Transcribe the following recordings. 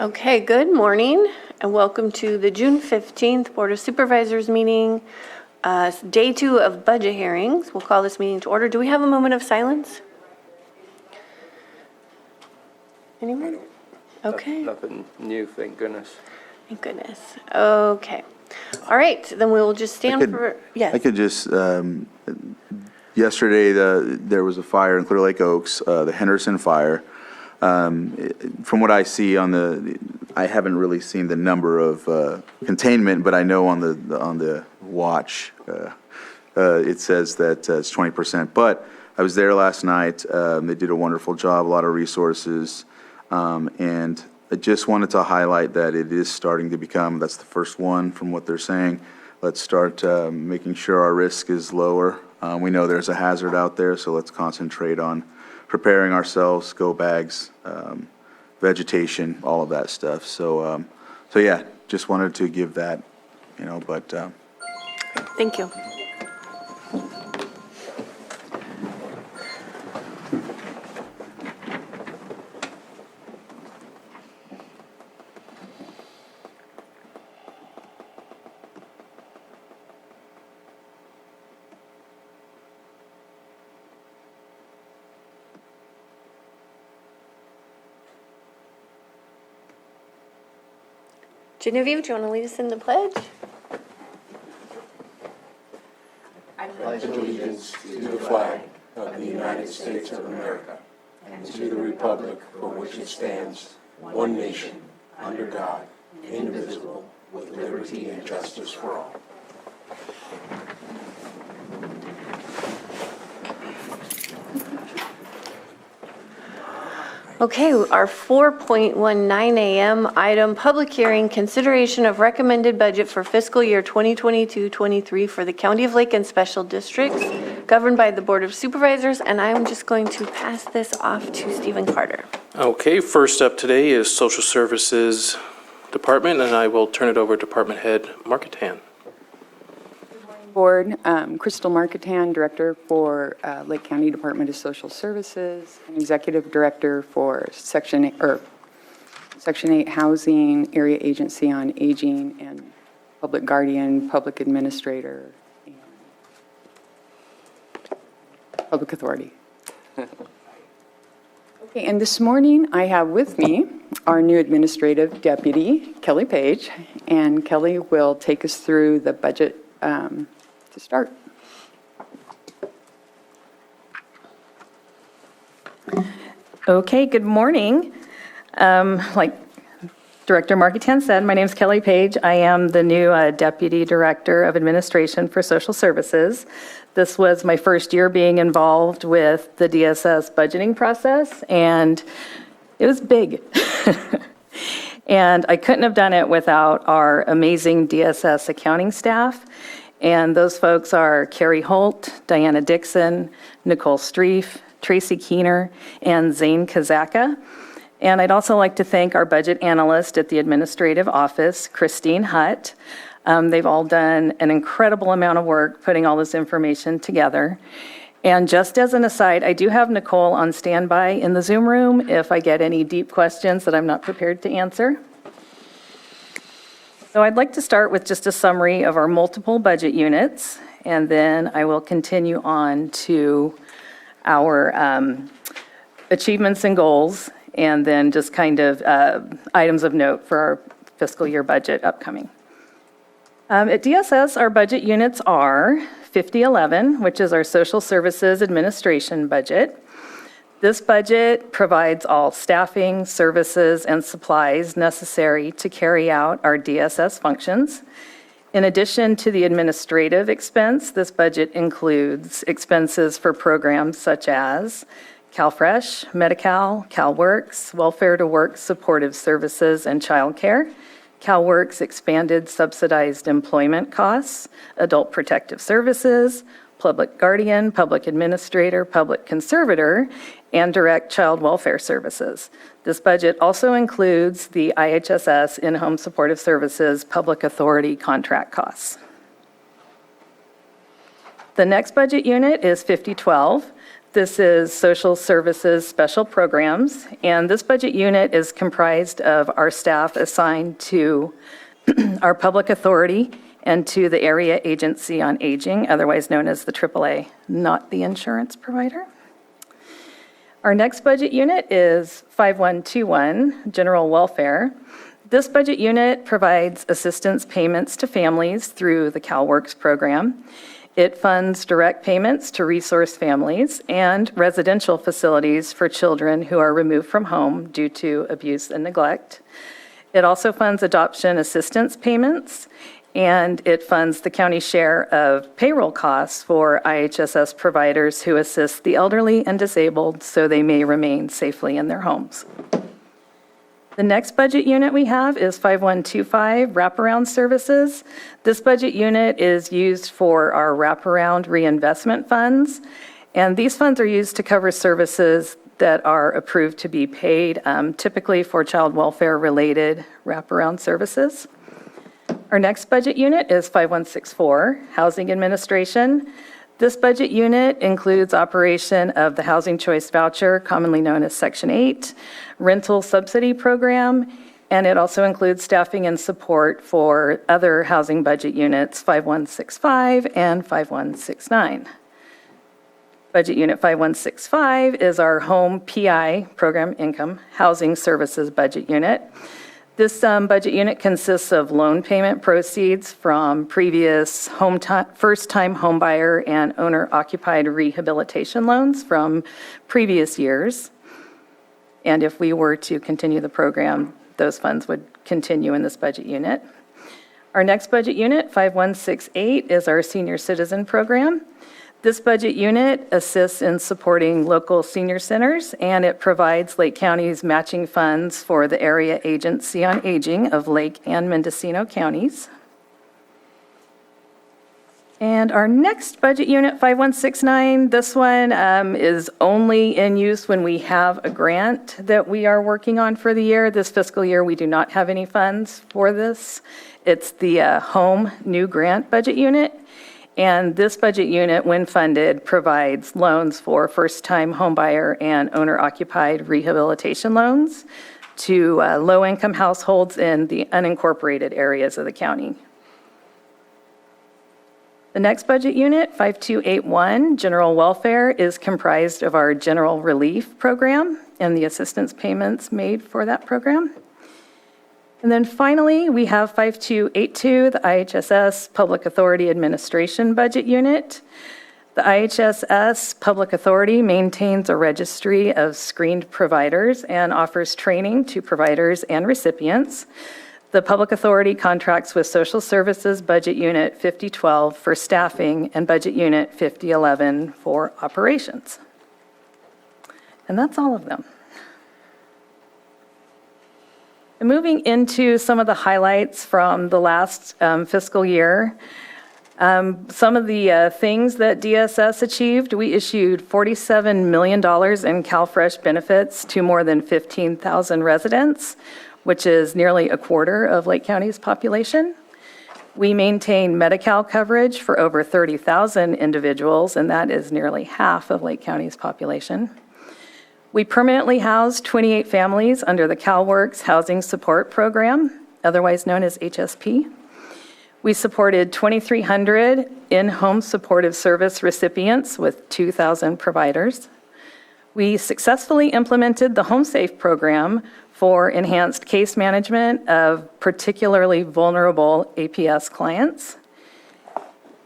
Okay, good morning and welcome to the June 15th Board of Supervisors meeting, day 2 of budget hearings. We'll call this meeting to order. Do we have a moment of silence? Anyone? Okay. Nothing new, thank goodness. Thank goodness. Okay. All right, then we will just stand for, yes. I could just, yesterday, there was a fire in Clear Lake Oaks, the Henderson fire. From what I see I haven't really seen the number of containment, but I know on the watch, it says that it's 20%. But I was there last night. They did a wonderful job, a lot of resources. And I just wanted to highlight that it is starting to become, that's the first one from what they're saying. Let's start making sure our risk is lower. We know there's a hazard out there, so let's concentrate on preparing ourselves, go bags, vegetation, all of that stuff. So yeah, just wanted to give that, but. Thank you. Genevieve, do you want to lead us in the pledge? I pledge allegiance to the flag of the United States of America and to the republic for which it stands, one nation, under God, indivisible, with liberty and justice for all. Okay, our 4.19 a.m. item, public hearing, consideration of recommended budget for fiscal year 2022-23 for the County of Lake and Special Districts, governed by the Board of Supervisors, and I'm just going to pass this off to Stephen Carter. Okay, first up today is Social Services Department, and I will turn it over to Department Head Marketan. Board, Crystal Marketan, Director for Lake County Department of Social Services, and Executive Director for Section 8 Housing, Area Agency on Aging, and Public Guardian, Public Administrator, and Public Authority. Okay, and this morning I have with me our new Administrative Deputy, Kelly Page, and Kelly will take us through the budget to start. Okay, good morning. Like Director Marketan said, my name is Kelly Page. I am the new Deputy Director of Administration for Social Services. This was my first year being involved with the DSS budgeting process, and it was big. And I couldn't have done it without our amazing DSS accounting staff. And those folks are Carrie Holt, Diana Dixon, Nicole Streef, Tracy Keener, and Zane Kazaka. And I'd also like to thank our budget analyst at the administrative office, Christine Hutt. They've all done an incredible amount of work putting all this information together. And just as an aside, I do have Nicole on standby in the Zoom room if I get any deep questions that I'm not prepared to answer. So I'd like to start with just a summary of our multiple budget units, and then I will continue on to our achievements and goals, and then just kind of items of note for our fiscal year budget upcoming. At DSS, our budget units are 5011, which is our Social Services Administration budget. This budget provides all staffing, services, and supplies necessary to carry out our DSS functions. In addition to the administrative expense, this budget includes expenses for programs such as CalFresh, Medi-Cal, CalWorks, Welfare to Work Supportive Services and Childcare, CalWorks Expanded Subsidized Employment Costs, Adult Protective Services, Public Guardian, Public Administrator, Public Conservator, and Direct Child Welfare Services. This budget also includes the IHSS In-Home Supportive Services Public Authority contract costs. The next budget unit is 5012. This is Social Services Special Programs, and this budget unit is comprised of our staff assigned to our public authority and to the Area Agency on Aging, otherwise known as the AAA, not the insurance provider. Our next budget unit is 5121, General Welfare. This budget unit provides assistance payments to families through the CalWORKS program. It funds direct payments to resource families and residential facilities for children who are removed from home due to abuse and neglect. It also funds adoption assistance payments, and it funds the county share of payroll costs for IHSS providers who assist the elderly and disabled so they may remain safely in their homes. The next budget unit we have is 5125, Wraparound Services. This budget unit is used for our wraparound reinvestment funds, and these funds are used to cover services that are approved to be paid, typically for child welfare-related wraparound services. Our next budget unit is 5164, Housing Administration. This budget unit includes operation of the Housing Choice Voucher, commonly known as Section 8, rental subsidy program, and it also includes staffing and support for other housing budget units, 5165 and 5169. Budget Unit 5165 is our Home PI, Program Income Housing Services budget unit. This budget unit consists of loan payment proceeds from previous first-time homebuyer and owner-occupied rehabilitation loans from previous years. And if we were to continue the program, those funds would continue in this budget unit. Our next budget unit, 5168, is our Senior Citizen Program. This budget unit assists in supporting local senior centers, and it provides Lake County's matching funds for the Area Agency on Aging of Lake and Mendocino counties. And our next budget unit, 5169, this one is only in use when we have a grant that we are working on for the year. This fiscal year, we do not have any funds for this. It's the Home New Grant budget unit. And this budget unit, when funded, provides loans for first-time homebuyer and owner-occupied rehabilitation loans to low-income households in the unincorporated areas of the county. The next budget unit, 5281, General Welfare, is comprised of our General Relief Program and the assistance payments made for that program. And then finally, we have 5282, the IHSS Public Authority Administration Budget Unit. The IHSS Public Authority maintains a registry of screened providers and offers training to providers and recipients. The Public Authority contracts with Social Services Budget Unit 5012 for staffing and Budget Unit 5011 for operations. And that's all of them. Moving into some of the highlights from the last fiscal year, some of the things that DSS achieved, we issued $47 million in CalFresh benefits to more than 15,000 residents, which is nearly a quarter of Lake County's population. We maintain Medi-Cal coverage for over 30,000 individuals, and that is nearly half of Lake County's population. We permanently housed 28 families under the CalWORKS Housing Support Program, otherwise known as HSP. We supported 2,300 in-home supportive service recipients with 2,000 providers. We successfully implemented the HomeSafe program for enhanced case management of particularly vulnerable APS clients.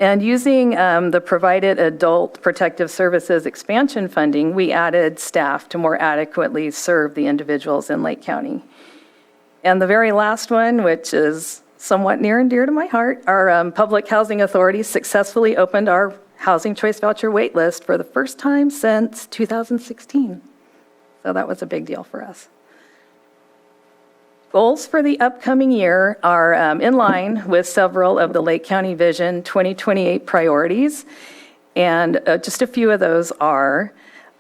And using the provided adult protective services expansion funding, we added staff to more adequately serve the individuals in Lake County. And the very last one, which is somewhat near and dear to my heart, our Public Housing Authority successfully opened our Housing Choice Voucher waitlist for the first time since 2016. So that was a big deal for us. Goals for the upcoming year are in line with several of the Lake County Vision 2028 priorities, and just a few of those are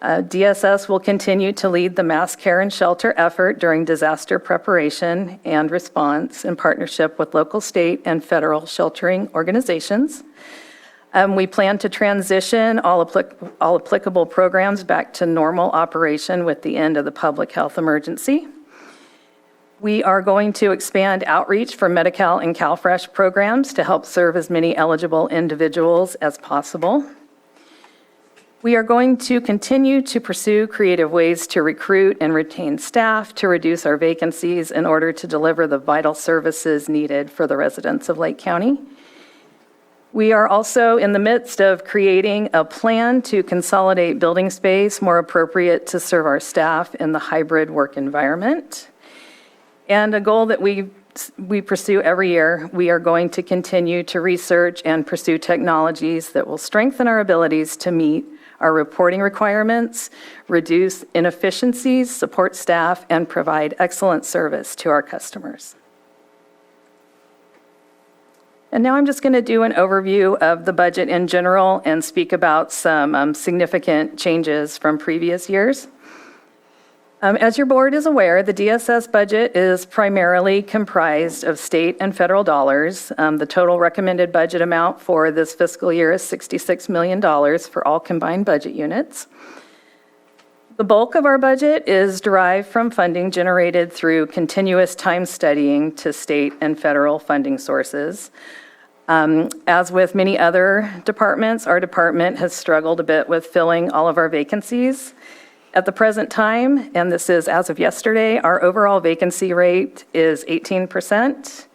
DSS will continue to lead the mass care and shelter effort during disaster preparation and response in partnership with local, state, and federal sheltering organizations. We plan to transition all applicable programs back to normal operation with the end of the public health emergency. We are going to expand outreach for Medi-Cal and CalFresh programs to help serve as many eligible individuals as possible. We are going to continue to pursue creative ways to recruit and retain staff to reduce our vacancies in order to deliver the vital services needed for the residents of Lake County. We are also in the midst of creating a plan to consolidate building space more appropriate to serve our staff in the hybrid work environment. And a goal that we pursue every year, we are going to continue to research and pursue technologies that will strengthen our abilities to meet our reporting requirements, reduce inefficiencies, support staff, and provide excellent service to our customers. And now I'm just going to do an overview of the budget in general and speak about some significant changes from previous years. As your board is aware, the DSS budget is primarily comprised of state and federal dollars. The total recommended budget amount for this fiscal year is $66 million for all combined budget units. The bulk of our budget is derived from funding generated through continuous time studying to state and federal funding sources. As with many other departments, our department has struggled a bit with filling all of our vacancies. At the present time, and this is as of yesterday, our overall vacancy rate is 18%.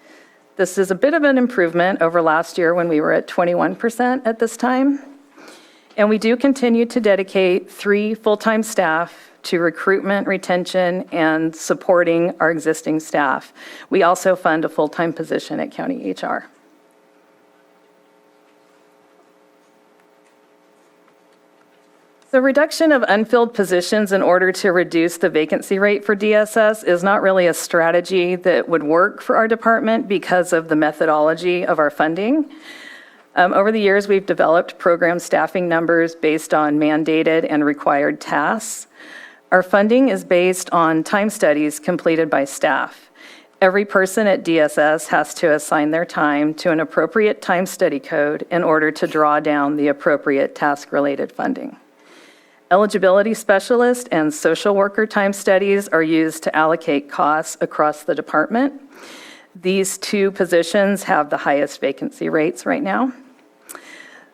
This is a bit of an improvement over last year when we were at 21% at this time. And we do continue to dedicate 3 full-time staff to recruitment, retention, and supporting our existing staff. We also fund a full-time position at County HR. The reduction of unfilled positions in order to reduce the vacancy rate for DSS is not really a strategy that would work for our department because of the methodology of our funding. Over the years, we've developed program staffing numbers based on mandated and required tasks. Our funding is based on time studies completed by staff. Every person at DSS has to assign their time to an appropriate time study code in order to draw down the appropriate task-related funding. Eligibility specialist and social worker time studies are used to allocate costs across the department. These 2 positions have the highest vacancy rates right now.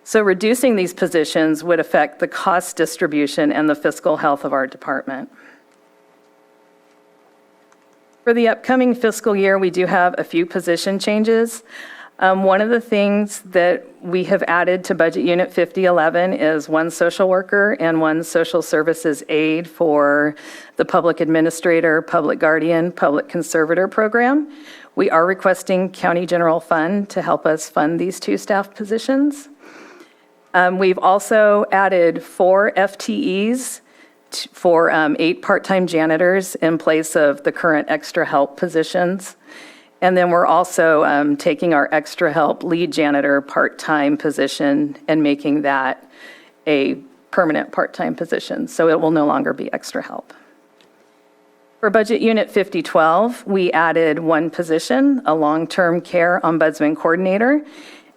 So reducing these positions would affect the cost distribution and the fiscal health of our department. For the upcoming fiscal year, we do have a few position changes. One of the things that we have added to Budget Unit 5011 is 1 social worker and 1 social services aide for the public administrator, public guardian, public conservator program. We are requesting County General Fund to help us fund these 2 staff positions. We've also added 4 FTEs for 8 part-time janitors in place of the current extra help positions. And then we're also taking our extra help lead janitor part-time position and making that a permanent part-time position. So it will no longer be extra help. For Budget Unit 5012, we added 1 position, a long-term care ombudsman coordinator,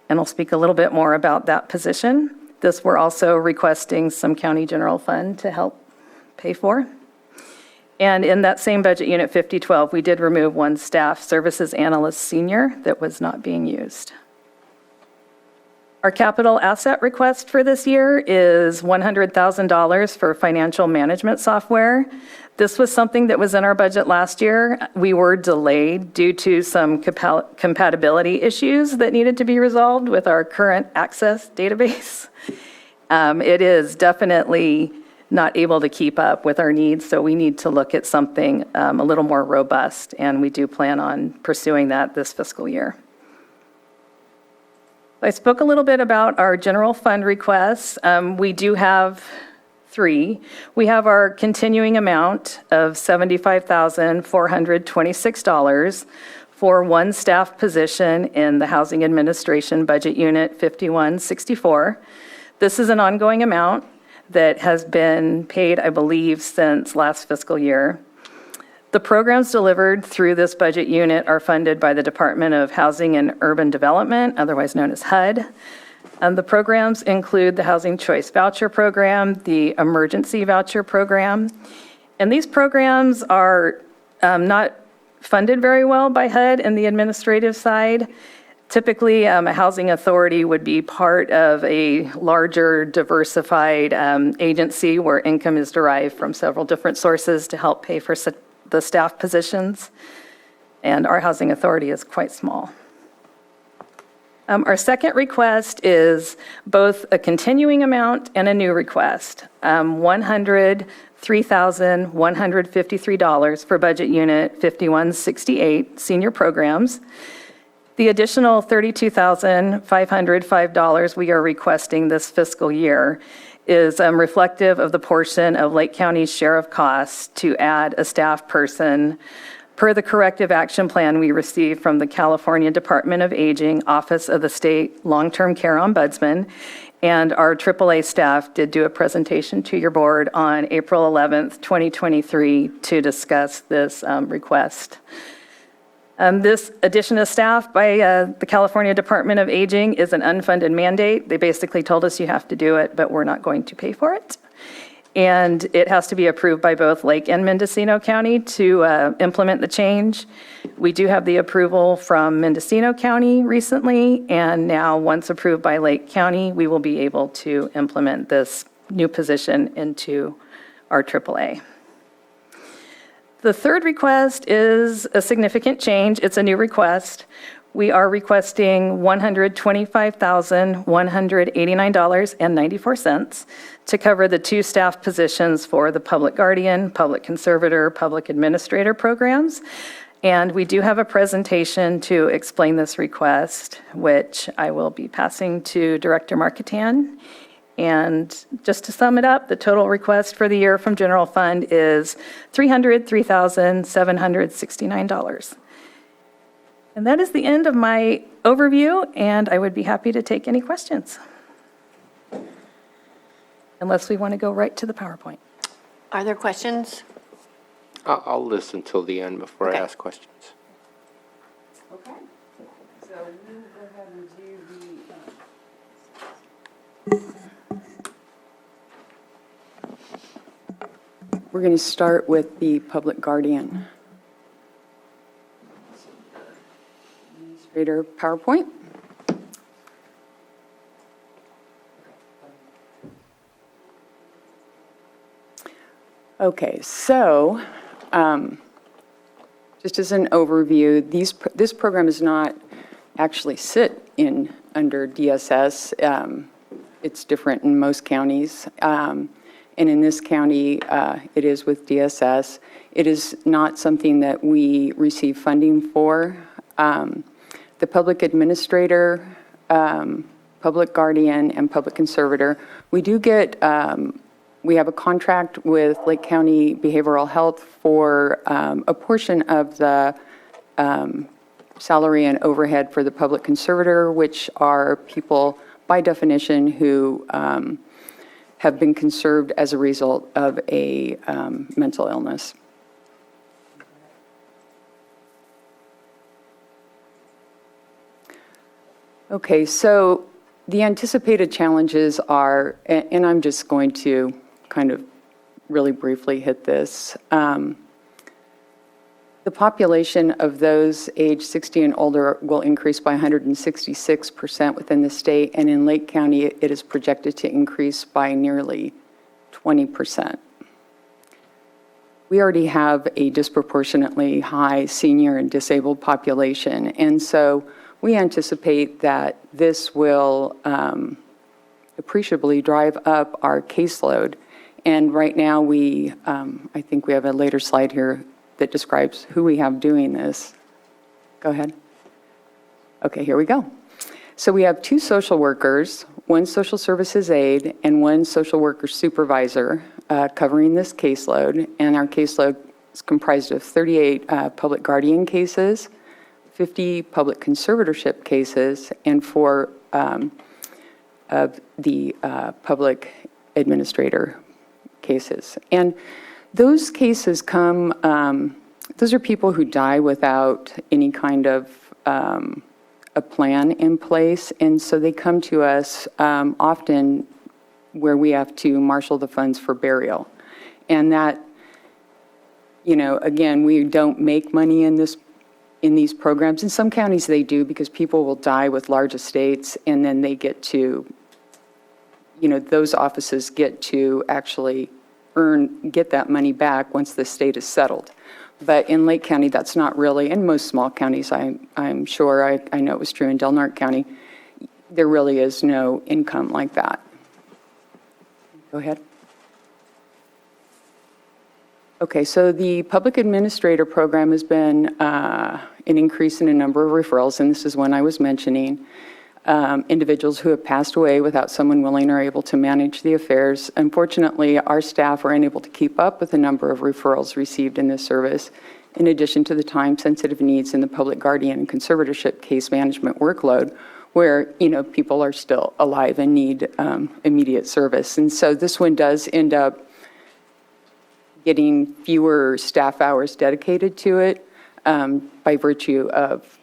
and I'll speak a little bit more about that position. This we're also requesting some County General Fund to help pay for. And in that same Budget Unit 5012, we did remove 1 staff services analyst senior that was not being used. Our capital asset request for this year is $100,000 for financial management software. This was something that was in our budget last year. We were delayed due to some compatibility issues that needed to be resolved with our current Access database. It is definitely not able to keep up with our needs, so we need to look at something a little more robust, and we do plan on pursuing that this fiscal year. I spoke a little bit about our general fund requests. We do have 3. We have our continuing amount of $75,426 for 1 staff position in the Housing Administration Budget Unit 5164. This is an ongoing amount that has been paid, I believe, since last fiscal year. The programs delivered through this budget unit are funded by the Department of Housing and Urban Development, otherwise known as HUD. The programs include the Housing Choice Voucher Program, the Emergency Voucher Program, and these programs are not funded very well by HUD and the administrative side. Typically, a housing authority would be part of a larger diversified agency where income is derived from several different sources to help pay for the staff positions. And our housing authority is quite small. Our second request is both a continuing amount and a new request, $103,153 for budget unit 5168, senior programs. The additional $32,505 we are requesting this fiscal year is reflective of the portion of Lake County's share of costs to add a staff person per the corrective action plan we received from the California Department of Aging, Office of the State Long-Term Care Ombudsman, and our AAA staff did do a presentation to your board on April 11th, 2023 to discuss this request. This addition of staff by the California Department of Aging is an unfunded mandate. They basically told us you have to do it, but we're not going to pay for it. And it has to be approved by both Lake and Mendocino County to implement the change. We do have the approval from Mendocino County recently, and now once approved by Lake County, we will be able to implement this new position into our AAA. The third request is a significant change. It's a new request. We are requesting $125,189.94 to cover the two staff positions for the public guardian, public conservator, public administrator programs. And we do have a presentation to explain this request, which I will be passing to Director Marketan. And just to sum it up, the total request for the year from general fund is $303,769. And that is the end of my overview, and I would be happy to take any questions. Unless we want to go right to the PowerPoint. Are there questions? I'll listen till the end before I Okay. ask questions. Okay. So we'll go ahead and do We're going to start with the public guardian. Administrator PowerPoint. Okay, so just as an overview, this program does not actually sit under DSS. It's different in most counties. And in this county, it is with DSS. It is not something that we receive funding for. The public administrator, public guardian, and public conservator, we do get, we have a contract with Lake County Behavioral Health for a portion of the salary and overhead for the public conservator, which are people, by definition, who have been conserved as a result of a mental illness. Okay, so the anticipated challenges are, and I'm just going to kind of really briefly hit this. The population of those age 60 and older will increase by 166% within the state, and in Lake County, it is projected to increase by nearly 20%. We already have a disproportionately high senior and disabled population, and so we anticipate that this will appreciably drive up our caseload. And right now, I think we have a later slide here that describes who we have doing this. Go ahead. Okay, here we go. So we have 2 social workers, 1 social services aide, and 1 social worker supervisor covering this caseload. And our caseload is comprised of 38 public guardian cases, 50 public conservatorship cases, and 4 of the public administrator cases. And those cases those are people who die without any kind of a plan in place, and so they come to us often where we have to marshal the funds for burial. And that, again, we don't make money in these programs. In some counties they do, because people will die with large estates, and then they get to, those offices get to actually get that money back once the estate is settled. But in Lake County, that's not really, in most small counties, I'm sure, I know it was true in Del Norte County, there really is no income like that. Go ahead. Okay, so the public administrator program has been an increase in a number of referrals, and this is one I was mentioning. Individuals who have passed away without someone willing or able to manage the affairs. Unfortunately, our staff are unable to keep up with the number of referrals received in this service, in addition to the time-sensitive needs in the public guardian and conservatorship case management workload, where, people are still alive and need immediate service. And so this one does end up getting fewer staff hours dedicated to it by virtue of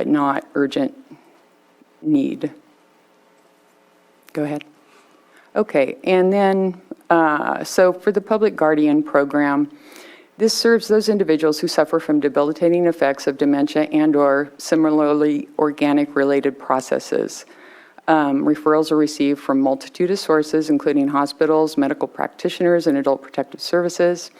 not urgent need. Go ahead. Okay, and then, so for the public guardian program, this serves those individuals who suffer from debilitating effects of dementia and/or similarly organic-related processes. Referrals are received from multitude of sources, including hospitals, medical practitioners, and adult protective services.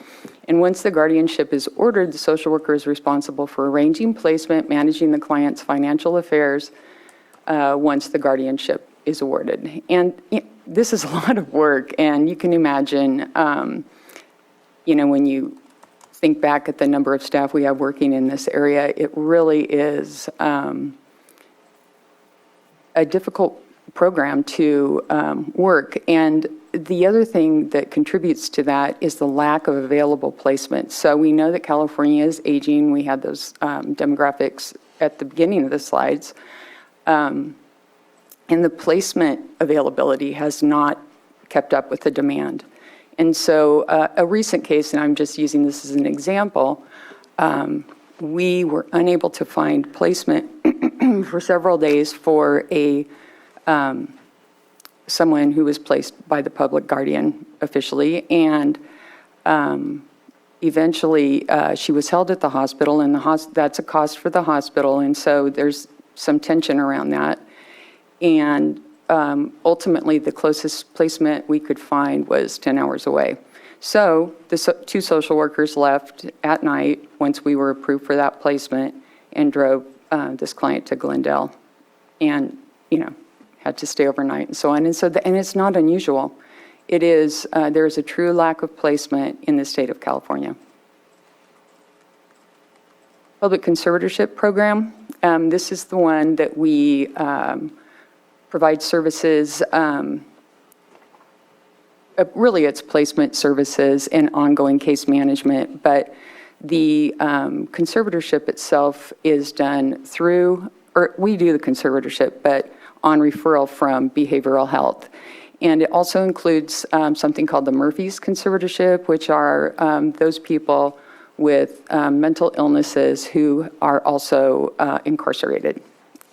And once the guardianship is ordered, the social worker is responsible for arranging placement, managing the client's financial affairs, once the guardianship is awarded. And this is a lot of work, and you can imagine, when you think back at the number of staff we have working in this area, it really is a difficult program to work. And the other thing that contributes to that is the lack of available placement. So we know that California is aging. We had those demographics at the beginning of the slides. And the placement availability has not kept up with the demand. And so a recent case, and I'm just using this as an example, we were unable to find placement for several days for someone who was placed by the public guardian officially, and eventually she was held at the hospital, and that's a cost for the hospital, and so there's some tension around that. And ultimately, the closest placement we could find was 10 hours away. So the two social workers left at night once we were approved for that placement and drove this client to Glendale and, had to stay overnight and so on. And so, and it's not unusual. It is, there is a true lack of placement in the state of California. Public conservatorship program. This is the one that we provide services, really it's placement services and ongoing case management, but the conservatorship itself is done through, or we do the conservatorship, but on referral from behavioral health. And it also includes something called the Murphy's conservatorship, which are those people with mental illnesses who are also incarcerated.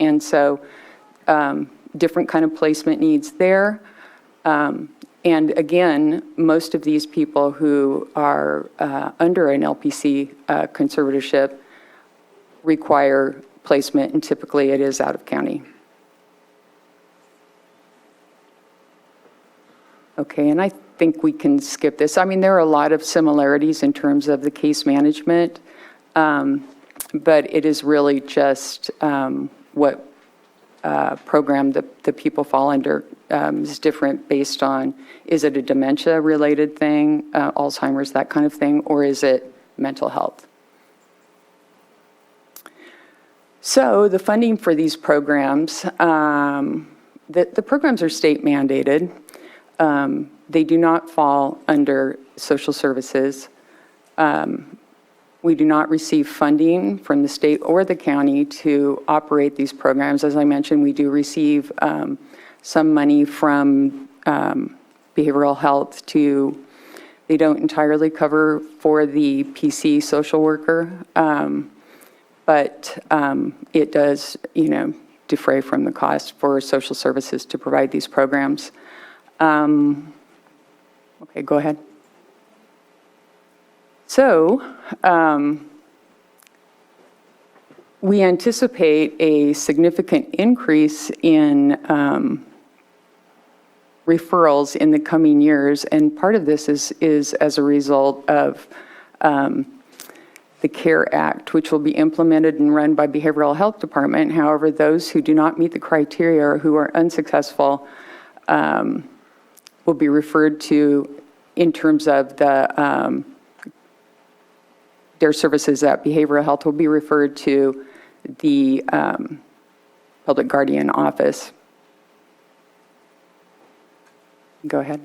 And so different kind of placement needs there. And again, most of these people who are under an LPC conservatorship require placement, and typically it is out of county. Okay, and I think we can skip this. I mean, there are a lot of similarities in terms of the case management, but it is really just what program the people fall under is different based on, is it a dementia-related thing, Alzheimer's, that kind of thing, or is it mental health? So the funding for these programs, the programs are state mandated. They do not fall under social services. We do not receive funding from the state or the county to operate these programs. As I mentioned, we do receive some money from behavioral health they don't entirely cover for the PC social worker, but it does, defray from the cost for social services to provide these programs. Okay, go ahead. So, we anticipate a significant increase in referrals in the coming years, and part of this is as a result of the CARE Act, which will be implemented and run by Behavioral Health Department. However, those who do not meet the criteria or who are unsuccessful will be referred to in terms of the their services at behavioral health will be referred to the public guardian office. Go ahead.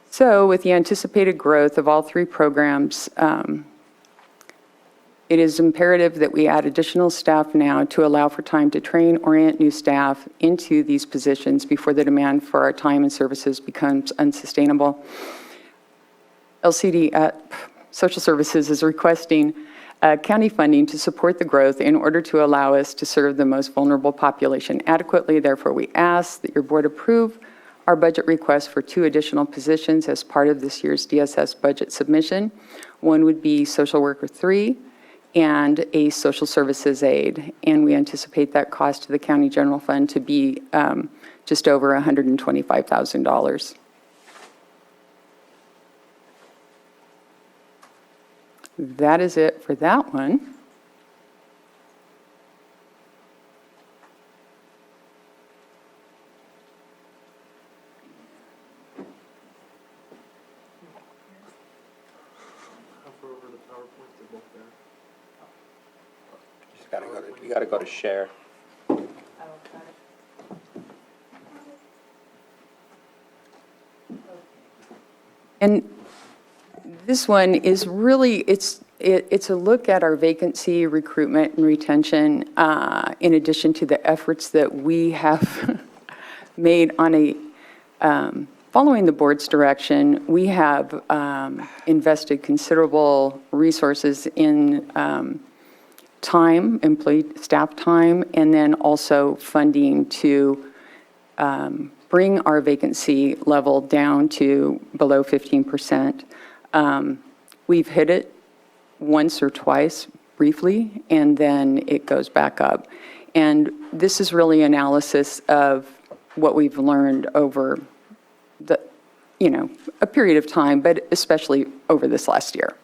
So with the anticipated growth of all three programs, it is imperative that we add additional staff now to allow for time to train, orient new staff into these positions before the demand for our time and services becomes unsustainable. Social Services is requesting county funding to support the growth in order to allow us to serve the most vulnerable population adequately. Therefore, we ask that your board approve our budget request for 2 additional positions as part of this year's DSS budget submission. One would be social worker 3 and a social services aide. And we anticipate that cost to the county general fund to be just over $125,000. That is it for that one. You gotta go to share. And this one is really, it's a look at our vacancy, recruitment, and retention, in addition to the efforts that we have made on a, following the board's direction, we have invested considerable resources in time, employee staff time, and then also funding to bring our vacancy level down to below 15%. We've hit it once or twice briefly, and then it goes back up. And this is really analysis of what we've learned over the, a period of time, but especially over this last year.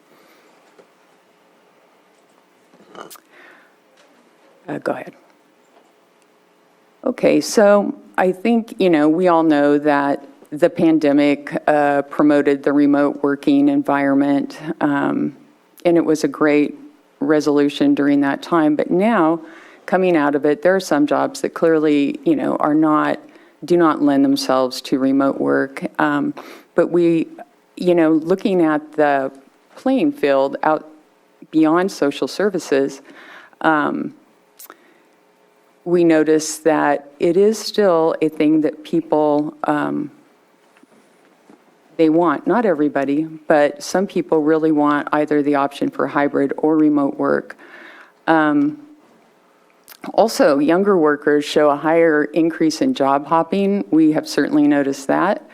Go ahead. Okay, so I think, we all know that the pandemic promoted the remote working environment, and it was a great resolution during that time. But now, coming out of it, there are some jobs that clearly, do not lend themselves to remote work. But we, looking at the playing field out beyond social services, we notice that it is still a thing that people, they want, not everybody, but some people really want either the option for hybrid or remote work. Also, younger workers show a higher increase in job hopping. We have certainly noticed that.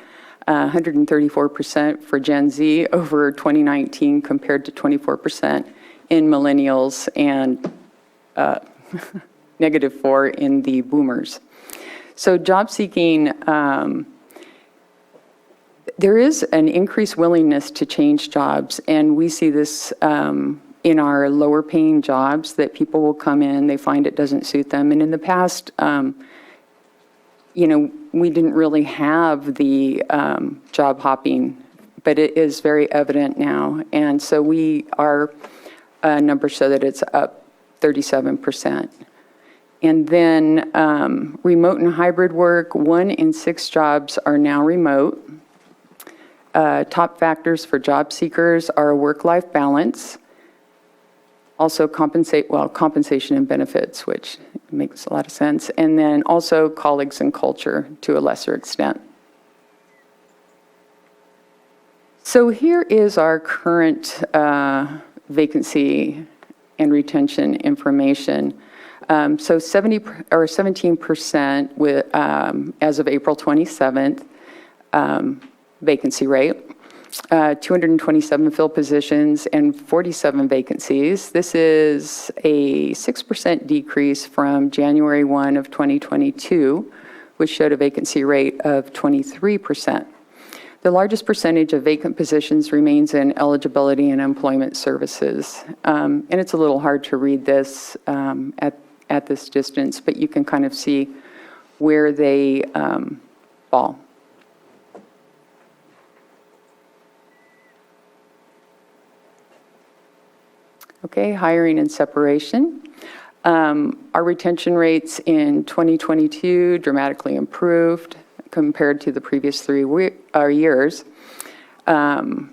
134% for Gen Z over 2019 compared to 24% in millennials and -4 in the boomers. So job seeking, there is an increased willingness to change jobs, and we see this in our lower paying jobs that people will come in, they find it doesn't suit them. And in the past, we didn't really have the job hopping, but it is very evident now. And so our numbers show that it's up 37%. And then remote and hybrid work, 1 in 6 jobs are now remote. Top factors for job seekers are work-life balance, also compensation and benefits, which makes a lot of sense, and then also colleagues and culture to a lesser extent. So here is our current vacancy and retention information. So 17% with, as of April 27th, vacancy rate, 227 filled positions and 47 vacancies. This is a 6% decrease from January 1 of 2022, which showed a vacancy rate of 23%. The largest percentage of vacant positions remains in eligibility and employment services. And it's a little hard to read this at this distance, but you can kind of see where they fall. Okay, hiring and separation. Our retention rates in 2022 dramatically improved compared to the previous 3 years. In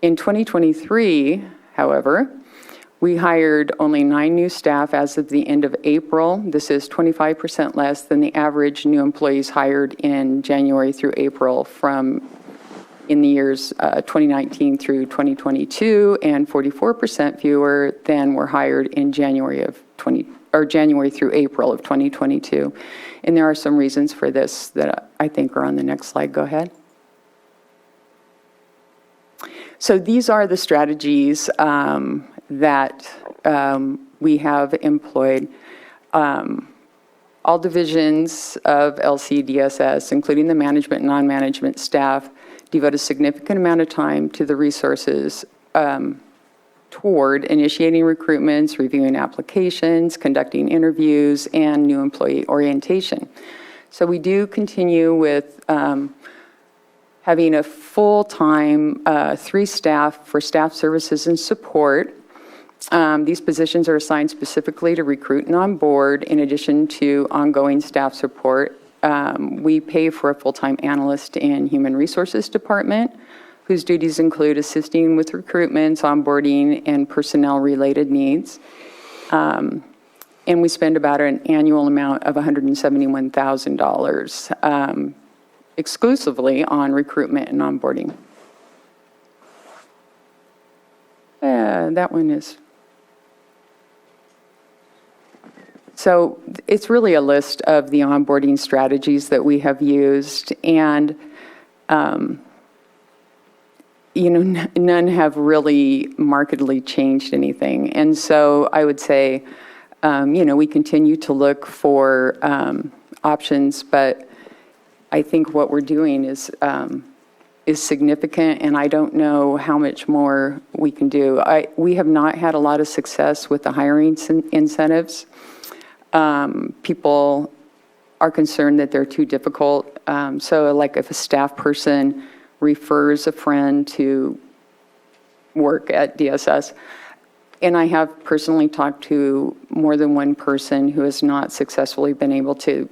2023, however, we hired only 9 new staff as of the end of April. This is 25% less than the average new employees hired in January through April in the years 2019 through 2022, and 44% fewer than were hired in January through April of 2022. And there are some reasons for this that I think are on the next slide. Go ahead. So these are the strategies that we have employed. All divisions of LCDSS, including the management and non-management staff, devote a significant amount of time to the resources toward initiating recruitments, reviewing applications, conducting interviews, and new employee orientation. So we do continue with having a full-time 3 staff for staff services and support. These positions are assigned specifically to recruit and onboard, in addition to ongoing staff support. We pay for a full-time analyst in Human Resources Department, whose duties include assisting with recruitments, onboarding, and personnel-related needs. And we spend about an annual amount of $171,000 exclusively on recruitment and onboarding. That one is. So it's really a list of the onboarding strategies that we have used, and none have really markedly changed anything. And so I would say, we continue to look for options, but I think what we're doing is significant, and I don't know how much more we can do. We have not had a lot of success with the hiring incentives. People are concerned that they're too difficult. So like if a staff person refers a friend to work at DSS, and I have personally talked to more than one person who has not successfully been able to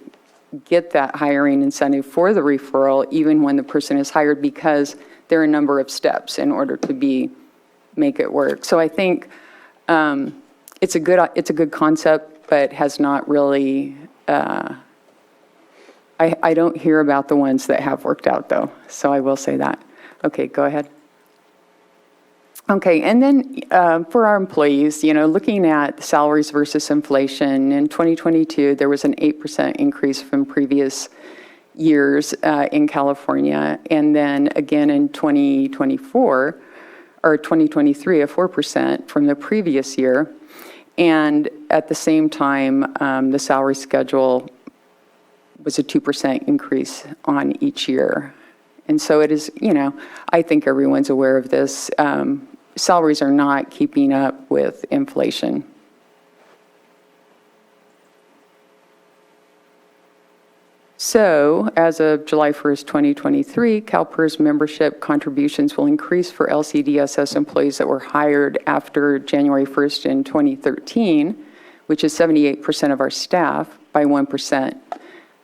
get that hiring incentive for the referral, even when the person is hired, because there are a number of steps in order to make it work. So I think it's a good concept, but has not really, I don't hear about the ones that have worked out, though, so I will say that. Okay, go ahead. Okay, and then for our employees, looking at salaries versus inflation, in 2022, there was an 8% increase from previous years in California, and then again in 2024, or 2023, a 4% from the previous year. And at the same time, the salary schedule was a 2% increase on each year. And so it is, I think everyone's aware of this. Salaries are not keeping up with inflation. So, as of July 1st, 2023, CalPERS membership contributions will increase for LCDSS employees that were hired after January 1st in 2013, which is 78% of our staff, by 1%,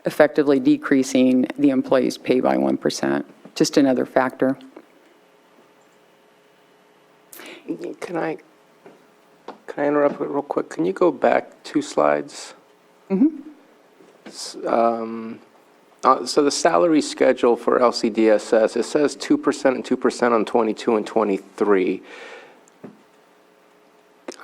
effectively decreasing the employees' pay by 1%. Just another factor. Can I interrupt real quick? Can you go back 2 slides? Mm-hmm. So the salary schedule for LCDSS, it says 2% and 2% on 22 and 23.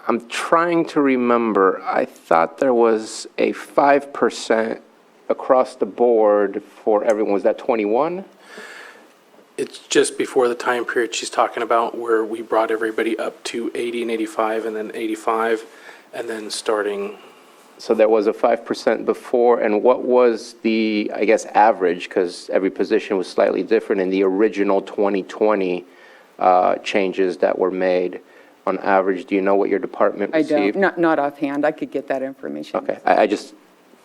I'm trying to remember. I thought there was a 5% across the board for everyone. Was that 21? It's just before the time period she's talking about where we brought everybody up to 80 and 85 and then 85 and then starting. So there was a 5% before, and what was the, I guess, average, because every position was slightly different in the original 2020 changes that were made on average? Do you know what your department I don't, received? not offhand. I could get that information. Okay, I just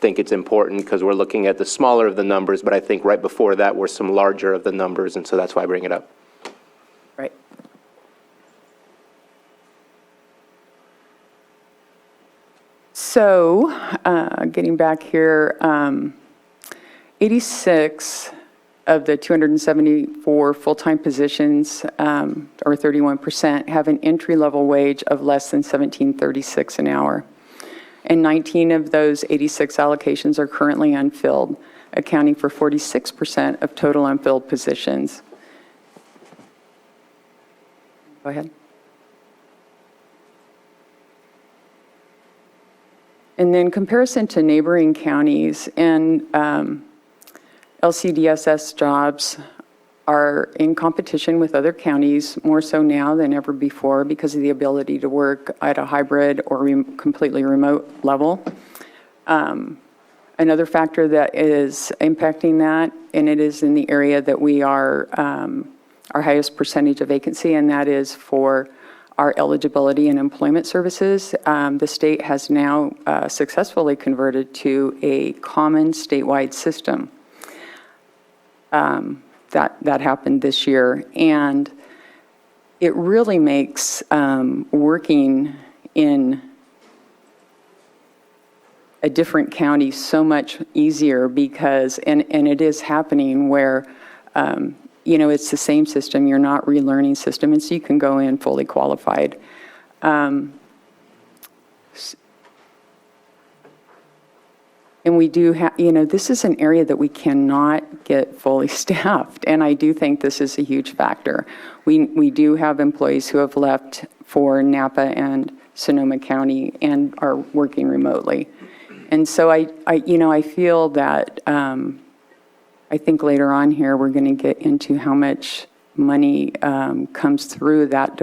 think it's important because we're looking at the smaller of the numbers, but I think right before that were some larger of the numbers, and so that's why I bring it up. Right. So, getting back here, 86 of the 274 full-time positions, or 31%, have an entry-level wage of less than $17.36 an hour. And 19 of those 86 allocations are currently unfilled, accounting for 46% of total unfilled positions. Go ahead. And then comparison to neighboring counties, and LCDSS jobs are in competition with other counties, more so now than ever before because of the ability to work at a hybrid or completely remote level. Another factor that is impacting that, and it is in the area that we are our highest percentage of vacancy, and that is for our eligibility and employment services. The state has now successfully converted to a common statewide system. That happened this year, and it really makes working in a different county so much easier because, and it is happening where, it's the same system, you're not relearning system, and so you can go in fully qualified. And we do have, this is an area that we cannot get fully staffed, and I do think this is a huge factor. We do have employees who have left for Napa and Sonoma County and are working remotely. And so I feel that, I think later on here, we're going to get into how much money comes through that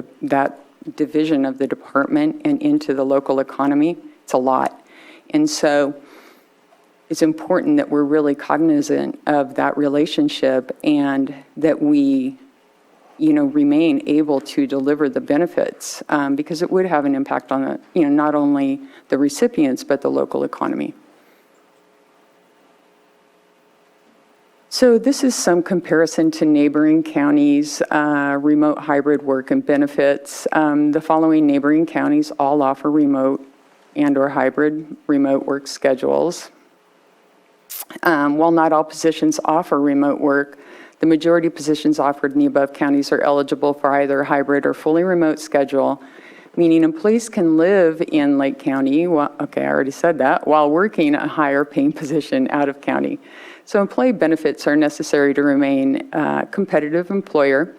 division of the department and into the local economy. It's a lot. And so it's important that we're really cognizant of that relationship and that we, remain able to deliver the benefits because it would have an impact on not only the recipients, but the local economy. So this is some comparison to neighboring counties, remote hybrid work and benefits. The following neighboring counties all offer remote and/or hybrid remote work schedules. While not all positions offer remote work, the majority of positions offered in the above counties are eligible for either a hybrid or fully remote schedule, meaning employees can live in Lake County, I already said that, while working a higher paying position out of county. So employee benefits are necessary to remain a competitive employer.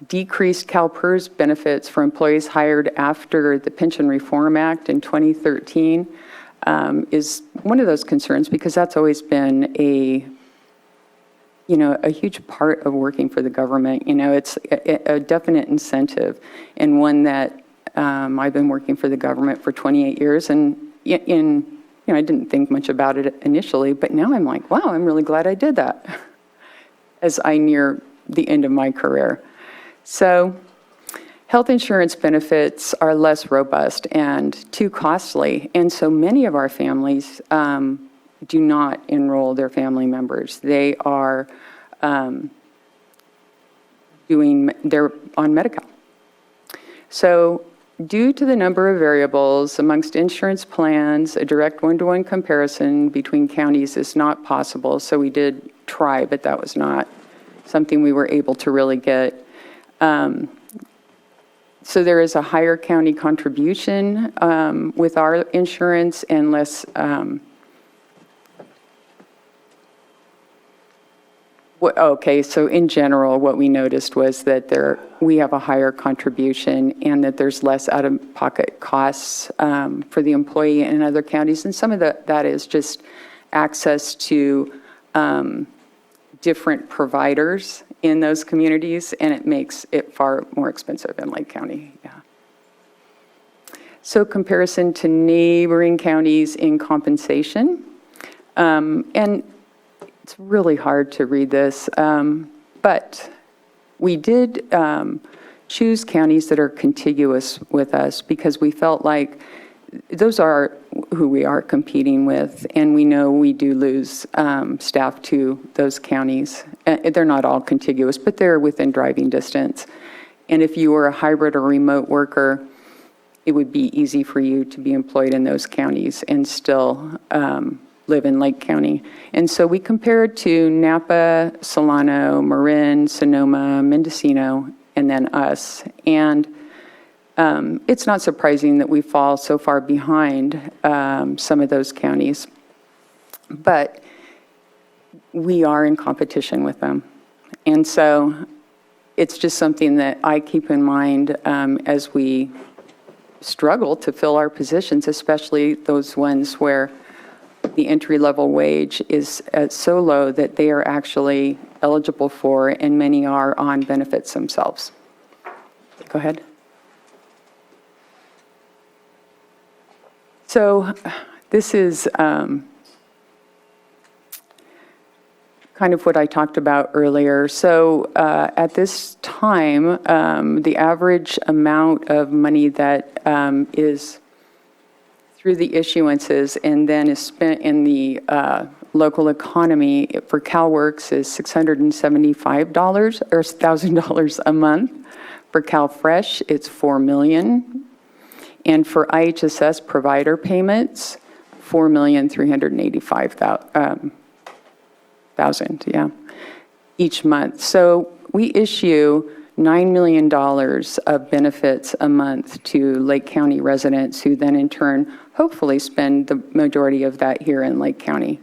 Decreased CalPERS benefits for employees hired after the Pension Reform Act in 2013 is one of those concerns because that's always been a huge part of working for the government. It's a definite incentive and one that I've been working for the government for 28 years and I didn't think much about it initially, but now I'm like, wow, I'm really glad I did that as I near the end of my career. So health insurance benefits are less robust and too costly, and so many of our families do not enroll their family members. They are they're on Medi-Cal. So due to the number of variables amongst insurance plans, a direct one-to-one comparison between counties is not possible. So we did try, but that was not something we were able to really get. So there is a higher county contribution with our insurance and less Okay, so in general, what we noticed was that we have a higher contribution and that there's less out-of-pocket costs for the employee in other counties. And some of that is just access to different providers in those communities, and it makes it far more expensive in Lake County, yeah. So comparison to neighboring counties in compensation. And it's really hard to read this, but we did choose counties that are contiguous with us because we felt like those are who we are competing with, and we know we do lose staff to those counties. They're not all contiguous, but they're within driving distance. And if you were a hybrid or remote worker, it would be easy for you to be employed in those counties and still live in Lake County. And so we compared to Napa, Solano, Marin, Sonoma, Mendocino, and then us. And it's not surprising that we fall so far behind some of those counties, but we are in competition with them. And so it's just something that I keep in mind as we struggle to fill our positions, especially those ones where the entry-level wage is so low that they are actually eligible for, and many are on benefits themselves. Go ahead. So this is kind of what I talked about earlier. So at this time, the average amount of money that is through the issuances and then is spent in the local economy for CalWorks is $675 or $1,000 a month. For CalFresh, it's $4 million. And for IHSS provider payments, $4,385,000, yeah, each month. So we issue $9 million of benefits a month to Lake County residents who then in turn hopefully spend the majority of that here in Lake County.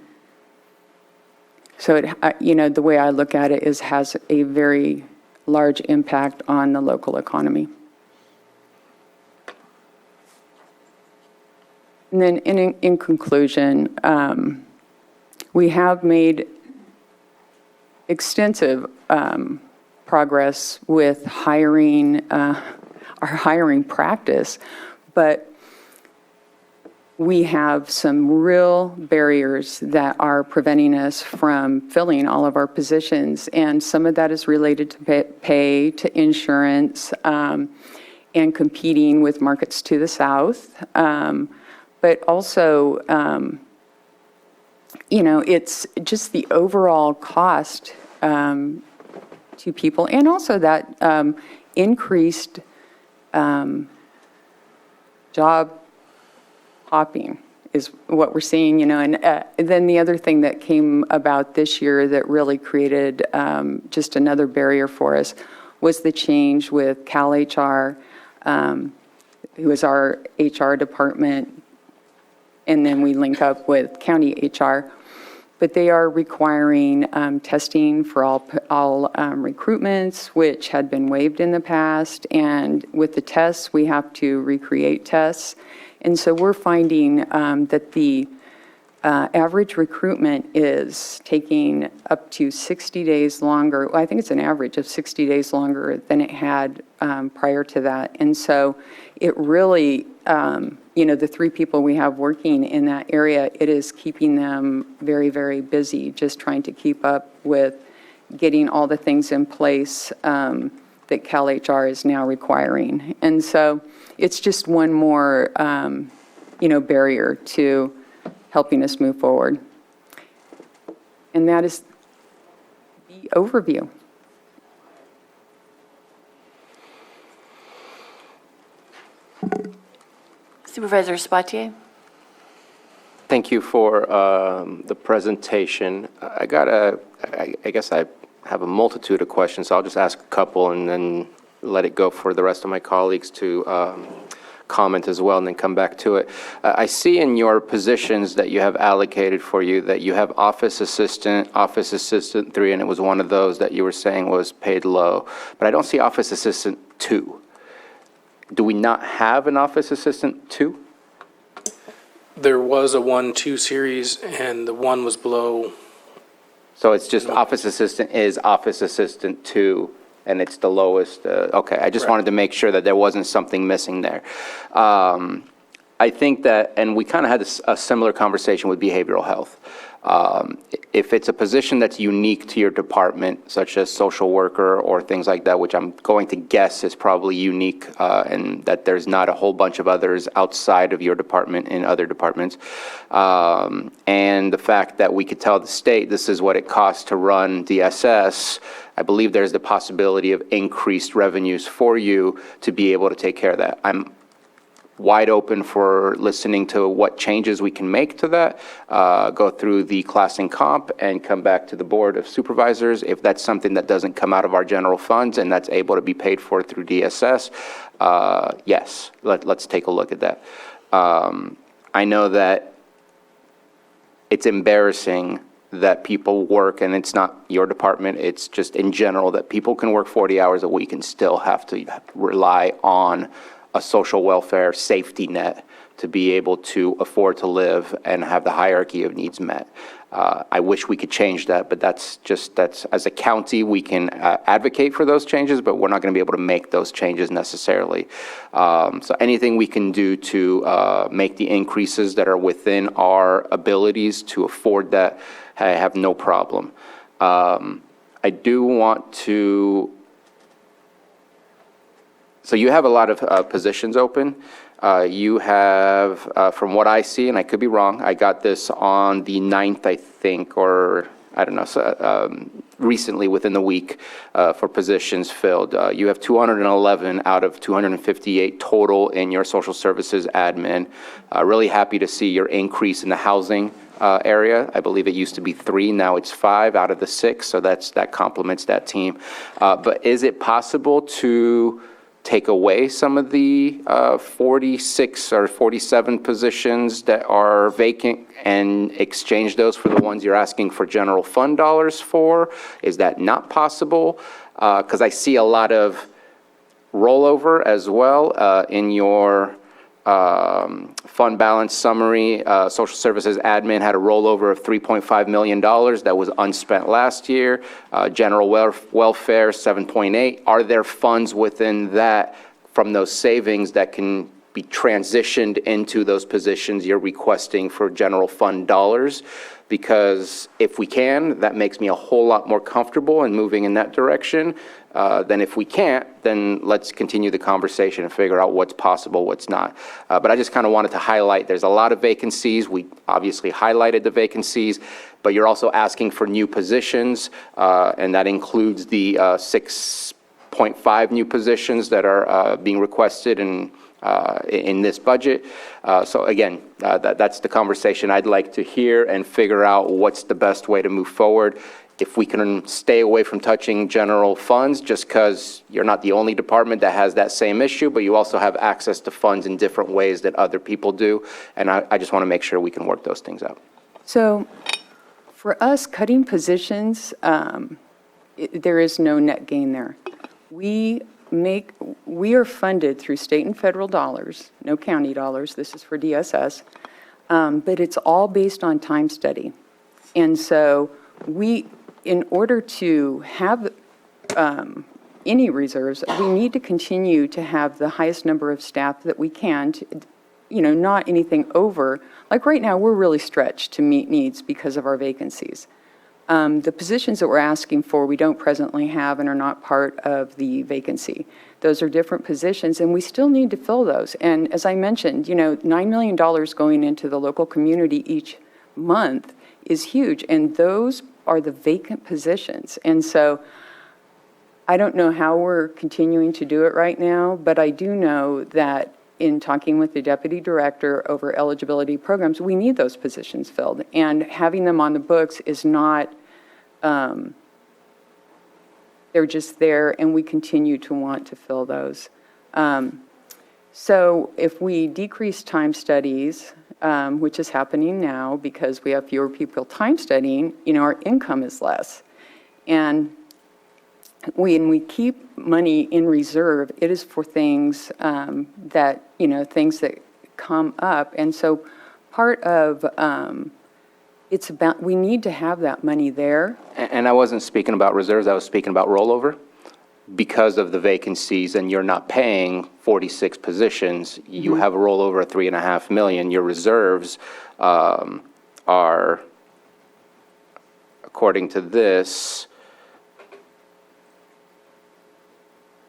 So the way I look at it is has a very large impact on the local economy. And then in conclusion, we have made extensive progress with hiring, our hiring practice, but we have some real barriers that are preventing us from filling all of our positions. And some of that is related to pay, to insurance, and competing with markets to the south. But also, it's just the overall cost to people, and also that increased job hopping is what we're seeing, and then the other thing that came about this year that really created just another barrier for us was the change with CalHR, who is our HR department, and then we link up with county HR. But they are requiring testing for all recruitments, which had been waived in the past. And with the tests, we have to recreate tests. And so we're finding that the average recruitment is taking up to 60 days longer. Well, I think it's an average of 60 days longer than it had prior to that. And so it really, the 3 people we have working in that area, it is keeping them very, very busy, just trying to keep up with getting all the things in place that CalHR is now requiring. And so it's just one more, barrier to helping us move forward. And that is the overview. Supervisor Spatier? Thank you for the presentation. I guess I have a multitude of questions, so I'll just ask a couple and then let it go for the rest of my colleagues to comment as well and then come back to it. I see in your positions that you have allocated for you that you have office assistant 3, and it was one of those that you were saying was paid low. But I don't see office assistant 2. Do we not have an office assistant 2? There was a 1-2 series, and the 1 was below. So it's just office assistant is office assistant 2, and it's the lowest. Okay, I just Correct. wanted to make sure that there wasn't something missing there. I think that, and we kind of had a similar conversation with behavioral health. If it's a position that's unique to your department, such as social worker or things like that, which I'm going to guess is probably unique, and that there's not a whole bunch of others outside of your department in other departments, and the fact that we could tell the state this is what it costs to run DSS, I believe there's the possibility of increased revenues for you to be able to take care of that. I'm wide open for listening to what changes we can make to that, go through the class and comp, and come back to the Board of Supervisors. If that's something that doesn't come out of our general funds and that's able to be paid for through DSS, yes, let's take a look at that. I know that it's embarrassing that people work, and it's not your department, it's just in general, that people can work 40 hours a week and still have to rely on a social welfare safety net to be able to afford to live and have the hierarchy of needs met. I wish we could change that, but that's as a county, we can advocate for those changes, but we're not going to be able to make those changes necessarily. So anything we can do to make the increases that are within our abilities to afford that, I have no problem. I do want to. So you have a lot of positions open. You have, from what I see, and I could be wrong, I got this on the 9th, I think, or I don't know, so, recently within the week for positions filled. You have 211 out of 258 total in your social services admin. Really happy to see your increase in the housing area. I believe it used to be 3, now it's 5 out of the 6, so that complements that team. But is it possible to take away some of the 46 or 47 positions that are vacant and exchange those for the ones you're asking for general fund dollars for? Is that not possible? Because I see a lot of rollover as well in your fund balance summary. Social services admin had a rollover of $3.5 million that was unspent last year. General welfare, 7.8. Are there funds within that from those savings that can be transitioned into those positions you're requesting for general fund dollars? Because if we can, that makes me a whole lot more comfortable in moving in that direction. Then if we can't, then let's continue the conversation and figure out what's possible, what's not. But I just kind of wanted to highlight, there's a lot of vacancies. We obviously highlighted the vacancies, but you're also asking for new positions, and that includes the 6.5 new positions that are being requested in this budget. So again, that's the conversation I'd like to hear and figure out what's the best way to move forward. If we can stay away from touching general funds, just because you're not the only department that has that same issue, but you also have access to funds in different ways that other people do. And I just want to make sure we can work those things out. So for us, cutting positions, there is no net gain there. We are funded through state and federal dollars, no county dollars, this is for DSS, but it's all based on time study. And so in order to have any reserves, we need to continue to have the highest number of staff that we can, not anything over. Like right now, we're really stretched to meet needs because of our vacancies. The positions that we're asking for, we don't presently have and are not part of the vacancy. Those are different positions, and we still need to fill those. And as I mentioned, $9 million going into the local community each month is huge, and those are the vacant positions. And so I don't know how we're continuing to do it right now, but I do know that in talking with the deputy director over eligibility programs, we need those positions filled. And having them on the books is not, they're just there, and we continue to want to fill those. So if we decrease time studies, which is happening now because we have fewer people time studying, our income is less. And when we keep money in reserve, it is for things that, things that come up. And so part of, it's about, we need to have that money there. And I wasn't speaking about reserves, I was speaking about rollover. Because of the vacancies and you're not paying 46 positions, you have a rollover of 3.5 million. Your reserves are, according to this,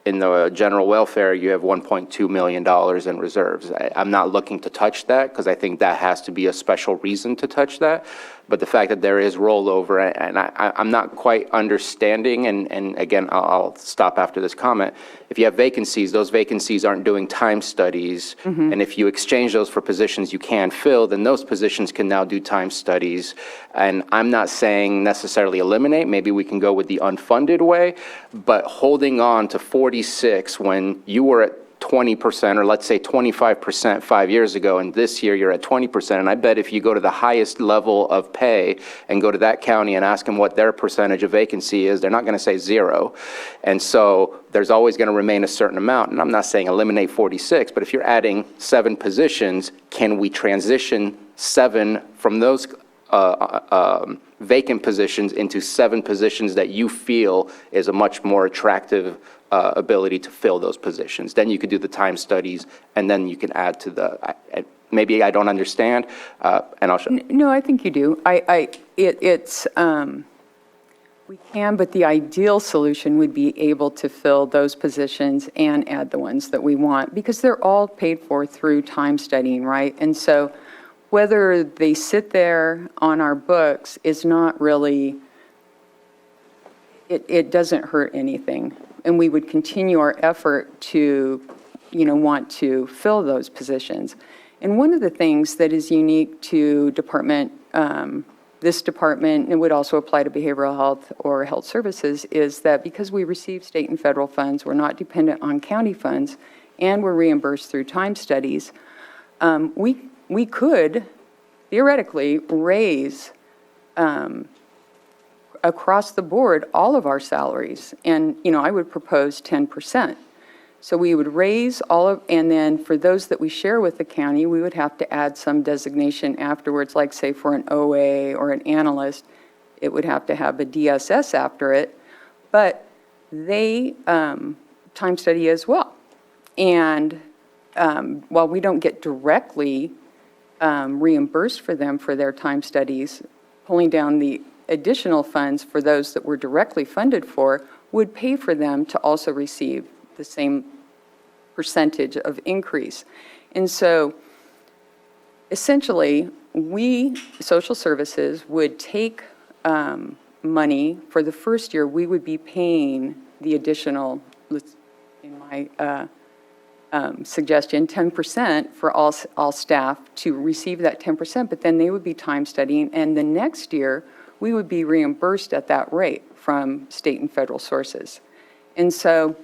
in the general welfare, you have $1.2 million in reserves. I'm not looking to touch that because I think that has to be a special reason to touch that. But the fact that there is rollover, and I'm not quite understanding, and again, I'll stop after this comment. If you have vacancies, those vacancies aren't doing time studies. And if you exchange those for positions you can fill, then those positions can now do time studies. And I'm not saying necessarily eliminate, maybe we can go with the unfunded way, but holding on to 46 when you were at 20%, or let's say 25% 5 years ago, and this year you're at 20%. And I bet if you go to the highest level of pay and go to that county and ask them what their percentage of vacancy is, they're not going to say 0. And so there's always going to remain a certain amount. And I'm not saying eliminate 46, but if you're adding 7 positions, can we transition 7 from those vacant positions into 7 positions that you feel is a much more attractive ability to fill those positions? Then you could do the time studies, and then you can add to the, maybe I don't understand, and I'll show. No, I think you do. We can, but the ideal solution would be able to fill those positions and add the ones that we want, because they're all paid for through time studying, right? And so whether they sit there on our books is not really, it doesn't hurt anything. And we would continue our effort to, want to fill those positions. And one of the things that is unique to this department, and it would also apply to behavioral health or health services, is that because we receive state and federal funds, we're not dependent on county funds, and we're reimbursed through time studies, we could theoretically raise across the board all of our salaries. And, I would propose 10%. So we would raise and then for those that we share with the county, we would have to add some designation afterwards, like say for an OA or an analyst, it would have to have a DSS after it, but they time study as well. And while we don't get directly reimbursed for them for their time studies, pulling down the additional funds for those that we're directly funded for would pay for them to also receive the same percentage of increase. And so essentially, we, social services, would take money for the first year. We would be paying the additional, in my suggestion, 10% for all staff to receive that 10%, but then they would be time studying, and the next year, we would be reimbursed at that rate from state and federal sources. And so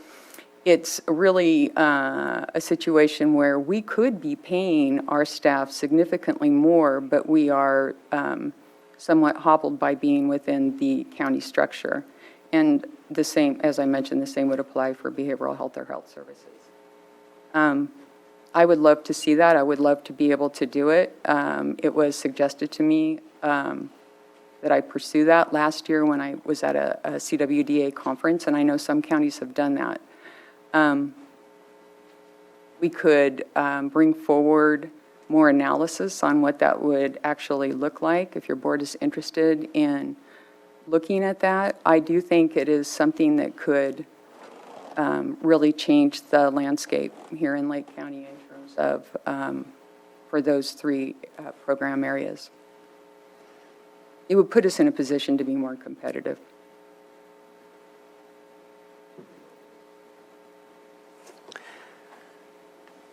it's really a situation where we could be paying our staff significantly more, but we are somewhat hobbled by being within the county structure. And the same, as I mentioned, the same would apply for behavioral health or health services. I would love to see that. I would love to be able to do it. It was suggested to me that I pursue that last year when I was at a CWDA conference, and I know some counties have done that. We could bring forward more analysis on what that would actually look like if your board is interested in looking at that. I do think it is something that could really change the landscape here in Lake County in terms of for those 3 program areas. It would put us in a position to be more competitive.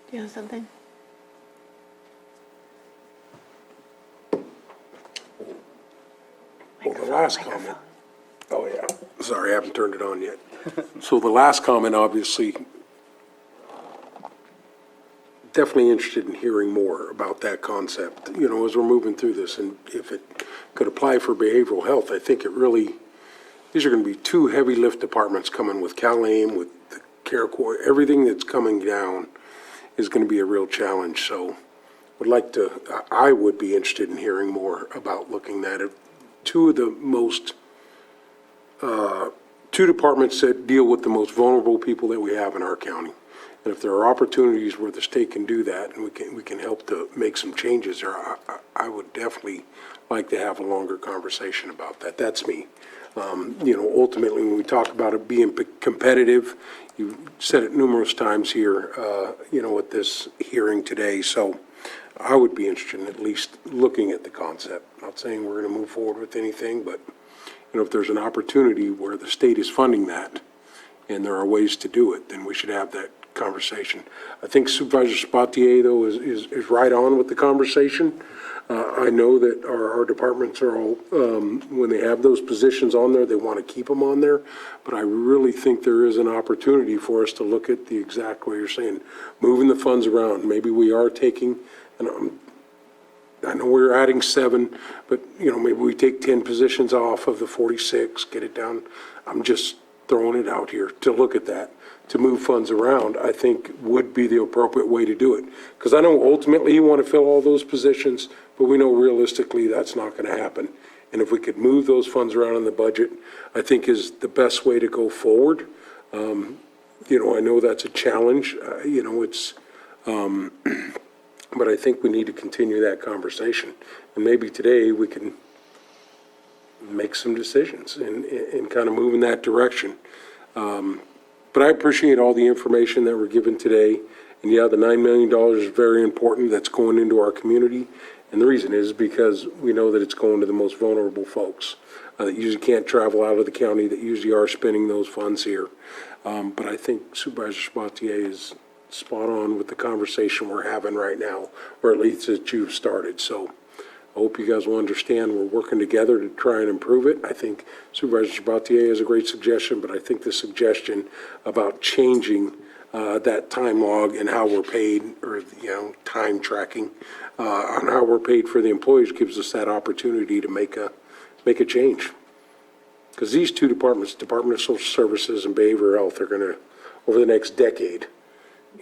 Do you have something? Well, the last comment, oh yeah, sorry, I haven't turned it on yet. So the last comment, obviously, definitely interested in hearing more about that concept, as we're moving through this. And if it could apply for behavioral health, I think these are going to be two heavy lift departments coming with CalAIM, with the CareCorps. Everything that's coming down is going to be a real challenge. So I would be interested in hearing more about looking at it. Two departments that deal with the most vulnerable people that we have in our county. And if there are opportunities where the state can do that and we can help to make some changes there, I would definitely like to have a longer conversation about that. That's me. Ultimately, when we talk about it being competitive, you said it numerous times here, at this hearing today. So I would be interested in at least looking at the concept. Not saying we're going to move forward with anything, but, if there's an opportunity where the state is funding that and there are ways to do it, then we should have that conversation. I think Supervisor Sabatier, though, is right on with the conversation. I know that our departments are all, when they have those positions on there, they want to keep them on there. But I really think there is an opportunity for us to look at the exact way you're saying, moving the funds around. Maybe we are taking, and I know we're adding 7, but, maybe we take 10 positions off of the 46, get it down. I'm just throwing it out here to look at that. To move funds around, I think would be the appropriate way to do it. Because I know ultimately you want to fill all those positions, but we know realistically that's not going to happen. And if we could move those funds around in the budget, I think is the best way to go forward. I know that's a challenge, but I think we need to continue that conversation. And maybe today we can make some decisions and kind of move in that direction. But I appreciate all the information that we're given today. And yeah, the $9 million is very important. That's going into our community. And the reason is because we know that it's going to the most vulnerable folks that usually can't travel out of the county, that usually are spending those funds here. But I think Supervisor Sabatier is spot on with the conversation we're having right now, or at least that you've started. So I hope you guys will understand we're working together to try and improve it. I think Supervisor Sabatier has a great suggestion, but I think the suggestion about changing that time log and how we're paid, or, time tracking on how we're paid for the employees gives us that opportunity to make a change. Because these two departments, Department of Social Services and Behavioral Health, are going to, over the next decade,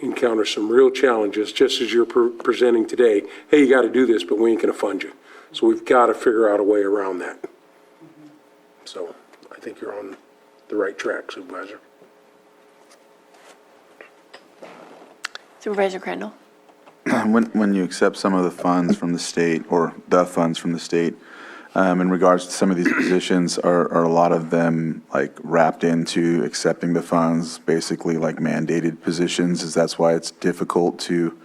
encounter some real challenges, just as you're presenting today. Hey, you got to do this, but we ain't going to fund you. So we've got to figure out a way around that. So I think you're on the right track, Supervisor. Supervisor Crandall? When you accept some of the funds from the state, or the funds from the state, in regards to some of these positions, are a lot of them like wrapped into accepting the funds, basically like mandated positions? Is that's why it's difficult to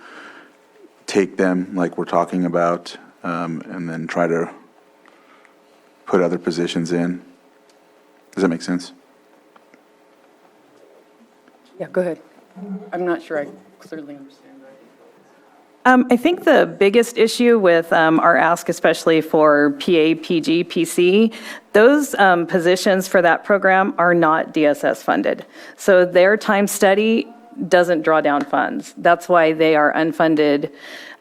take them like we're talking about, and then try to put other positions in? Does that make sense? Yeah, go ahead. I'm not sure I clearly understand. I think the biggest issue with our ask, especially for PA, PG, PC, those positions for that program are not DSS funded. So their time study doesn't draw down funds. That's why they are unfunded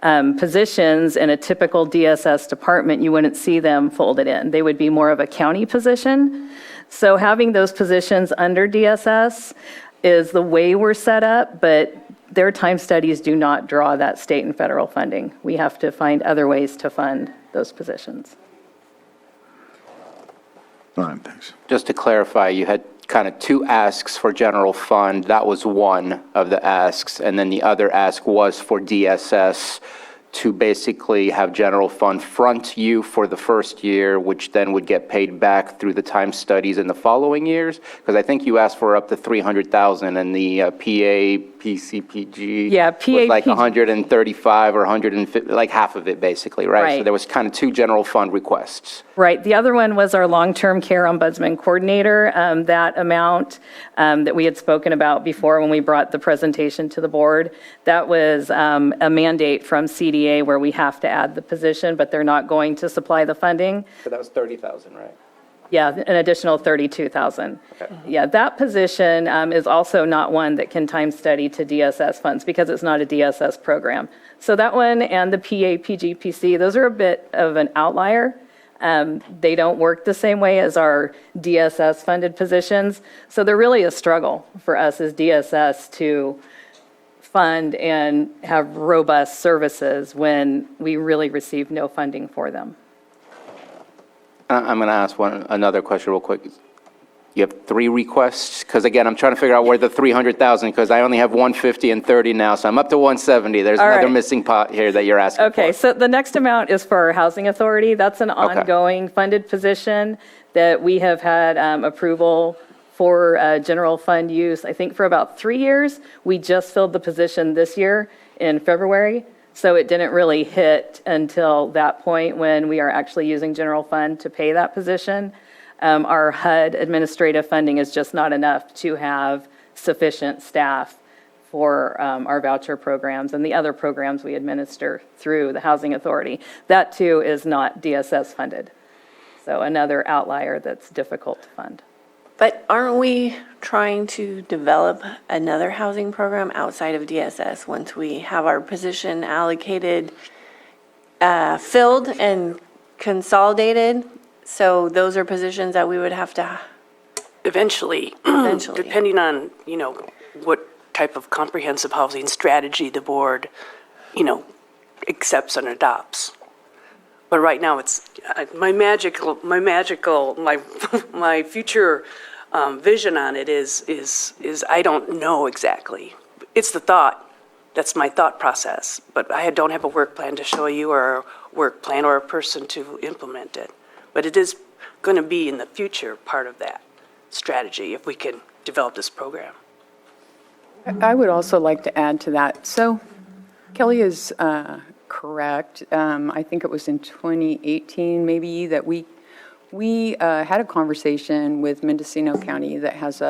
positions. In a typical DSS department, you wouldn't see them folded in. They would be more of a county position. So having those positions under DSS is the way we're set up, but their time studies do not draw that state and federal funding. We have to find other ways to fund those positions. All right, thanks. Just to clarify, you had kind of 2 asks for general fund. That was one of the asks. And then the other ask was for DSS to basically have general fund front you for the first year, which then would get paid back through the time studies in the following years? Because I think you asked for up to $300,000, and the PA, PCPG Yeah, was like PAPG. 135 or 150, like half of it basically, right? So Right. there was kind of 2 general fund requests. Right. The other one was our long-term care ombudsman coordinator. That amount that we had spoken about before when we brought the presentation to the board, that was a mandate from CDA where we have to add the position, but they're not going to supply the funding. So that was 30,000, right? Yeah, an additional 32,000. Yeah, that position is also not one that can time study to DSS funds because it's not a DSS program. So that one and the PA, PGPC, those are a bit of an outlier. They don't work the same way as our DSS-funded positions. So they're really a struggle for us as DSS to fund and have robust services when we really receive no funding for them. I'm going to ask another question real quick. You have 3 requests? Because again, I'm trying to figure out where the 300,000, because I only have 150 and 30 now, so I'm up to 170. There's All another right. missing pot here that you're asking for. Okay, so the next amount is for our housing authority. That's an ongoing funded position that we have had approval for general fund use, I think for about 3 years. We just filled the position this year in February, so it didn't really hit until that point when we are actually using general fund to pay that position. Our HUD administrative funding is just not enough to have sufficient staff for our voucher programs and the other programs we administer through the Housing Authority. That too is not DSS funded. So another outlier that's difficult to fund. But aren't we trying to develop another housing program outside of DSS once we have our position allocated, filled and consolidated? So those are positions that we would have to Eventually, eventually. depending on, what type of comprehensive housing strategy the board, accepts and adopts. But right now, it's my future vision on it is I don't know exactly. It's the thought. That's my thought process. But I don't have a work plan to show you or a work plan or a person to implement it. But it is going to be in the future part of that strategy if we can develop this program. I would also like to add to that. So Kelly is correct. I think it was in 2018 maybe that we had a conversation with Mendocino County that has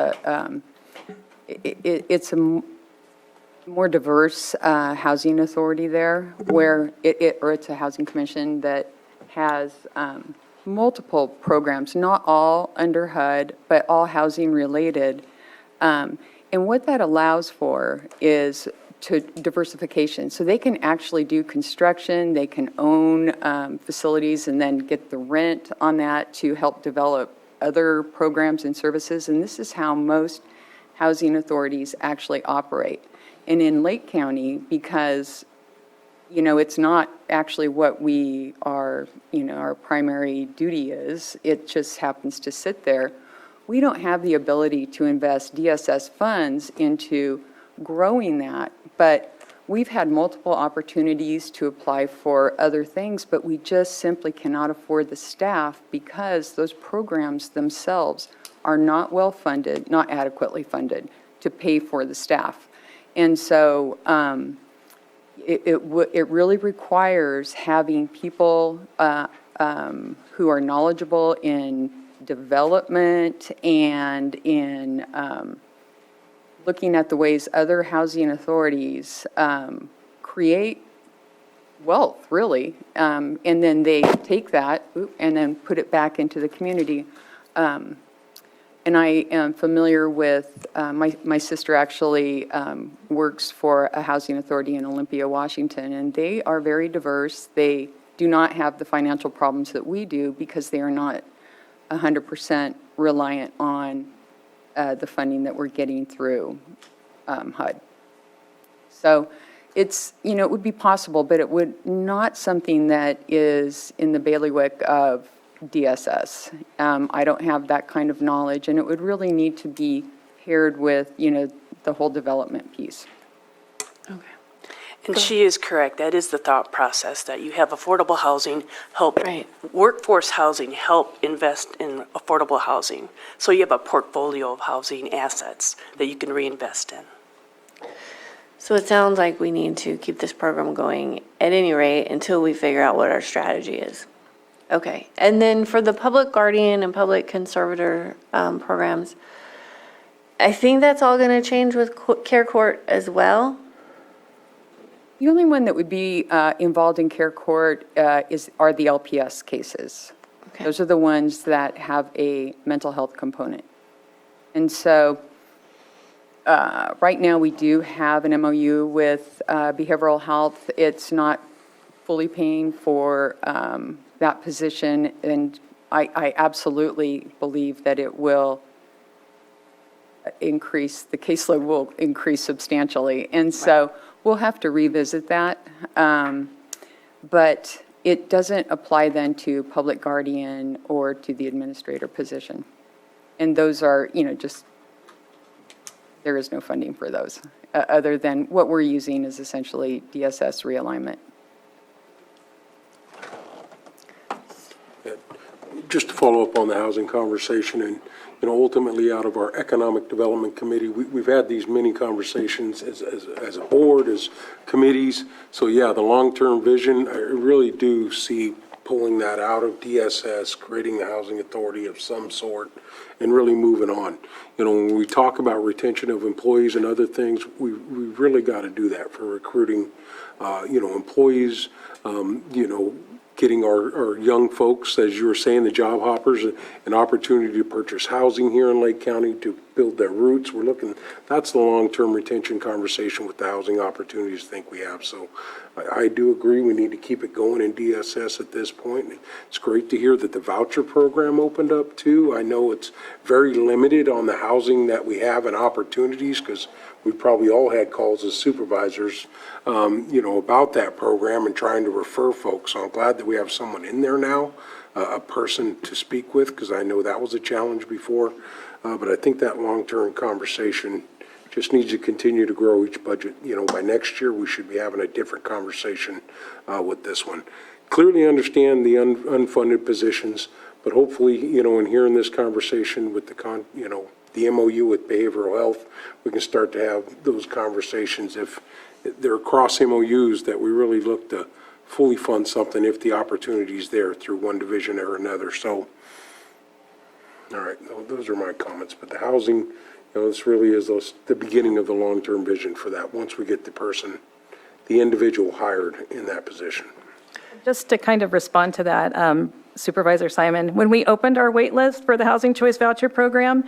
it's a more diverse housing authority there where or it's a housing commission that has multiple programs, not all under HUD, but all housing related. And what that allows for is to diversification. So they can actually do construction, they can own facilities and then get the rent on that to help develop other programs and services. And this is how most housing authorities actually operate. And in Lake County, because it's not actually what we are, our primary duty is. It just happens to sit there. We don't have the ability to invest DSS funds into growing that, but we've had multiple opportunities to apply for other things, but we just simply cannot afford the staff because those programs themselves are not well funded, not adequately funded to pay for the staff. And so, it really requires having people who are knowledgeable in development and in looking at the ways other housing authorities create wealth, really, and then they take that and then put it back into the community. And I am familiar with, my sister actually works for a housing authority in Olympia, Washington, and they are very diverse. They do not have the financial problems that we do because they are not 100% reliant on the funding that we're getting through HUD. So it's, it would be possible, but it would not something that is in the bailiwick of DSS. I don't have that kind of knowledge, and it would really need to be paired with, the whole development piece. Okay. And she is correct. That is the thought process, that you have affordable housing, help Right. workforce housing, help invest in affordable housing. So you have a portfolio of housing assets that you can reinvest in. So it sounds like we need to keep this program going at any rate until we figure out what our strategy is. Okay, and then for the public guardian and public conservator programs, I think that's all going to change with care court as well. The only one that would be involved in care court are the LPS cases. Those are the ones that have a mental health component. And so right now, we do have an MOU with behavioral health. It's not fully paying for that position, and I absolutely believe that it will increase, the caseload will increase substantially. And so we'll have to revisit that. But it doesn't apply then to public guardian or to the administrator position. And those are, just, there is no funding for those, other than what we're using is essentially DSS realignment. Just to follow up on the housing conversation, and, ultimately out of our Economic Development Committee, we've had these many conversations as a board, as committees. So yeah, the long-term vision, I really do see pulling that out of DSS, creating the housing authority of some sort, and really moving on. When we talk about retention of employees and other things, we really got to do that for recruiting, employees, getting our young folks, as you were saying, the job hoppers, an opportunity to purchase housing here in Lake County to build their roots. We're looking, that's the long-term retention conversation with the housing opportunities I think we have. So I do agree we need to keep it going in DSS at this point. It's great to hear that the voucher program opened up too. I know it's very limited on the housing that we have and opportunities, because we probably all had calls as supervisors, about that program and trying to refer folks. So I'm glad that we have someone in there now, a person to speak with, because I know that was a challenge before. But I think that long-term conversation just needs to continue to grow each budget. By next year, we should be having a different conversation with this one. Clearly understand the unfunded positions, but hopefully, in hearing this conversation with the MOU with behavioral health, we can start to have those conversations. If they're across MOUs, that we really look to fully fund something if the opportunity is there through one division or another. So, all right, those are my comments. But the housing, this really is the beginning of the long-term vision for that, once we get the individual hired in that position. Just to kind of respond to that, Supervisor Simon, when we opened our wait list for the Housing Choice Voucher Program,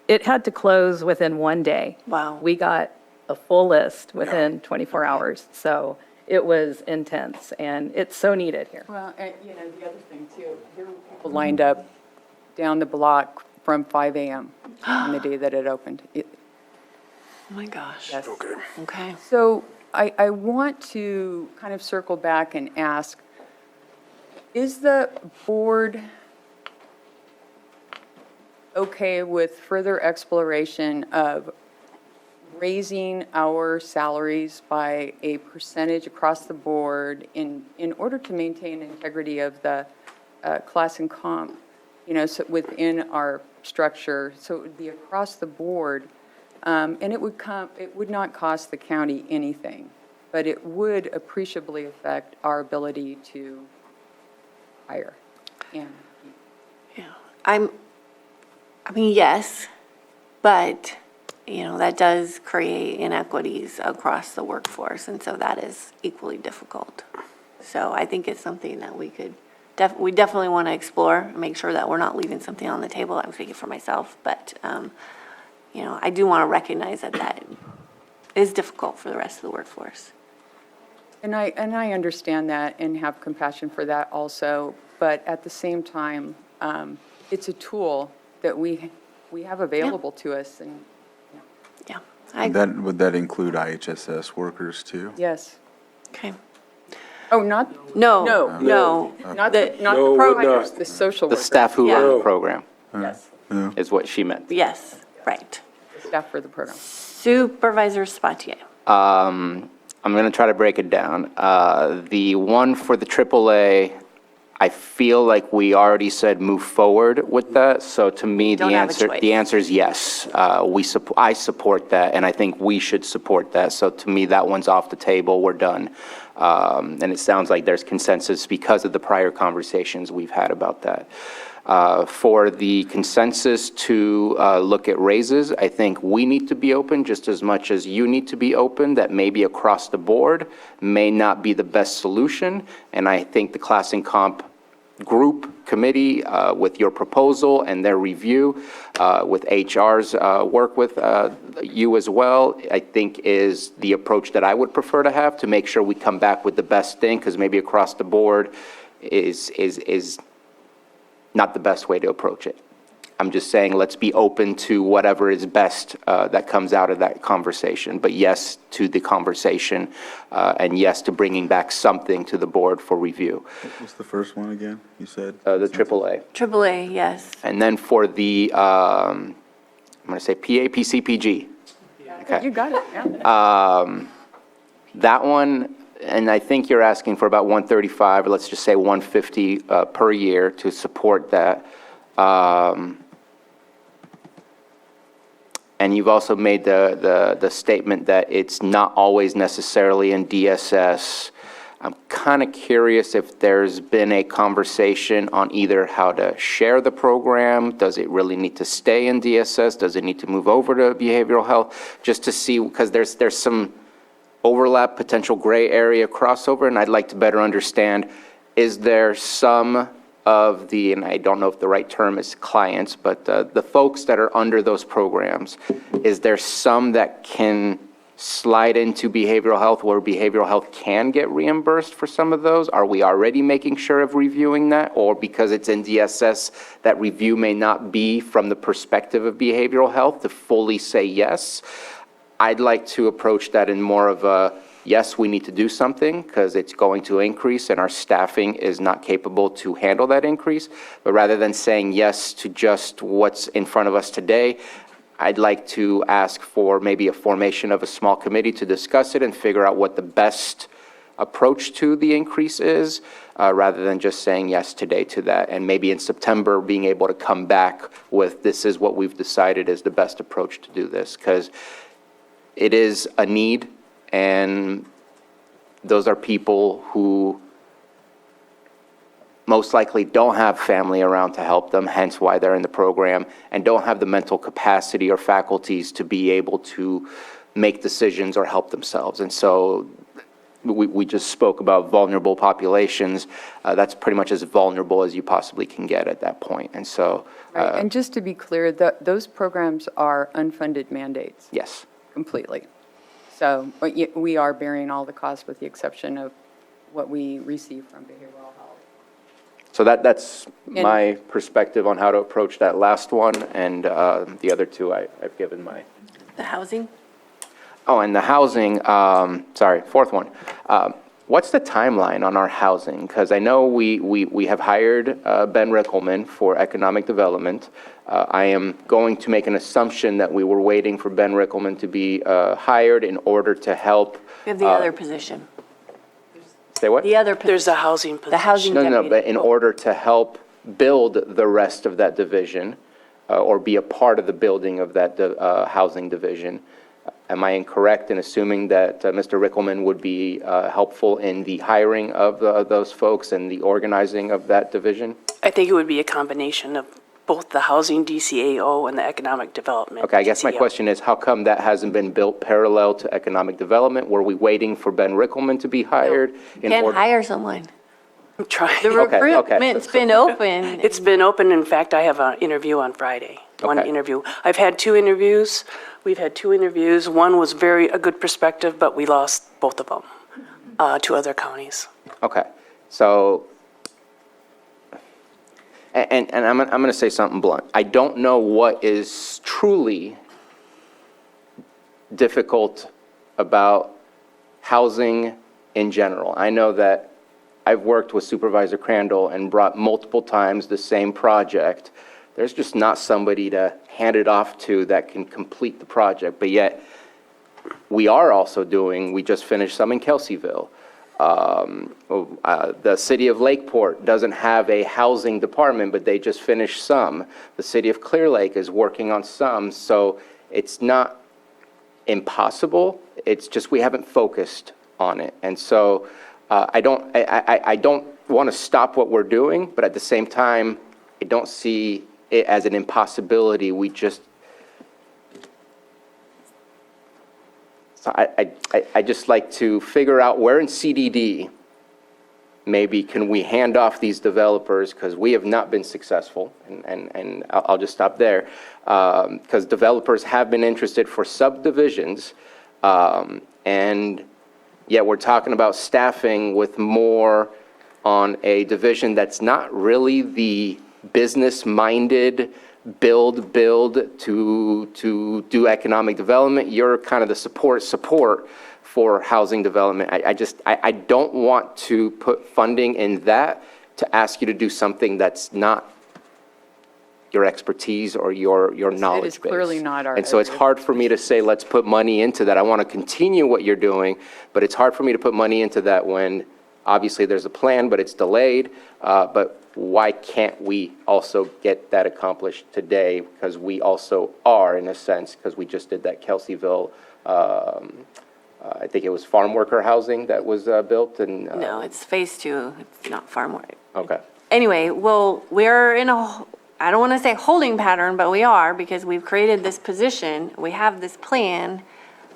it had to close within 1 day. Wow. We got a full list within 24 hours, so it was intense, and it's so needed here. Well, and, the other thing too, there were people lined up down the block from 5 a.m. on the day that it opened. Oh my gosh. Yes. Okay. Okay. So I want to kind of circle back and ask, is the board okay with further exploration of raising our salaries by a percentage across the board in order to maintain integrity of the class and comp, so within our structure, so it would be across the board, and it would not cost the county anything, but it would appreciably affect our ability to hire and keep. Yeah. Yes, but, that does create inequities across the workforce, and so that is equally difficult. So I think it's something that we could, we definitely want to explore, make sure that we're not leaving something on the table. I'm speaking for myself, but, I do want to recognize that is difficult for the rest of the workforce. And I understand that and have compassion for that also, but at the same time, it's a tool that we have available to us, and Yeah. Would that include IHSS workers too? yes. Okay. Oh, not, No, No. no. not the No, the would providers, not. the social The workers. staff who run the program Yes, is what she meant. Yes, right. staff for the program. Supervisor Spatier. I'm going to try to break it down. The one for the AAA, I feel like we already said move forward with that. So to me, Don't have a choice. the answer is yes. I support that, and I think we should support that. So to me, that one's off the table. We're done. And it sounds like there's consensus because of the prior conversations we've had about that. For the consensus to look at raises, I think we need to be open just as much as you need to be open, that maybe across the board may not be the best solution. And I think the class and comp group, committee, with your proposal and their review, with HR's work with you as well, I think is the approach that I would prefer to have, to make sure we come back with the best thing, because maybe across the board is not the best way to approach it. I'm just saying, let's be open to whatever is best that comes out of that conversation. But yes to the conversation, and yes to bringing back something to the board for review. What's the first one again, you said? The AAA. AAA, yes. And then for the, I'm going to say PAPCPG. Okay. You got it, yeah. That one, and I think you're asking for about 135, or let's just say 150 per year to support that. And you've also made the statement that it's not always necessarily in DSS. I'm kind of curious if there's been a conversation on either how to share the program. Does it really need to stay in DSS? Does it need to move over to behavioral health? Just to see, because there's some overlap, potential gray area crossover, and I'd like to better understand, is there some of the, and I don't know if the right term is clients, but the folks that are under those programs, is there some that can slide into behavioral health where behavioral health can get reimbursed for some of those? Are we already making sure of reviewing that? Or because it's in DSS, that review may not be from the perspective of behavioral health to fully say yes? I'd like to approach that in more of a, yes, we need to do something because it's going to increase and our staffing is not capable to handle that increase. But rather than saying yes to just what's in front of us today, I'd like to ask for maybe a formation of a small committee to discuss it and figure out what the best approach to the increase is, rather than just saying yes today to that. And maybe in September, being able to come back with, this is what we've decided is the best approach to do this. Because it is a need, and those are people who most likely don't have family around to help them, hence why they're in the program, and don't have the mental capacity or faculties to be able to make decisions or help themselves. And so we just spoke about vulnerable populations. That's pretty much as vulnerable as you possibly can get at that point. And so, Right, and just to be clear, those programs are unfunded mandates. yes. Completely. So but we are bearing all the costs with the exception of what we receive from behavioral health. So that's my perspective on how to approach that last one, and the other two I've given my. The housing? Oh, and the housing, fourth one. What's the timeline on our housing? Because I know we have hired Ben Rickelman for economic development. I am going to make an assumption that we were waiting for Ben Rickelman to be hired in order to help. We have the other position. Say what? The other There's position. a housing position. The housing No, deputy. but in order to help build the rest of that division, or be a part of the building of that housing division, am I incorrect in assuming that Mr. Rickelman would be helpful in the hiring of those folks and the organizing of that division? I think it would be a combination of both the housing DCAO and the economic development. Okay, I guess my DCAO. question is, how come that hasn't been built parallel to economic development? Were we waiting for Ben Rickelman to be hired? Can't hire someone. I'm trying. The Okay, okay. recruitment's been open. It's been open. In fact, I have an interview on Friday. One Okay. interview. I've had 2 interviews. We've had 2 interviews. One was a good perspective, but we lost both of them to other counties. Okay, so, and I'm going to say something blunt. I don't know what is truly difficult about housing in general. I know that I've worked with Supervisor Crandall and brought multiple times the same project. There's just not somebody to hand it off to that can complete the project, but yet we are also we just finished some in Kelseyville. The city of Lakeport doesn't have a housing department, but they just finished some. The city of Clear Lake is working on some, so it's not impossible. It's just we haven't focused on it. And so I don't want to stop what we're doing, but at the same time, I don't see it as an impossibility. So I just like to figure out where in CDD maybe can we hand off these developers, because we have not been successful, and I'll just stop there, because developers have been interested for subdivisions, and yet we're talking about staffing with more on a division that's not really the business-minded build to do economic development. You're kind of the support for housing development. I don't want to put funding in that to ask you to do something that's not your expertise or your knowledge base. It is clearly not our And so it's area of hard for me to say, let's put money into that. I want to continue what you're doing, but it's hard for me to put money into that when obviously there's a plan, but it's delayed. But why can't we also get that accomplished today? Because we also are, in a sense, because we just did that Kelseyville, I think it was farm worker housing that was built, and... No, it's phase 2, it's not farm work. Okay. Anyway, well, we're in a, I don't want to say holding pattern, but we are, because we've created this position, we have this plan,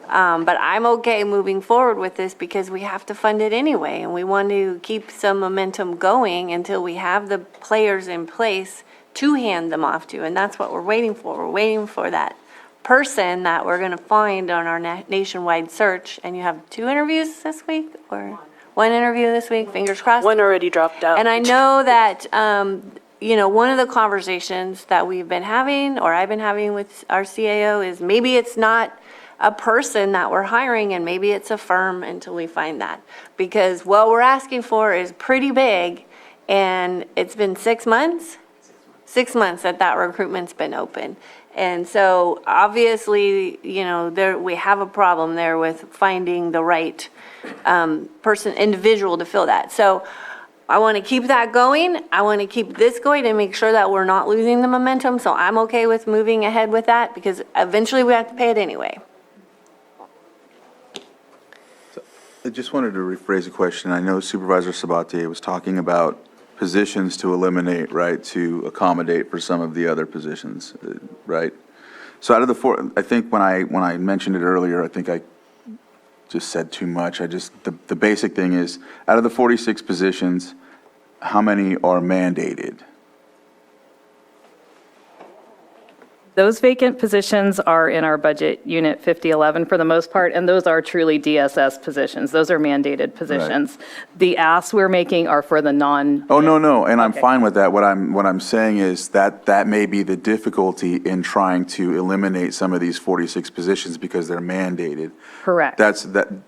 but I'm okay moving forward with this because we have to fund it anyway, and we want to keep some momentum going until we have the players in place to hand them off to, and that's what we're waiting for. We're waiting for that person that we're going to find on our nationwide search. And you have 2 interviews this week, or 1 interview this week, fingers crossed? One already dropped out. And I know that, one of the conversations that we've been having, or I've been having with our CAO, is maybe it's not a person that we're hiring, and maybe it's a firm until we find that. Because what we're asking for is pretty big, and it's been 6 months? 6 months that recruitment's been open. And so obviously, we have a problem there with finding the right individual to fill that. So I want to keep that going. I want to keep this going and make sure that we're not losing the momentum. So I'm okay with moving ahead with that, because eventually we have to pay it anyway. I just wanted to rephrase a question. I know Supervisor Sabatier was talking about positions to eliminate, right, to accommodate for some of the other positions, right? So out of the 4, I think when I mentioned it earlier, I think I just said too much. The basic thing is, out of the 46 positions, how many are mandated? Those vacant positions are in our budget unit 5011 for the most part, and those are truly DSS positions. Those are mandated positions. The asks we're making are for the non. Oh, no, and I'm Okay. fine with that. What I'm saying is that may be the difficulty in trying to eliminate some of these 46 positions because they're mandated. Correct.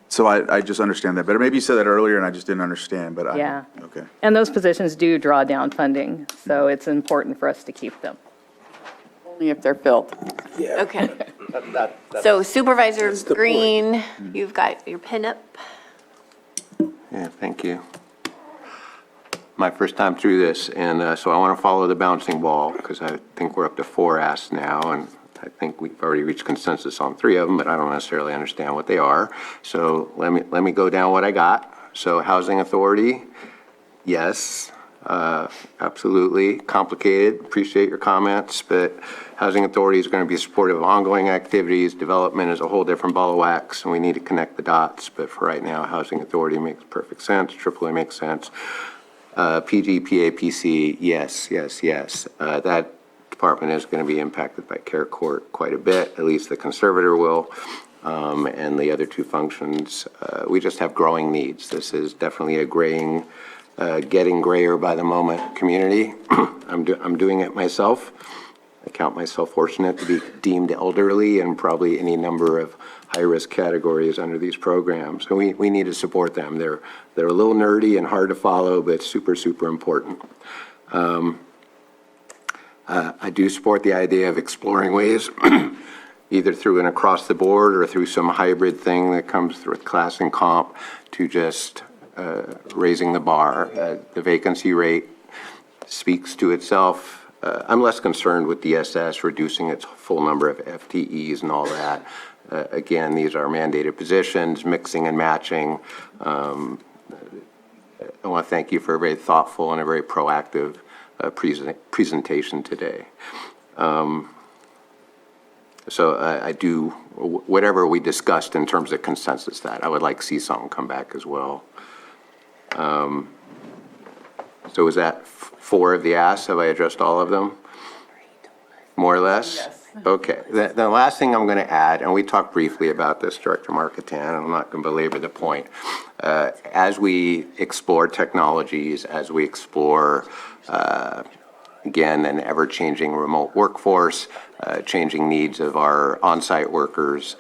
So I just understand that better. Maybe you said that earlier and I just didn't understand, but Yeah. okay. And those positions do draw down funding, so it's important for us to keep them. Only if they're filled. Okay. So Supervisor Green, you've got your pin up. Yeah, thank you. My first time through this, and so I want to follow the bouncing ball, because I think we're up to 4 asks now, and I think we've already reached consensus on 3 of them, but I don't necessarily understand what they are. So let me go down what I got. So Housing Authority, yes, absolutely. Complicated, appreciate your comments, but Housing Authority is going to be supportive of ongoing activities. Development is a whole different ball of wax, and we need to connect the dots. But for right now, Housing Authority makes perfect sense. AAA makes sense. PG, PAPC, yes. That department is going to be impacted by care court quite a bit, at least the conservator will. And the other 2 functions, we just have growing needs. This is definitely a getting grayer by the moment community. I'm doing it myself. I count myself fortunate to be deemed elderly and probably any number of high-risk categories under these programs. So we need to support them. They're a little nerdy and hard to follow, but super, super important. I do support the idea of exploring ways, either through an across-the-board or through some hybrid thing that comes through with class and comp, to just raising the bar. The vacancy rate speaks to itself. I'm less concerned with DSS reducing its full number of FTEs and all that. Again, these are mandated positions, mixing and matching. I want to thank you for a very thoughtful and a very proactive presentation today. So I do, whatever we discussed in terms of consensus, that I would like to see something come back as well. So was that 4 of the asks? Have I addressed all of them? More or less? Yes. Okay. The last thing I'm going to add, and we talked briefly about this, Director Marketan, and I'm not going to belabor the point. As we explore technologies, as we explore, again, an ever-changing remote workforce, changing needs of our on-site workers,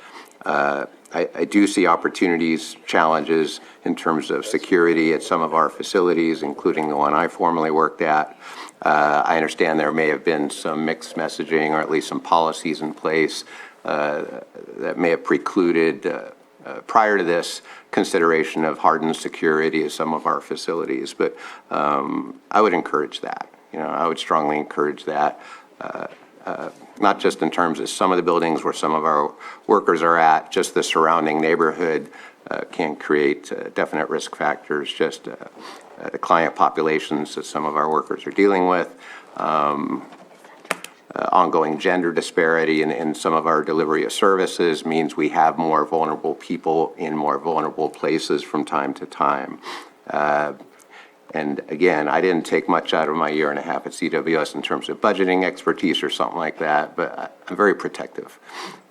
I do see opportunities, challenges in terms of security at some of our facilities, including the one I formerly worked at. I understand there may have been some mixed messaging or at least some policies in place that may have precluded, prior to this, consideration of hardened security at some of our facilities. But I would encourage that. I would strongly encourage that. Not just in terms of some of the buildings where some of our workers are at, just the surrounding neighborhood can create definite risk factors, just the client populations that some of our workers are dealing with, ongoing gender disparity in some of our delivery of services means we have more vulnerable people in more vulnerable places from time to time. And again, I didn't take much out of my year and a half at CWS in terms of budgeting expertise or something like that, but I'm very protective.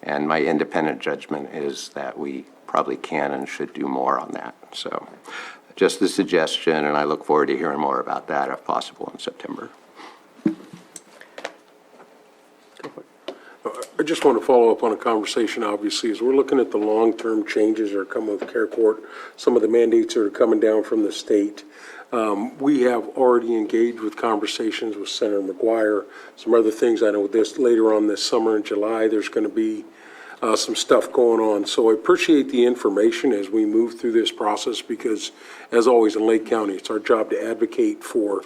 And my independent judgment is that we probably can and should do more on that. So just a suggestion, and I look forward to hearing more about that if possible in September. I just want to follow up on a conversation, obviously, as we're looking at the long-term changes that are coming with care court, some of the mandates that are coming down from the state. We have already engaged with conversations with Senator McGuire, some other things. I know this later on this summer in July, there's going to be some stuff going on. So I appreciate the information as we move through this process because, as always in Lake County, it's our job to advocate for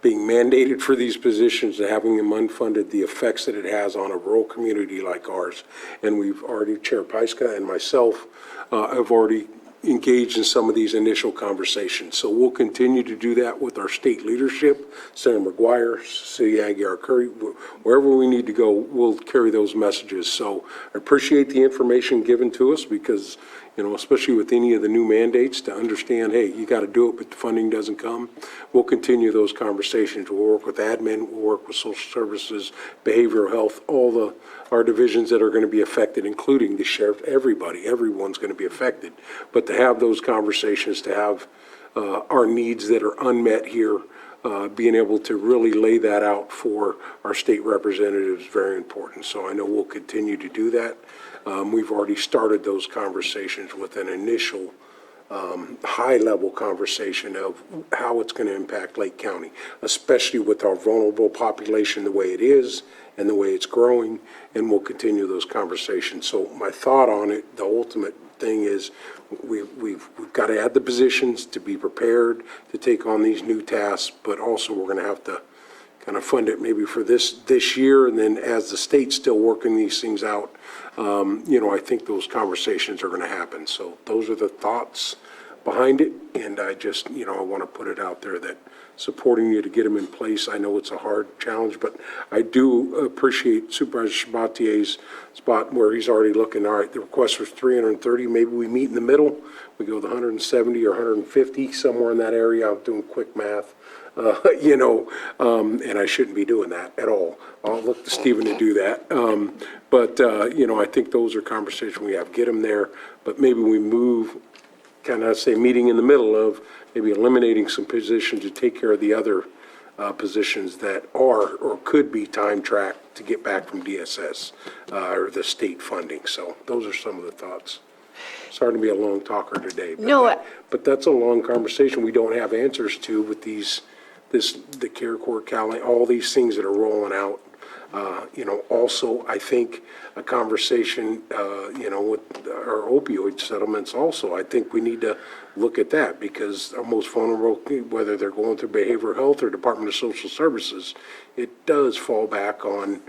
being mandated for these positions and having them unfunded, the effects that it has on a rural community like ours. And we've already, Chair Pyska and myself have already engaged in some of these initial conversations. So we'll continue to do that with our state leadership, Senator McGuire, City Aguiar Curry, wherever we need to go, we'll carry those messages. So I appreciate the information given to us because, especially with any of the new mandates to understand, hey, you got to do it, but the funding doesn't come. We'll continue those conversations. We'll work with admin, we'll work with social services, behavioral health, all our divisions that are going to be affected, including the sheriff, everyone's going to be affected. But to have those conversations, to have our needs that are unmet here, being able to really lay that out for our state representatives is very important. So I know we'll continue to do that. We've already started those conversations with an initial high-level conversation of how it's going to impact Lake County, especially with our vulnerable population the way it is and the way it's growing, and we'll continue those conversations. So my thought on it, the ultimate thing is we've got to add the positions to be prepared to take on these new tasks, but also we're going to have to kind of fund it maybe for this year, and then as the state's still working these things out, I think those conversations are going to happen. So those are the thoughts behind it, and I just, I want to put it out there that supporting you to get them in place. I know it's a hard challenge, but I do appreciate Supervisor Sabatier's spot where he's already looking, all right, the request was 330, maybe we meet in the middle, we go with 170 or 150, somewhere in that area. I'm doing quick math. And I shouldn't be doing that at all. I'll look to Stephen to do that. I think those are conversations we have. Get them there, but maybe we move, kind of say, meeting in the middle of maybe eliminating some positions to take care of the other positions that are or could be time tracked to get back from DSS or the state funding. So those are some of the thoughts. Sorry to be a long talker today. But that's a long conversation we don't have answers to with the care court, all these things that are rolling out. Also, I think a conversation, with our opioid settlements also, I think we need to look at that because our most vulnerable, whether they're going through behavioral health or Department of Social Services, it does fall back on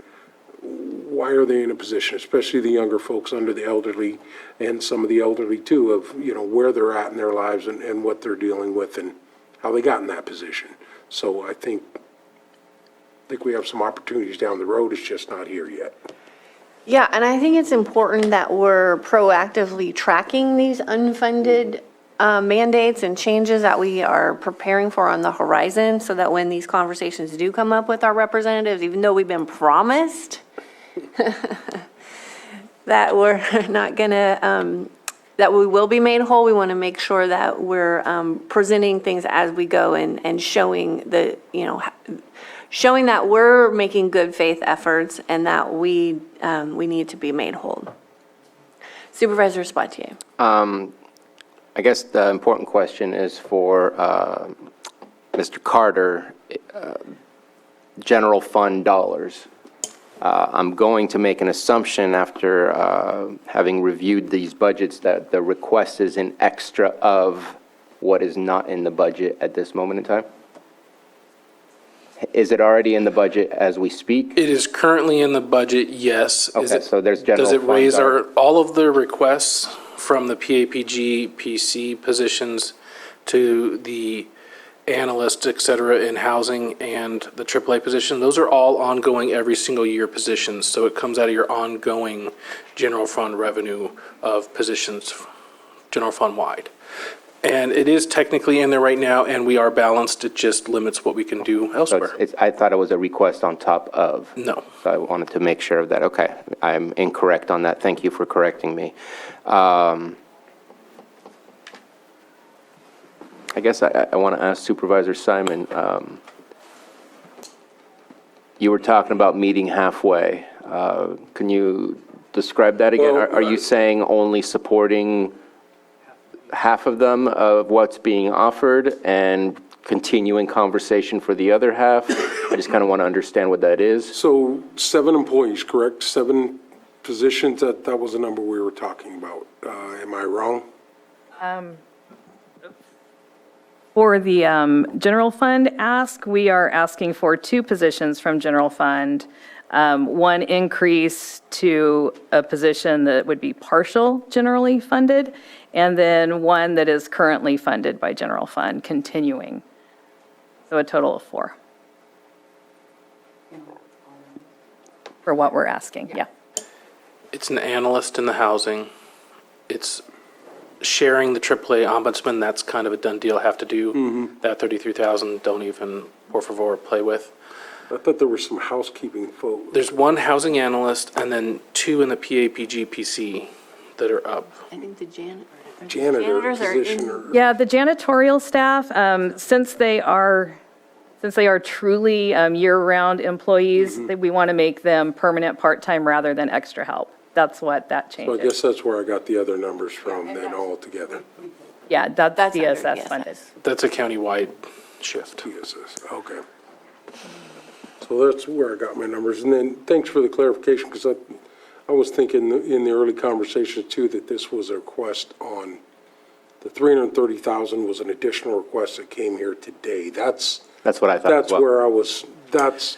why are they in a position, especially the younger folks under the elderly and some of the elderly too, of, where they're at in their lives and what they're dealing with and how they got in that position. So I think we have some opportunities down the road. It's just not here yet. Yeah, and I think it's important that we're proactively tracking these unfunded mandates and changes that we are preparing for on the horizon, so that when these conversations do come up with our representatives, even though we've been promised that we're not gonna, that we will be made whole, we want to make sure that we're presenting things as we go and showing the, showing that we're making good faith efforts and that we need to be made whole. Supervisor Spatier. I guess the important question is for Mr. Carter, general fund dollars. I'm going to make an assumption after having reviewed these budgets that the request is an extra of what is not in the budget at this moment in time? Is it already in the budget as we speak? It is currently in the budget, yes. Okay, so there's general Does it fund raise dollars. all of the requests from the PAPG, PC positions to the analysts, et cetera, in housing and the AAA position? Those are all ongoing every single year positions. So it comes out of your ongoing general fund revenue of positions, general fund wide. And it is technically in there right now, and we are balanced. It just limits what we can do So elsewhere. I thought it was a request on top of. No. So I wanted to make sure of that. Okay, I'm incorrect on that. Thank you for correcting me. I guess I want to ask Supervisor Simon, you were talking about meeting halfway. Can you describe that again? Well, Are you saying only supporting half of them of what's being offered and continuing conversation for the other half? I just kind of want to understand what that is. So 7 employees, correct? 7 positions, that was the number we were talking about. Am I wrong? For the general fund ask, we are asking for 2 positions from general fund. One increase to a position that would be partial generally funded, and then one that is currently funded by general fund, continuing. So a total of 4. For what we're asking, yeah. It's an analyst in the housing. It's sharing the AAA ombudsman. That's kind of a done deal. Have to do that 33,000. Don't even, por favor, play with. I thought there were some housekeeping folks. There's 1 housing analyst and then 2 in the PAPG PC that are up. I think the Janitor janitors are in- position or... Yeah, the janitorial staff, since they are truly year-round employees, that we want to make them permanent part-time rather than extra help. That's what that change So I is. guess that's where I got the other numbers from then altogether. Yeah, that's That's under DSS funded. That's a countywide shift. TSS, okay. So that's where I got my numbers. And then, thanks for the clarification, because I was thinking in the early conversation too, that this was a request on, the 330,000 was an additional request that came here today. That's That's what I thought as well. where I was, that's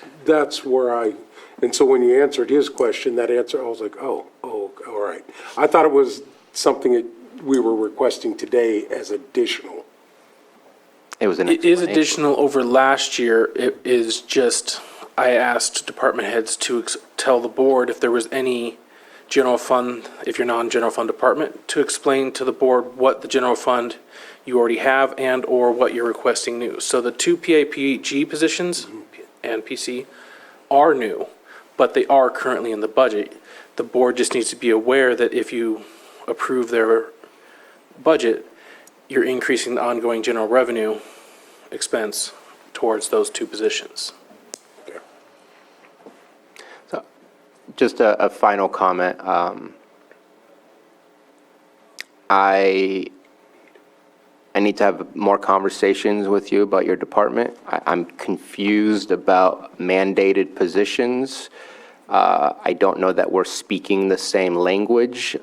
where I, and so when you answered his question, that answer, I was like, oh, all right. I thought it was something that we were requesting today as additional. It was an It is explanation. additional over last year. It is just, I asked department heads to tell the board if there was any general fund, if you're non-general fund department, to explain to the board what the general fund you already have and/or what you're requesting new. So the 2 PAPG positions and PC are new, but they are currently in the budget. The board just needs to be aware that if you approve their budget, you're increasing the ongoing general revenue expense towards those 2 positions. So, just a final comment. I need to have more conversations with you about your department. I'm confused about mandated positions. I don't know that we're speaking the same language.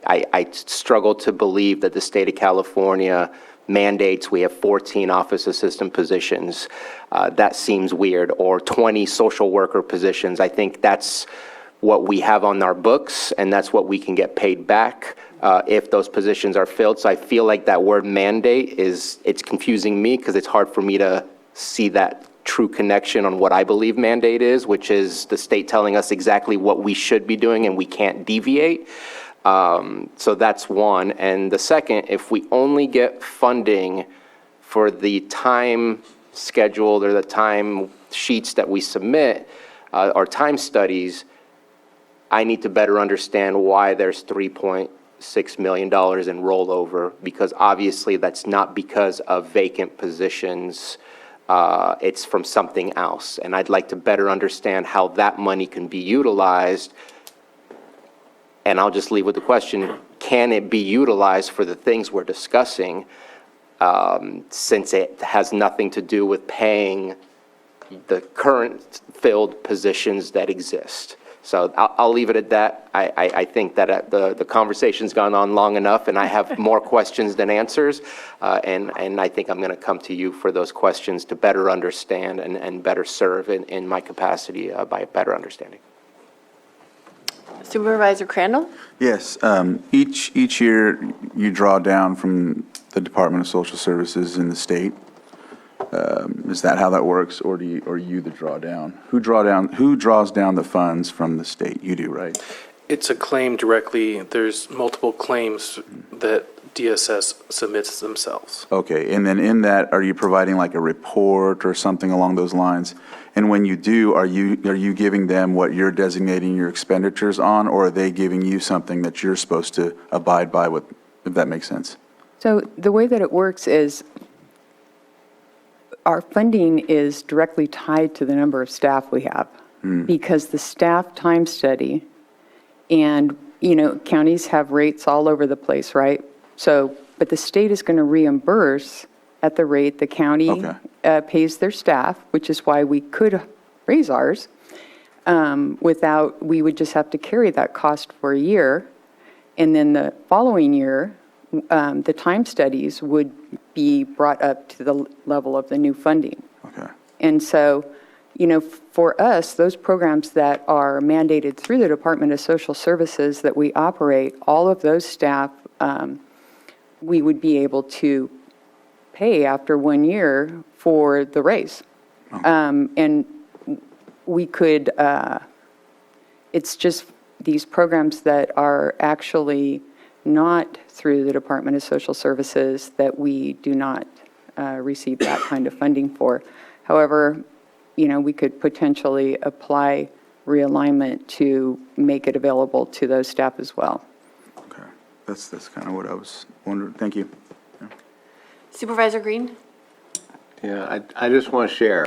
I struggle to believe that the state of California mandates we have 14 office assistant positions. That seems weird, or 20 social worker positions. I think that's what we have on our books, and that's what we can get paid back if those positions are filled. So I feel like that word mandate it's confusing me because it's hard for me to see that true connection on what I believe mandate is, which is the state telling us exactly what we should be doing and we can't deviate. So that's one. And the second, if we only get funding for the time scheduled or the time sheets that we submit, or time studies, I need to better understand why there's $3.6 million in rollover, because obviously that's not because of vacant positions. It's from something else. And I'd like to better understand how that money can be utilized. And I'll just leave with the question, can it be utilized for the things we're discussing, since it has nothing to do with paying the current filled positions that exist? So I'll leave it at that. I think that the conversation's gone on long enough, and I have more questions than answers. And I think I'm going to come to you for those questions to better understand and better serve in my capacity by better understanding. Supervisor Crandall? Yes, each year you draw down from the Department of Social Services in the state. Is that how that works, or are you the drawdown? Who draws down the funds from the state? You do, right? It's a claim directly. There's multiple claims that DSS submits themselves. Okay, and then in that, are you providing like a report or something along those lines? And when you do, are you giving them what you're designating your expenditures on, or are they giving you something that you're supposed to abide by with, if that makes sense? So the way that it works is our funding is directly tied to the number of staff we have, because the staff time study, and, counties have rates all over the place, right? So, but the state is going to reimburse at the rate the county pays their staff, which is why we could raise ours we would just have to carry that cost for a year. And then the following year, the time studies would be brought up to the level of the new funding. Okay. And so, for us, those programs that are mandated through the Department of Social Services that we operate, all of those staff, we would be able to pay after 1 year for the raise. And we could, it's just these programs that are actually not through the Department of Social Services that we do not receive that kind of funding for. However, we could potentially apply realignment to make it available to those staff as well. Okay, that's kind of what I was wondering. Thank you. Supervisor Green? Yeah, I just want to share.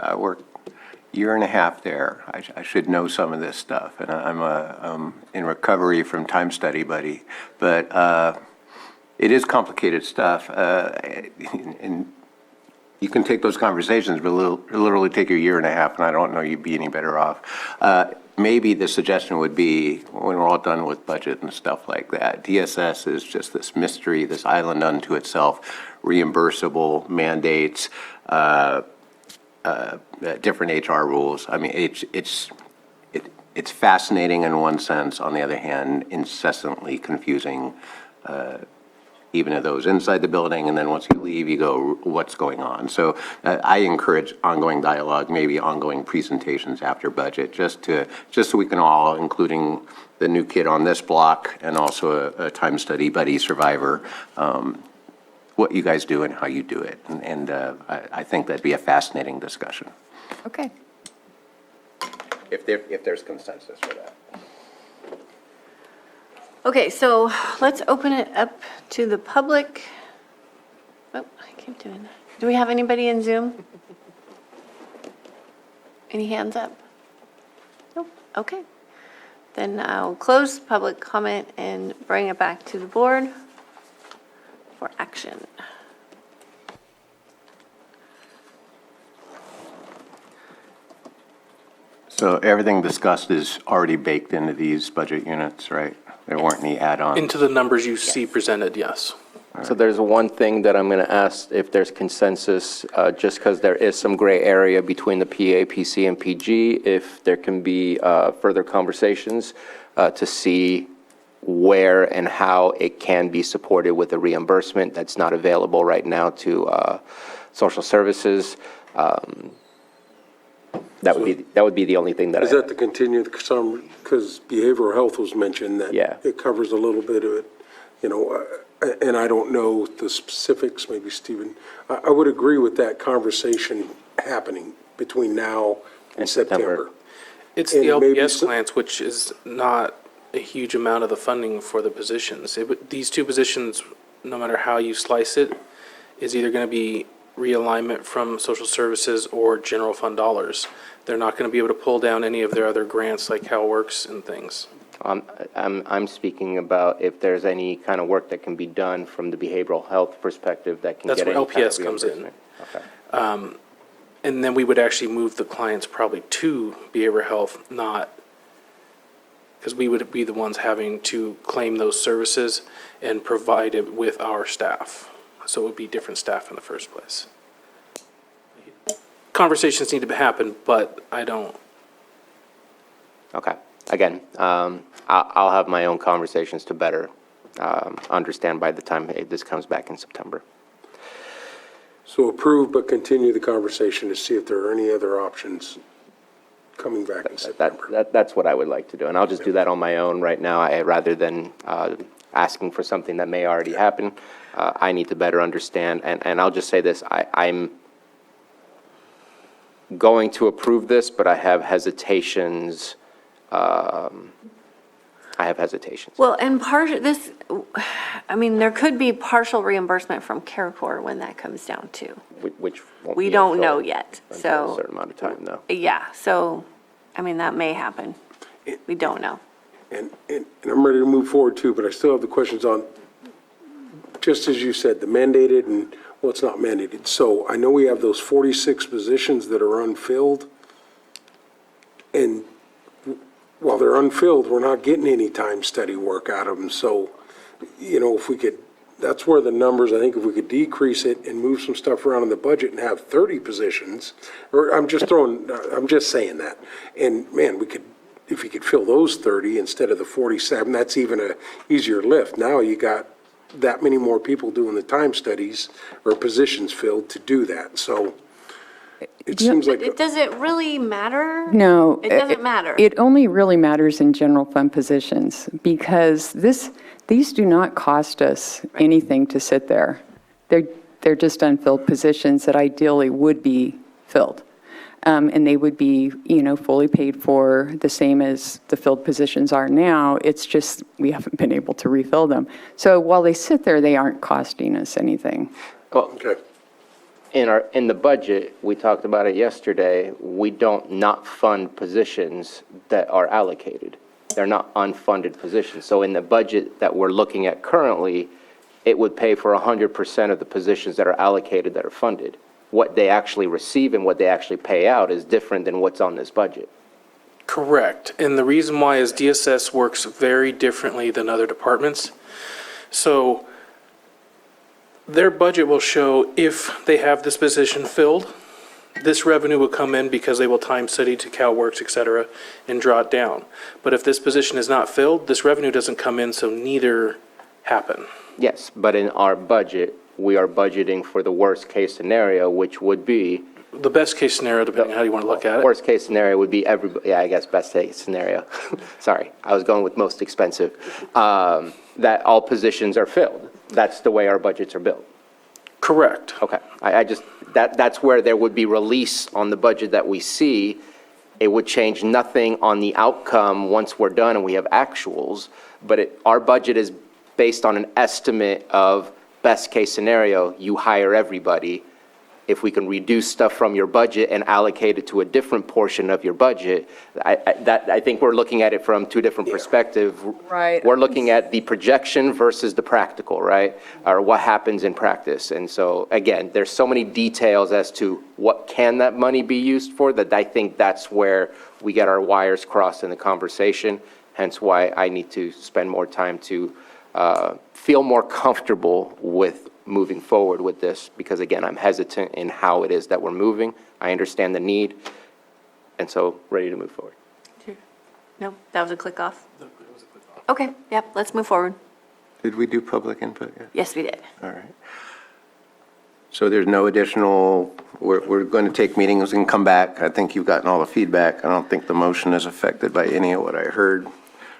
I worked a year and a half there. I should know some of this stuff, and I'm in recovery from time study, buddy. But it is complicated stuff, and you can take those conversations, but it'll literally take you a year and a half, and I don't know you'd be any better off. Maybe the suggestion would be, when we're all done with budget and stuff like that, DSS is just this mystery, this island unto itself, reimbursable mandates, different HR rules. I mean, it's fascinating in one sense. On the other hand, incessantly confusing, even of those inside the building, and then once you leave, you go, what's going on? So I encourage ongoing dialogue, maybe ongoing presentations after budget, just so we can all, including the new kid on this block and also a time study buddy survivor, what you guys do and how you do it. And I think that'd be a fascinating discussion. Okay. If there's consensus for that. Okay, so let's open it up to the public. Oh, I keep doing that. Do we have anybody in Zoom? Any hands up? Nope, okay. Then I'll close public comment and bring it back to the board for action. So everything discussed is already baked into these budget units, right? There weren't any add-ons? Into the numbers you see presented, yes. So there's one thing that I'm going to ask if there's consensus, just because there is some gray area between the PA, PC, and PG, if there can be further conversations to see where and how it can be supported with a reimbursement that's not available right now to social services. That would be the only thing that Is I, that to continue the summer, because behavioral health was mentioned, that Yeah. it covers a little bit of it, and I don't know the specifics, maybe Stephen. I would agree with that conversation happening between now and September. September. It's the And maybe LPS grants, which is not a huge amount of the funding for the positions. These two positions, no matter how you slice it, is either going to be realignment from social services or general fund dollars. They're not going to be able to pull down any of their other grants like CalWorks and things. I'm speaking about if there's any kind of work that can be done from the behavioral health perspective that can That's get where any kind of LPS comes in. reimbursement. Okay. And then we would actually move the clients probably to behavioral health, not, because we would be the ones having to claim those services and provide it with our staff. So it would be different staff in the first place. Conversations need to happen, but I don't. Okay. Again, I'll have my own conversations to better understand by the time this comes back in September. So approve, but continue the conversation to see if there are any other options coming back in September. That's what I would like to do, and I'll just do that on my own right now, rather than asking for something that may already happen. I need to better understand, and I'll just say this, I'm going to approve this, but I have hesitations. Well, and there could be partial reimbursement from CareCorps when that comes down too. Which won't We be don't know until- yet, until a so, certain amount of time, though. yeah, so, that may happen. We don't know. And I'm ready to move forward too, but I still have the questions on, just as you said, the mandated and, well, it's not mandated. So I know we have those 46 positions that are unfilled. And while they're unfilled, we're not getting any time study work out of them. So, if we could, that's where the numbers, I think if we could decrease it and move some stuff around in the budget and have 30 positions, or I'm just saying that. And man, if we could fill those 30 instead of the 47, that's even a easier lift. Now you got that many more people doing the time studies or positions filled to do that. So it seems like. Does it really matter? No. It doesn't matter. It only really matters in general fund positions because these do not cost us anything to sit there. They're just unfilled positions that ideally would be filled. And they would be, fully paid for the same as the filled positions are now. It's just we haven't been able to refill them. So while they sit there, they aren't costing us anything. Well, Okay. in the budget, we talked about it yesterday, we don't not fund positions that are allocated. They're not unfunded positions. So in the budget that we're looking at currently, it would pay for 100% of the positions that are allocated that are funded. What they actually receive and what they actually pay out is different than what's on this budget. Correct. And the reason why is DSS works very differently than other departments. So their budget will show if they have this position filled, this revenue will come in because they will time study to CalWorks, et cetera, and draw it down. But if this position is not filled, this revenue doesn't come in, so neither happen. Yes, but in our budget, we are budgeting for the worst-case scenario, which would be. The best case scenario, depending on how you want to look at it. Worst-case scenario would be I guess best-case scenario. Sorry, I was going with most expensive. That all positions are filled. That's the way our budgets are built. Correct. Okay, that's where there would be release on the budget that we see. It would change nothing on the outcome once we're done and we have actuals, but our budget is based on an estimate of best-case scenario, you hire everybody. If we can reduce stuff from your budget and allocate it to a different portion of your budget, I think we're looking at it from two different perspectives. Right. We're looking at the projection versus the practical, right? Or what happens in practice. And so, again, there's so many details as to what can that money be used for that I think that's where we get our wires crossed in the conversation, hence why I need to spend more time to feel more comfortable with moving forward with this, because again, I'm hesitant in how it is that we're moving. I understand the need, and so ready to move forward. No, that was a click off? Okay, yep, let's move forward. Did we do public input yet? Yes, we did. All right. So there's no additional, we're going to take meetings and come back. I think you've gotten all the feedback. I don't think the motion is affected by any of what I heard.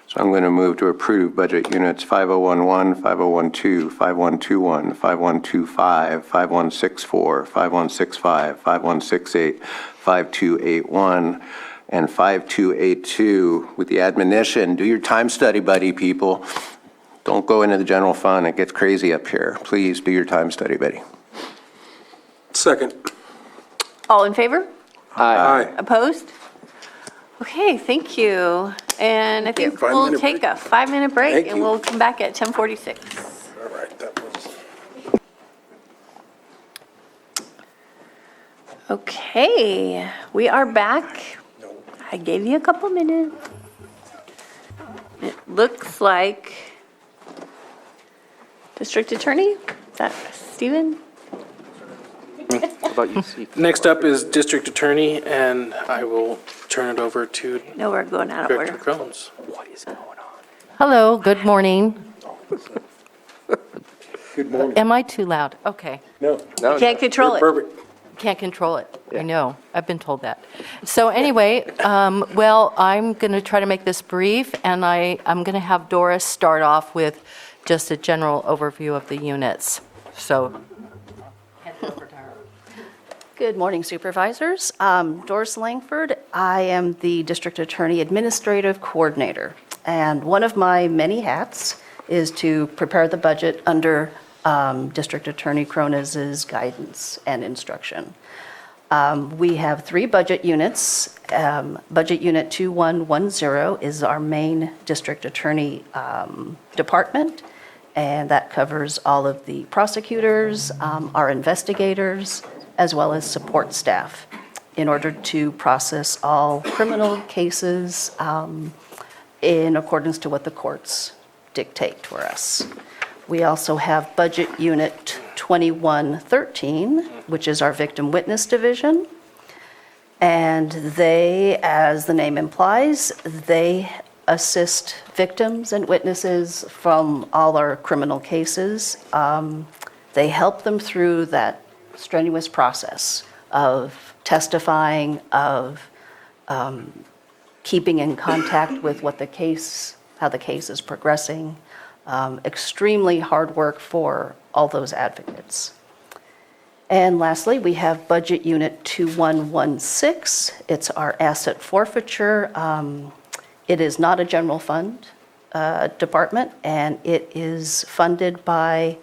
So I'm going to move to approve budget units 5011, 5012, 5121, 5125, 5164, 5165, 5168, 5281, and 5282 with the admonition, do your time study, buddy, people. Don't go into the general fund. It gets crazy up here. Please do your time study, buddy. Second. All in favor? Aye. Opposed? Okay, thank you. And I think we'll 5-minute take break. a 5-minute break Thank and you. we'll come back at 10:46. All right, that was. Okay, we are back. I gave you a couple minutes. It looks like District Attorney, is that Stephen? How about you, Steve? Next up is District Attorney, and I will turn it over to No, we're going out of Director order. Crones. What is going on? Hello, good morning. Good morning. Am I too loud? Okay, No, No, Can't control it. perfect. can't control it. I know, I've been told that. So anyway, well, I'm going to try to make this brief, and I'm going to have Doris start off with just a general overview of the units. So, hand it over to her. Good morning, Supervisors. Doris Langford. I am the District Attorney Administrative Coordinator, and one of my many hats is to prepare the budget under District Attorney Croniz's guidance and instruction. We have 3 budget units. Budget Unit 2110 is our main District Attorney department, and that covers all of the prosecutors, our investigators, as well as support staff in order to process all criminal cases in accordance to what the courts dictate for us. We also have Budget Unit 2113, which is our Victim Witness Division. And they, as the name implies, they assist victims and witnesses from all our criminal cases. They help them through that strenuous process of testifying, of keeping in contact with what the case, how the case is progressing. Extremely hard work for all those advocates. And lastly, we have Budget Unit 2116. It's our asset forfeiture. It is not a general fund department, and it is funded by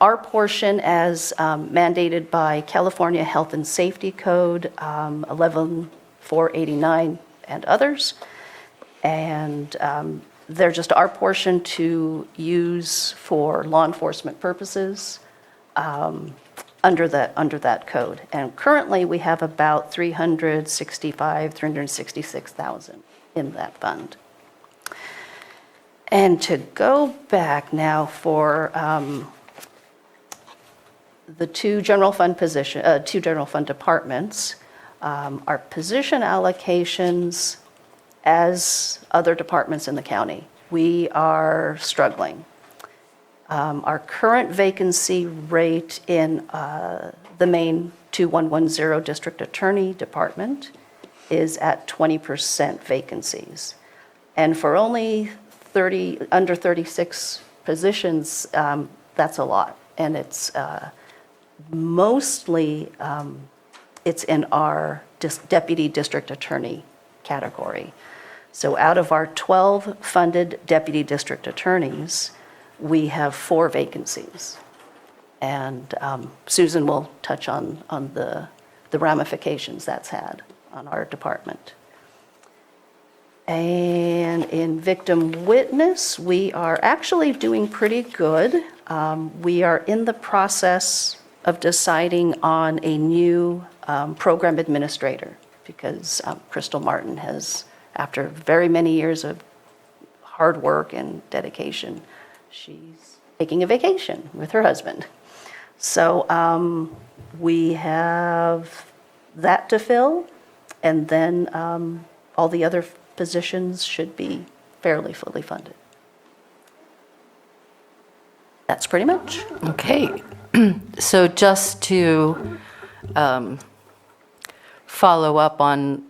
our portion as mandated by California Health and Safety Code 11489 and others. And they're just our portion to use for law enforcement purposes under that code. And currently, we have about $366,000 in that fund. And to go back now for the two general fund departments, our position allocations as other departments in the county, we are struggling. Our current vacancy rate in the main 2110 District Attorney Department is at 20% vacancies. And for only under 36 positions, that's a lot. And it's mostly, it's in our Deputy District Attorney category. So out of our 12 funded Deputy District Attorneys, we have 4 vacancies. And Susan will touch on the ramifications that's had on our department. And in victim witness, we are actually doing pretty good. We are in the process of deciding on a new program administrator because Crystal Martin has, after very many years of hard work and dedication, she's taking a vacation with her husband. So we have that to fill, and then all the other positions should be fairly fully funded. That's pretty much. Okay. So just to follow up on,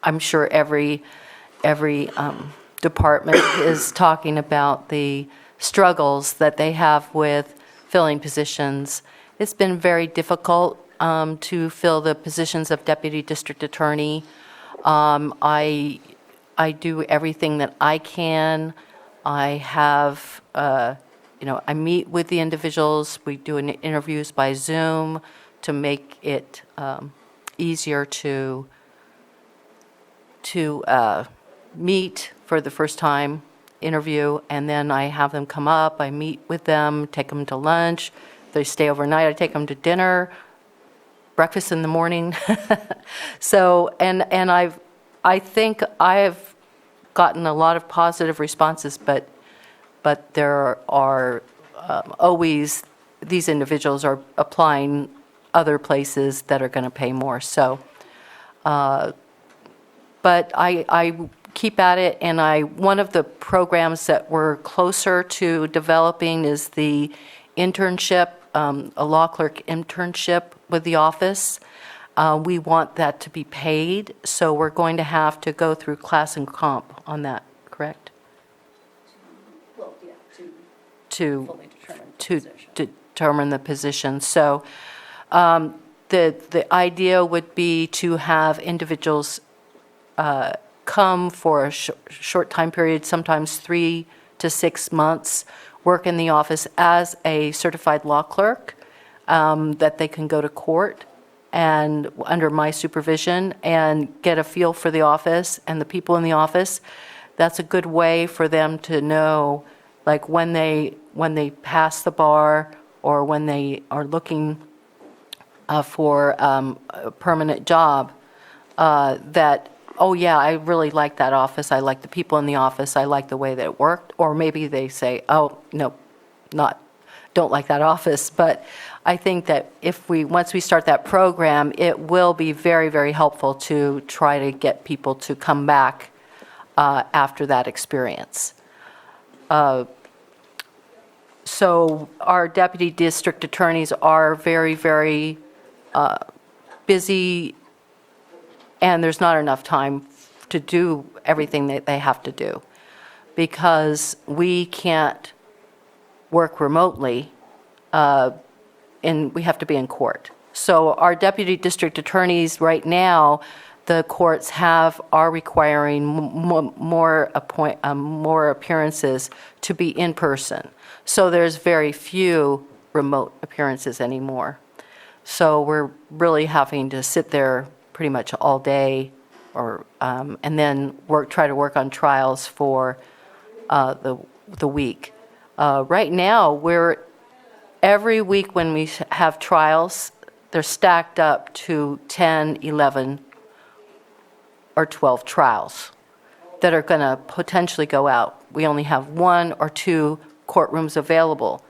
I'm sure every department is talking about the struggles that they have with filling positions. It's been very difficult to fill the positions of deputy district attorney. I do everything that I can. I have, I meet with the individuals. We do interviews by Zoom to make it easier to meet for the first time interview, and then I have them come up, I meet with them, take them to lunch. If they stay overnight, I take them to dinner, breakfast in the morning. So, and I think I've gotten a lot of positive responses, but there are always, these individuals are applying other places that are going to pay more. So, but I keep at it, and one of the programs that we're closer to developing is the internship, a law clerk internship with the office. We want that to be paid, so we're going to have to go through class and comp on that, correct? Well, yeah, To fully determine the to position. determine the position. So the idea would be to have individuals come for a short time period, sometimes 3 to 6 months, work in the office as a certified law clerk, that they can go to court and under my supervision and get a feel for the office and the people in the office. That's a good way for them to know, like when they pass the bar or when they are looking for a permanent job, that, oh yeah, I really like that office, I like the people in the office, I like the way that it worked. Or maybe they say, oh, no, don't like that office. But I think that once we start that program, it will be very, very helpful to try to get people to come back after that experience. So our deputy district attorneys are very, very busy, and there's not enough time to do everything that they have to do, because we can't work remotely, and we have to be in court. So our deputy district attorneys right now, the courts are requiring more appearances to be in person. So there's very few remote appearances anymore. So we're really having to sit there pretty much all day, and then try to work on trials for the week. Right now, every week when we have trials, they're stacked up to 10, 11, or 12 trials that are going to potentially go out. We only have 1 or 2 courtrooms available,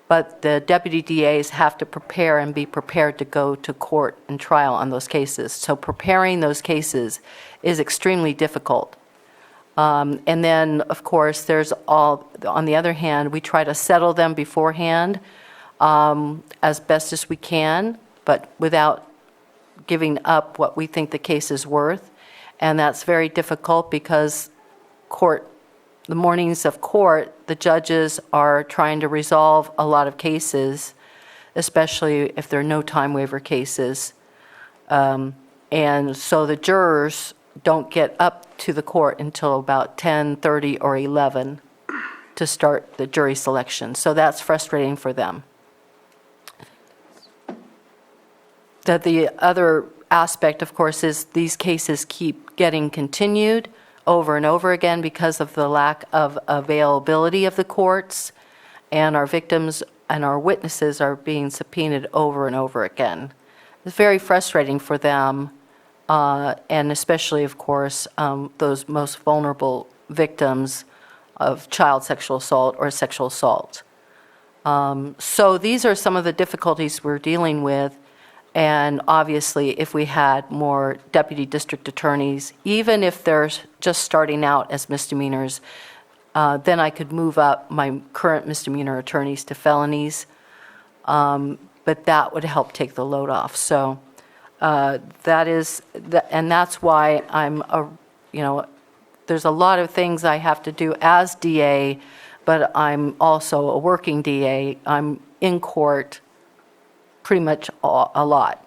but the deputy DAs have to prepare and be prepared to go to court and trial on those cases. So preparing those cases is extremely difficult. And then, of course, on the other hand, we try to settle them beforehand as best as we can, but without giving up what we think the case is worth. And that's very difficult because the mornings of court, the judges are trying to resolve a lot of cases, especially if there are no time waiver cases. And so the jurors don't get up to the court until about 10:30 or 11 to start the jury selection. So that's frustrating for them. The other aspect, of course, is these cases keep getting continued over and over again because of the lack of availability of the courts, and our victims and our witnesses are being subpoenaed over and over again. It's very frustrating for them, and especially, of course, those most vulnerable victims of child sexual assault or sexual assault. So these are some of the difficulties we're dealing with. And obviously, if we had more deputy district attorneys, even if they're just starting out as misdemeanors, then I could move up my current misdemeanor attorneys to felonies. but that would help take the load off. So that is, and that's why there's a lot of things I have to do as DA, but I'm also a working DA. I'm in court pretty much a lot.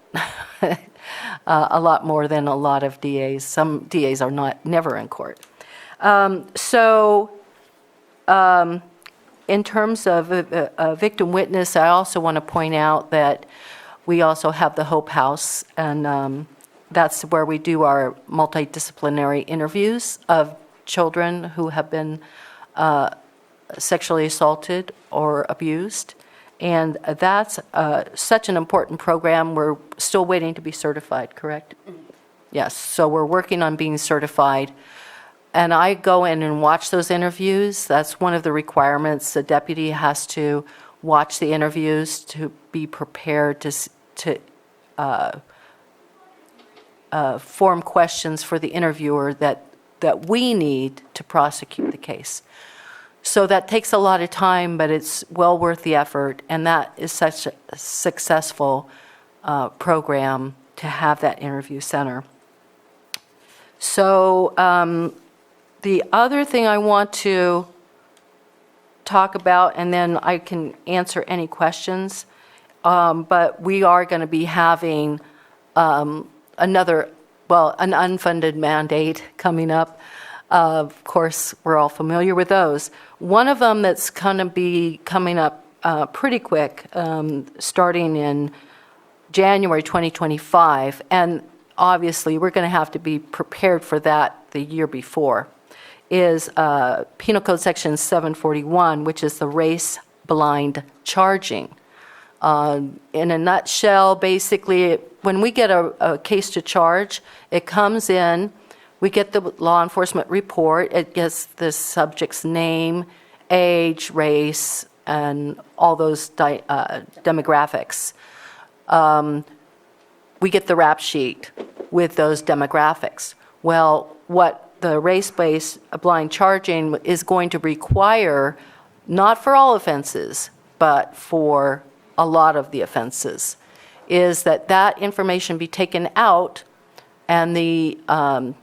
A lot more than a lot of DAs. Some DAs are never in court. In terms of a victim witness, I also want to point out that we also have the Hope House, and that's where we do our multidisciplinary interviews of children who have been sexually assaulted or abused. And that's such an important program. We're still waiting to be certified, correct? Yes, so we're working on being certified. And I go in and watch those interviews. That's one of the requirements. The deputy has to watch the interviews to be prepared to form questions for the interviewer that we need to prosecute the case. So that takes a lot of time, but it's well worth the effort, and that is such a successful program to have that interview center. So the other thing I want to talk about, and then I can answer any questions, but we are going to be having an unfunded mandate coming up. Of course, we're all familiar with those. One of them that's going to be coming up pretty quick, starting in January 2025, and obviously we're going to have to be prepared for that the year before, is Penal Code Section 741, which is the race-blind charging. In a nutshell, basically, when we get a case to charge, it comes in, we get the law enforcement report, it gets the subject's name, age, race, and all those demographics. We get the rap sheet with those demographics. Well, what the race-based blind charging is going to require, not for all offenses, but for a lot of the offenses, is that information be taken out and the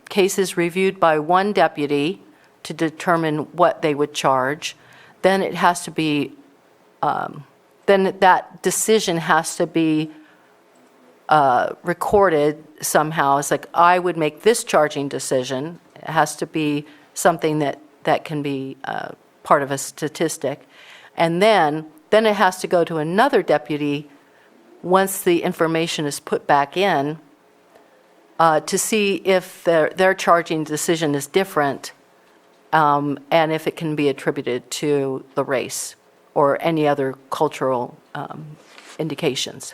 case is reviewed by one deputy to determine what they would charge. Then it has to be, then that decision has to be recorded somehow. It's like, I would make this charging decision. It has to be something that can be part of a statistic. And then it has to go to another deputy once the information is put back in to see if their charging decision is different and if it can be attributed to the race or any other cultural indications.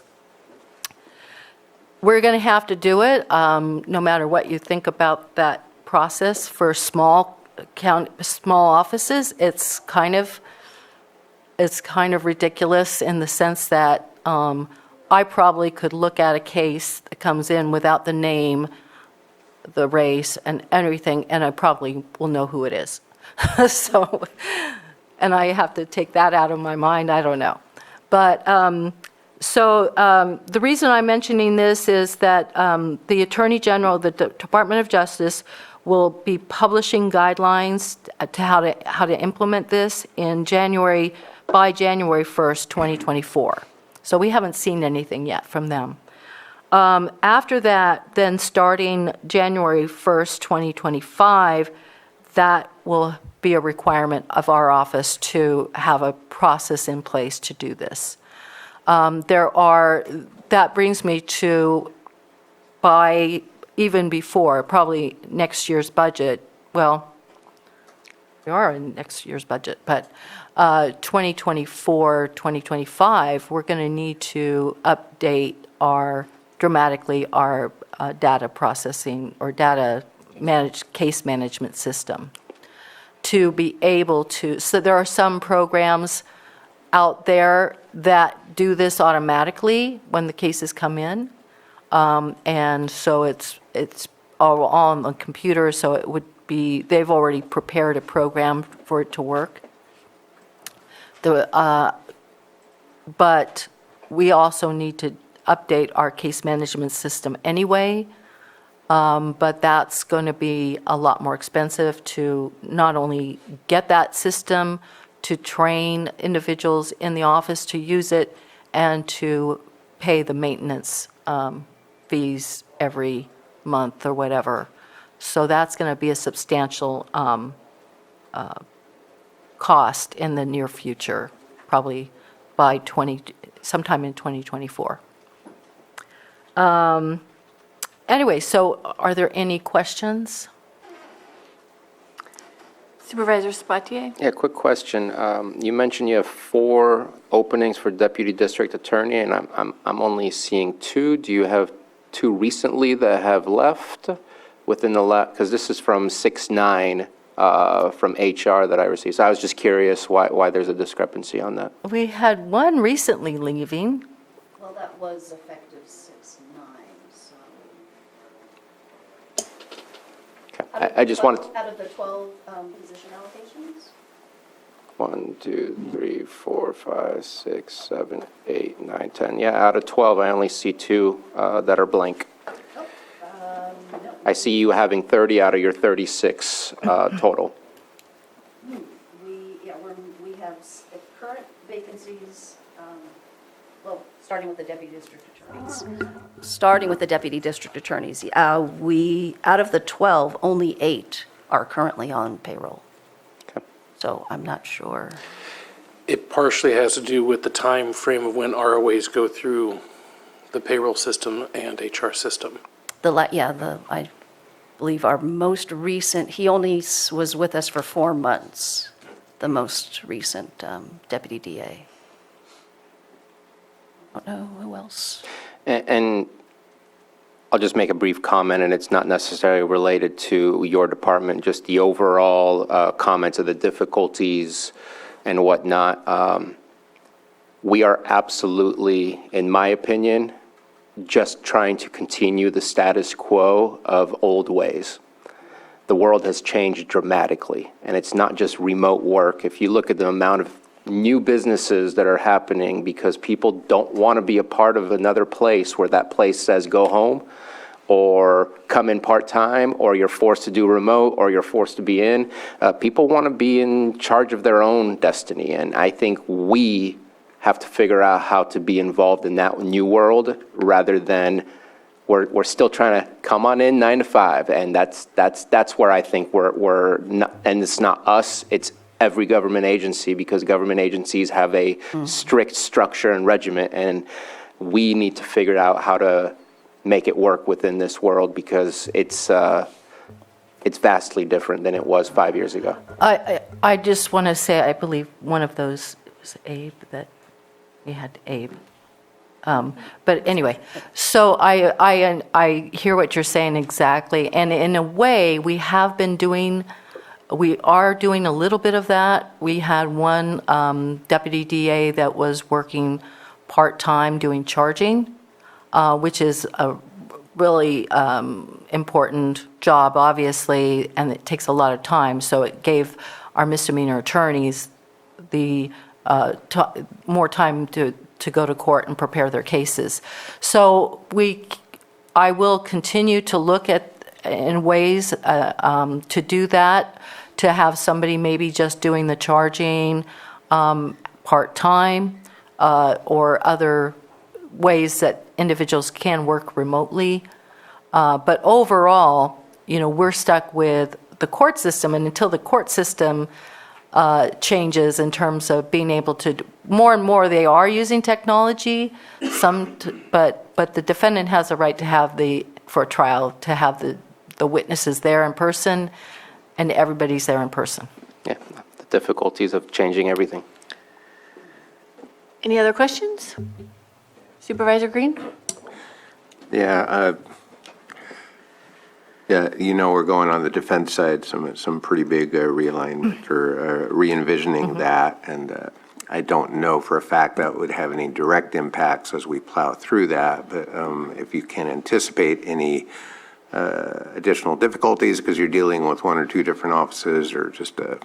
We're going to have to do it, no matter what you think about that process. For small offices, it's kind of ridiculous in the sense that I probably could look at a case that comes in without the name, the race, and everything, and I probably will know who it is. So, and I have to take that out of my mind, I don't know. But the reason I'm mentioning this is that the Attorney General, the Department of Justice, will be publishing guidelines to how to implement this by January 1st, 2024. So we haven't seen anything yet from them. After that, then starting January 1st, 2025, that will be a requirement of our office to have a process in place to do this. That brings me to, by even before, probably next year's budget, well, we are in next year's budget, but 2024, 2025, we're going to need to update dramatically our data processing or case management system to be able to, so there are some programs out there that do this automatically when the cases come in. And so it's all on the computer, so it would be, they've already prepared a program for it to work. But we also need to update our case management system anyway, but that's going to be a lot more expensive to not only get that system, to train individuals in the office to use it, and to pay the maintenance fees every month or whatever. So that's going to be a substantial cost in the near future, probably by sometime in 2024. Anyway, so are there any questions? Supervisor Sabatier? Yeah, quick question. You mentioned you have 4 openings for deputy district attorney, and I'm only seeing 2. Do you have 2 recently that have left within the because this is from 6/9 from HR that I received. So I was just curious why there's a discrepancy on that. We had one recently leaving. Well, that was effective 6/9, so. Okay. I just wanted Out of the 12 position allocations? 1, 2, 3, 4, 5, 6, 7, 8, 9, 10. Yeah, out of 12, I only see 2 that are blank. No. I see you having 30 out of your 36 total. We have current vacancies, well, starting with the deputy district attorneys. Starting with the deputy district attorneys, out of the 12, only 8 are currently on payroll. Okay. So I'm not sure. It partially has to do with the time frame of when ROAs go through the payroll system and HR system. I believe our most recent, he only was with us for 4 months, the most recent deputy DA. I don't know who else. And I'll just make a brief comment, and it's not necessarily related to your department, just the overall comments of the difficulties and whatnot. We are absolutely, in my opinion, just trying to continue the status quo of old ways. The world has changed dramatically, and it's not just remote work. If you look at the amount of new businesses that are happening because people don't want to be a part of another place where that place says go home or come in part-time, or you're forced to do remote, or you're forced to be in. People want to be in charge of their own destiny, and I think we have to figure out how to be involved in that new world rather than we're still trying to come on in 9 to 5, and that's where I think we're not, and it's not us, it's every government agency, because government agencies have a strict structure and regiment, and we need to figure out how to make it work within this world, because it's vastly different than it was 5 years ago. I just want to say, I believe one of those was Abe, that we had Abe. But anyway, so I hear what you're saying exactly, and in a way, we are doing a little bit of that. We had one deputy DA that was working part-time doing charging, which is a really important job, obviously, and it takes a lot of time. So it gave our misdemeanor attorneys the more time to go to court and prepare their cases. So I will continue to look at in ways to do that, to have somebody maybe just doing the charging part-time, or other ways that individuals can work remotely. But overall, we're stuck with the court system, and until the court system changes in terms of being able to, more and more they are using technology, but the defendant has a right to have for a trial, to have the witnesses there in person, and everybody's there in person. Yeah, the difficulties of changing everything. Any other questions? Supervisor Green? Yeah, we're going on the defense side, some pretty big realignment or re-envisioning that, and I don't know for a fact that would have any direct impacts as we plow through that, but if you can anticipate any additional difficulties because you're dealing with 1 or 2 different offices, or just a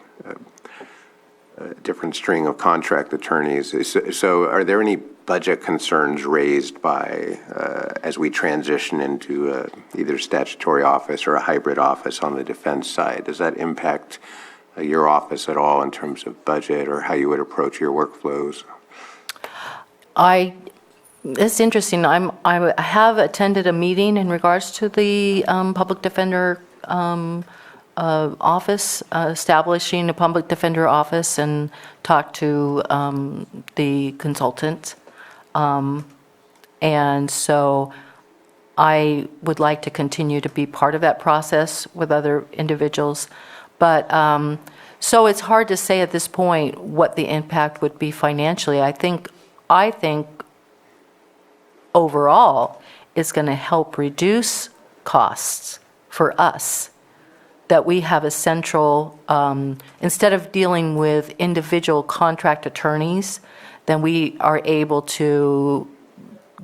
different string of contract attorneys. So are there any budget concerns raised by, as we transition into either statutory office or a hybrid office on the defense side? Does that impact your office at all in terms of budget or how you would approach your workflows? It's interesting. I have attended a meeting in regards to the public defender office, establishing a public defender office, and talked to the consultant. And so I would like to continue to be part of that process with other individuals. But so it's hard to say at this point what the impact would be financially. I think overall it's going to help reduce costs for us, that we have a central, instead of dealing with individual contract attorneys, then we are able to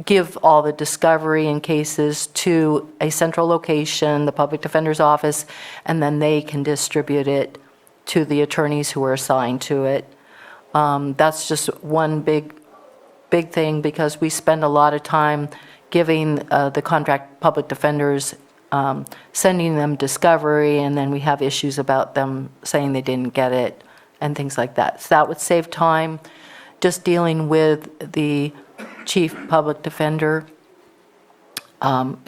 give all the discovery in cases to a central location, the public defender's office, and then they can distribute it to the attorneys who are assigned to it. That's just one big thing, because we spend a lot of time giving the contract public defenders, sending them discovery, and then we have issues about them saying they didn't get it and things like that. So that would save time. Just dealing with the chief public defender,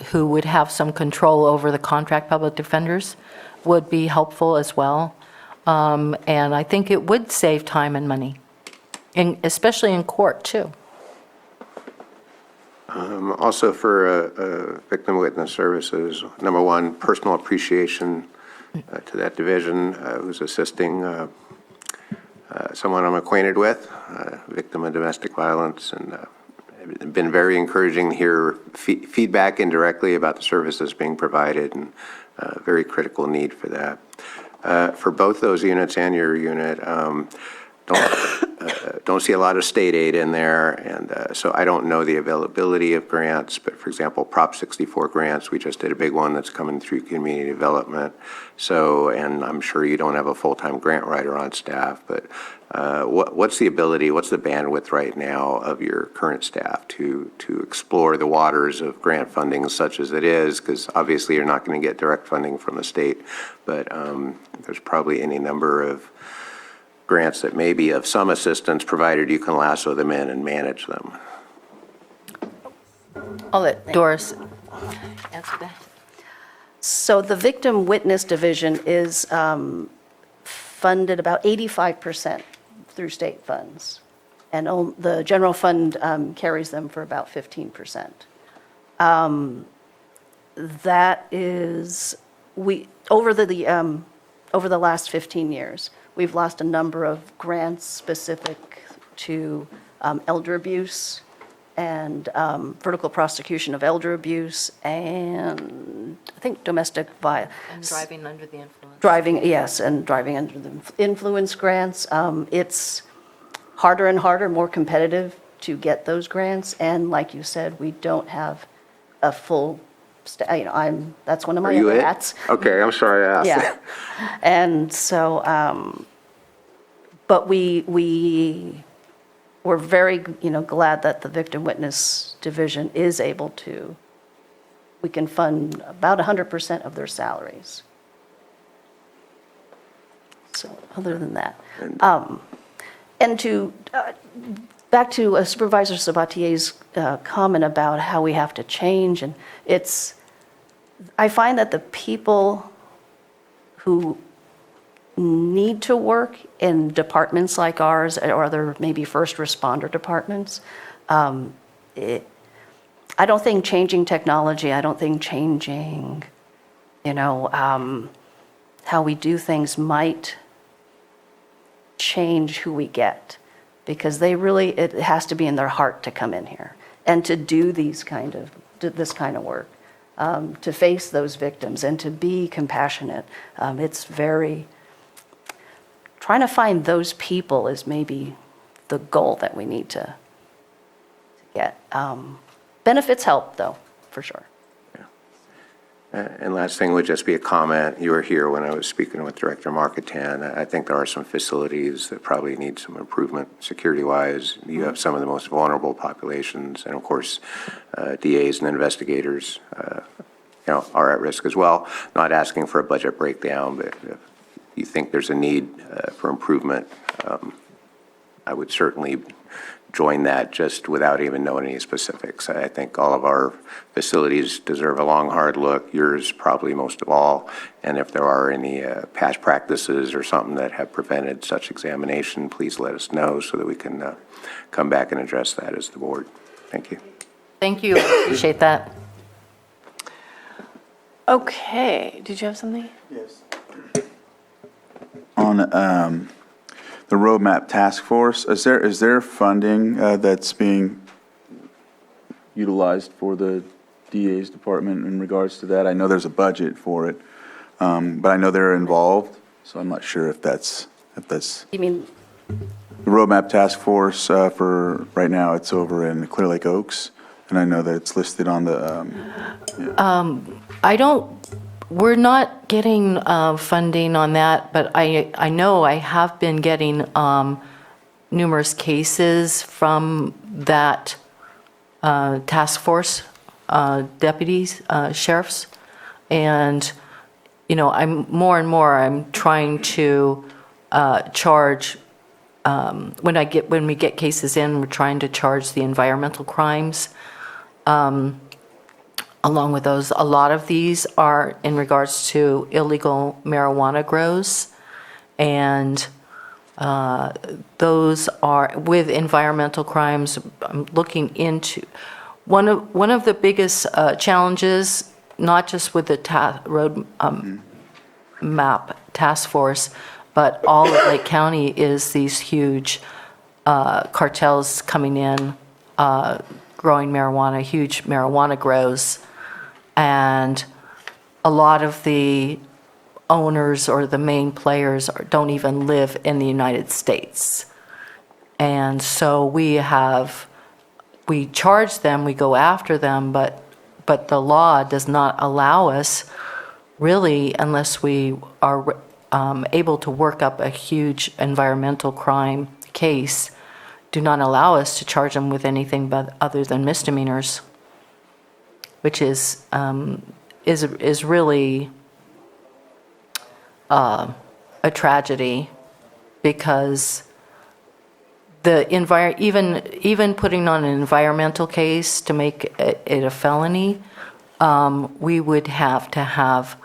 who would have some control over the contract public defenders, would be helpful as well. And I think it would save time and money, especially in court too. Also for victim witness services, number one, personal appreciation to that division who's assisting someone I'm acquainted with, victim of domestic violence, and it's been very encouraging to hear feedback indirectly about the services being provided, and very critical need for that. For both those units and your unit, don't see a lot of state aid in there, and so I don't know the availability of grants, but for example, Prop 64 grants, we just did a big one that's coming through community development. So, and I'm sure you don't have a full-time grant writer on staff, but what's the ability, what's the bandwidth right now of your current staff to explore the waters of grant funding such as it is? Because obviously you're not going to get direct funding from the state, but there's probably any number of grants that may be of some assistance, provided you can lasso them in and manage them. I'll let Doris answer that. So the Victim Witness Division is funded about 85% through state funds, and the general fund carries them for about 15%. That is, over the last 15 years, we've lost a number of grants specific to elder abuse and vertical prosecution of elder abuse, and I think domestic violence. And driving under the influence. Driving under the influence grants. It's harder and harder, more competitive to get those grants, and like you said, we don't have a full, that's one of my other hats. Okay, I'm sorry I asked. Yeah, and so, but we're very, glad that the Victim Witness Division is able to, we can fund about 100% of their salaries. So, other than that. And back to Supervisor Sabatier's comment about how we have to change, and I find that the people who need to work in departments like ours or other maybe first responder departments, I don't think changing technology, I don't think changing, how we do things might change who we get, because it has to be in their heart to come in here and to do this kind of work, to face those victims and to be compassionate. It's very, trying to find those people is maybe the goal that we need to get. Benefits help, though, for sure. And last thing would just be a comment. You were here when I was speaking with Director Marketan. I think there are some facilities that probably need some improvement security-wise. You have some of the most vulnerable populations, and of course, DAs and investigators, are at risk as well. Not asking for a budget breakdown, but if you think there's a need for improvement, I would certainly join that just without even knowing any specifics. I think all of our facilities deserve a long, hard look, yours probably most of all. And if there are any past practices or something that have prevented such examination, please let us know so that we can come back and address that as the board. Thank you. Thank you, appreciate that. Okay, did you have something? Yes. On the roadmap task force, is there funding that's being utilized for the DA's department in regards to that? I know there's a budget for it, but I know they're involved, so I'm not sure if that's You mean, the roadmap task force for right now. It's over in Clear Lake Oaks, and I know that it's listed on the. We're not getting funding on that, but I know I have been getting numerous cases from that task force, deputies, sheriffs, and, I'm more and more, I'm trying to charge, when we get cases in, we're trying to charge the environmental crimes. Along with those, a lot of these are in regards to illegal marijuana grows, and those are with environmental crimes. I'm looking into one of the biggest challenges, not just with the road map task force, but all of Lake County, is these huge cartels coming in, growing marijuana, huge marijuana grows. And a lot of the owners or the main players don't even live in the United States. And so we charge them, we go after them, but the law does not allow us, really, unless we are able to work up a huge environmental crime case, do not allow us to charge them with anything but other than misdemeanors, which is really a tragedy, because even putting on an environmental case to make it a felony, we would have to have,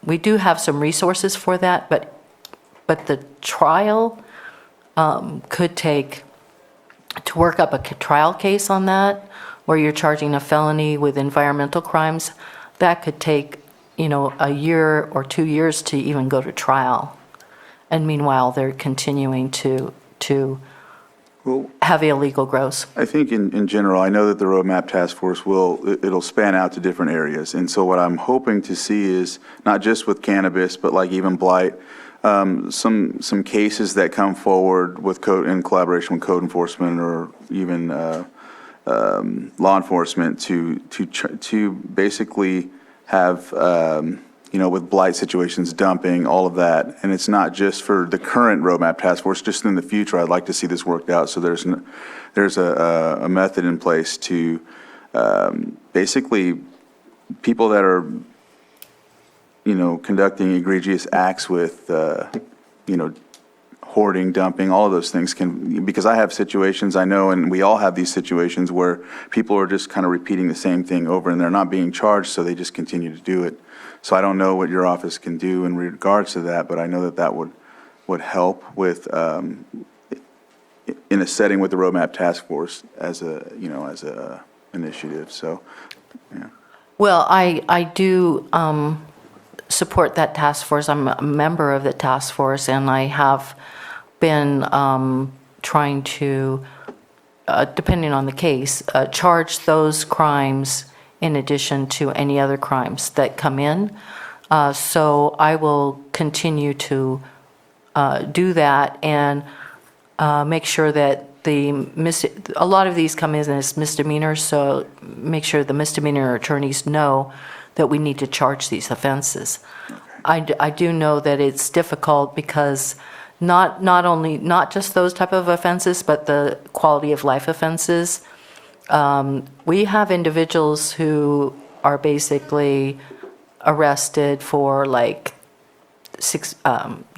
we do have some resources for that, but the trial could take, to work up a trial case on that, where you're charging a felony with environmental crimes, that could take, a year or 2 years to even go to trial. And meanwhile, they're continuing to have illegal grows. I think in general, I know that the roadmap task force it'll span out to different areas. And so what I'm hoping to see is, not just with cannabis, but like even blight, some cases that come forward with code, in collaboration with code enforcement, or even law enforcement, to basically have, with blight situations, dumping, all of that. And it's not just for the current roadmap task force, just in the future, I'd like to see this worked out. So there's a method in place to basically people that are, conducting egregious acts with, hoarding, dumping, all of those things because I have situations, I know, and we all have these situations where people are just kind of repeating the same thing over, and they're not being charged, so they just continue to do it. So I don't know what your office can do in regards to that, but I know that would help with, in a setting with the roadmap task force as a initiative, so, yeah. Well, I do support that task force. I'm a member of the task force, and I have been trying to, depending on the case, charge those crimes in addition to any other crimes that come in. So I will continue to do that and make sure that a lot of these come in as misdemeanors, so make sure the misdemeanor attorneys know that we need to charge these offenses. I do know that it's difficult because not just those type of offenses, but the quality of life offenses. We have individuals who are basically arrested for like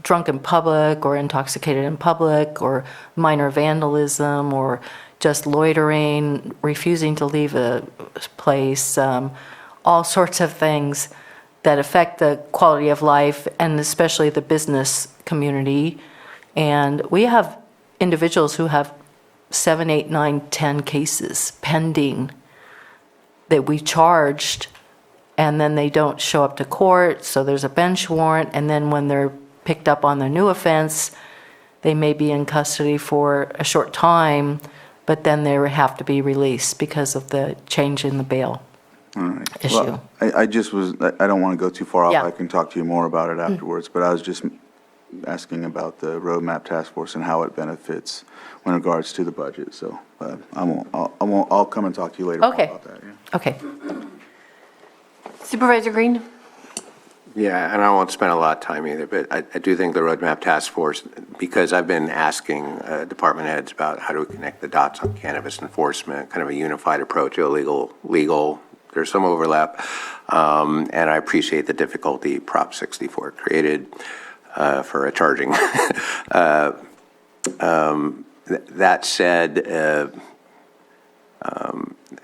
drunk in public or intoxicated in public or minor vandalism or just loitering, refusing to leave a place, all sorts of things that affect the quality of life and especially the business community. And we have individuals who have 7, 8, 9, 10 cases pending that we charged, and then they don't show up to court, so there's a bench warrant, and then when they're picked up on their new offense, they may be in custody for a short time, but then they have to be released because of the change in the bail issue. Well, I don't want to go too far off. Yeah. I can talk to you more about it afterwards, but I was just asking about the roadmap task force and how it benefits in regards to the budget. So I'll come and talk to you later Okay. about that. Yeah. Okay. Supervisor Green? Yeah, and I won't spend a lot of time either, but I do think the roadmap task force, because I've been asking department heads about how do we connect the dots on cannabis enforcement, kind of a unified approach, illegal, legal, there's some overlap, and I appreciate the difficulty Prop 64 created for a charging. That said,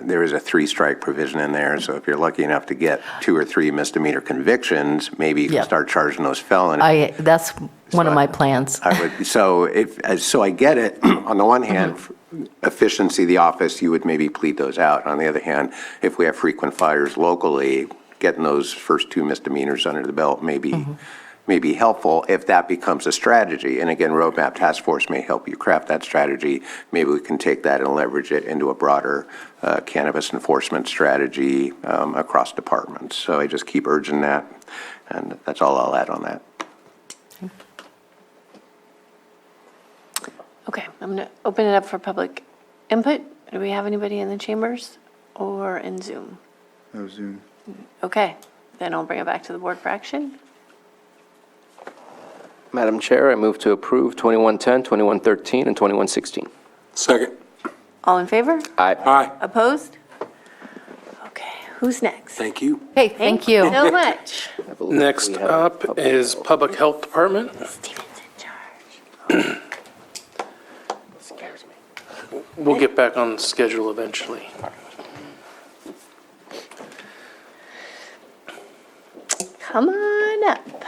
there is a 3-strike provision in there, so if you're lucky enough to get 2 or 3 misdemeanor convictions, maybe you Yeah. can start charging those felonies. That's one of my plans. So I get it. On the one hand, efficiency of the office, you would maybe plead those out. On the other hand, if we have frequent fires locally, getting those first 2 misdemeanors under the belt may be helpful if that becomes a strategy. And again, Roadmap Task Force may help you craft that strategy. Maybe we can take that and leverage it into a broader cannabis enforcement strategy across departments. So I just keep urging that, and that's all I'll add on that. Okay, I'm going to open it up for public input. Do we have anybody in the chambers or in Zoom? No Zoom. Okay, then I'll bring it back to the board for action. Madam Chair, I move to approve 2110, 2113, and 2116. Second. All in favor? Aye. Aye. Opposed? Okay, who's next? Thank you. Okay, thank you. So much. I believe Next we have up public- is Public Health Department. Steven's in charge. Scares me. We'll get back on schedule eventually. Come on up.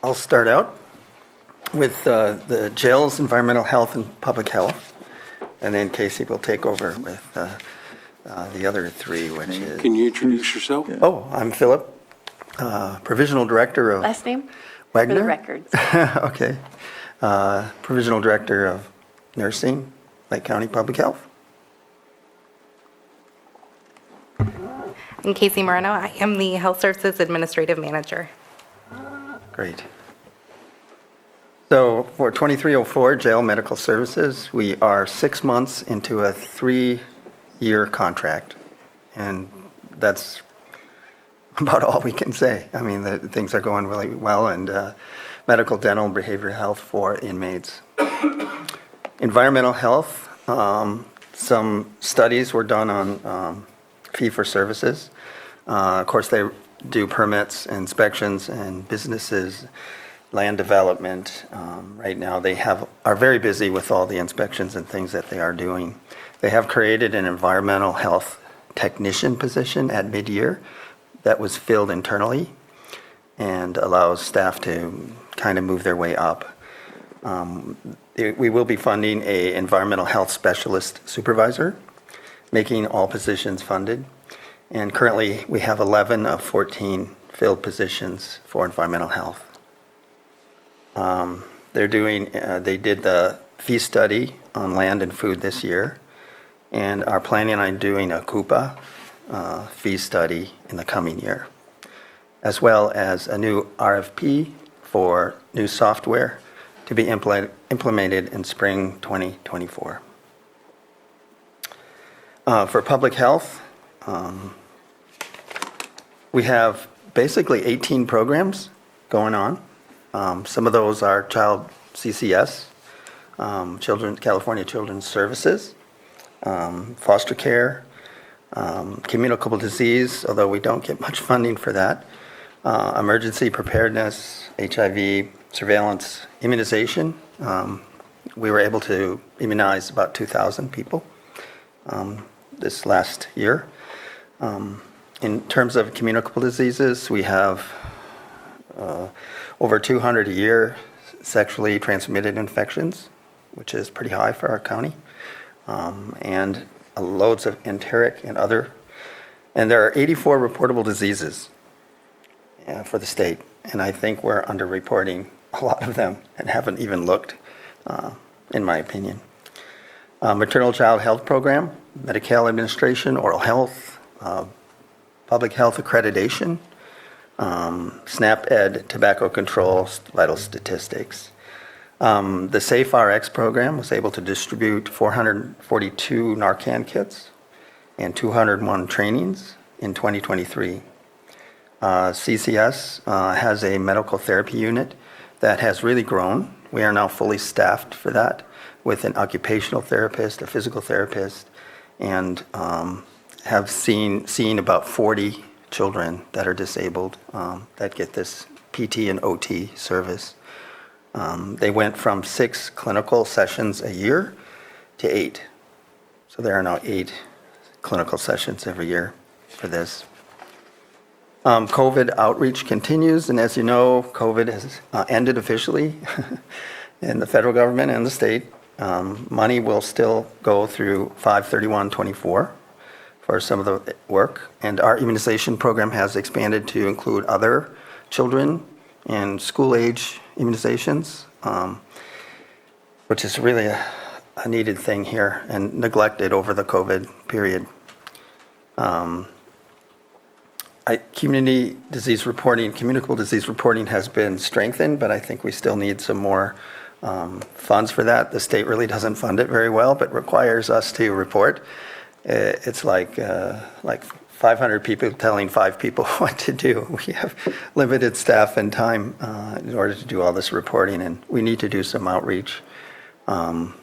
I'll start out with the jails, environmental health, and public health, and then Casey will take over with the other 3, which is... Can you introduce yourself? Oh, I'm Philip, Provisional Director of... Last name? Wagner? For the records. Okay. Provisional Director of Nursing, Lake County Public Health. I'm Casey Moreno. I am the Health Services Administrative Manager. Great. So for 2304 Jail Medical Services, we are 6 months into a 3-year contract. And that's about all we can say. I mean, things are going really well, and medical, dental, and behavioral health for inmates. Environmental health, some studies were done on fee-for-services. Of course, they do permits, inspections, and businesses, land development. Right now, they are very busy with all the inspections and things that they are doing. They have created an environmental health technician position at mid-year that was filled internally and allows staff to kind of move their way up. We will be funding an environmental health specialist supervisor, making all positions funded. And currently, we have 11 of 14 filled positions for environmental health. They did the fee study on land and food this year. and are planning on doing a Coupa fee study in the coming year, as well as a new RFP for new software to be implemented in spring 2024. For public health, we have basically 18 programs going on. Some of those are child CCS, California Children's Services, foster care, communicable disease, although we don't get much funding for that, emergency preparedness, HIV, surveillance, immunization. We were able to immunize about 2,000 people this last year. In terms of communicable diseases, we have over 200 a year sexually transmitted infections, which is pretty high for our county, and loads of enteric and other. And there are 84 reportable diseases for the state, and I think we're underreporting a lot of them and haven't even looked, in my opinion. Maternal child health program, Medi-Cal administration, oral health, public health accreditation, SNAP Ed, tobacco control, vital statistics. The Safe RX program was able to distribute 442 Narcan kits and 201 trainings in 2023. CCS has a medical therapy unit that has really grown. We are now fully staffed for that with an occupational therapist, a physical therapist, and have seen about 40 children that are disabled that get this PT and OT service. They went from 6 clinical sessions a year to 8. So there are now 8 clinical sessions every year for this. COVID outreach continues, and as you know, COVID has ended officially in the federal government and the state. Money will still go through 5/31/24 for some of the work, and our immunization program has expanded to include other children and school-age immunizations, which is really a needed thing here and neglected over the COVID period. Communicable disease reporting has been strengthened, but I think we still need some more funds for that. The state really doesn't fund it very well, but requires us to report. It's like 500 people telling 5 people what to do. We have limited staff and time in order to do all this reporting, and we need to do some outreach. We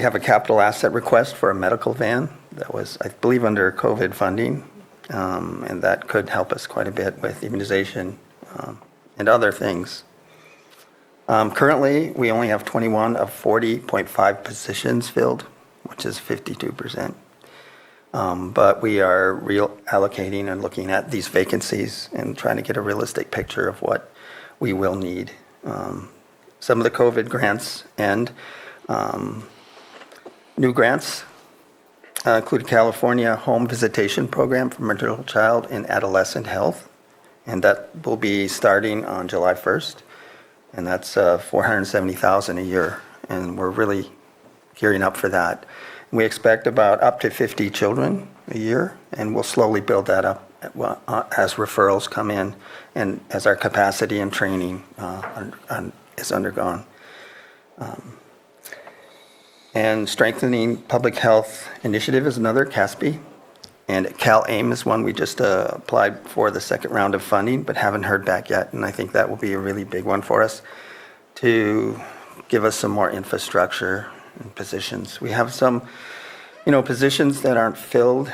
have a capital asset request for a medical van that was, I believe, under COVID funding, and that could help us quite a bit with immunization and other things. Currently, we only have 21 of 40.5 positions filled, which is 52%. But we are reallocating and looking at these vacancies and trying to get a realistic picture of what we will need. Some of the COVID grants and new grants include California Home Visitation Program for Maternal Child and Adolescent Health, and that will be starting on July 1st, and that's $470,000 a year, and we're really gearing up for that. We expect about up to 50 children a year, and we'll slowly build that up as referrals come in and as our capacity and training is undergone. And strengthening public health initiative is another, CASP, and CalAIM is one we just applied for the second round of funding, but haven't heard back yet, and I think that will be a really big one for us to give us some more infrastructure and positions. We have some, positions that aren't filled.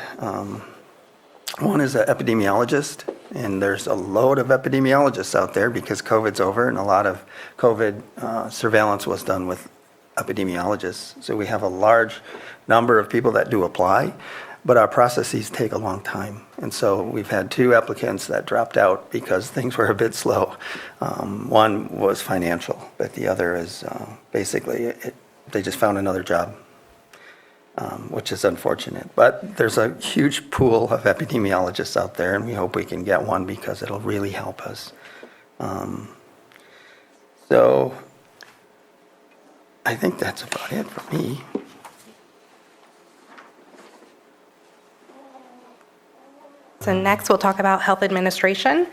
One is an epidemiologist, and there's a load of epidemiologists out there because COVID's over, and a lot of COVID surveillance was done with epidemiologists. So we have a large number of people that do apply, but our processes take a long time. And so we've had 2 applicants that dropped out because things were a bit slow. One was financial, but the other is basically they just found another job, which is unfortunate. But there's a huge pool of epidemiologists out there, and we hope we can get one because it'll really help us. So I think that's about it for me. So next, we'll talk about health administration.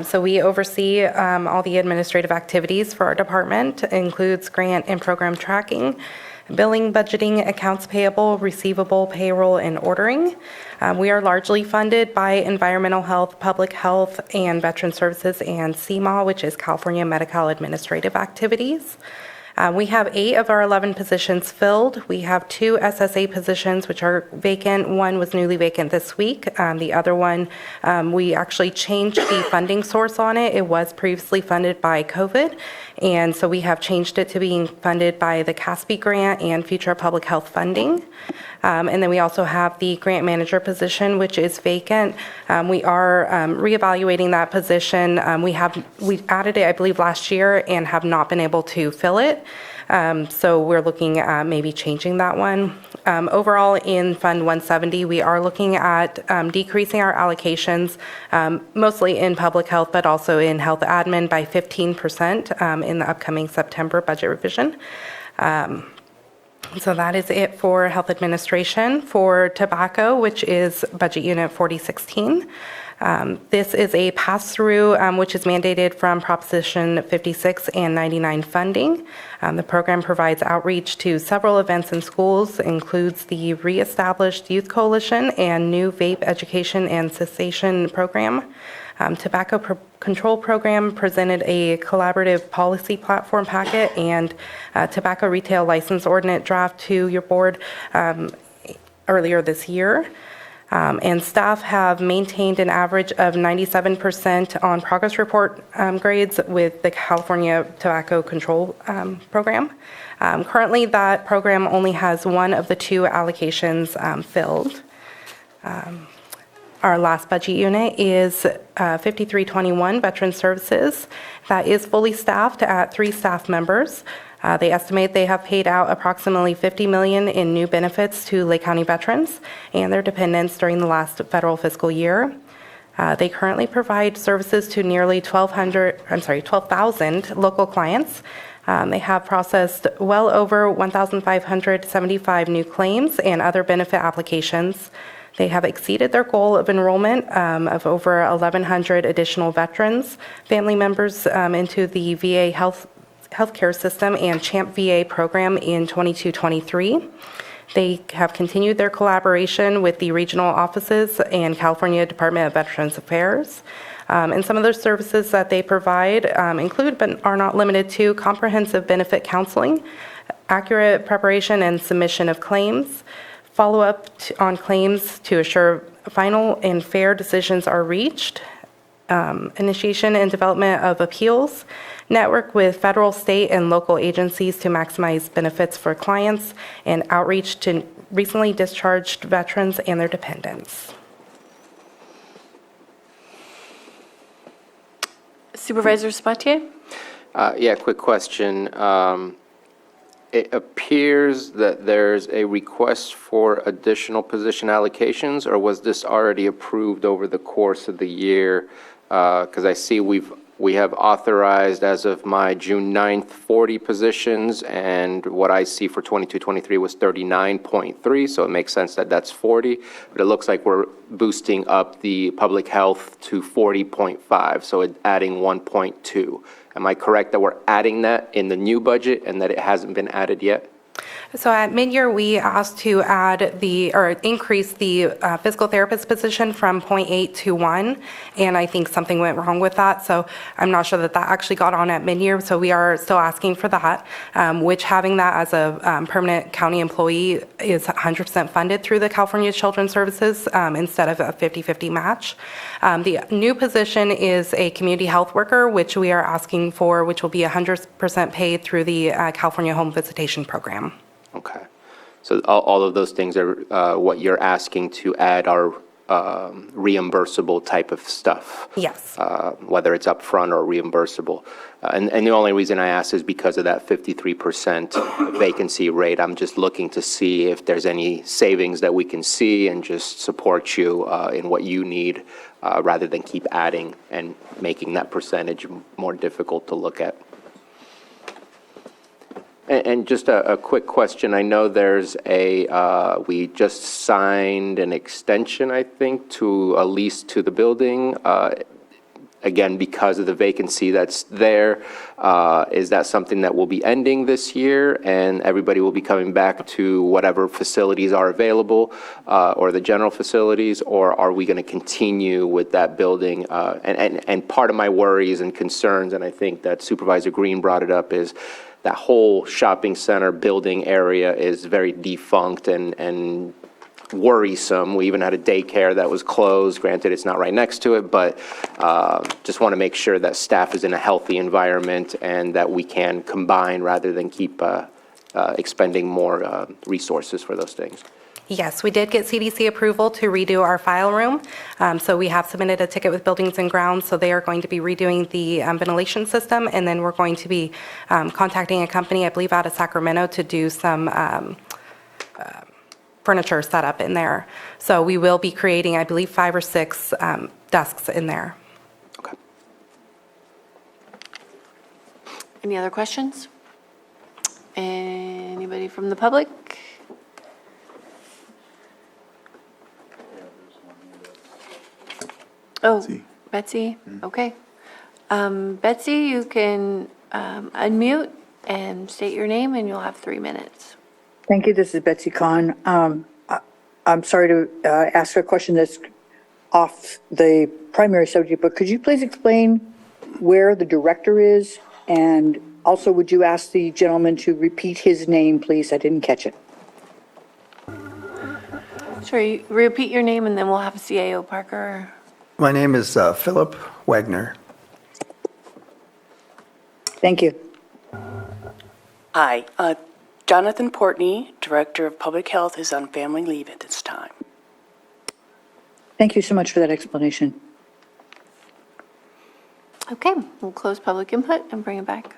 So we oversee all the administrative activities for our department. It includes grant and program tracking, billing, budgeting, accounts payable, receivable, payroll, and ordering. We are largely funded by environmental health, public health, and veteran services, and CMA, which is California Medical Administrative Activities. We have 8 of our 11 positions filled. We have 2 SSA positions, which are vacant. One was newly vacant this week. The other one, we actually changed the funding source on it. It was previously funded by COVID, and so we have changed it to being funded by the CASP grant and future public health funding. And then we also have the grant manager position, which is vacant. We are reevaluating that position. We added it, I believe, last year and have not been able to fill it. So we're looking at maybe changing that one. Overall, in Fund 170, we are looking at decreasing our allocations, mostly in public health, but also in health admin by 15% in the upcoming September budget revision. So that is it for health administration. For tobacco, which is budget unit 4016, this is a pass-through which is mandated from Proposition 56 and 99 funding. The program provides outreach to several events in schools, includes the Reestablished Youth Coalition and new vape education and cessation program. Tobacco Control Program presented a collaborative policy platform packet and tobacco retail license ordinance draft to your board earlier this year. And staff have maintained an average of 97% on progress report grades with the California Tobacco Control Program. Currently, that program only has one of the 2 allocations filled. Our last budget unit is 5321, Veteran Services. That is fully staffed at 3 staff members. They estimate they have paid out approximately $50 million in new benefits to Lake County veterans and their dependents during the last federal fiscal year. They currently provide services to nearly 12,000 local clients. They have processed well over 1,575 new claims and other benefit applications. They have exceeded their goal of enrollment of over 1,100 additional veterans, family members into the VA healthcare system and CHAMP VA program in 22-23. They have continued their collaboration with the regional offices and California Department of Veterans Affairs. And some of the services that they provide include, but are not limited to, comprehensive benefit counseling, accurate preparation and submission of claims, follow-up on claims to assure final and fair decisions are reached, initiation and development of appeals, network with federal, state, and local agencies to maximize benefits for clients, and outreach to recently discharged veterans and their dependents. Supervisor Sabatier? Yeah, quick question. It appears that there's a request for additional position allocations, or was this already approved over the course of the year? Because I see we have authorized, as of my June 9th, 40 positions, and what I see for 22-23 was 39.3, so it makes sense that that's 40, but it looks like we're boosting up the public health to 40.5, so adding 1.2. Am I correct that we're adding that in the new budget and that it hasn't been added yet? So at mid-year, we asked to increase the physical therapist position from 0.8 to 1, and I think something went wrong with that, so I'm not sure that actually got on at mid-year, so we are still asking for that, which having that as a permanent county employee is 100% funded through the California Children's Services instead of a 50-50 match. The new position is a community health worker, which we are asking for, which will be 100% paid through the California Home Visitation Program. Okay. So all of those things are what you're asking to add are reimbursable type of stuff? Yes. Whether it's upfront or reimbursable. And the only reason I ask is because of that 53% vacancy rate. I'm just looking to see if there's any savings that we can see and just support you in what you need rather than keep adding and making that percentage more difficult to look at. And just a quick question. I know there's we just signed an extension, I think, to a lease to the building. Again, because of the vacancy that's there, is that something that will be ending this year and everybody will be coming back to whatever facilities are available or the general facilities, or are we going to continue with that building? And part of my worries and concerns, and I think that Supervisor Green brought it up, is that whole shopping center building area is very defunct and worrisome. We even had a daycare that was closed. Granted, it's not right next to it, but just want to make sure that staff is in a healthy environment and that we can combine rather than keep expending more resources for those things. Yes, we did get CDC approval to redo our file room. So we have submitted a ticket with Buildings and Grounds, so they are going to be redoing the ventilation system, and then we're going to be contacting a company, I believe out of Sacramento, to do some furniture setup in there. So we will be creating, I believe, 5 or 6 desks in there. Okay. Any other questions? Anybody from the public? Oh, Betsy. Betsy, okay. Betsy, you can unmute and state your name, and you'll have 3 minutes. Thank you. This is Betsy Kahn. I'm sorry to ask a question that's off the primary subject, but could you please explain where the director is? And also, would you ask the gentleman to repeat his name, please? I didn't catch it. Sure, you repeat your name, and then we'll have a CAO Parker. My name is Philip Wagner. Thank you. Hi, Jonathan Portney, Director of Public Health, is on family leave at this time. Thank you so much for that explanation. Okay, we'll close public input and bring it back.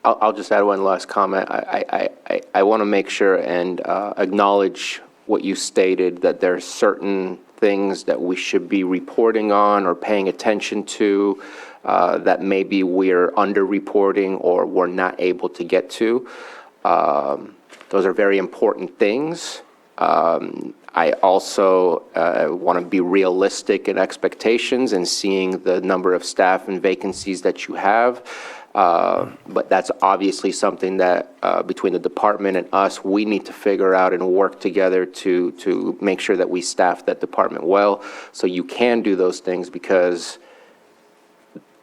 I'll just add one last comment. I want to make sure and acknowledge what you stated, that there are certain things that we should be reporting on or paying attention to that maybe we're under-reporting or we're not able to get to. Those are very important things. I also want to be realistic in expectations and seeing the number of staff and vacancies that you have. But that's obviously something that between the department and us, we need to figure out and work together to make sure that we staff that department well. So you can do those things, because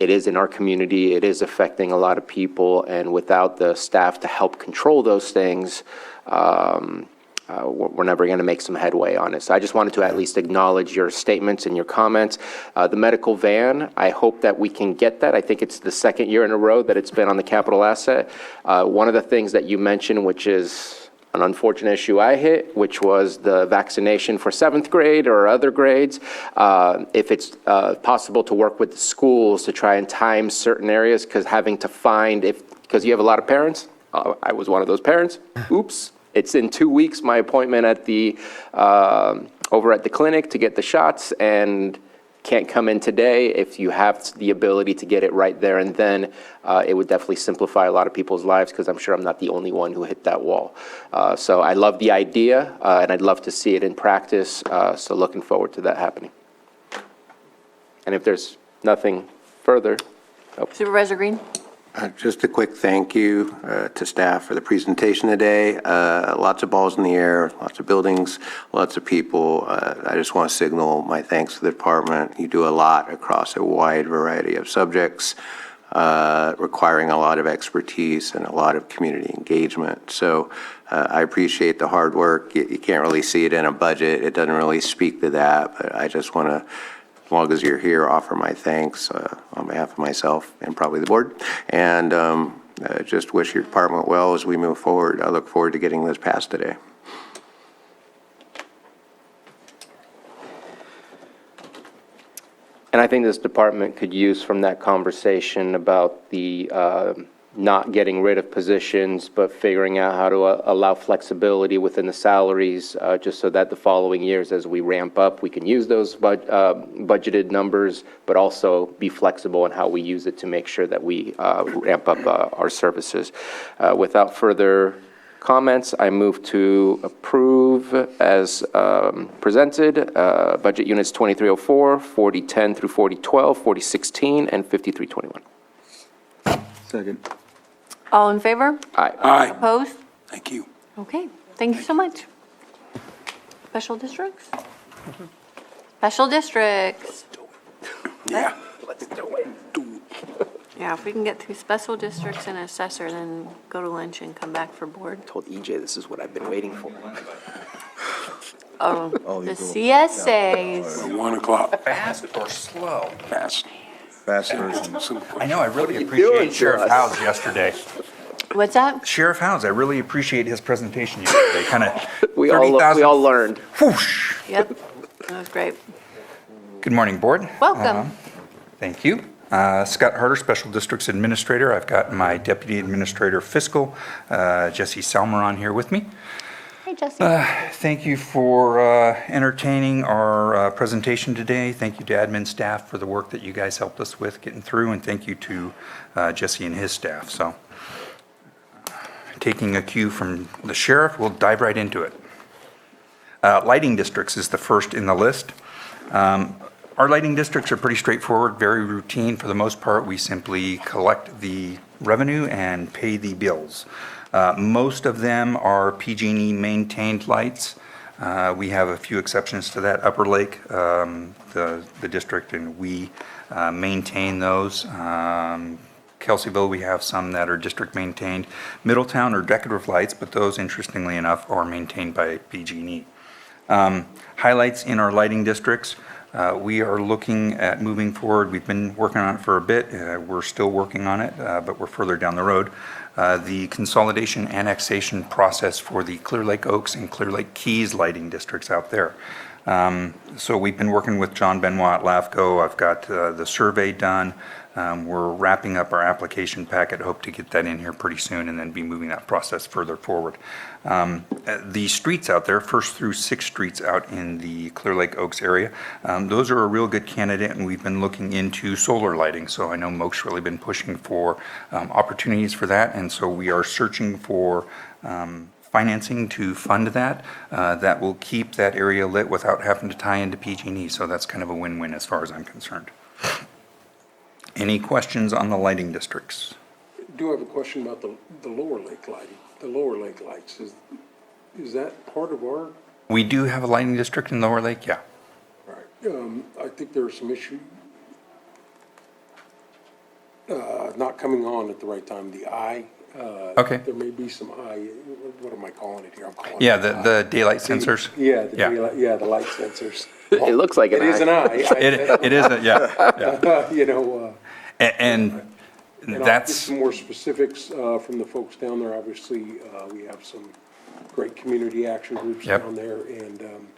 it is in our community, it is affecting a lot of people, and without the staff to help control those things, we're never going to make some headway on it. So I just wanted to at least acknowledge your statements and your comments. The medical van, I hope that we can get that. I think it's the second year in a row that it's been on the capital asset. One of the things that you mentioned, which is an unfortunate issue I hit, which was the vaccination for 7th grade or other grades. If it's possible to work with the schools to try and time certain areas, because having to find, because you have a lot of parents, I was one of those parents, oops. It's in 2 weeks, my appointment at the, over at the clinic to get the shots, and can't come in today. If you have the ability to get it right there and then, it would definitely simplify a lot of people's lives, because I'm sure I'm not the only one who hit that wall. So I love the idea, and I'd love to see it in practice, so looking forward to that happening. And if there's nothing further. Supervisor Green? Just a quick thank you to staff for the presentation today. Lots of balls in the air, lots of buildings, lots of people. I just want to signal my thanks to the department. You do a lot across a wide variety of subjects, requiring a lot of expertise and a lot of community engagement. So I appreciate the hard work. You can't really see it in a budget. It doesn't really speak to that, but I just want to, as long as you're here, offer my thanks on behalf of myself and probably the board, and just wish your department well as we move forward. I look forward to getting this passed today. And I think this department could use from that conversation about the not getting rid of positions, but figuring out how to allow flexibility within the salaries, just so that the following years, as we ramp up, we can use those budgeted numbers, but also be flexible in how we use it to make sure that we ramp up our services. Without further comments, I move to approve as presented, budget units 2304, 4010 through 4012, 4016, and 5321. Second. All in favor? Aye. Aye. Opposed? Thank you. Okay, thank you so much. Special districts? Special districts. Yeah. Yeah, if we can get through special districts and assessor, then go to lunch and come back for board. Told EJ this is what I've been waiting for. Oh, Oh, the you go. CSAs. 1 o'clock. Fast or slow? Fast. Fast version. I know, I really appreciate Sheriff Howes yesterday. What's that? Sheriff Howes, I really appreciate his presentation yesterday, kind of We 30,000. all learned. Whoosh. Yep, that was great. Good morning, Board. Welcome. Thank you. Scott Harder, Special Districts Administrator. I've got my Deputy Administrator Fiscal, Jesse Salmer, on here with me. Hey, Jesse. Thank you for entertaining our presentation today. Thank you to admin staff for the work that you guys helped us with getting through, and thank you to Jesse and his staff. So, taking a cue from the sheriff, we'll dive right into it. Lighting districts is the first in the list. Our lighting districts are pretty straightforward, very routine. For the most part, we simply collect the revenue and pay the bills. Most of them are PG&E maintained lights. We have a few exceptions to that. Upper Lake, the district, and we maintain those. Kelseyville, we have some that are district maintained. Middletown are decorative lights, but those, interestingly enough, are maintained by PG&E. Highlights in our lighting districts. We are looking at moving forward. We've been working on it for a bit. We're still working on it, but we're further down the road. The consolidation annexation process for the Clear Lake Oaks and Clear Lake Keys lighting districts out there. So we've been working with John Benoit at LAFCO. I've got the survey done. We're wrapping up our application packet. Hope to get that in here pretty soon and then be moving that process further forward. The streets out there, 1st through 6th streets out in the Clear Lake Oaks area, those are a real good candidate, and we've been looking into solar lighting. So I know Moak's really been pushing for opportunities for that, and so we are searching for financing to fund that. That will keep that area lit without having to tie into PG&E. So that's kind of a win-win as far as I'm concerned. Any questions on the lighting districts? I do have a question about the Lower Lake lighting, the Lower Lake lights. Is that part of our? We do have a lighting district in Lower Lake, yeah. All right. I think there are some issue not coming on at the right time. The eye. Okay. There may be some eye. What am I calling it here? I'm calling Yeah, it the daylight sensors. Yeah, Yeah. the light sensors. It looks like an It is an eye. It is, yeah. You know. And And I'll get that's, some more specifics from the folks down there. Obviously, we have some great community action groups Yep. down there, and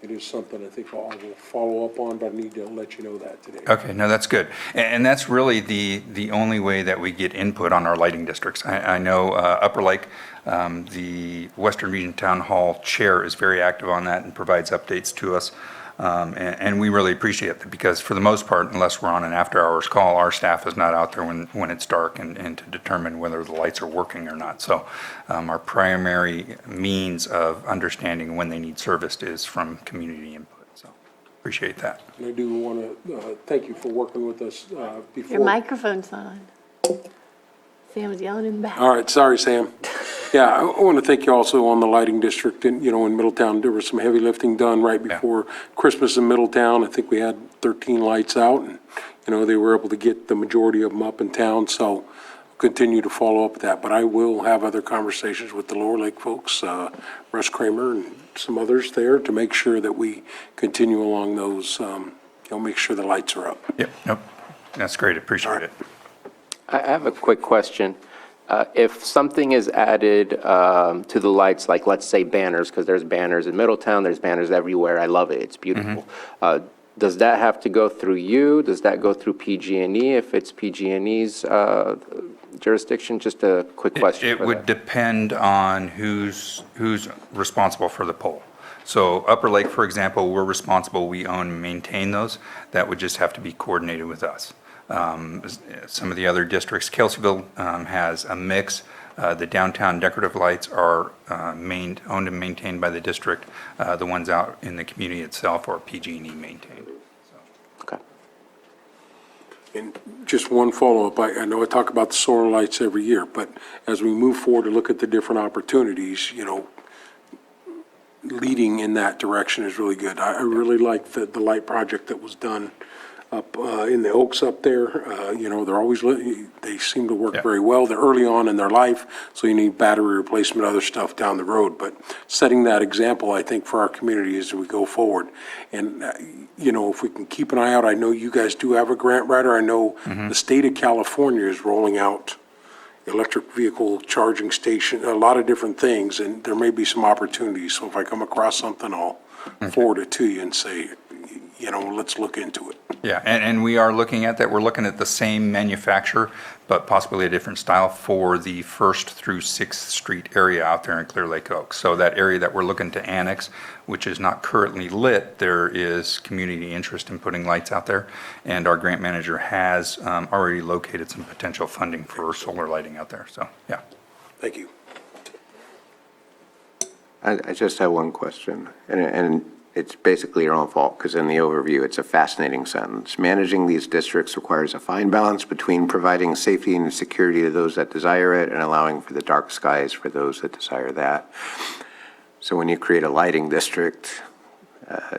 it is something I think I will follow up on, but I need to let you know that today. okay, no, that's good. And that's really the only way that we get input on our lighting districts. I know Upper Lake, the Western Region Town Hall Chair is very active on that and provides updates to us. And we really appreciate that, because for the most part, unless we're on an after-hours call, our staff is not out there when it's dark and to determine whether the lights are working or not. So our primary means of understanding when they need serviced is from community input. So appreciate that. And I do want to thank you for working with us before. Your microphone's not on. Sam's yelling in the back. All right, sorry, Sam. Yeah, I want to thank you also on the lighting district. And, in Middletown, there was some heavy lifting done right before Christmas in Middletown. I think we had 13 lights out, and, they were able to get the majority of them up in town. So I'll continue to follow up with that. But I will have other conversations with the Lower Lake folks, Russ Kramer and some others there, to make sure that we continue along those, make sure the lights are up. Yep, nope, that's great, appreciate it. I have a quick question. If something is added to the lights, like let's say banners, because there's banners in Middletown, there's banners everywhere. I love it. It's beautiful. Does that have to go through you? Does that go through PG&E if it's PG&E's, jurisdiction? Just a quick question. It for would that. depend on who's responsible for the pole. So Upper Lake, for example, we're responsible, we own and maintain those. That would just have to be coordinated with us. Some of the other districts, Kelseyville has a mix. The downtown decorative lights are owned and maintained by the district. The ones out in the community itself are PG&E maintained. Okay. And just one follow-up, I know I talk about the solar lights every year, but as we move forward to look at the different opportunities, leading in that direction is really good. I really like the light project that was done up in the Oaks up there. They're always, they seem to work very well. They're early on in their life, so you need battery replacement, other stuff down the road. But setting that example, I think, for our community as we go forward. And, if we can keep an eye out, I know you guys do have a grant writer. I know the state of California is rolling out electric vehicle charging station, a lot of different things, and there may be some opportunities. So if I come across something, I'll forward it to you and say, let's look into it. Yeah, and we are looking at that. We're looking at the same manufacturer, but possibly a different style for the 1st through 6th Street area out there in Clear Lake Oaks. So that area that we're looking to annex, which is not currently lit, there is community interest in putting lights out there. And our grant manager has already located some potential funding for solar lighting out there. So, yeah. Thank you. I just have one question, and it's basically your own fault, because in the overview, it's a fascinating sentence. Managing these districts requires a fine balance between providing safety and security to those that desire it and allowing for the dark skies for those that desire that. So when you create a lighting district,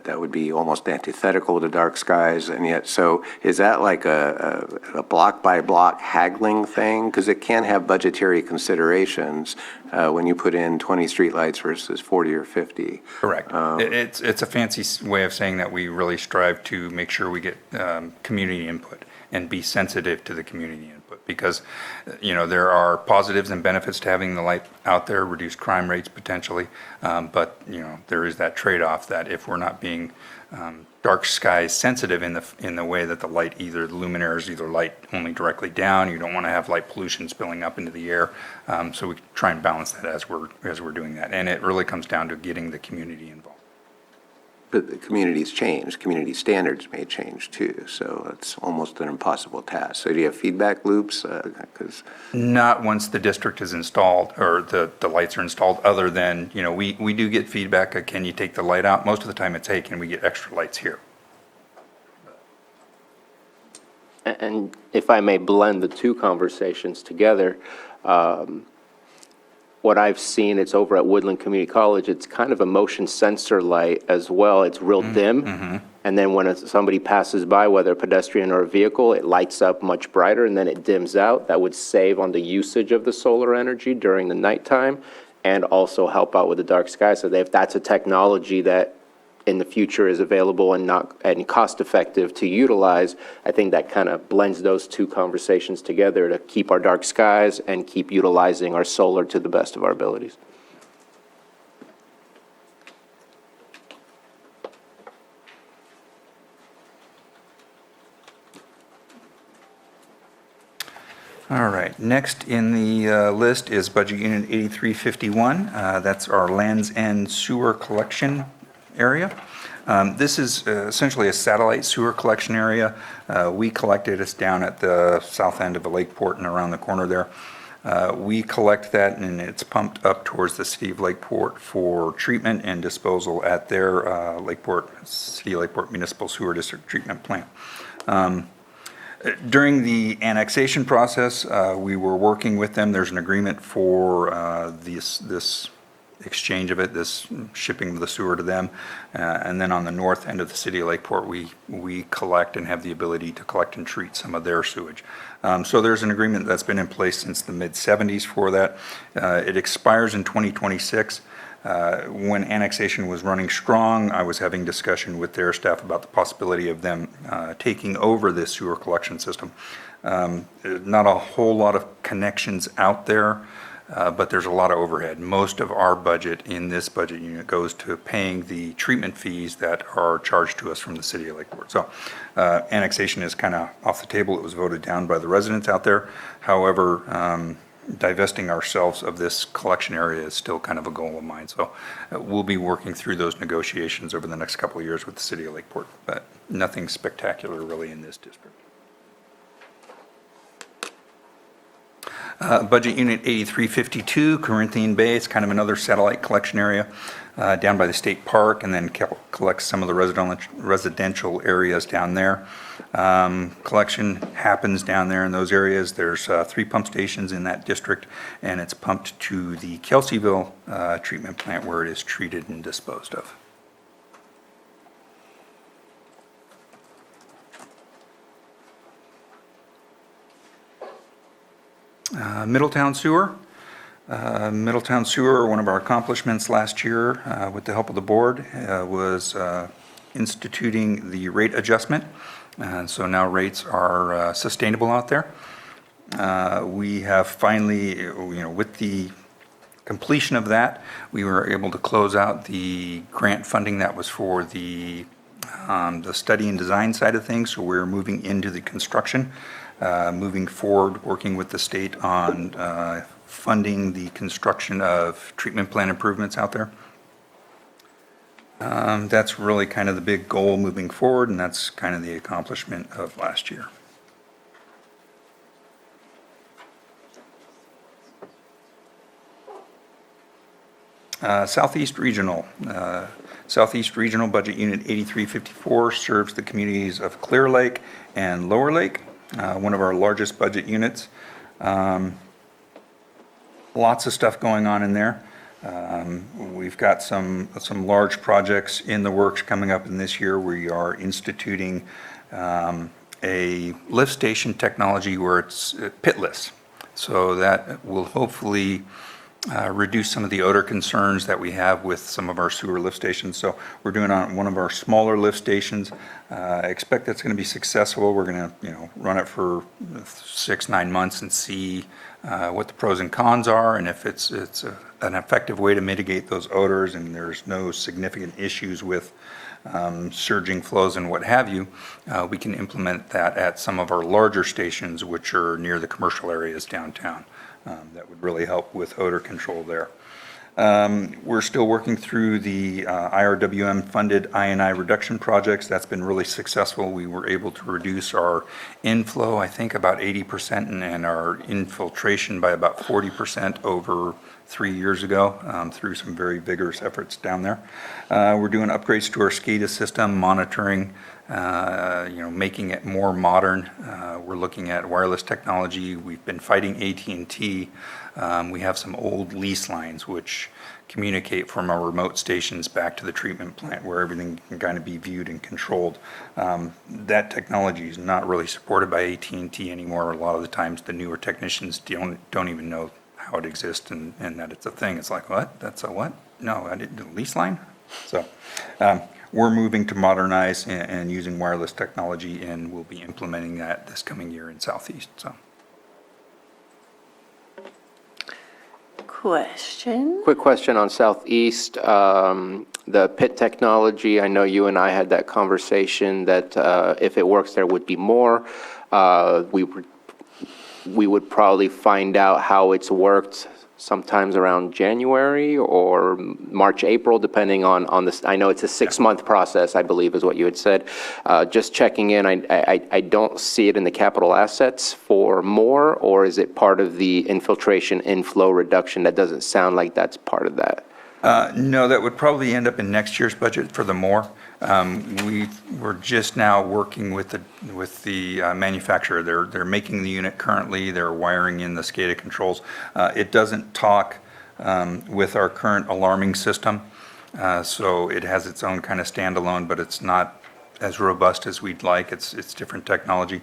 that would be almost antithetical to dark skies, and yet, so is that like a block-by-block haggling thing? Because it can have budgetary considerations when you put in 20 streetlights versus 40 or 50. Correct. It's a fancy way of saying that we really strive to make sure we get community input and be sensitive to the community input. Because, there are positives and benefits to having the light out there, reduce crime rates potentially. But, there is that trade-off that if we're not being dark sky sensitive in the way that the light, either the luminaires either light only directly down, you don't want to have light pollution spilling up into the air. So we try and balance that as we're doing that. And it really comes down to getting the community involved. But the communities change, community standards may change too, so it's almost an impossible task. So do you have feedback loops? Not once the district is installed or the lights are installed, other than, we do get feedback, can you take the light out? Most of the time it's, hey, can we get extra lights here? And if I may blend the two conversations together, what I've seen, it's over at Woodland Community College, it's kind of a motion sensor light as well. It's real dim. And then when somebody passes by, whether a pedestrian or a vehicle, it lights up much brighter and then it dims out. That would save on the usage of the solar energy during the nighttime and also help out with the dark sky. So if that's a technology that in the future is available and cost effective to utilize, I think that kind of blends those two conversations together to keep our dark skies and keep utilizing our solar to the best of our abilities. All right, next in the list is Budget Unit 8351. That's our Lands End Sewer Collection area. This is essentially a satellite sewer collection area. We collected, it's down at the south end of the Lakeport and around the corner there. We collect that and it's pumped up towards the city of Lakeport for treatment and disposal at their City of Lakeport Municipal Sewer District Treatment Plant. During the annexation process, we were working with them. There's an agreement for this exchange of it, this shipping of the sewer to them. And then on the north end of the city of Lakeport, we collect and have the ability to collect and treat some of their sewage. So there's an agreement that's been in place since the mid-'70s for that. It expires in 2026. When annexation was running strong, I was having discussion with their staff about the possibility of them taking over this sewer collection system. Not a whole lot of connections out there. but there's a lot of overhead. Most of our budget in this budget unit goes to paying the treatment fees that are charged to us from the City of Lakeport. So annexation is kind of off the table. It was voted down by the residents out there. However, divesting ourselves of this collection area is still kind of a goal of mine. So we'll be working through those negotiations over the next couple of years with the City of Lakeport, but nothing spectacular really in this district. Budget Unit 8352, Corinthian Bay, it's kind of another satellite collection area down by the state park, and then collects some of the residential areas down there. Collection happens down there in those areas. There's 3 pump stations in that district, and it's pumped to the Kelseyville treatment plant where it is treated and disposed of. Middletown Sewer. Middletown Sewer, one of our accomplishments last year with the help of the board, was instituting the rate adjustment. And so now rates are sustainable out there. We have finally, with the completion of that, we were able to close out the grant funding that was for the study and design side of things. So we're moving into the construction. Moving forward, working with the state on funding the construction of treatment plant improvements out there. That's really kind of the big goal moving forward, and that's kind of the accomplishment of last year. Southeast Regional. Southeast Regional Budget Unit 8354 serves the communities of Clear Lake and Lower Lake. One of our largest budget units. Lots of stuff going on in there. We've got some large projects in the works coming up in this year. We are instituting a lift station technology where it's pitless. So that will hopefully reduce some of the odor concerns that we have with some of our sewer lift stations. So we're doing it on one of our smaller lift stations. I expect that's going to be successful. We're going to run it for 6-9 months and see what the pros and cons are, and if it's an effective way to mitigate those odors and there's no significant issues with surging flows and what have you, we can implement that at some of our larger stations which are near the commercial areas downtown. That would really help with odor control there. We're still working through the IRWM-funded I&I reduction projects. That's been really successful. We were able to reduce our inflow, I think, about 80%, and our infiltration by about 40% over 3 years ago through some very vigorous efforts down there. We're doing upgrades to our SCADA system, monitoring, making it more modern. We're looking at wireless technology. We've been fighting AT&T. We have some old lease lines which communicate from our remote stations back to the treatment plant where everything can kind of be viewed and controlled. That technology is not really supported by AT&T anymore. A lot of the times the newer technicians don't even know how it exists and that it's a thing. It's like, what? That's a what? No, I didn't do a lease line? So we're moving to modernize and using wireless technology, and we'll be implementing that this coming year in Southeast. So. Question? Quick question on Southeast, the pit technology. I know you and I had that conversation that if it works, there would be more. We would probably find out how it's worked sometimes around January or March, April, depending on this. I know it's a 6-month process, I believe is what you had said. Just checking in, I don't see it in the capital assets for more, or is it part of the infiltration inflow reduction? That doesn't sound like that's part of that. No, that would probably end up in next year's budget for the more. We're just now working with the manufacturer. They're making the unit currently. They're wiring in the SCADA controls. It doesn't talk with our current alarming system, so it has its own kind of standalone, but it's not as robust as we'd like. It's different technology,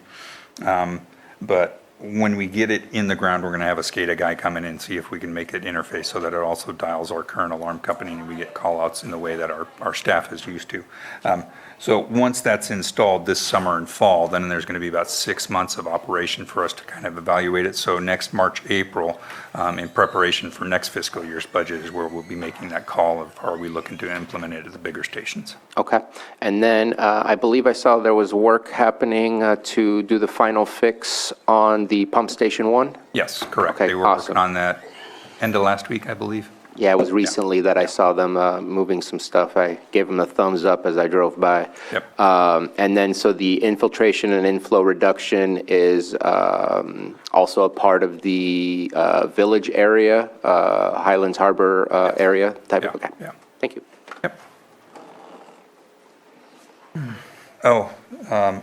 but when we get it in the ground, we're going to have a SCADA guy come in and see if we can make it interface so that it also dials our current alarm company and we get call-outs in the way that our staff is used to. So once that's installed this summer and fall, then there's going to be about 6 months of operation for us to kind of evaluate it. So next March, April, in preparation for next fiscal year's budget is where we'll be making that call of are we looking to implement it at the bigger stations. Okay. And then I believe I saw there was work happening to do the final fix on the pump station 1? Yes, correct. Okay, They were awesome. working on that end of last week, I believe. Yeah, it was recently that I saw them moving some stuff. I gave them a thumbs up as I drove by. Yep. And then, so the infiltration and inflow reduction is also a part of the village area, Highlands Harbor area type? Yeah, Okay. yeah. Thank you. Yep. Oh,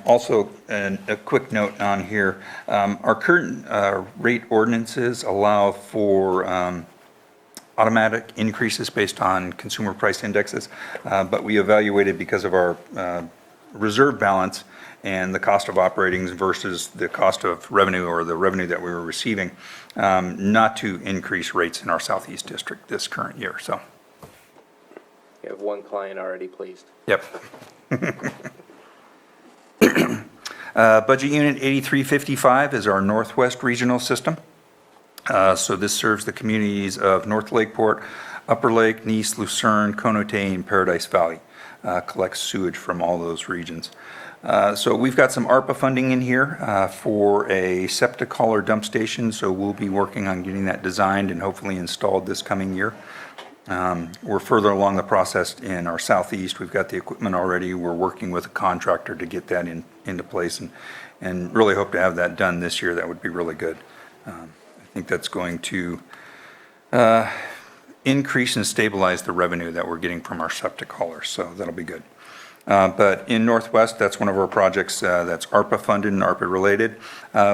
also, a quick note on here. Our current rate ordinances allow for automatic increases based on consumer price indexes, but we evaluated because of our reserve balance and the cost of operating versus the cost of revenue or the revenue that we were receiving, not to increase rates in our Southeast District this current year, so. You have one client already pleased. Yep. Budget Unit 8355 is our Northwest Regional System. So this serves the communities of North Lakeport, Upper Lake, Nice, Lucerne, Conotay, and Paradise Valley. Collects sewage from all those regions. So we've got some ARPA funding in here for a septic hauler dump station, so we'll be working on getting that designed and hopefully installed this coming year. We're further along the process in our southeast. We've got the equipment already. We're working with a contractor to get that into place and really hope to have that done this year. That would be really good. I think that's going to increase and stabilize the revenue that we're getting from our septic haulers, so that'll be good. But in Northwest, that's one of our projects that's ARPA funded and ARPA related.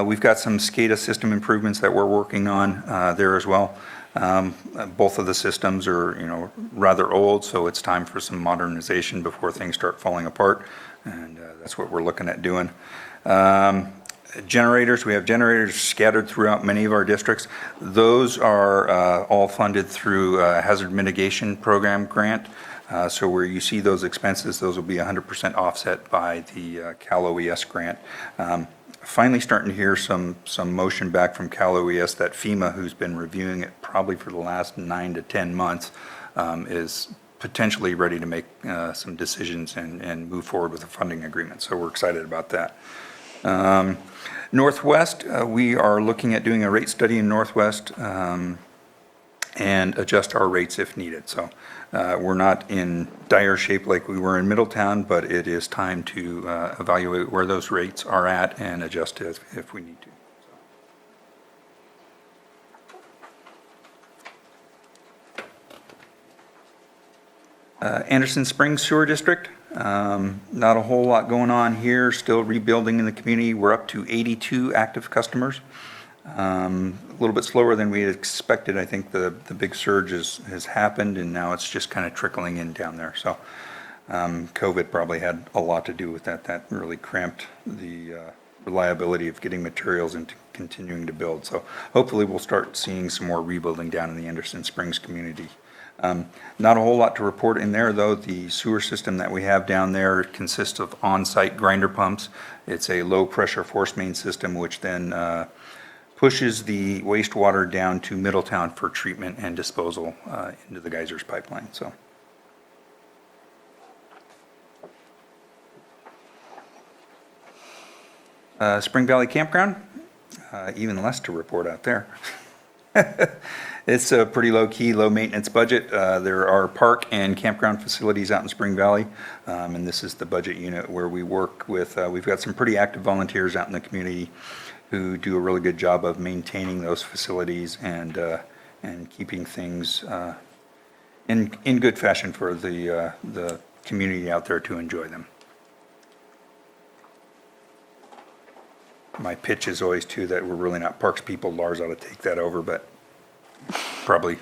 We've got some SCADA system improvements that we're working on there as well. Both of the systems are, rather old, so it's time for some modernization before things start falling apart, and that's what we're looking at doing. Generators, we have generators scattered throughout many of our districts. Those are all funded through a hazard mitigation program grant. So where you see those expenses, those will be 100% offset by the Cal OES grant. Finally starting to hear some motion back from Cal OES that FEMA, who's been reviewing it probably for the last 9 to 10 months, is potentially ready to make some decisions and move forward with a funding agreement. So we're excited about that. Northwest, we are looking at doing a rate study in Northwest and adjust our rates if needed. So we're not in dire shape like we were in Middletown, but it is time to evaluate where those rates are at and adjust if we need to. Anderson Springs Sewer District. Not a whole lot going on here, still rebuilding in the community. We're up to 82 active customers. A little bit slower than we had expected. I think the big surge has happened and now it's just kind of trickling in down there. So COVID probably had a lot to do with that. That really cramped the reliability of getting materials and continuing to build. So hopefully we'll start seeing some more rebuilding down in the Anderson Springs community. Not a whole lot to report in there, though. The sewer system that we have down there consists of on-site grinder pumps. It's a low-pressure force main system, which then pushes the wastewater down to Middletown for treatment and disposal into the geysers pipeline. So. Spring Valley Campground, even less to report out there. It's a pretty low-key, low-maintenance budget. There are park and campground facilities out in Spring Valley, and this is the budget unit where we work with, we've got some pretty active volunteers out in the community who do a really good job of maintaining those facilities and keeping things in good fashion for the community out there to enjoy them. My pitch is always, too, that we're really not parks people. Lars ought to take that over, but probably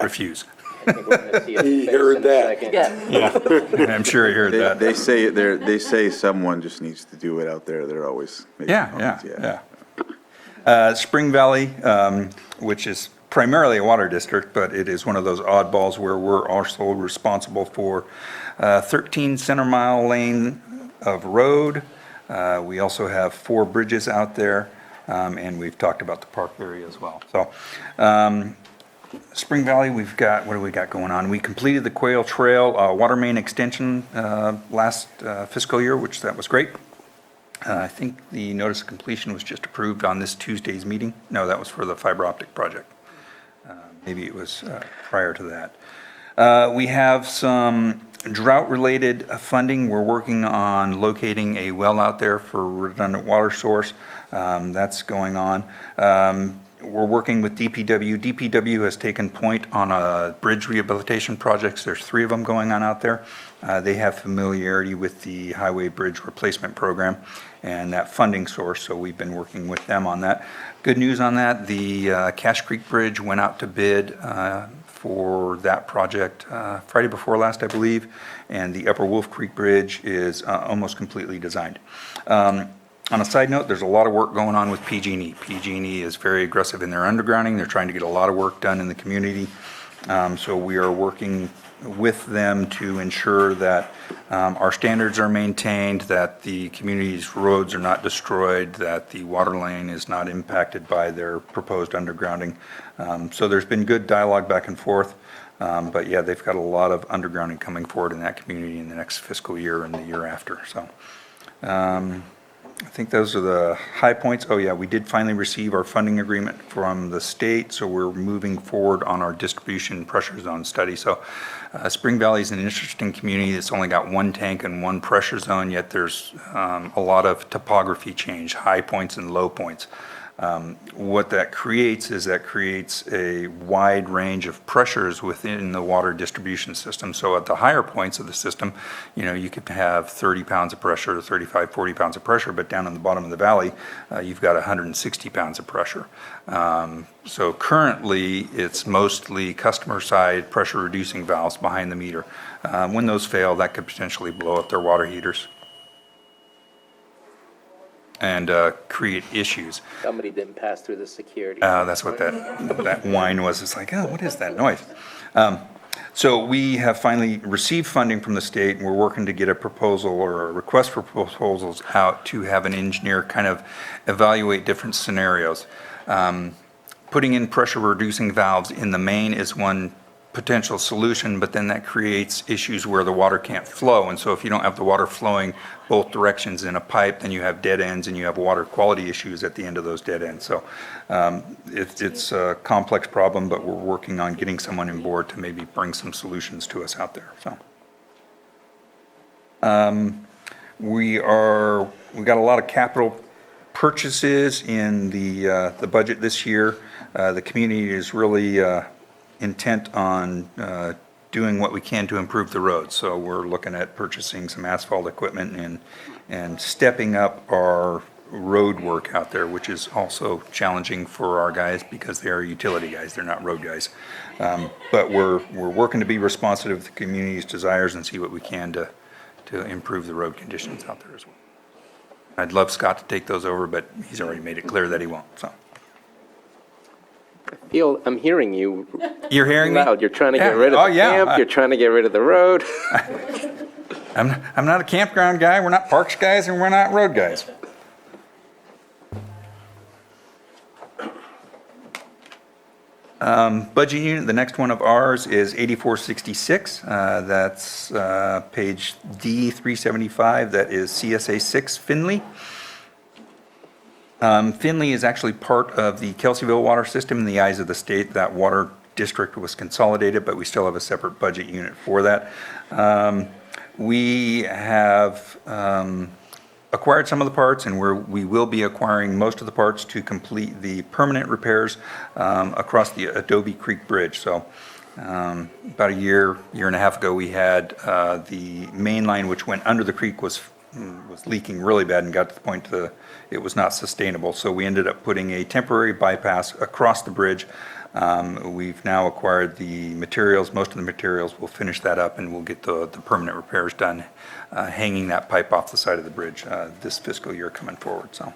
refuse. I think we're gonna see a He fix heard in a that. second. I'm sure you heard that. They say someone just needs to do it out there. They're always making Yeah, comments, yeah. Spring Valley, which is primarily a water district, but it is one of those oddballs where we're also responsible for 13 center mile lane of road. We also have 4 bridges out there, and we've talked about the park area as well. So, Spring Valley, we've got, what do we got going on? We completed the Quail Trail water main extension last fiscal year, which that was great. I think the notice of completion was just approved on this Tuesday's meeting. No, that was for the fiber optic project. Maybe it was prior to that. We have some drought-related funding. We're working on locating a well out there for redundant water source. That's going on. We're working with DPW. DPW has taken point on a bridge rehabilitation projects. There's 3 of them going on out there. They have familiarity with the highway bridge replacement program and that funding source, so we've been working with them on that. Good news on that, the Cache Creek Bridge went out to bid for that project Friday before last, I believe, and the Upper Wolf Creek Bridge is almost completely designed. On a side note, there's a lot of work going on with PG&E. PG&E is very aggressive in their undergrounding. They're trying to get a lot of work done in the community. So we are working with them to ensure that our standards are maintained, that the community's roads are not destroyed, that the water lane is not impacted by their proposed undergrounding. So there's been good dialogue back and forth. But yeah, they've got a lot of undergrounding coming forward in that community in the next fiscal year and the year after. So I think those are the high points. Oh yeah, we did finally receive our funding agreement from the state, so we're moving forward on our distribution pressure zone study. So Spring Valley is an interesting community that's only got 1 tank and 1 pressure zone, yet there's a lot of topography change, high points and low points. What that creates is a wide range of pressures within the water distribution system. So at the higher points of the system, you could have 30 pounds of pressure, 35, 40 pounds of pressure, but down in the bottom of the valley, you've got 160 pounds of pressure. So currently, it's mostly customer side pressure reducing valves behind the meter. When those fail, that could potentially blow up their water heaters and create issues. Somebody didn't pass through the security. That's what that whine was. It's like, oh, what is that noise? So we have finally received funding from the state, and we're working to get a proposal or a request for proposals out to have an engineer kind of evaluate different scenarios. Putting in pressure reducing valves in the main is one potential solution, but then that creates issues where the water can't flow. And so if you don't have the water flowing both directions in a pipe, then you have dead ends and you have water quality issues at the end of those dead ends. So it's a complex problem, but we're working on getting someone on board to maybe bring some solutions to us out there. So we got a lot of capital purchases in the budget this year. The community is really intent on doing what we can to improve the roads. So we're looking at purchasing some asphalt equipment and stepping up our road work out there, which is also challenging for our guys because they are utility guys, they're not road guys. But we're working to be responsive to the community's desires and see what we can to improve the road conditions out there as well. I'd love Scott to take those over, but he's already made it clear that he won't, so. I'm hearing you. You're hearing me? Loud. You're trying to get rid of the camp. You're trying to get rid of the road. I'm not a campground guy, we're not parks guys, and we're not road guys. Budget unit, the next one of ours is 8466. That's page D375. That is CSA 6 Finley. Finley is actually part of the Kelseyville water system in the eyes of the state. That water district was consolidated, but we still have a separate budget unit for that. We have acquired some of the parts, and we will be acquiring most of the parts to complete the permanent repairs across the Adobe Creek Bridge. So about a year and a half ago, we had the main line which went under the creek was leaking really bad and got to the point it was not sustainable. So we ended up putting a temporary bypass across the bridge We've now acquired the materials, most of the materials. We'll finish that up and we'll get the permanent repairs done, hanging that pipe off the side of the bridge this fiscal year coming forward, so.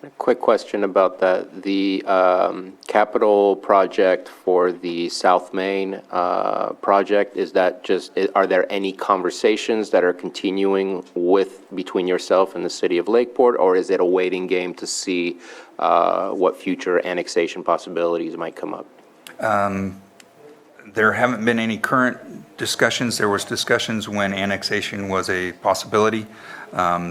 A quick question about that. The capital project for the South Main project, is that just, are there any conversations that are continuing between yourself and the city of Lakeport, or is it a waiting game to see what future annexation possibilities might come up? There haven't been any current discussions. There was discussions when annexation was a possibility.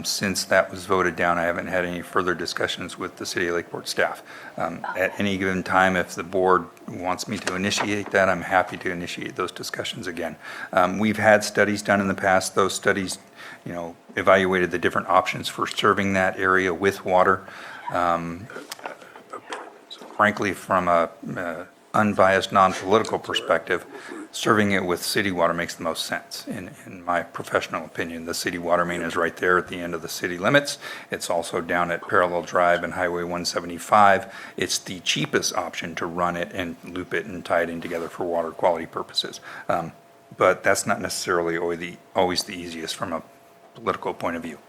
Since that was voted down, I haven't had any further discussions with the City of Lakeport staff. At any given time, if the board wants me to initiate that, I'm happy to initiate those discussions again. We've had studies done in the past. Those studies, evaluated the different options for serving that area with water. Frankly, from a unbiased, non-political perspective, serving it with city water makes the most sense, in my professional opinion. The city water main is right there at the end of the city limits. It's also down at Parallel Drive and Highway 175. It's the cheapest option to run it and loop it and tie it in together for water quality purposes. But that's not necessarily always the easiest from a political point of view.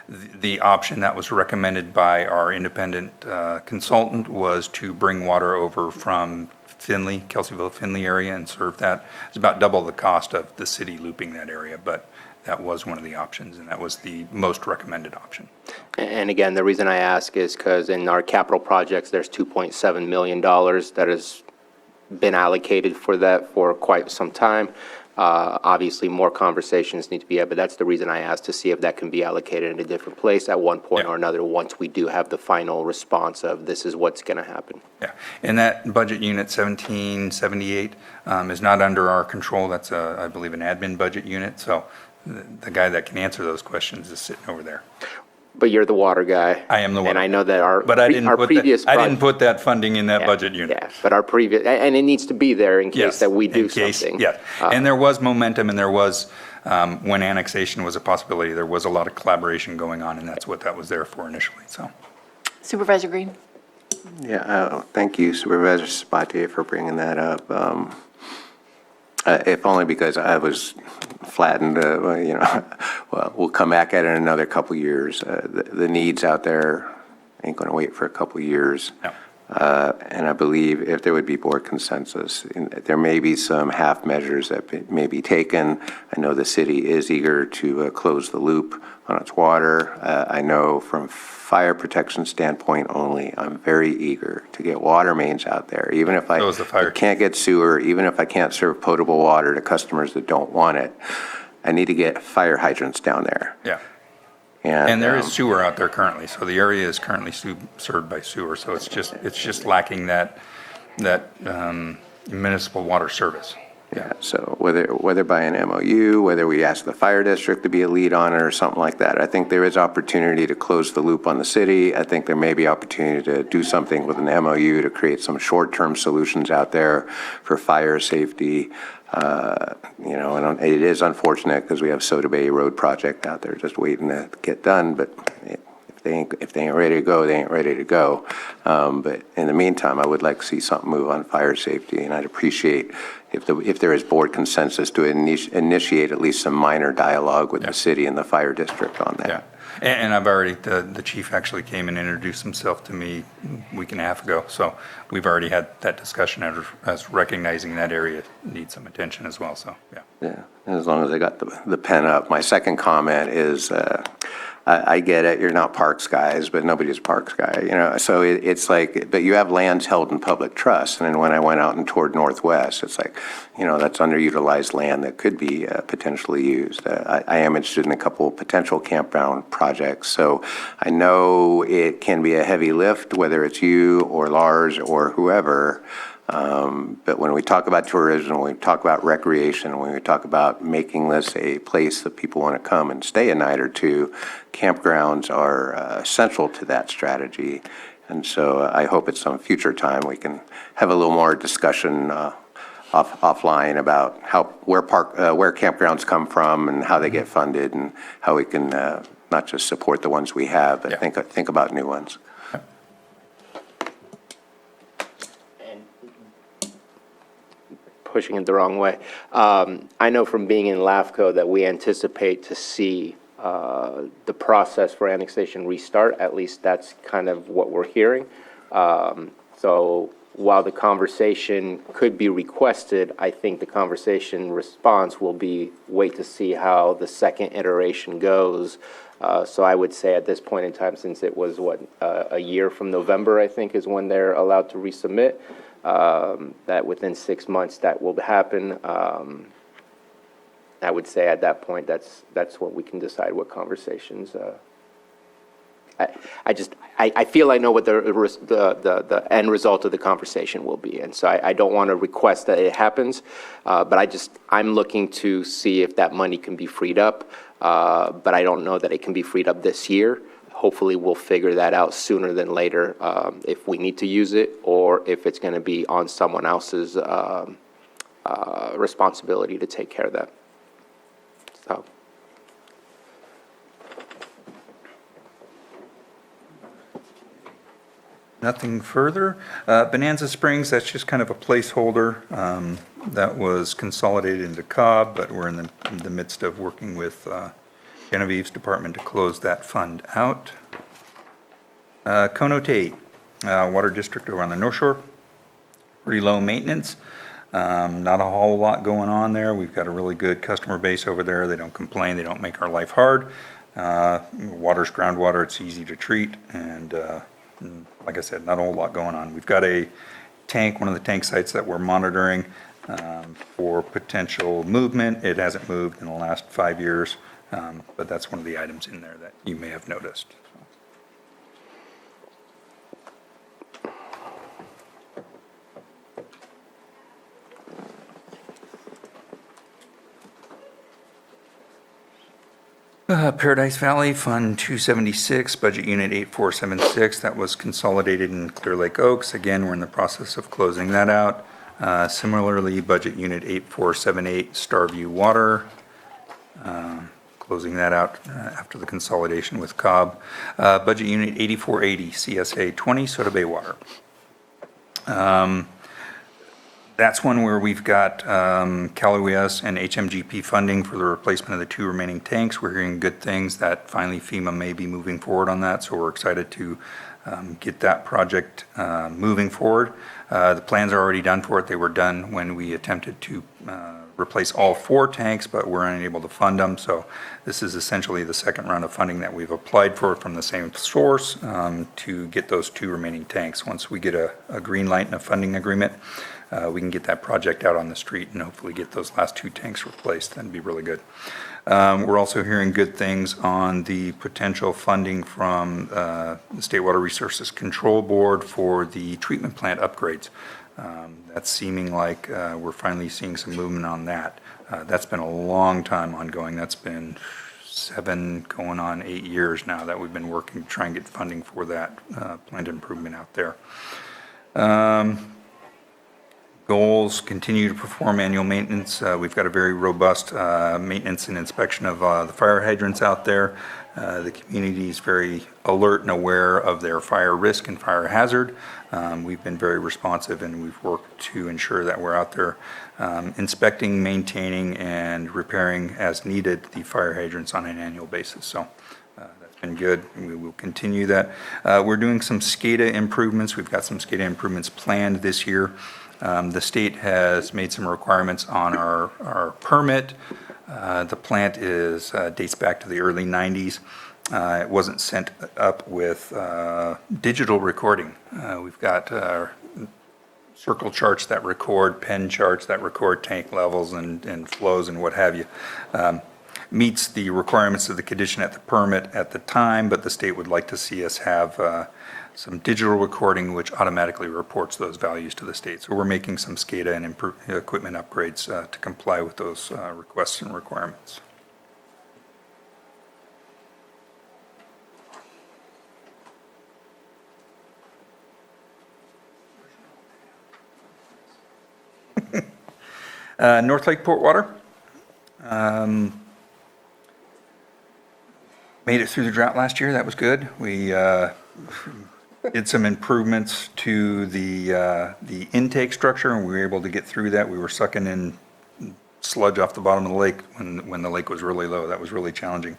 The option that was recommended by our independent consultant was to bring water over from Finley, Kelseyville, Finley area and serve that. It's about double the cost of the city looping that area, but that was one of the options, and that was the most recommended option. And again, the reason I ask is because in our capital projects, there's $2.7 million that has been allocated for that for quite some time. Obviously, more conversations need to be had, but that's the reason I asked, to see if that can be allocated in a different place at one point or another once we do have the final response of this is what's going to happen. Yeah, and that budget unit 1778 is not under our control. That's, I believe, an admin budget unit, so the guy that can answer those questions is sitting over there. But you're the water guy. I am the water. And I know that our previous I didn't put that funding in that budget unit. Yeah, but our previous, and it needs to be there in case that we do something. Yeah, and there was momentum, and there was, when annexation was a possibility, there was a lot of collaboration going on, and that's what that was there for initially, so. Supervisor Green? Yeah, thank you, Supervisor Sabatier, for bringing that up. If only because I was flattened, well, we'll come back at it in another couple years. The needs out there ain't going to wait for a couple years. No. And I believe if there would be board consensus, there may be some half measures that may be taken. I know the city is eager to close the loop on its water. I know from fire protection standpoint only, I'm very eager to get water mains out there. Even if I can't get sewer, even if I can't serve potable water to customers that don't want it, I need to get fire hydrants down there. Yeah. And there is sewer out there currently, so the area is currently served by sewer, so it's just lacking that municipal water service. Yeah, so whether by an MOU, whether we ask the fire district to be a lead on it or something like that, I think there is opportunity to close the loop on the city. I think there may be opportunity to do something with an MOU to create some short-term solutions out there for fire safety. And it is unfortunate because we have Soda Bay Road project out there just waiting to get done, but if they ain't ready to go, they ain't ready to go. But in the meantime, I would like to see something move on fire safety, and I'd appreciate if there is board consensus to initiate at least some minor dialogue with the city and the fire district on that. Yeah. And I've already, the chief actually came and introduced himself to me a week and a half ago, so we've already had that discussion as recognizing that area needs some attention as well, so, yeah. Yeah, as long as I got the pen up. My second comment is, I get it, you're not parks guys, but nobody's a parks guy, so it's like, but you have lands held in public trust, and then when I went out and toured Northwest, it's like, that's underutilized land that could be potentially used. I am interested in a couple of potential campground projects, so I know it can be a heavy lift, whether it's you or Lars or whoever. But when we talk about tourism, when we talk about recreation, when we talk about making this a place that people want to come and stay a night or two, campgrounds are central to that strategy. And so I hope at some future time we can have a little more discussion offline about where campgrounds come from and how they get funded and how we can not just support the ones we have, but think about new ones. pushing it the wrong way. I know from being in LAFCO that we anticipate to see the process for annexation restart. At least that's kind of what we're hearing. So while the conversation could be requested, I think the conversation response will be wait to see how the second iteration goes. So I would say at this point in time, since it was, a year from November, I think, is when they're allowed to resubmit, that within 6 months that will happen. I would say at that point, that's when we can decide what conversations. I feel I know what the end result of the conversation will be, and so I don't want to request that it happens, but I'm looking to see if that money can be freed up, but I don't know that it can be freed up this year. Hopefully, we'll figure that out sooner than later, if we need to use it, or if it's going to be on someone else's responsibility to take care of that. So. Nothing further. Bonanza Springs, that's just kind of a placeholder. That was consolidated into Cobb, but we're in the midst of working with Genevieve's department to close that fund out. Conotate, Water District over on the North Shore, pretty low maintenance. Not a whole lot going on there. We've got a really good customer base over there. They don't complain. They don't make our life hard. Water's groundwater. It's easy to treat. And like I said, not a whole lot going on. We've got a tank, one of the tank sites that we're monitoring for potential movement. It hasn't moved in the last 5 years, but that's one of the items in there that you may have noticed. Paradise Valley, Fund 276, Budget Unit 8476, that was consolidated in Clear Lake Oaks. Again, we're in the process of closing that out. Similarly, Budget Unit 8478, Starview Water, closing that out after the consolidation with Cobb. Budget Unit 8480, CSA 20, Soda Bay Water. That's one where we've got CalOES and HMGP funding for the replacement of the 2 remaining tanks. We're hearing good things that finally FEMA may be moving forward on that, so we're excited to get that project moving forward. The plans are already done for it. They were done when we attempted to replace all 4 tanks, but we're unable to fund them. So this is essentially the second round of funding that we've applied for from the same source to get those 2 remaining tanks. Once we get a green light and a funding agreement, we can get that project out on the street and hopefully get those last 2 tanks replaced. That'd be really good. We're also hearing good things on the potential funding from the State Water Resources Control Board for the treatment plant upgrades. That's seeming like we're finally seeing some movement on that. That's been a long time ongoing. That's been 7 going on 8 years now that we've been working to try and get funding for that plant improvement out there. Goals, continue to perform annual maintenance. We've got a very robust maintenance and inspection of the fire hydrants out there. The community is very alert and aware of their fire risk and fire hazard. We've been very responsive, and we've worked to ensure that we're out there inspecting, maintaining, and repairing as needed the fire hydrants on an annual basis. So that's been good, and we will continue that. We're doing some SCADA improvements. We've got some SCADA improvements planned this year. The state has made some requirements on our permit. The plant dates back to the early 90s. It wasn't sent up with digital recording. We've got circle charts that record, pen charts that record tank levels and flows and what have you. Meets the requirements of the condition at the permit at the time, but the state would like to see us have some digital recording which automatically reports those values to the state. So we're making some SCADA and equipment upgrades to comply with those requests and requirements. North Lake Port Water. Made it through the drought last year. That was good. We did some improvements to the intake structure, and we were able to get through that. We were sucking in sludge off the bottom of the lake when the lake was really low. That was really challenging.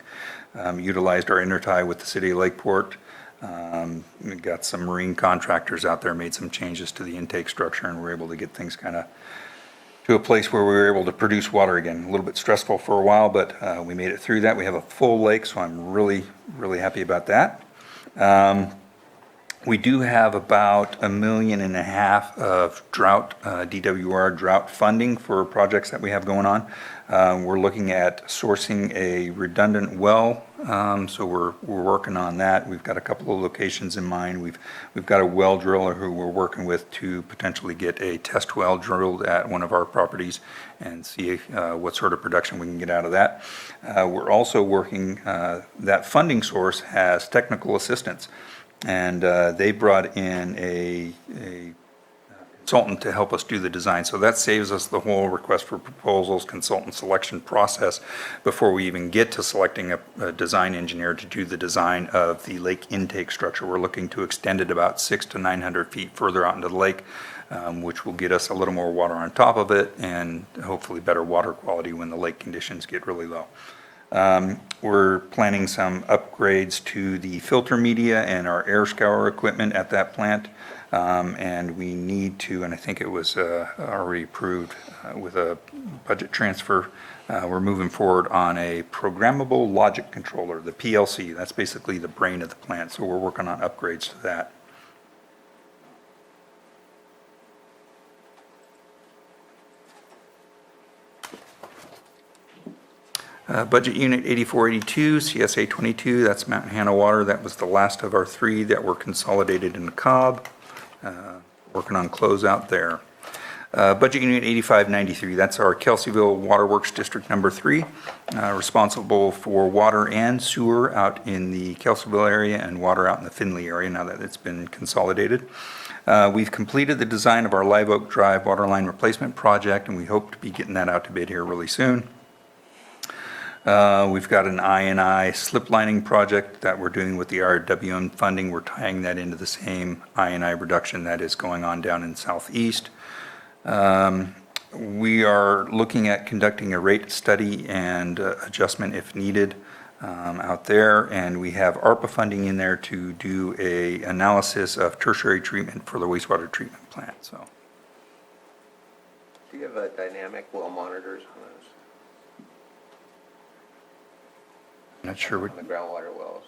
Utilized our intertie with the city of Lakeport. We got some marine contractors out there, made some changes to the intake structure, and we're able to get things kind of to a place where we were able to produce water again. A little bit stressful for a while, but we made it through that. We have a full lake, so I'm really, really happy about that. We do have about $1.5 million of drought, DWR drought funding for projects that we have going on. We're looking at sourcing a redundant well, so we're working on that. We've got a couple of locations in mind. We've got a well driller who we're working with to potentially get a test well drilled at one of our properties and see what sort of production we can get out of that. We're also working, that funding source has technical assistance. And they brought in a consultant to help us do the design. So that saves us the whole request for proposals, consultant selection process before we even get to selecting a design engineer to do the design of the lake intake structure. We're looking to extend it about 600 to 900 feet further out into the lake, which will get us a little more water on top of it and hopefully better water quality when the lake conditions get really low. We're planning some upgrades to the filter media and our air scour equipment at that plant. And we need to, and I think it was already approved with a budget transfer, we're moving forward on a programmable logic controller, the PLC. That's basically the brain of the plant. So we're working on upgrades to that. Budget Unit 8482, CSA 22, that's Mountain Hannah Water. That was the last of our three that were consolidated into Cobb. Working on closeout there. Budget Unit 8593, that's our Kelseyville Waterworks District Number 3, responsible for water and sewer out in the Kelseyville area and water out in the Findlay area now that it's been consolidated. We've completed the design of our Live Oak Drive waterline replacement project, and we hope to be getting that out to bid here really soon. We've got an I&I slip lining project that we're doing with the RWM funding. We're tying that into the same I&I reduction that is going on down in Southeast. We are looking at conducting a rate study and adjustment if needed out there, and we have ARPA funding in there to do a analysis of tertiary treatment for the wastewater treatment plant. So, Do you have dynamic well monitors on those? not sure what On the groundwater wells?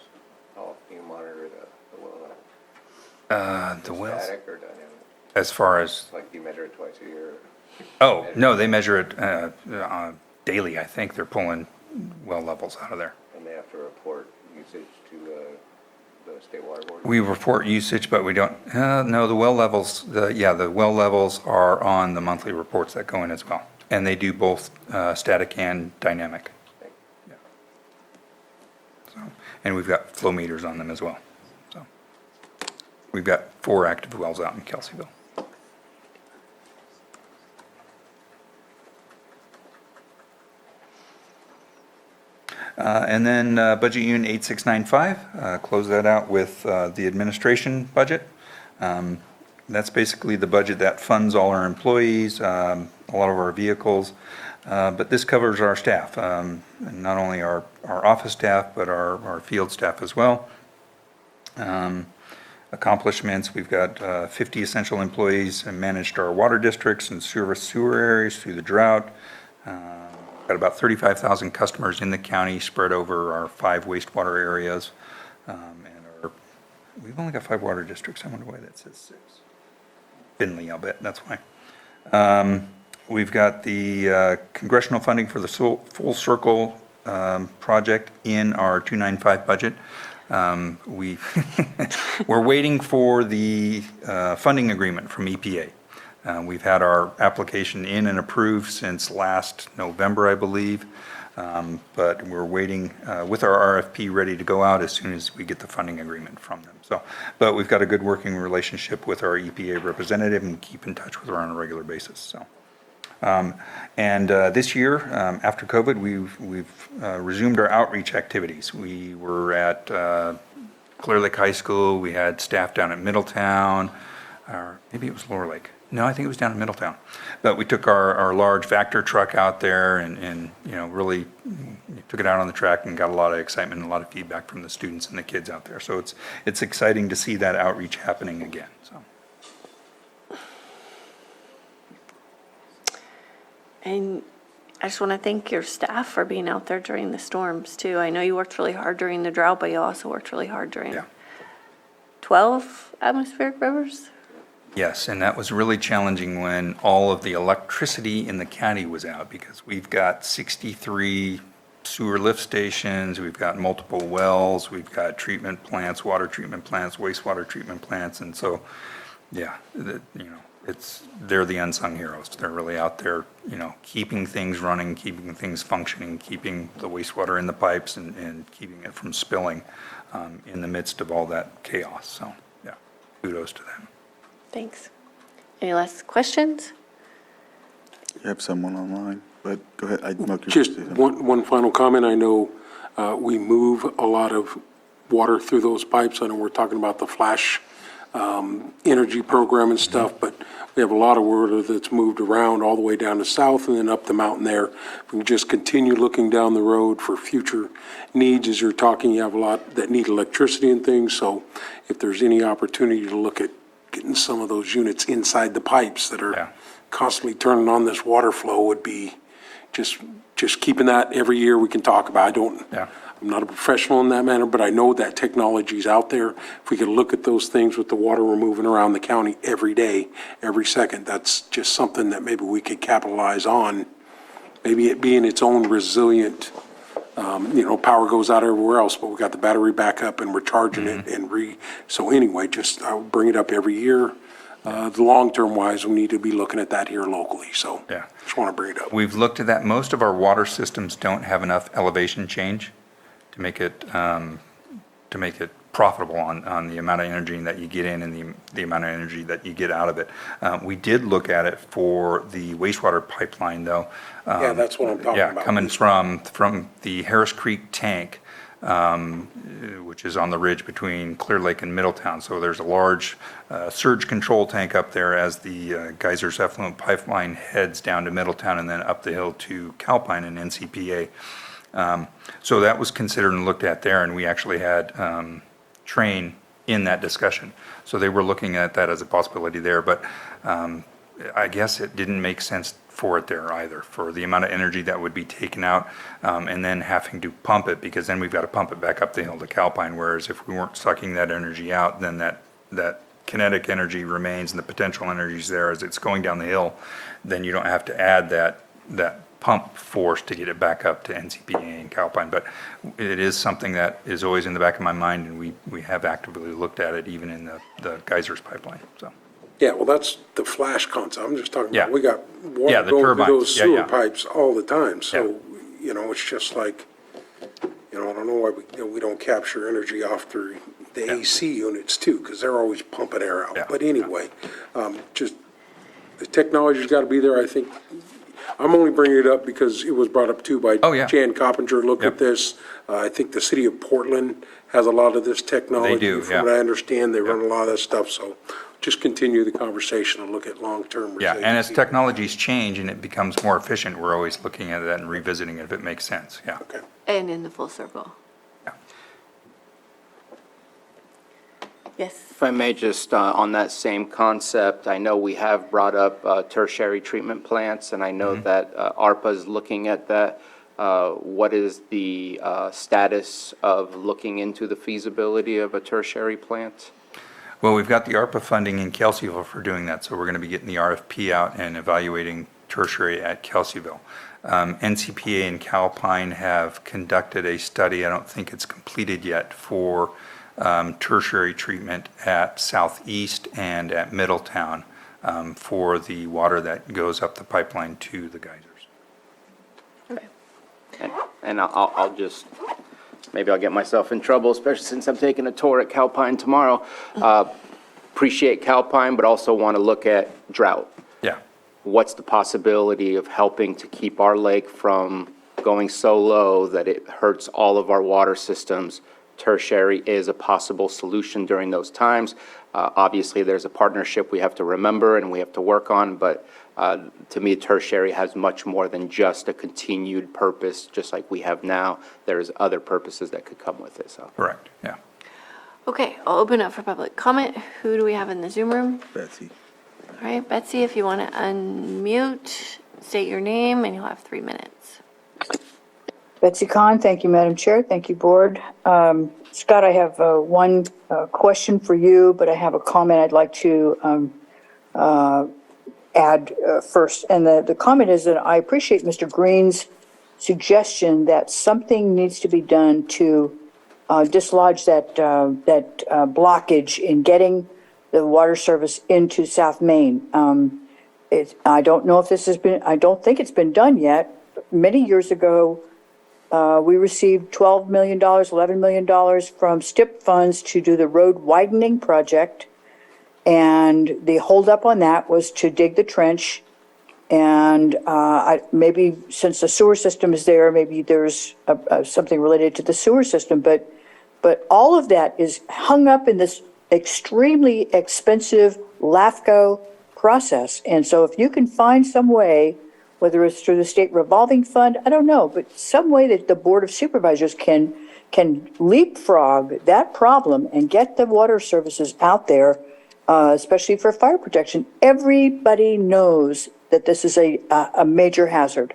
How often you monitor the well level? the wells, Static or dynamic? as far as, Like you measure it twice a year? oh, no, they measure it daily, I think. They're pulling well levels out of there. And they have to report usage to the state water board? We report usage, but we don't, no, the well levels, the well levels are on the monthly reports that go in as well. And they do both static and dynamic. Yeah. So, and we've got flow meters on them as well. So we've got 4 active wells out in Kelseyville. And then Budget Unit 8695, close that out with the administration budget. That's basically the budget that funds all our employees, a lot of our vehicles, but this covers our staff, and not only our office staff, but our field staff as well. Accomplishments, we've got 50 essential employees and managed our water districts and sewer areas through the drought. Got about 35,000 customers in the county spread over our 5 wastewater areas. We've only got 5 water districts. I wonder why that says 6. Findlay, I'll bet, that's why. We've got the congressional funding for the Full Circle project in our 295 budget. We're waiting for the funding agreement from EPA. We've had our application in and approved since last November, I believe, but we're waiting with our RFP ready to go out as soon as we get the funding agreement from them. So, but we've got a good working relationship with our EPA representative and keep in touch with her on a regular basis. So, this year, after COVID, we've resumed our outreach activities. We were at Clear Lake High School, we had staff down at Middletown, or maybe it was Lower Lake. No, I think it was down in Middletown. But we took our large Vector truck out there and really took it out on the track and got a lot of excitement and a lot of feedback from the students and the kids out there. So it's exciting to see that outreach happening again, so. And I just want to thank your staff for being out there during the storms too. I know you worked really hard during the drought, but you also worked really hard during 12 atmospheric rivers. Yes, and that was really challenging when all of the electricity in the county was out, because we've got 63 sewer lift stations, we've got multiple wells, we've got treatment plants, water treatment plants, wastewater treatment plants, and so, yeah, they're the unsung heroes. They're really out there, keeping things running, keeping things functioning, keeping the wastewater in the pipes and keeping it from spilling in the midst of all that chaos. So, yeah, kudos to them. Thanks. Any last questions? You have someone online, but go ahead. Just one final comment. I know we move a lot of water through those pipes. I know we're talking about the flash energy program and stuff, but we have a lot of water that's moved around all the way down to south and then up the mountain there. We can just continue looking down the road for future needs. As you're talking, you have a lot that need electricity and things, so if there's any opportunity to look at getting some of those units inside the pipes that are constantly turning on this water flow would be just keeping that every year we can talk about. I'm not a professional in that manner, but I know that technology's out there. If we could look at those things with the water we're moving around the county every day, every second, that's just something that maybe we could capitalize on. Maybe it being its own resilient, power goes out everywhere else, but we got the battery backup and we're charging it so anyway, I'll bring it up every year. The long-term wise, we need to be looking at that here locally, so just want to bring it up. We've looked at that. Most of our water systems don't have enough elevation change to make it profitable on the amount of energy that you get in and the amount of energy that you get out of it. We did look at it for the wastewater pipeline, though. Yeah, that's what I'm talking about. Coming from the Harris Creek tank, which is on the ridge between Clear Lake and Middletown. So there's a large surge control tank up there as the Geysers effluent pipeline heads down to Middletown and then up the hill to Calpine and NCPA. So that was considered and looked at there, and we actually had Train in that discussion. So they were looking at that as a possibility there, but I guess it didn't make sense for it there either, for the amount of energy that would be taken out and then having to pump it, because then we've got to pump it back up the hill to Calpine, whereas if we weren't sucking that energy out, then that kinetic energy remains and the potential energy is there as it's going down the hill, then you don't have to add that pump force to get it back up to NCPA and Calpine. But it is something that is always in the back of my mind, and we have actively looked at it even in the Geysers pipeline, so. Yeah, well, that's the flash concept. I'm just talking about, we got Yeah, water the going through turbines. those Yeah, sewer yeah. pipes all the time. So, it's just like, I don't know why we don't capture energy off through the AC units too, because they're always pumping air out. Yeah. But anyway, just the technology's got to be there. I think I'm only bringing it up because it was brought up too by Jan Coppinger. Look at this. I think the city of Portland has a lot of this technology. They do, From what I understand, they run a lot of that stuff. So just continue the conversation and look at long-term resiliency. Yeah, and as technologies change and it becomes more efficient, we're always looking at that and revisiting it if it makes sense, yeah. Okay. And in the full circle. Yes. If I may just, on that same concept, I know we have brought up tertiary treatment plants, and I know that ARPA is looking at that. What is the status of looking into the feasibility of a tertiary plant? Well, we've got the ARPA funding in Kelseyville for doing that, so we're going to be getting the RFP out and evaluating tertiary at Kelseyville. NCPA and Calpine have conducted a study, I don't think it's completed yet, for tertiary treatment at Southeast and at Middletown for the water that goes up the pipeline to the geysers. Okay. And I'll just, maybe I'll get myself in trouble, especially since I'm taking a tour at Calpine tomorrow. Appreciate Calpine, but also want to look at drought. Yeah. What's the possibility of helping to keep our lake from going so low that it hurts all of our water systems tertiary is a possible solution during those times. Obviously, there's a partnership we have to remember and we have to work on, but to me, tertiary has much more than just a continued purpose, just like we have now. There's other purposes that could come with it, so. Correct, yeah. Okay, I'll open up for public comment. Who do we have in the Zoom room? Betsy. All right, Betsy, if you want to unmute, state your name, and you'll have 3 minutes. Betsy Kahn, thank you, Madam Chair. Thank you, Board. Scott, I have one question for you, but I have a comment I'd like to add first. And the comment is that I appreciate Mr. Green's suggestion that something needs to be done to dislodge that blockage in getting the water service into South Main. I don't know if this has been, I don't think it's been done yet. Many years ago, we received $12 million, $11 million from STIP funds to do the road widening project. And the holdup on that was to dig the trench. And maybe since the sewer system is there, maybe there's something related to the sewer system. But all of that is hung up in this extremely expensive LAFCO process. And so if you can find some way, whether it's through the state revolving fund, I don't know, but some way that the Board of Supervisors can leapfrog that problem and get the water services out there, especially for fire protection. Everybody knows that this is a major hazard.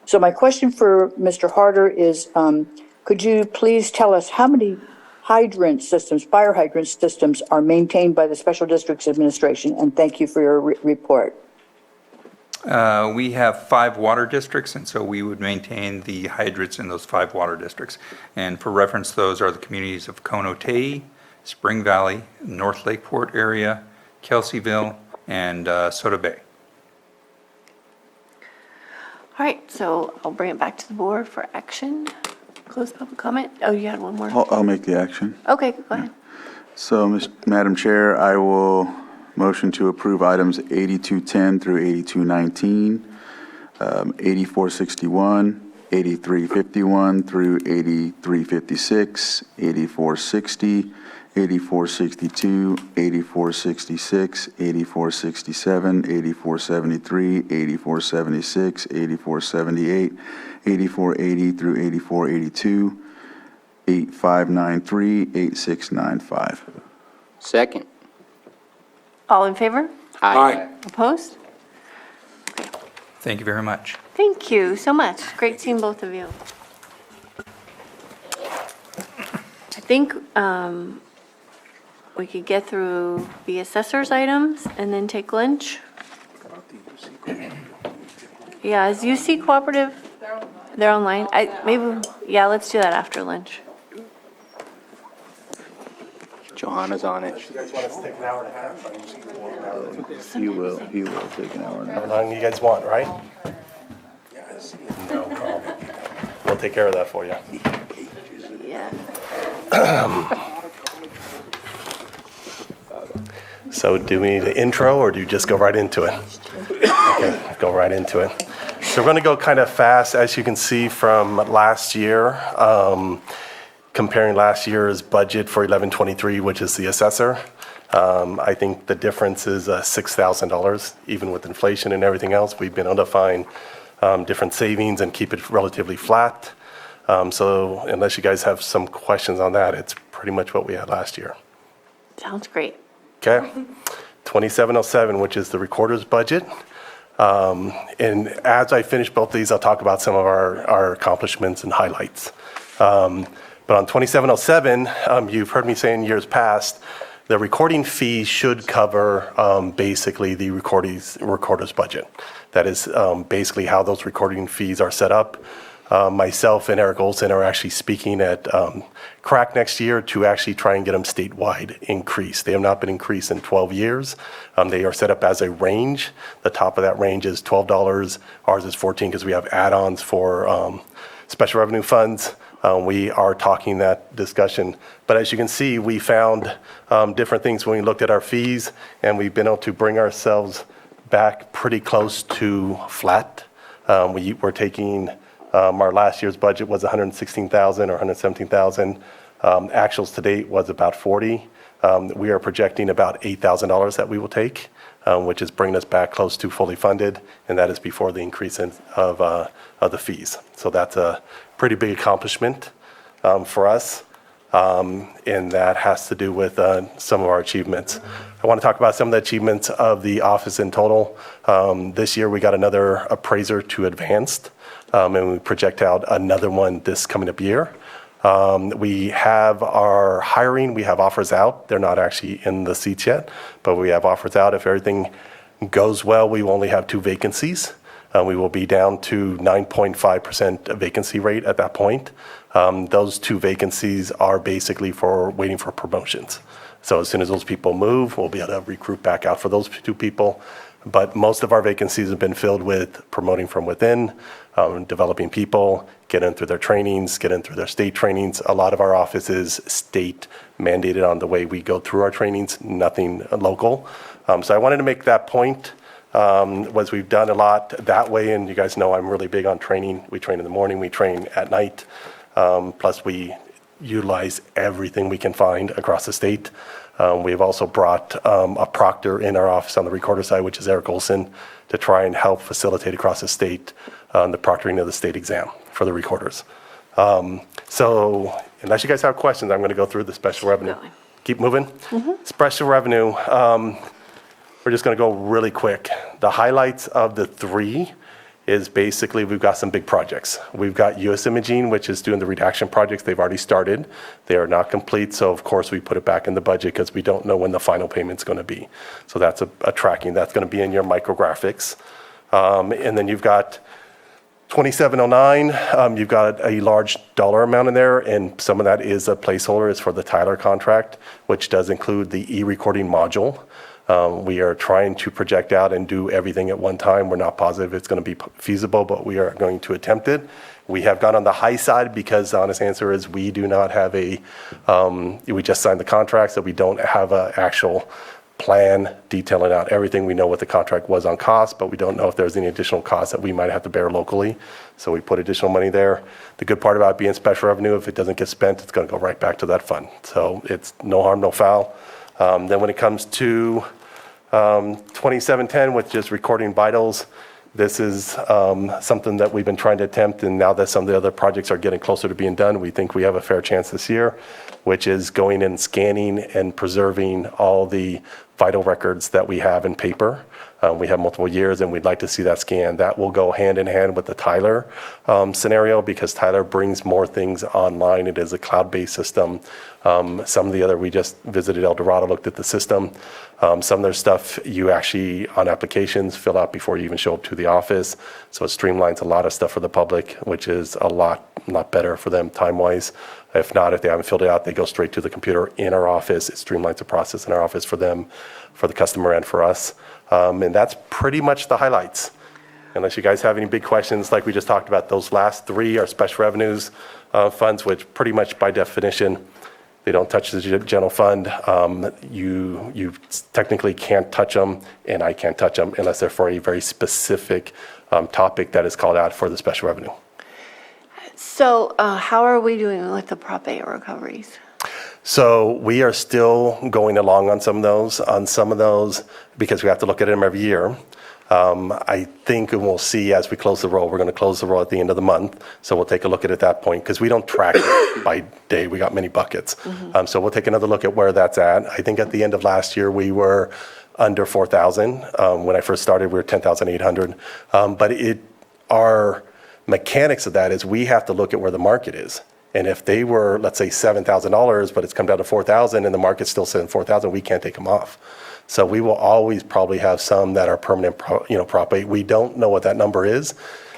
So my question for Mr. Harder is, could you please tell us how many hydrant systems, fire hydrant systems are maintained by the Special Districts Administration? And thank you for your report. We have 5 water districts, and so we would maintain the hydrants in those 5 water districts. And for reference, those are the communities of Conotee, Spring Valley, North Lakeport area, Kelseyville, and Soda Bay. All right, so I'll bring it back to the board for action. Close public comment. Oh, you had one more. I'll make the action. Okay, go ahead. So, Madam Chair, I will motion to approve items 8210 through 8219, 8461, 8351 through 8356, 8460, 8462, 8466, 8467, 8473, 8476, 8478, 8480 through 8482, 8593, 8695. Second. All in favor? Aye. Opposed? Thank you very much. Thank you so much. Great seeing both of you. I think we could get through the assessor's items and then take lunch. Yeah, is UC Cooperative? They're online. Yeah, let's do that after lunch. Johanna's on it. You guys want us to take an hour and a half? He will take an hour and a half. How long you guys want, right? Yes. No problem. We'll take care of that for you. Yeah. So do we need an intro, or do you just go right into it? Okay, go right into it. So we're going to go kind of fast, as you can see from last year, comparing last year's budget for 1123, which is the assessor. I think the difference is $6,000, even with inflation and everything else. We've been able to find different savings and keep it relatively flat. So unless you guys have some questions on that, it's pretty much what we had last year. Sounds great. Okay, 2707, which is the recorder's budget. And as I finish both these, I'll talk about some of our accomplishments and highlights. But on 2707, you've heard me say in years past, the recording fee should cover basically the recorder's budget. That is basically how those recording fees are set up. Myself and Eric Olson are actually speaking at CRAC next year to actually try and get them statewide increased. They have not been increased in 12 years. They are set up as a range. The top of that range is $12. Ours is $14 because we have add-ons for special revenue funds. We are talking that discussion. But as you can see, we found different things when we looked at our fees, and we've been able to bring ourselves back pretty close to flat. We're taking our last year's budget was $116,000 or $117,000. Actuals to date was about 40. We are projecting about $8,000 that we will take, which is bringing us back close to fully funded, and that is before the increase of the fees. So that's a pretty big accomplishment for us, and that has to do with some of our achievements. I want to talk about some of the achievements of the office in total. This year, we got another appraiser to advanced, and we project out another one this coming up year. We have our hiring, we have offers out. They're not actually in the seats yet, but we have offers out. If everything goes well, we will only have 2 vacancies. We will be down to 9.5% vacancy rate at that point. Those 2 vacancies are basically for waiting for promotions. So as soon as those people move, we'll be able to recruit back out for those 2 people. But most of our vacancies have been filled with promoting from within, developing people, getting through their trainings, getting through their state trainings. A lot of our office is state mandated on the way we go through our trainings, nothing local. So I wanted to make that point. Was we've done a lot that way, and you guys know I'm really big on training. We train in the morning, we train at night, plus we utilize everything we can find across the state. We've also brought a proctor in our office on the recorder side, which is Eric Olson, to try and help facilitate across the state the proctoring of the state exam for the recorders. So unless you guys have questions, I'm going to go through the special revenue. Keep moving. Special revenue. We're just going to go really quick. The highlights of the 3 is basically we've got some big projects. We've got U.S. Imaging, which is doing the redaction projects. They've already started. They are not complete, so of course we put it back in the budget because we don't know when the final payment's going to be. So that's a tracking. That's going to be in your micrographics. And then you've got 2709, you've got a large dollar amount in there, and some of that is a placeholder. It's for the Tyler contract, which does include the e-recording module. We are trying to project out and do everything at one time. We're not positive it's going to be feasible, but we are going to attempt it. We have gone on the high side because the honest answer is we do not have we just signed the contract, so we don't have an actual plan detailing out everything. We know what the contract was on cost, but we don't know if there's any additional costs that we might have to bear locally. So we put additional money there. The good part about being special revenue, if it doesn't get spent, it's going to go right back to that fund. So it's no harm, no foul. Then when it comes to 2710, with just recording vitals, this is something that we've been trying to attempt, and now that some of the other projects are getting closer to being done, we think we have a fair chance this year, which is going and scanning and preserving all the vital records that we have in paper. We have multiple years, and we'd like to see that scan. That will go hand in hand with the Tyler scenario, because Tyler brings more things online. It is a cloud-based system. Some of the other, we just visited El Dorado, looked at the system. Some of their stuff you actually, on applications, fill out before you even show up to the office. So it streamlines a lot of stuff for the public, which is a lot better for them time-wise. If not, if they haven't filled it out, they go straight to the computer in our office. It streamlines the process in our office for them, for the customer, and for us. And that's pretty much the highlights. Unless you guys have any big questions, like we just talked about, those last 3 are special revenues funds, which pretty much by definition, they don't touch the general fund. You technically can't touch them, and I can't touch them unless they're for a very specific topic that is called out for the special revenue. So how are we doing with the Prop 8 recoveries? So we are still going along on some of those, because we have to look at them every year. I think we'll see as we close the roll. We're going to close the roll at the end of the month, so we'll take a look at it at that point, because we don't track it by day. We got many buckets. So we'll take another look at where that's at. I think at the end of last year, we were under 4,000. When I first started, we were 10,800. But our mechanics of that is we have to look at where the market is. And if they were, let's say, $7,000, but it's come down to 4,000 and the market's still saying 4,000, we can't take them off. So we will always probably have some that are permanent, Prop 8. We don't know what that number is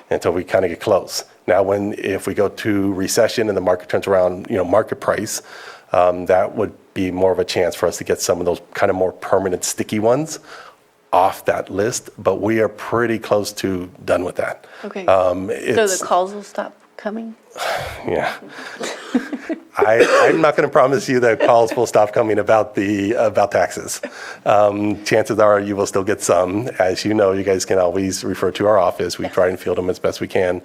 until we kind of get close. Now, if we go to recession and the market turns around, market price, that would be more of a chance for us to get some of those kind of more permanent, sticky ones off that list. But we are pretty close to done with that. Okay. So the calls will stop coming? Yeah. I'm not going to promise you that calls will stop coming about taxes. Chances are you will still get some. As you know, you guys can always refer to our office. We try and field them as best we can.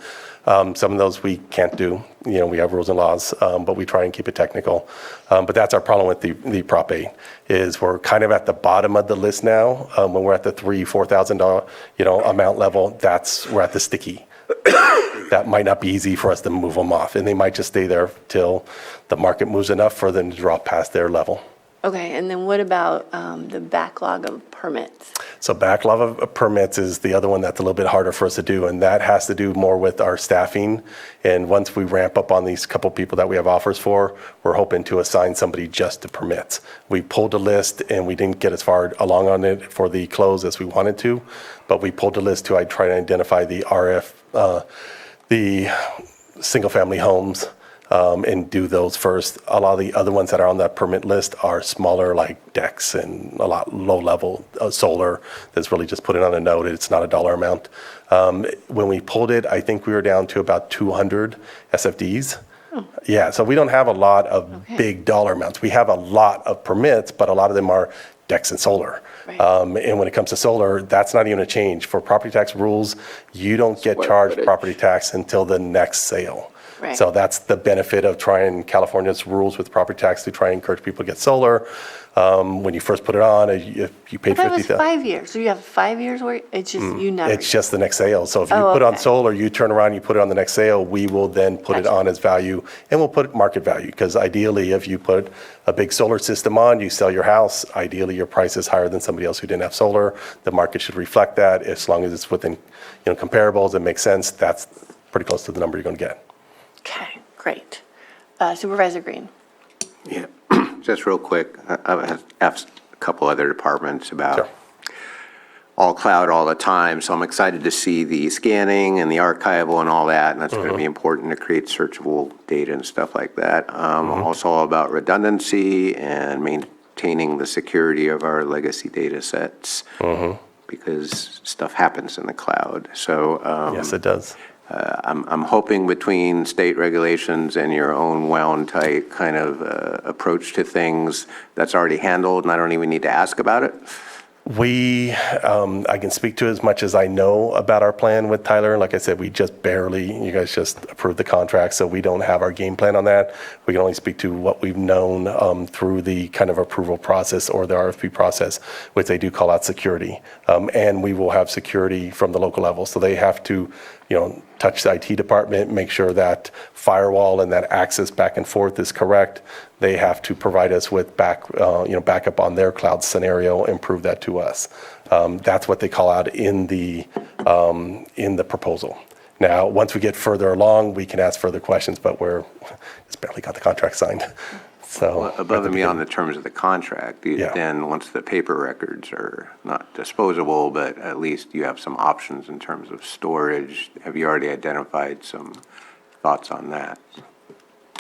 Some of those we can't do. We have rules and laws, but we try and keep it technical. But that's our problem with the Prop 8 is we're kind of at the bottom of the list now. When we're at the $4,000 amount level, we're at the sticky. That might not be easy for us to move them off, and they might just stay there till the market moves enough for them to drop past their level. Okay, and then what about the backlog of permits? So backlog of permits is the other one that's a little bit harder for us to do, and that has to do more with our staffing. And once we ramp up on these couple people that we have offers for, we're hoping to assign somebody just to permits. We pulled a list, and we didn't get as far along on it for the close as we wanted to, but we pulled a list to try to identify the the single-family homes, and do those first. A lot of the other ones that are on that permit list are smaller, like decks and a lot low-level solar that's really just put it on a note. It's not a dollar amount. When we pulled it, I think we were down to about 200 SFDs. Yeah, so we don't have a lot of big dollar amounts. We have a lot of permits, but a lot of them are decks and solar. Right. And when it comes to solar, that's not even a change. For property tax rules, you don't get charged property tax until the next sale. Right. So that's the benefit of trying California's rules with property tax to try and encourage people to get solar. When you first put it on, if you paid That was $50,000. 5 years. So you have 5 years where it's just you never. It's just the next sale. So if you Oh, put on okay. solar, you turn around, you put it on the next sale, we will then put it Gotcha. on as value, and we'll put market value. Because ideally, if you put a big solar system on, you sell your house, ideally your price is higher than somebody else who didn't have solar. The market should reflect that. As long as it's within comparables, it makes sense. That's pretty close to the number you're going to get. Okay, great. Supervisor Green. Yeah, just real quick, I've asked a couple other departments about Sure. all cloud all the time, so I'm excited to see the scanning and the archival and all that, and that's going to be important to create searchable data and stuff like that. Also all about redundancy and maintaining the security of our legacy data sets, because stuff happens in the cloud. So Yes, it does. I'm hoping between state regulations and your own wound-tight kind of approach to things, that's already handled, and I don't even need to ask about it. I can speak to as much as I know about our plan with Tyler. Like I said, you guys just approved the contract, so we don't have our game plan on that. We can only speak to what we've known through the kind of approval process or the RFP process, which they do call out security. And we will have security from the local level. So they have to, touch the IT department, make sure that firewall and that access back and forth is correct. They have to provide us with backup on their cloud scenario and prove that to us. That's what they call out in the proposal. Now, once we get further along, we can ask further questions, but we're just barely got the contract signed. So Above and beyond the terms of the contract, Yeah. then once the paper records are not disposable, but at least you have some options in terms of storage, have you already identified some thoughts on that?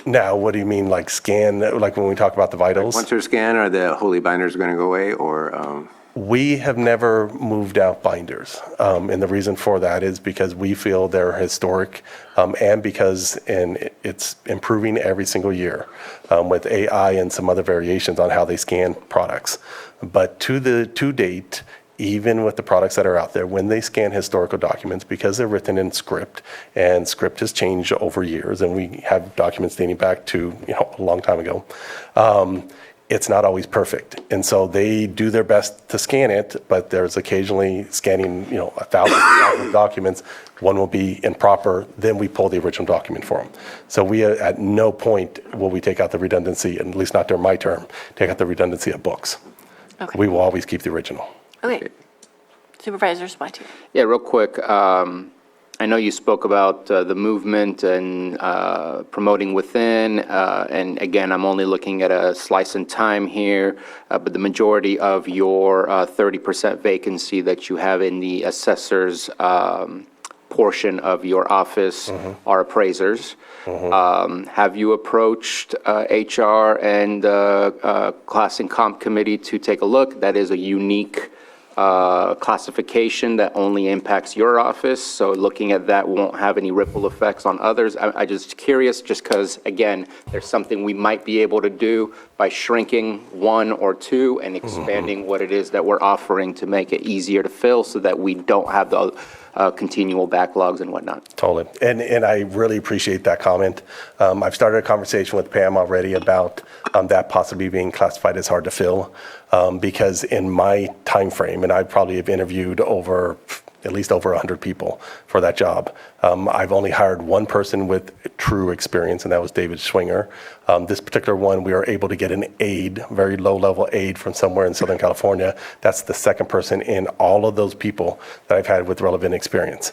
Now, what do you mean, like scan, like when we talk about the vitals? Once they're scanned, are the holy binders going to go away, or? We have never moved out binders. And the reason for that is because we feel they're historic, and because it's improving every single year with AI and some other variations on how they scan products. But to date, even with the products that are out there, when they scan historical documents, because they're written in script, and script has changed over years, and we have documents dating back to a long time ago, it's not always perfect. And so they do their best to scan it, but there's occasionally scanning 1,000 documents. One will be improper, then we pull the original document for them. So we at no point will we take out the redundancy, at least not during my term, take out the redundancy of books. Okay. We will always keep the original. Okay. Supervisor Spati. Yeah, real quick. I know you spoke about the movement and promoting within, and again, I'm only looking at a slice in time here, but the majority of your 30% vacancy that you have in the assessor's portion of your office are appraisers. Have you approached HR and Class and Comp Committee to take a look? That is a unique classification that only impacts your office, so looking at that won't have any ripple effects on others. I just curious, just because, again, there's something we might be able to do by shrinking one or two and expanding what it is that we're offering to make it easier to fill so that we don't have the continual backlogs and whatnot. Totally. And I really appreciate that comment. I've started a conversation with Pam already about that possibly being classified as hard to fill, because in my time frame, and I probably have interviewed at least over 100 people for that job. I've only hired one person with true experience, and that was David Schwinger. This particular one, we were able to get an aide, very low-level aide from somewhere in Southern California. That's the second person in all of those people that I've had with relevant experience.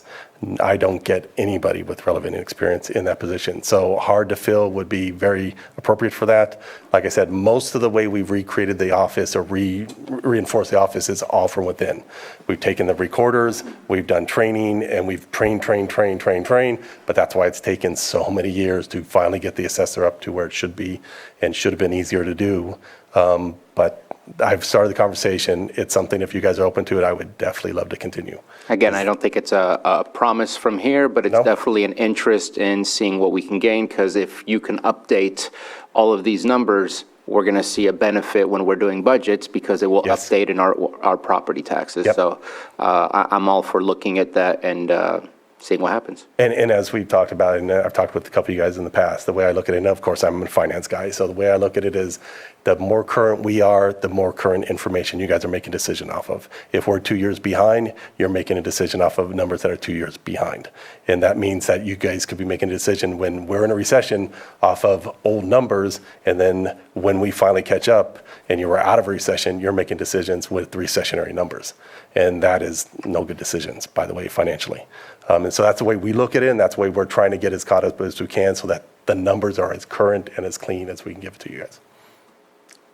I don't get anybody with relevant experience in that position. So hard to fill would be very appropriate for that. Like I said, most of the way we've recreated the office or reinforced the office is all from within. We've taken the recorders, we've done training, and we've trained, but that's why it's taken so many years to finally get the assessor up to where it should be and should have been easier to do. But I've started the conversation. It's something, if you guys are open to it, I would definitely love to continue. Again, I don't think it's a promise from here, but it's definitely an interest in seeing what we can gain, because if you can update all of these numbers, we're going to see a benefit when we're doing budgets, because it will update in our property taxes. So I'm all for looking at that and seeing what happens. And as we've talked about, and I've talked with a couple of you guys in the past, the way I look at it, and of course I'm a finance guy, so the way I look at it is the more current we are, the more current information you guys are making a decision off of. If we're 2 years behind, you're making a decision off of numbers that are 2 years behind. And that means that you guys could be making a decision when we're in a recession off of old numbers, and then when we finally catch up and you were out of a recession, you're making decisions with recessionary numbers. And that is no good decisions, by the way, financially. And so that's the way we look at it, and that's the way we're trying to get as caught up as we can so that the numbers are as current and as clean as we can give it to you guys.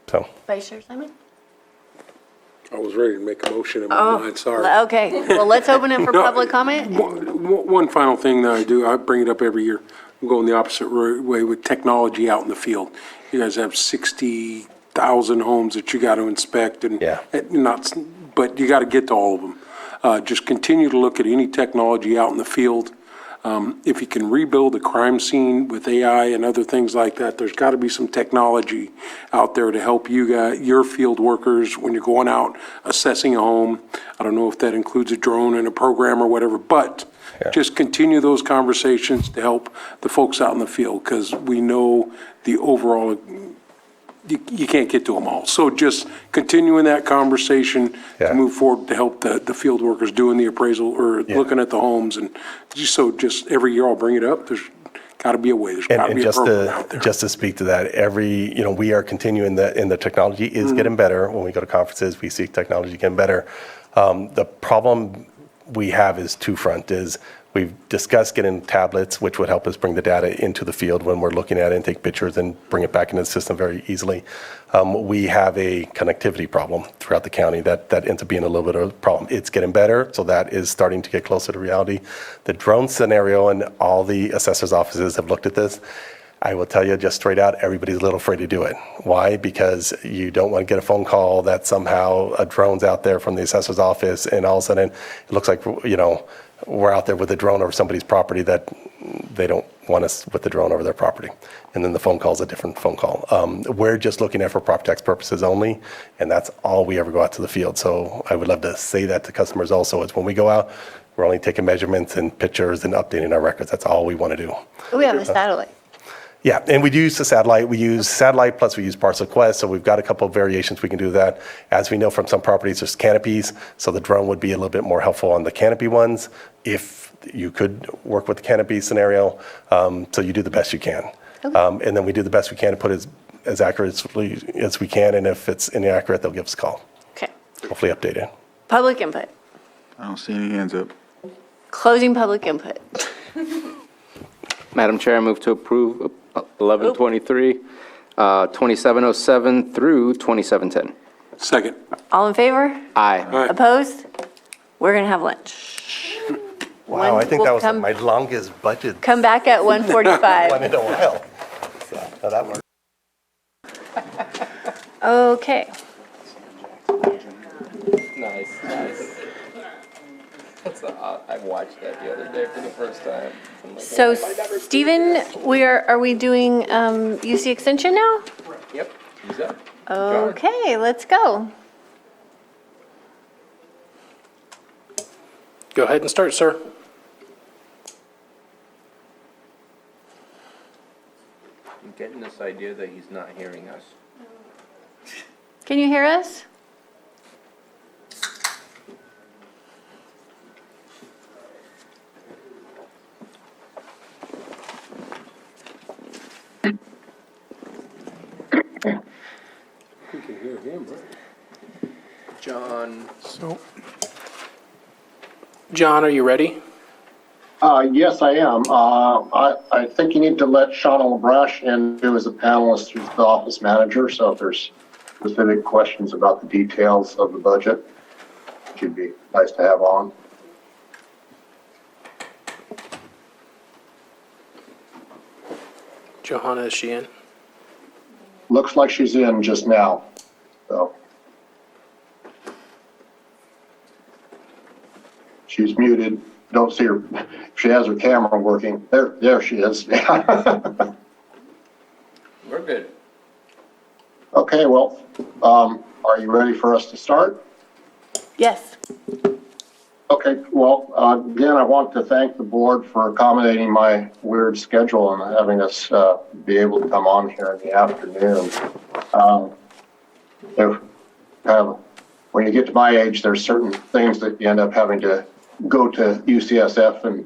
So. Vice Chair Simon? I was ready to make a motion in my mind, sorry. Okay, well, let's open it for public comment. One final thing that I do, I bring it up every year. I'm going the opposite way with technology out in the field. You guys have 60,000 homes that you got to inspect, and but you got to get to all of them. Just continue to look at any technology out in the field. If you can rebuild a crime scene with AI and other things like that, there's got to be some technology out there to help you guys, your field workers, when you're going out assessing a home. I don't know if that includes a drone and a program or whatever, but just continue those conversations to help the folks out in the field, because we know the overall, you can't get to them all. So just continuing that conversation to move forward to help the field workers doing the appraisal or looking at the homes. And just every year I'll bring it up. There's got to be a way. There's got to be a program out there. Just to speak to that, we are continuing that, and the technology is getting better. When we go to conferences, we see technology getting better. The problem we have is two-front. We've discussed getting tablets, which would help us bring the data into the field when we're looking at it and take pictures and bring it back into the system very easily. We have a connectivity problem throughout the county that ends up being a little bit of a problem. It's getting better, so that is starting to get closer to reality. The drone scenario, and all the assessors' offices have looked at this. I will tell you just straight out, everybody's a little afraid to do it. Why? Because you don't want to get a phone call that somehow a drone's out there from the assessor's office, and all of a sudden it looks like, we're out there with a drone over somebody's property that they don't want us with the drone over their property. And then the phone call is a different phone call. We're just looking at for prop tax purposes only, and that's all we ever go out to the field. So I would love to say that to customers also, is when we go out, we're only taking measurements and pictures and updating our records. That's all we want to do. We have a satellite. Yeah, and we do use the satellite. We use satellite, plus we use Parcel Quest, so we've got a couple of variations we can do that. As we know from some properties, there's canopies, so the drone would be a little bit more helpful on the canopy ones, if you could work with the canopy scenario. So you do the best you can. Okay. And then we do the best we can to put it as accurately as we can, and if it's inaccurate, they'll give us a call. Okay. Hopefully updated. Public input. I don't see any hands up. Closing public input. Madam Chair, I move to approve 1123, 2707 through 2710. Second. All in favor? Aye. Opposed? We're going to have lunch. Wow, I think that was my longest budget Come back at 1:45. one in a while. So that worked. Okay. Nice, nice. I watched that the other day for the first time. I'm like, So, "Why have I never seen Stephen, this?" are we doing UC Extension now? Yep, he's up. John. Okay, let's go. Go ahead and start, sir. I'm getting this idea that he's not hearing us. Can you hear us? We can hear him, right? John. John, are you ready? Yes, I am. I think you need to let Shauna LaBrush in who is a panelist who's the office manager. So if there's specific questions about the details of the budget, she'd be nice to have on. Johanna, is she in? Looks like she's in just now. So she's muted. Don't see her. She has her camera working. There she is. We're good. Okay, well, are you ready for us to start? Yes. Okay, well, again, I want to thank the board for accommodating my weird schedule and having us be able to come on here in the afternoon. When you get to my age, there's certain things that you end up having to go to UCSF and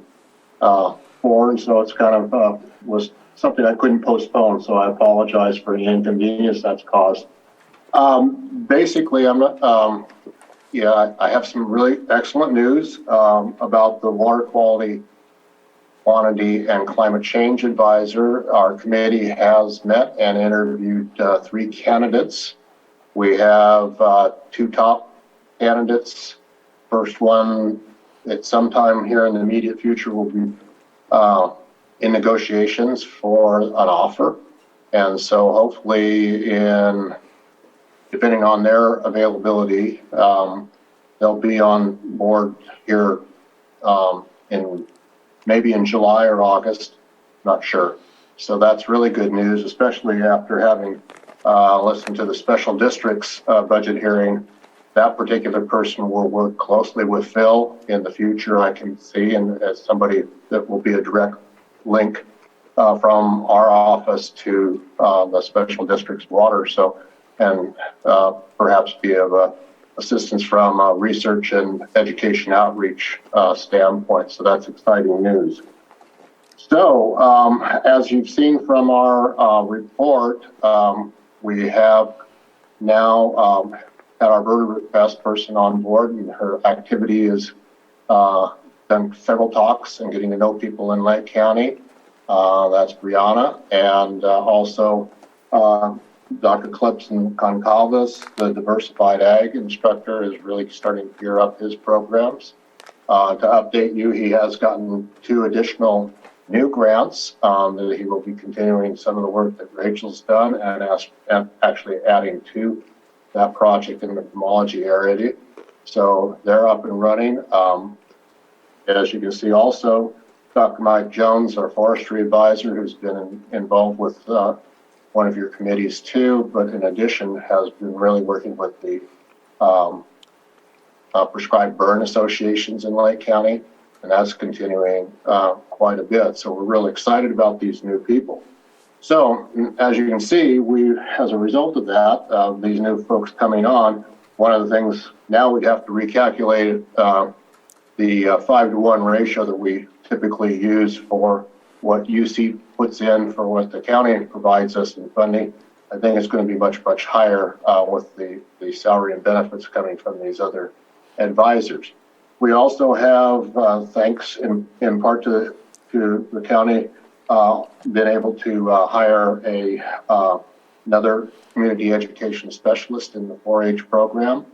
for, and so it's kind of was something I couldn't postpone, so I apologize for the inconvenience that's caused. Basically, I'm not. I have some really excellent news about the Water Quality, Quantity, and Climate Change Advisor. Our committee has met and interviewed 3 candidates. We have 2 top candidates. First one, at some time here in the immediate future, will be in negotiations for an offer. And so hopefully depending on their availability, they'll be on board here maybe in July or August, not sure. So that's really good news, especially after having listened to the special districts budget hearing. That particular person will work closely with Phil in the future, I can see, and as somebody that will be a direct link from our office to the special district's water. So, and perhaps be of assistance from a research and education outreach standpoint. So that's exciting news. So as you've seen from our report, we have now had our Bird Fest person on board, and her activity is done several talks and getting to know people in Lake County. That's Brianna, and also Dr. Clemson Concalves, the diversified ag instructor, is really starting to gear up his programs. To update you, he has gotten 2 additional new grants that he will be continuing some of the work that Rachel's done and actually adding to that project in the pomology area. So they're up and running. As you can see also, Dr. Mike Jones, our forestry advisor, who's been involved with one of your committees too, but in addition has been really working with the prescribed burn associations in Lake County, and that's continuing quite a bit. So we're really excited about these new people. So as you can see, as a result of that, these new folks coming on, one of the things now we'd have to recalculate the 5-to-1 ratio that we typically use for what UC puts in for what the county provides us in funding. I think it's going to be much, much higher with the salary and benefits coming from these other advisors. We also have, thanks in part to the county, been able to hire another community education specialist in the 4-H program.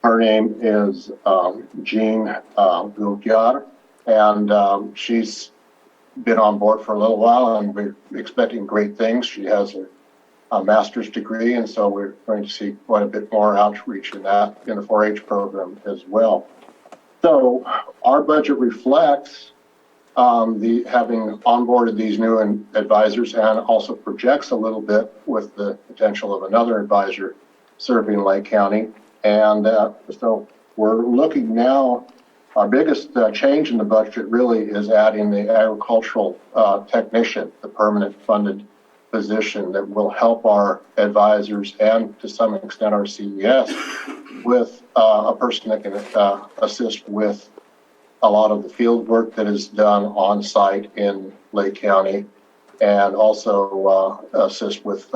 Her name is Jean Gulgyar, and she's been on board for a little while, and we're expecting great things. She has a master's degree, and so we're going to see quite a bit more outreach in that in the 4-H program as well. So our budget reflects the having onboarded these new advisors, and also projects a little bit with the potential of another advisor serving Lake County. And so we're looking now, our biggest change in the budget really is adding the agricultural technician, the permanent funded position that will help our advisors and to some extent our CES with a person that can assist with a lot of the field work that is done on site in Lake County, and also assist with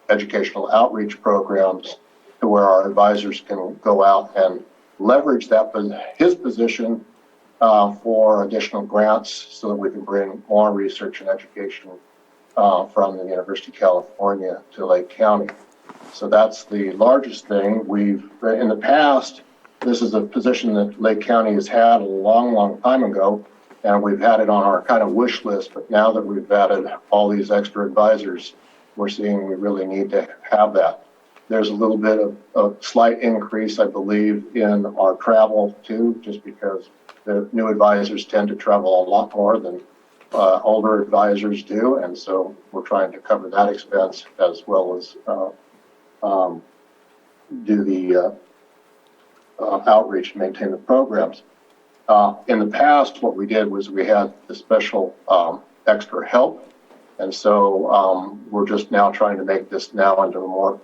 educational outreach programs to where our advisors can go out and leverage his position for additional grants so that we can bring more research and education from the University of California to Lake County. So that's the largest thing. In the past, this is a position that Lake County has had a long, long time ago, and we've had it on our kind of wish list, but now that we've added all these extra advisors, we're seeing we really need to have that. There's a little bit of a slight increase, I believe, in our travel too, just because the new advisors tend to travel a lot more than older advisors do, and so we're trying to cover that expense as well as do the outreach and maintain the programs. In the past, what we did was we had the special extra help, and so we're just now trying to make this now into a more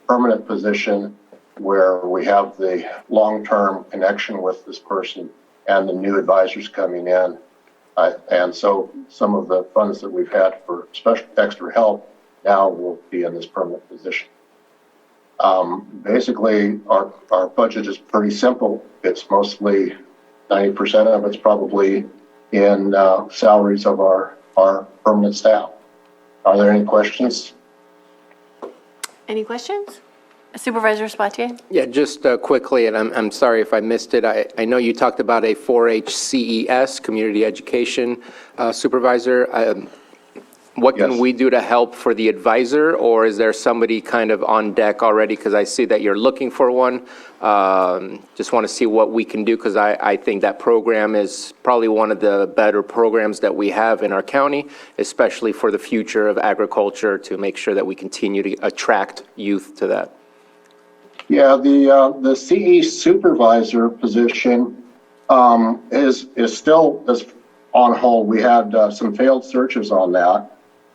permanent position where we have the long-term connection with this person and the new advisors coming in. And so some of the funds that we've had for special extra help now will be in this permanent position. Basically, our budget is pretty simple. It's mostly 90% of it's probably in salaries of our permanent staff. Are there any questions? Any questions? Supervisor Spatier? Yeah, just quickly, and I'm sorry if I missed it. I know you talked about a 4-H CES, Community Education Supervisor. What can we do to help for the advisor, or is there somebody kind of on deck already? Because I see that you're looking for one. Just want to see what we can do, because I think that program is probably one of the better programs that we have in our county, especially for the future of agriculture, to make sure that we continue to attract youth to that. Yeah, the CE supervisor position is still on hold. We had some failed searches on that.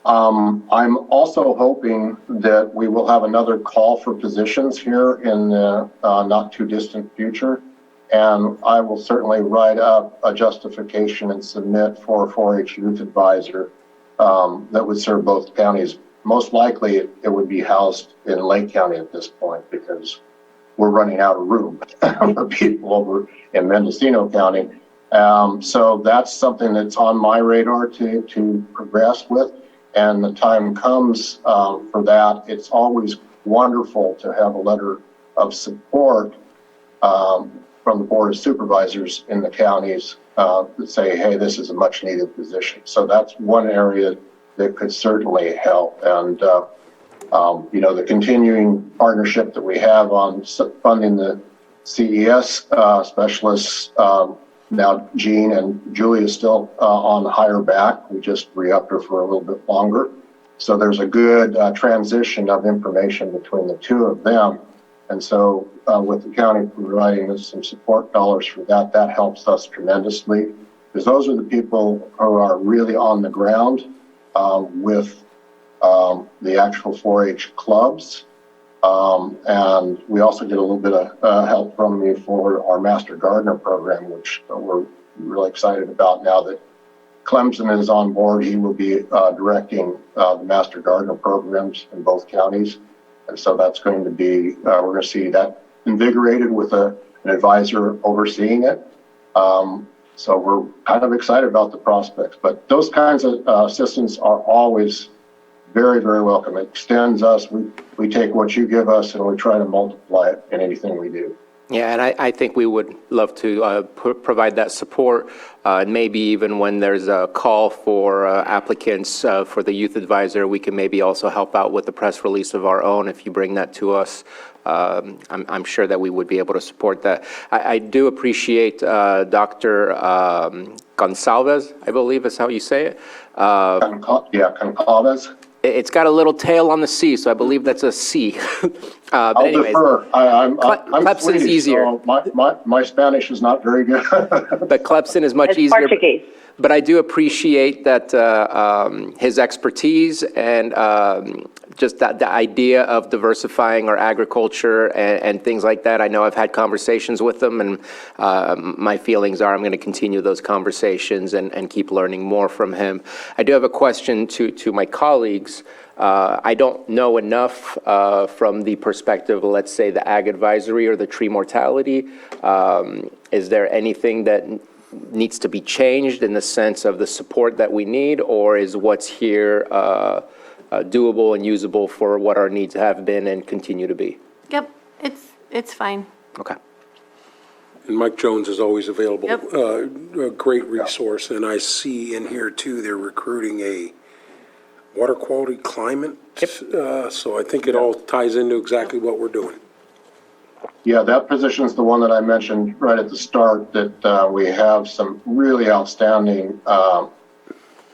I'm also hoping that we will have another call for positions here in the not too distant future. And I will certainly write up a justification and submit for a 4-H youth advisor that would serve both counties. Most likely it would be housed in Lake County at this point, because we're running out of room for people over in Mendocino County. So that's something that's on my radar to progress with. And the time comes for that. It's always wonderful to have a letter of support from the Board of Supervisors in the counties that say, hey, this is a much needed position. So that's one area that could certainly help. And, the continuing partnership that we have on funding the CES specialists, now Jean and Julie is still on the higher back. We just re-upped her for a little bit longer. So there's a good transition of information between the two of them. And so with the county providing us some support dollars for that, that helps us tremendously, because those are the people who are really on the ground with the actual 4-H clubs. And we also get a little bit of help from me for our Master Gardener program, which we're really excited about now that Clemson is on board. He will be directing the Master Gardener programs in both counties. And so that's going to be, we're going to see that invigorated with an advisor overseeing it. So we're kind of excited about the prospects. But those kinds of assistance are always very, very welcome. It extends us. We take what you give us and we try to multiply it in anything we do. Yeah, and I think we would love to provide that support, and maybe even when there's a call for applicants for the youth advisor, we can maybe also help out with the press release of our own if you bring that to us. I'm sure that we would be able to support that. I do appreciate Dr. Gonsalves, I believe is how you say it. Concalves. It's got a little tail on the C, so I believe that's a C. But I'll anyways, defer. I'm Clemson's Swedish, easier. So my Spanish is not very good. But Clemson is much It's easier. Portuguese. But I do appreciate that his expertise and just that the idea of diversifying our agriculture and things like that. I know I've had conversations with him, and my feelings are I'm going to continue those conversations and keep learning more from him. I do have a question to my colleagues. I don't know enough from the perspective of, let's say, the ag advisory or the tree mortality. Is there anything that needs to be changed in the sense of the support that we need, or is what's here doable and usable for what our needs have been and continue to be? Yep, it's fine. Okay. And Mike Jones is always available. Yep. A great resource, and I see in here too, they're recruiting a water quality climate. So I think it all ties into exactly what we're doing. Yeah, that position is the one that I mentioned right at the start, that we have some really outstanding,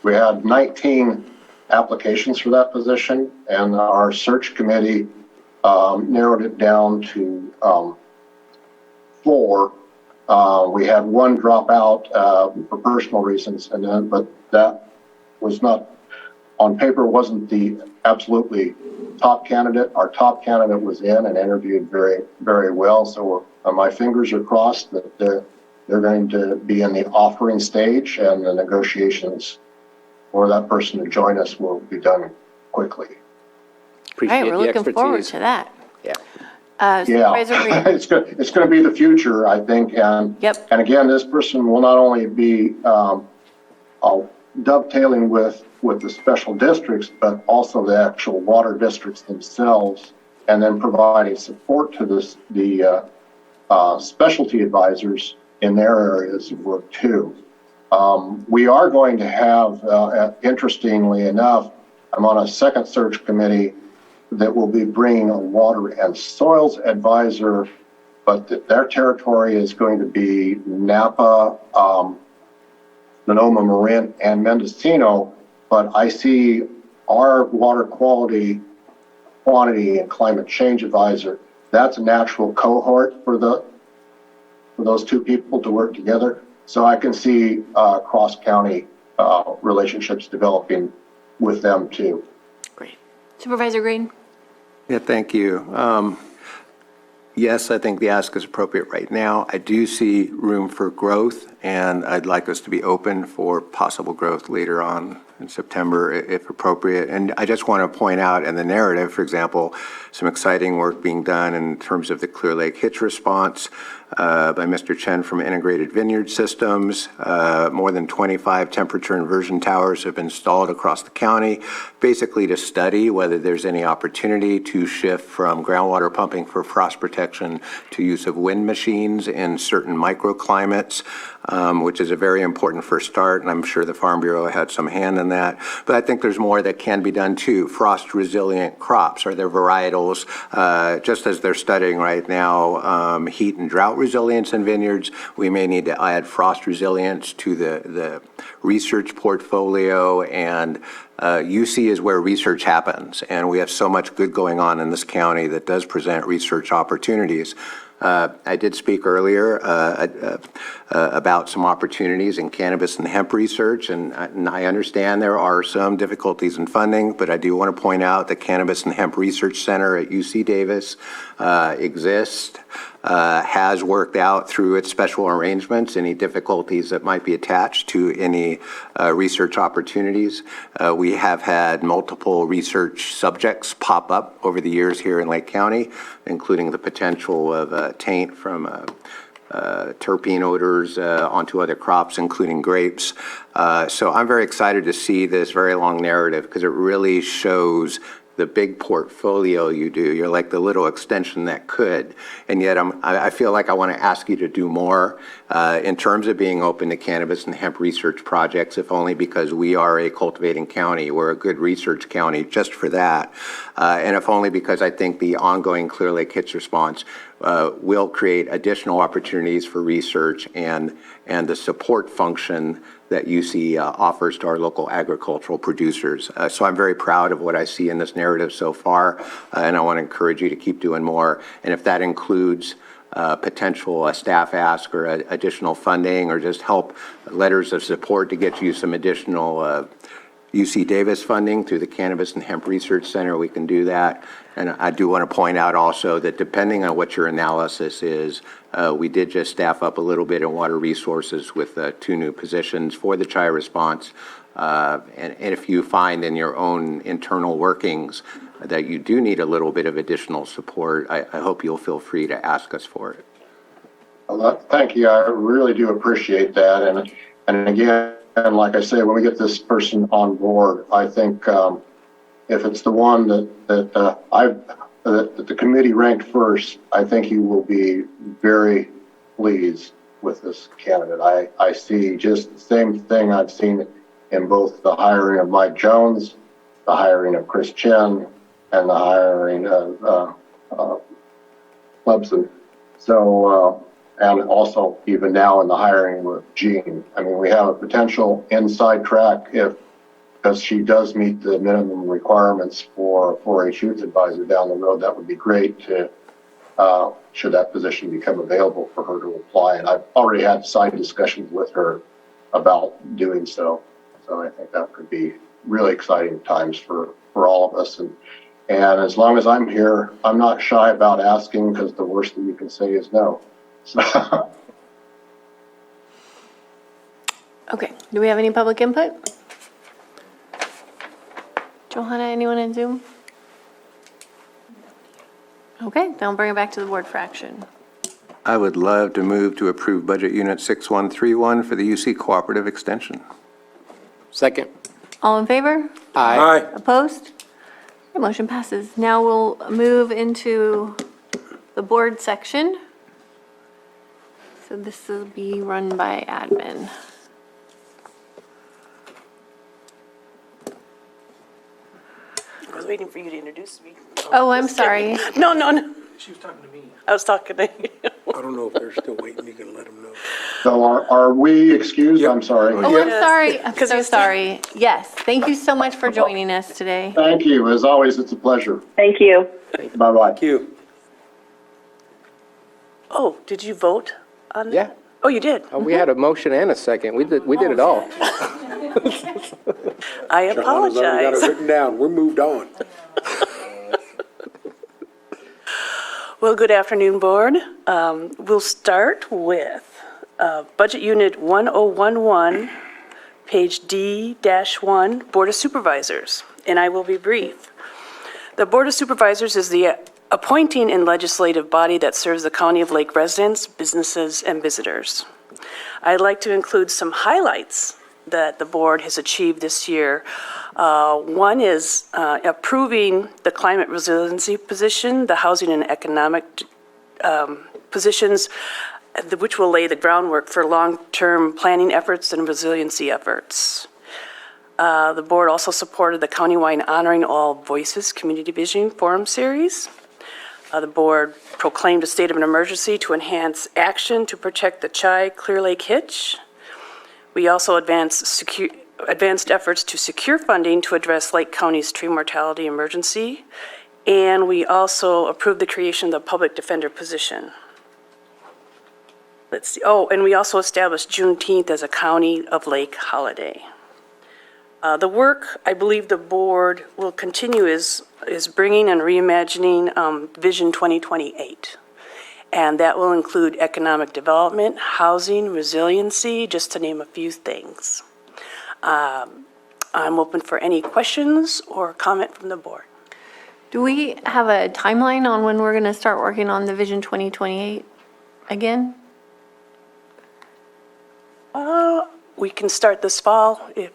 we had 19 applications for that position, and our search committee narrowed it down to 4. We had one drop out for personal reasons, but that was not, on paper, wasn't the absolutely top candidate. Our top candidate was in and interviewed very, very well. So my fingers are crossed that they're going to be in the offering stage, and the negotiations for that person to join us will be done quickly. All Appreciate right, we're the looking forward expertise. to that. Yeah. Supervisor Green. It's going to be the future, I think. And Yep. And again, this person will not only be dovetailing with the special districts, but also the actual water districts themselves, and then providing support to the specialty advisors in their areas of work too. We are going to have, interestingly enough, I'm on a second search committee that will be bringing a water and soils advisor, but their territory is going to be Napa, Sonoma, Marin, and Mendocino. But I see our water quality, quantity, and climate change advisor, that's a natural cohort for those two people to work together. So I can see cross-county relationships developing with them too. Great. Supervisor Green? Yeah, thank you. Yes, I think the ask is appropriate right now. I do see room for growth, and I'd like us to be open for possible growth later on in September, if appropriate. And I just want to point out in the narrative, for example, some exciting work being done in terms of the Clear Lake hitch response by Mr. Chen from Integrated Vineyard Systems. More than 25 temperature inversion towers have been installed across the county, basically to study whether there's any opportunity to shift from groundwater pumping for frost protection to use of wind machines in certain microclimates, which is a very important first start, and I'm sure the Farm Bureau had some hand in that. But I think there's more that can be done too. Frost-resilient crops, are there varietals, just as they're studying right now, heat and drought resilience in vineyards. We may need to add frost resilience to the research portfolio, and UC is where research happens, and we have so much good going on in this county that does present research opportunities. I did speak earlier about some opportunities in cannabis and hemp research, and I understand there are some difficulties in funding, but I do want to point out the Cannabis and Hemp Research Center at UC Davis exists, has worked out through its special arrangements any difficulties that might be attached to any research opportunities. We have had multiple research subjects pop up over the years here in Lake County, including the potential of taint from terpene odors onto other crops, including grapes. So I'm very excited to see this very long narrative because it really shows the big portfolio you do. You're like the little extension that could. And yet I feel like I want to ask you to do more in terms of being open to cannabis and hemp research projects, if only because we are a cultivating county. We're a good research county just for that. And if only because I think the ongoing Clear Lake Hits response will create additional opportunities for research and the support function that UC offers to our local agricultural producers. So I'm very proud of what I see in this narrative so far, and I want to encourage you to keep doing more. And if that includes potential staff ask or additional funding or just help letters of support to get you some additional UC Davis funding through the Cannabis and Hemp Research Center, we can do that. And I do want to point out also that depending on what your analysis is, we did just staff up a little bit in water resources with 2 new positions for the CHI response. And if you find in your own internal workings that you do need a little bit of additional support, I hope you'll feel free to ask us for it. Thank you. I really do appreciate that. And again, like I say, when we get this person on board, I think if it's the one that the committee ranked first, I think he will be very pleased with this candidate. I see just the same thing I've seen in both the hiring of Mike Jones, the hiring of Chris Chen, and the hiring of Clemson. So, and also even now in the hiring with Jean. I mean, we have a potential inside track because she does meet the minimum requirements for 4-H youth advisor down the road. That would be great to, should that position become available for her to apply. And I've already had side discussions with her about doing so. So I think that could be really exciting times for all of us. And as long as I'm here, I'm not shy about asking because the worst thing you can say is no. So. Okay, do we have any public input? Johanna, anyone in Zoom? Okay, then I'll bring it back to the board for action. I would love to move to approve Budget Unit 6131 for the UC Cooperative Extension. Second. All in favor? Aye. Opposed? The motion passes. Now we'll move into the board section. So this will be run by admin. I was waiting for you to introduce me. Oh, I'm sorry. No. She was talking to me. I was talking to you. I don't know if they're still waiting. You can let them know. So are we excused? I'm sorry. Oh, I'm sorry. I'm Because so you- sorry. Yes, thank you so much for joining us today. Thank you. As always, it's a pleasure. Thank you. Bye-bye. Thank you. Oh, did you vote on that? Yeah. Oh, you did? We had a motion and a second. We did it all. I Johanna's already got it apologize. written down. We're moved on. Well, good afternoon, Board. We'll start with Budget Unit 1011, page D-1, Board of Supervisors, and I will be brief. The Board of Supervisors is the appointing and legislative body that serves the County of Lake residents, businesses, and visitors. I'd like to include some highlights that the board has achieved this year. One is approving the climate resiliency position, the housing and economic positions, which will lay the groundwork for long-term planning efforts and resiliency efforts. The board also supported the countywide Honoring All Voices Community Vision Forum Series. The board proclaimed a state of an emergency to enhance action to protect the Chai Clear Lake Hitch. We also advanced efforts to secure funding to address Lake County's tree mortality emergency. And we also approved the creation of the public defender position. Let's see. Oh, and we also established Juneteenth as a County of Lake holiday. The work, I believe the board will continue is bringing and reimagining Vision 2028. And that will include economic development, housing, resiliency, just to name a few things. I'm open for any questions or comment from the board. Do we have a timeline on when we're going to start working on the Vision 2028 again? We can start this fall if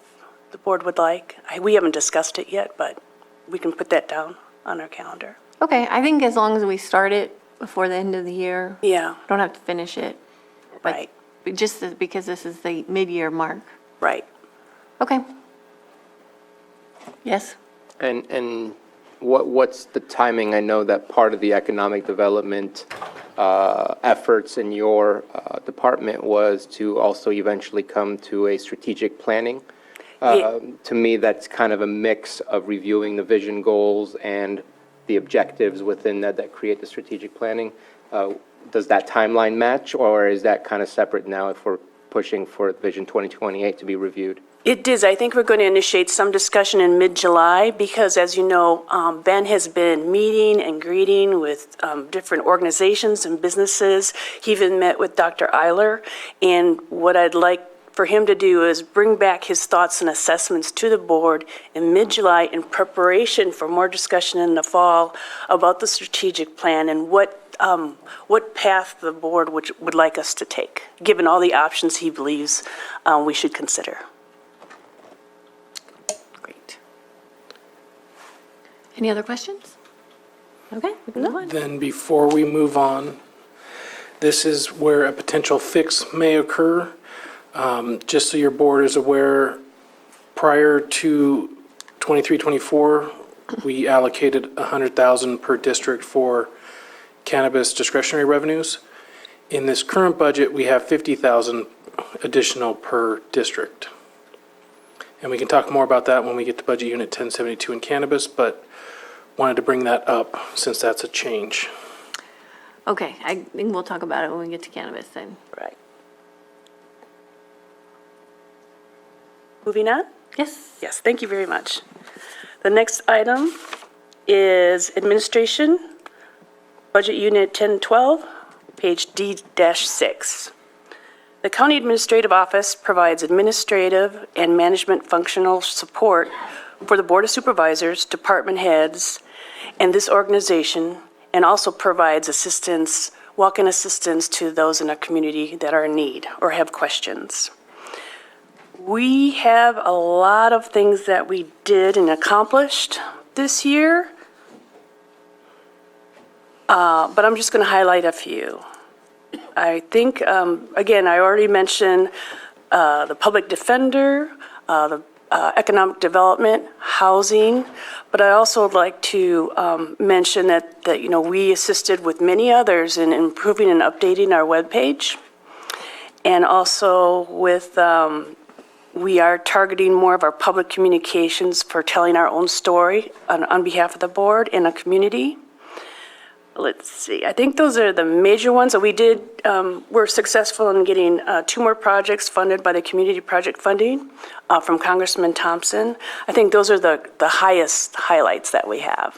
the board would like. We haven't discussed it yet, but we can put that down on our calendar. Okay, I think as long as we start it before the end of the year, Yeah, don't have to finish it. but- right, but just because this is the mid-year mark. right. Okay. Yes? And what's the timing? I know that part of the economic development efforts in your department was to also eventually come to a strategic planning. Yeah. To me, that's kind of a mix of reviewing the vision goals and the objectives within that create the strategic planning. Does that timeline match, or is that kind of separate now if we're pushing for Vision 2028 to be reviewed? It is. I think we're going to initiate some discussion in mid-July because, as you know, Ben has been meeting and greeting with different organizations and businesses. He even met with Dr. Eiler. And what I'd like for him to do is bring back his thoughts and assessments to the board in mid-July in preparation for more discussion in the fall about the strategic plan and what path the board would like us to take, given all the options he believes we should consider. Great. Any other questions? Okay, we can move on. Then before we move on, this is where a potential fix may occur. Just so your board is aware, prior to 23-24, we allocated $100,000 per district for cannabis discretionary revenues. In this current budget, we have $50,000 additional per district. And we can talk more about that when we get to Budget Unit 1072 in cannabis, but wanted to bring that up since that's a change. Okay, I think we'll talk about it when we get to cannabis then. Right. Moving on? Yes? Yes, thank you very much. The next item is Administration, Budget Unit 1012, page D-6. The County Administrative Office provides administrative and management functional support for the Board of Supervisors, department heads, and this organization, and also provides assistance, walk-in assistance to those in our community that are in need or have questions. We have a lot of things that we did and accomplished this year, but I'm just going to highlight a few. I think, again, I already mentioned the public defender, the economic development, housing, but I also would like to mention that we assisted with many others in improving and updating our webpage, and also with we are targeting more of our public communications for telling our own story on behalf of the board and the community. Let's see, I think those are the major ones that we did. We're successful in getting 2 more projects funded by the community project funding from Congressman Thompson. I think those are the highest highlights that we have.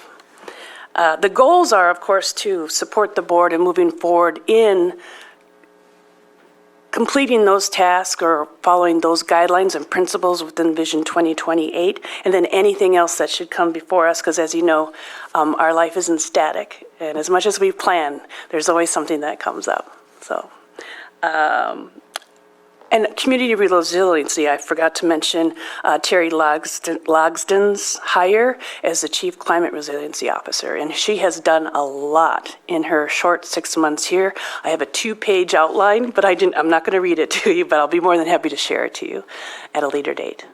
The goals are, of course, to support the board in moving forward in completing those tasks or following those guidelines and principles within Vision 2028, and then anything else that should come before us, because as you know, our life isn't static, and as much as we plan, there's always something that comes up. So, and community resiliency, I forgot to mention Terry Logsden's hire as the Chief Climate Resiliency Officer, and she has done a lot in her short 6 months here. I have a 2-page outline, but I'm not going to read it to you, but I'll be more than happy to share it to you at a later date.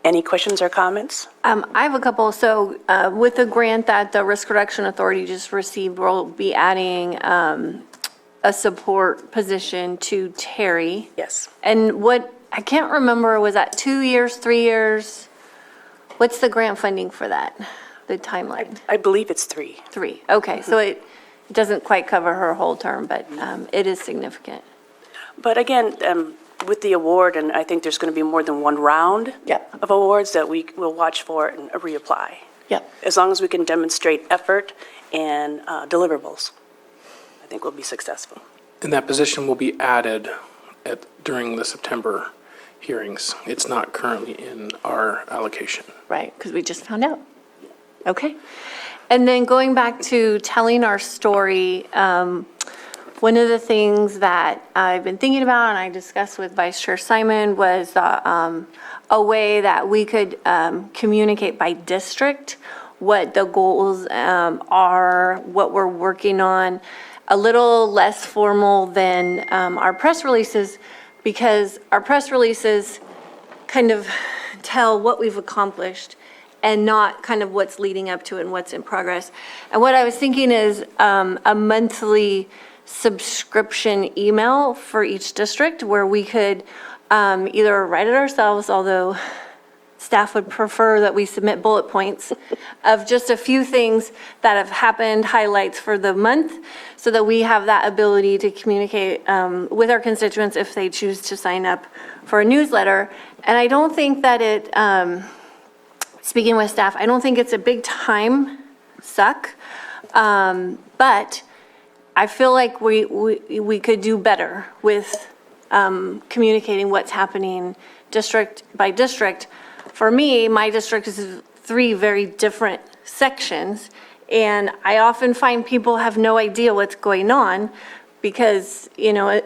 Any questions or comments? I have a couple. So with the grant that the Risk Reduction Authority just received, we'll be adding a support position to Terry. Yes. And I can't remember, was that 2 years, 3 years? What's the grant funding for that, the timeline? I believe it's 3. 3, okay. So it doesn't quite cover her whole term, but it is significant. But again, with the award, and I think there's going to be more than one round of awards that we will watch for and reapply. Yep. As long as we can demonstrate effort and deliverables, I think we'll be successful. And that position will be added during the September hearings. It's not currently in our allocation. Right, because we just found out. Okay. And then going back to telling our story, one of the things that I've been thinking about and I discussed with Vice Chair Simon was a way that we could communicate by district what the goals are, what we're working on, a little less formal than our press releases, because our press releases kind of tell what we've accomplished and not kind of what's leading up to it and what's in progress. And what I was thinking is a monthly subscription email for each district where we could either write it ourselves, although staff would prefer that we submit bullet points of just a few things that have happened, highlights for the month, so that we have that ability to communicate with our constituents if they choose to sign up for a newsletter. And I don't think that it, speaking with staff, I don't think it's a big time suck, but I feel like we could do better with communicating what's happening district by district. For me, my district is 3 very different sections, and I often find people have no idea what's going on because, you know,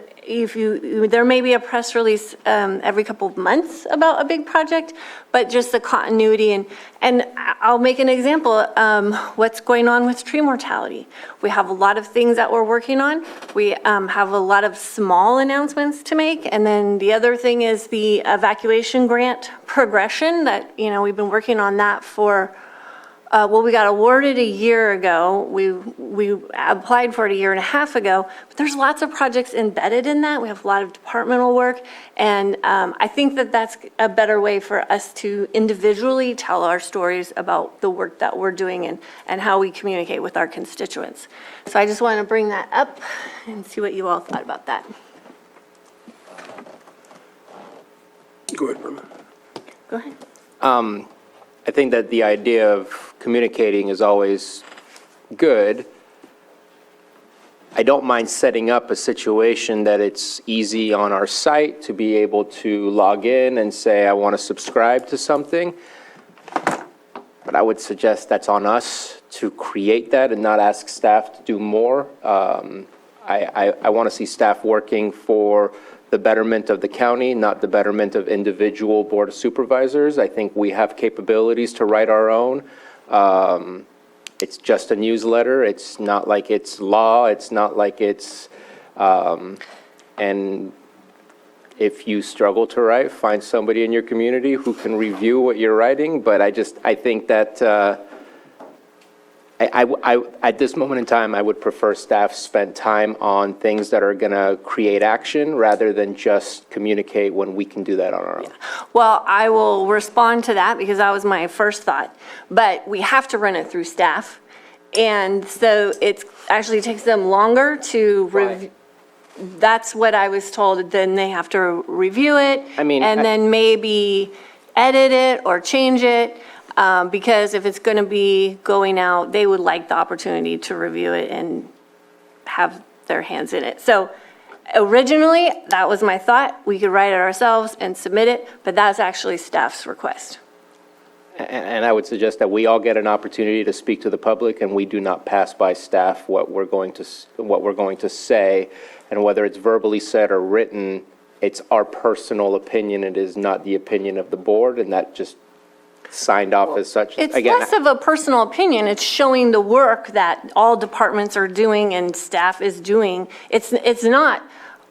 there may be a press release every couple of months about a big project, but just the continuity and I'll make an example, what's going on with tree mortality. We have a lot of things that we're working on. We have a lot of small announcements to make, and then the other thing is the evacuation grant progression that, you know, we've been working on that for well, we got awarded a year ago. We applied for it a year and a half ago, but there's lots of projects embedded in that. We have a lot of departmental work, and I think that that's a better way for us to individually tell our stories about the work that we're doing and how we communicate with our constituents. So I just want to bring that up and see what you all thought about that. Go ahead, Berman. Go ahead. I think that the idea of communicating is always good. I don't mind setting up a situation that it's easy on our site to be able to log in and say, I want to subscribe to something. But I would suggest that's on us to create that and not ask staff to do more. I want to see staff working for the betterment of the county, not the betterment of individual board of supervisors. I think we have capabilities to write our own. It's just a newsletter. It's not like it's law. It's not like it's, and if you struggle to write, find somebody in your community who can review what you're writing. But I think that at this moment in time, I would prefer staff spend time on things that are going to create action rather than just communicate when we can do that on our own. Well, I will respond to that because that was my first thought. But we have to run it through staff. And so it actually takes them longer to review. That's what I was told. Then they have to review it. Then maybe edit it or change it. Because if it's going to be going out, they would like the opportunity to review it and have their hands in it. So originally, that was my thought. We could write it ourselves and submit it, but that's actually staff's request. And I would suggest that we all get an opportunity to speak to the public, and we do not pass by staff what we're going to say, and whether it's verbally said or written, it's our personal opinion. It is not the opinion of the board, and that just signed off as such. It's less of a personal opinion. It's showing the work that all departments are doing and staff is doing. It's not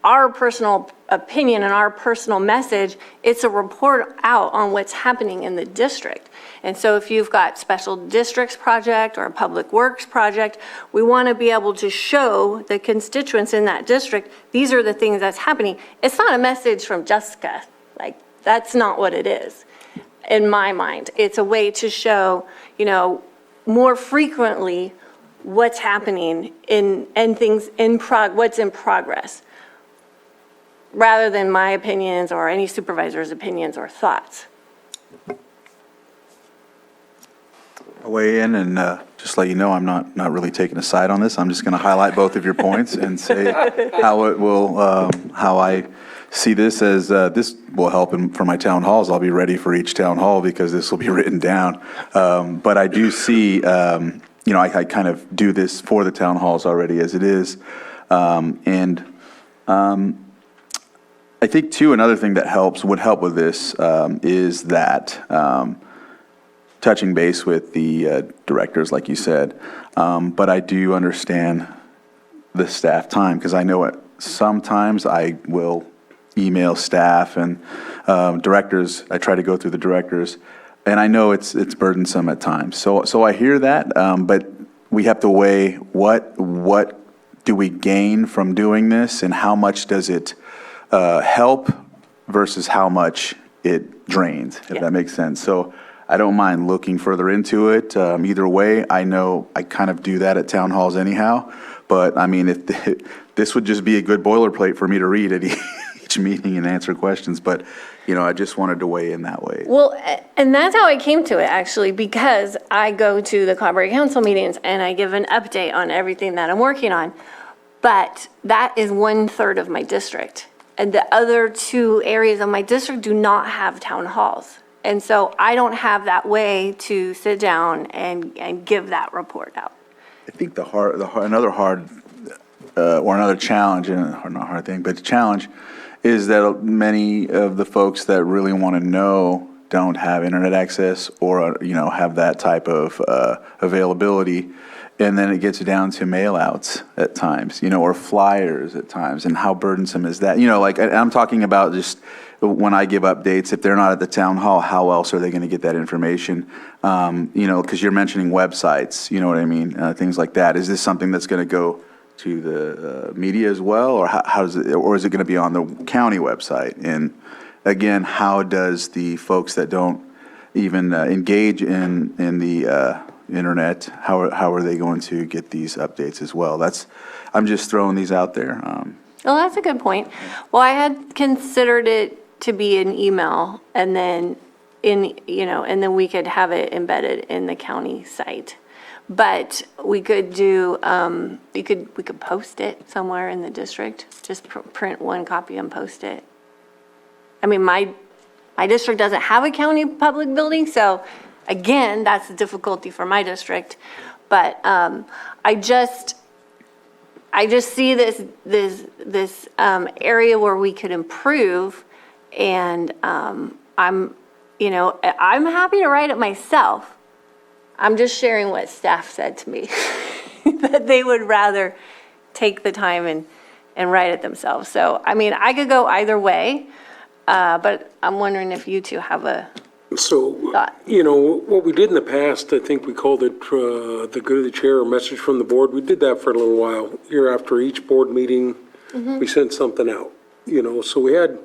our personal opinion and our personal message. It's a report out on what's happening in the district. And so if you've got special districts project or a public works project, we want to be able to show the constituents in that district, these are the things that's happening. It's not a message from Jessica. Like, that's not what it is. In my mind, it's a way to show, more frequently what's happening and things what's in progress, rather than my opinions or any supervisor's opinions or thoughts. I'll weigh in and just let you know I'm not really taking a side on this. I'm just going to highlight both of your points and say how it will, how I see this as this will help for my town halls. I'll be ready for each town hall because this will be written down. But I do see, I kind of do this for the town halls already as it is. I think too, another thing that would help with this is that touching base with the directors, like you said. But I do understand the staff time, because I know sometimes I will email staff and directors. I try to go through the directors, and I know it's burdensome at times. So I hear that, but we have to weigh what do we gain from doing this, and how much does it help versus how much it drains, if that makes sense. So I don't mind looking further into it. Either way, I know I kind of do that at town halls anyhow. But I mean, if this would just be a good boilerplate for me to read at each meeting and answer questions. But, I just wanted to weigh in that way. Well, and that's how I came to it, actually, because I go to the collaborative council meetings and I give an update on everything that I'm working on. But that is 1/3 of my district. And the other 2 areas of my district do not have town halls. And so I don't have that way to sit down and give that report out. I think another challenge, or not hard thing, but the challenge is that many of the folks that really want to know don't have internet access or, have that type of availability. And then it gets down to mail outs at times, or flyers at times. And how burdensome is that? I'm talking about just when I give updates, if they're not at the town hall, how else are they going to get that information? Because you're mentioning websites, you know what I mean? Things like that. Is this something that's going to go to the media as well? Or how does it, or is it going to be on the county website? And again, how does the folks that don't even engage in the internet, how are they going to get these updates as well? I'm just throwing these out there. Well, that's a good point. Well, I had considered it to be an email, and then and then we could have it embedded in the county site. But we could do, we could post it somewhere in the district. Just print one copy and post it. I mean, my district doesn't have a county public building, so again, that's the difficulty for my district. But I just see this area where we could improve, and I'm happy to write it myself. I'm just sharing what staff said to me, that they would rather take the time and write it themselves. So, I mean, I could go either way, but I'm wondering if you two have a thought. What we did in the past, I think we called it the good of the chair or message from the board. We did that for a little while. Year after each board meeting, we sent something out, so we had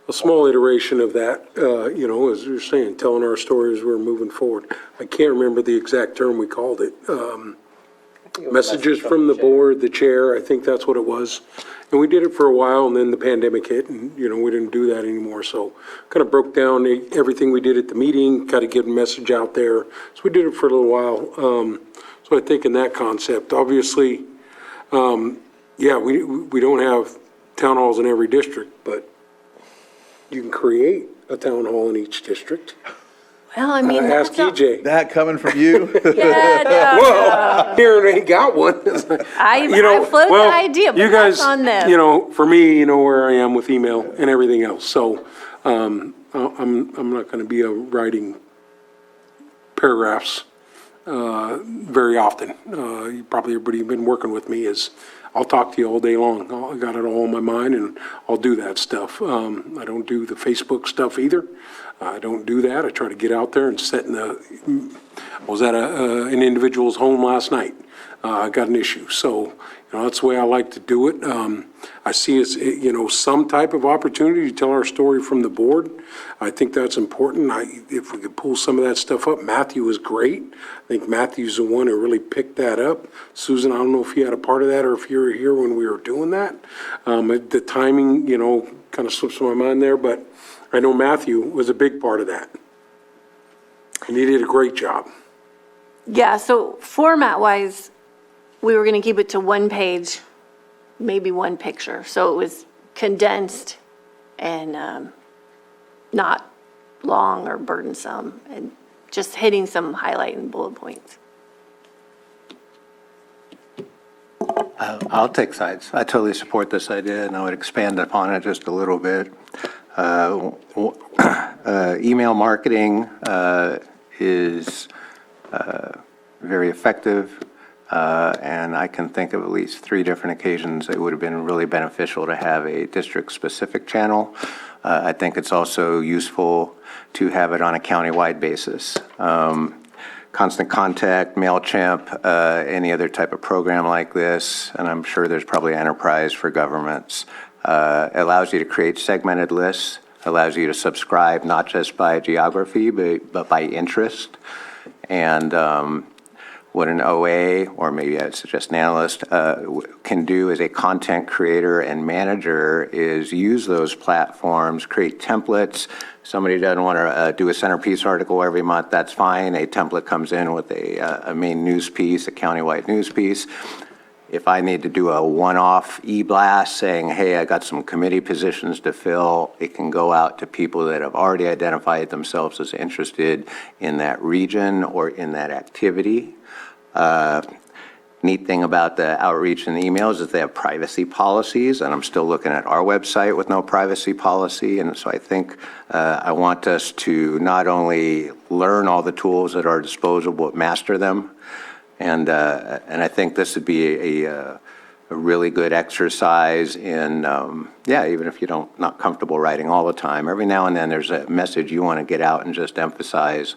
a small iteration of that, as you're saying, telling our stories, we're moving forward. I can't remember the exact term we called it. Messages from the board, the chair, I think that's what it was. And we did it for a while, and then the pandemic hit, and, we didn't do that anymore. So kind of broke down everything we did at the meeting, kind of get a message out there. So we did it for a little while. So I think in that concept, obviously, we don't have town halls in every district, but you can create a town hall in each district. Well, I mean, Ask EJ. That coming from you? Yeah, no. Well, here ain't got one. I floated the idea, but you guys, that's on them. for me, where I am with email and everything else. So I'm not going to be writing paragraphs very often. Probably everybody who's been working with me is, I'll talk to you all day long. I got it all in my mind, and I'll do that stuff. I don't do the Facebook stuff either. I don't do that. I try to get out there and sit in I was at an individual's home last night. I got an issue. So, that's the way I like to do it. I see it's, some type of opportunity to tell our story from the board. I think that's important. If we could pull some of that stuff up, Matthew is great. I think Matthew's the one who really picked that up. Susan, I don't know if you had a part of that or if you were here when we were doing that. The timing, kind of slips my mind there, but I know Matthew was a big part of that. And he did a great job. Yeah, so format-wise, we were going to keep it to one page, maybe one picture. So it was condensed and not long or burdensome, and just hitting some highlight and bullet points. I'll take sides. I totally support this idea, and I would expand upon it just a little bit. Email marketing is very effective, and I can think of at least 3 different occasions it would have been really beneficial to have a district-specific channel. I think it's also useful to have it on a county-wide basis. Constant Contact, MailChimp, any other type of program like this, and I'm sure there's probably enterprise for governments, allows you to create segmented lists, allows you to subscribe not just by geography, but by interest. And what an OA, or maybe I'd suggest an analyst, can do as a content creator and manager is use those platforms, create templates. Somebody doesn't want to do a centerpiece article every month, that's fine. A template comes in with a main news piece, a countywide news piece. If I need to do a one-off e-blast saying, hey, I got some committee positions to fill, it can go out to people that have already identified themselves as interested in that region or in that activity. Neat thing about the outreach and the emails is they have privacy policies, and I'm still looking at our website with no privacy policy. And so I think I want us to not only learn all the tools at our disposal, but master them. And I think this would be a really good exercise in, even if you not comfortable writing all the time, every now and then there's a message you want to get out and just emphasize.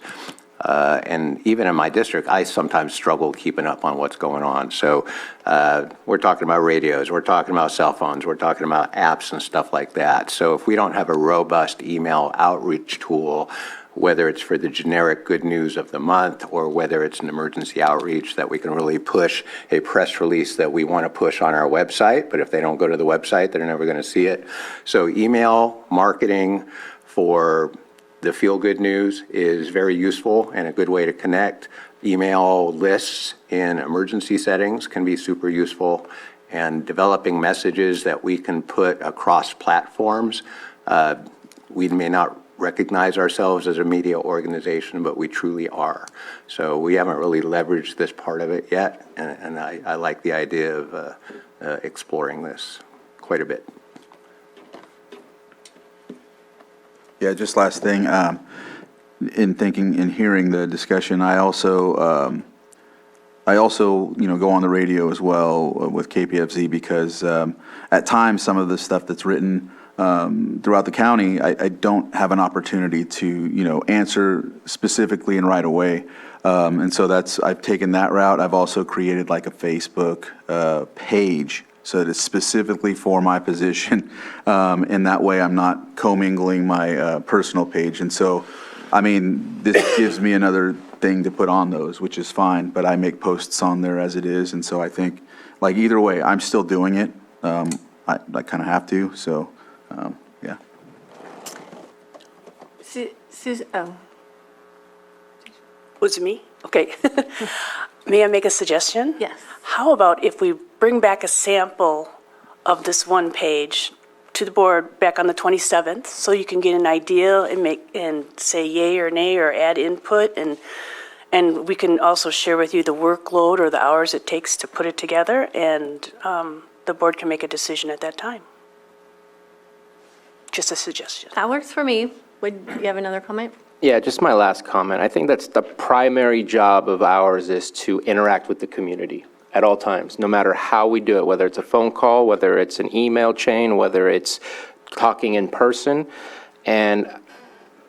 And even in my district, I sometimes struggle keeping up on what's going on. So we're talking about radios, we're talking about cell phones, we're talking about apps and stuff like that. So if we don't have a robust email outreach tool, whether it's for the generic good news of the month or whether it's an emergency outreach that we can really push a press release that we want to push on our website, but if they don't go to the website, they're never going to see it. So email marketing for the feel-good news is very useful and a good way to connect. Email lists in emergency settings can be super useful, and developing messages that we can put across platforms. We may not recognize ourselves as a media organization, but we truly are. So we haven't really leveraged this part of it yet, and I like the idea of exploring this quite a bit. Yeah, just last thing, in thinking and hearing the discussion, I also go on the radio as well with KPFZ because at times some of the stuff that's written throughout the county, I don't have an opportunity to, answer specifically and right away. And so I've taken that route. I've also created like a Facebook page so that it's specifically for my position. And that way I'm not commingling my personal page. And so, this gives me another thing to put on those, which is fine, but I make posts on there as it is. And so I think, like, either way, I'm still doing it. I kind of have to, so, yeah. Was it me? Okay. May I make a suggestion? Yes. How about if we bring back a sample of this one page to the board back on the 27th, so you can get an idea and say yay or nay or add input, and we can also share with you the workload or the hours it takes to put it together, and the board can make a decision at that time. Just a suggestion. That works for me. Would you have another comment? Yeah, just my last comment. I think that's the primary job of ours is to interact with the community at all times, no matter how we do it, whether it's a phone call, whether it's an email chain, whether it's talking in person. And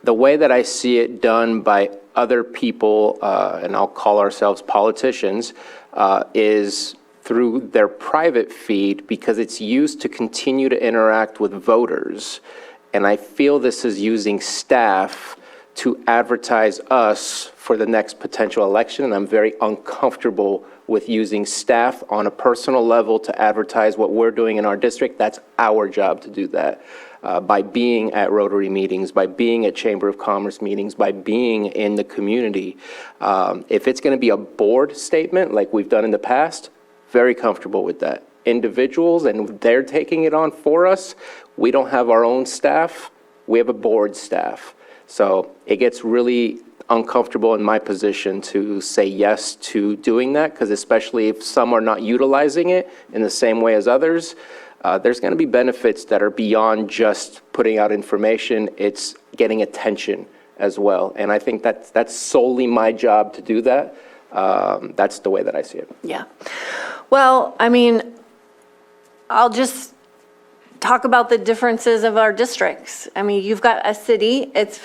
the way that I see it done by other people, and I'll call ourselves politicians, is through their private feed because it's used to continue to interact with voters. And I feel this is using staff to advertise us for the next potential election, and I'm very uncomfortable with using staff on a personal level to advertise what we're doing in our district. That's our job to do that. By being at Rotary meetings, by being at Chamber of Commerce meetings, by being in the community. If it's gonna be a board statement like we've done in the past, very comfortable with that. Individuals, and they're taking it on for us. We don't have our own staff, we have a board staff. So it gets really uncomfortable in my position to say yes to doing that, because especially if some are not utilizing it in the same way as others, there's going to be benefits that are beyond just putting out information. It's getting attention as well. And I think that's solely my job to do that. That's the way that I see it. Yeah. Well, I mean, I'll just talk about the differences of our districts. I mean, you've got a city, it's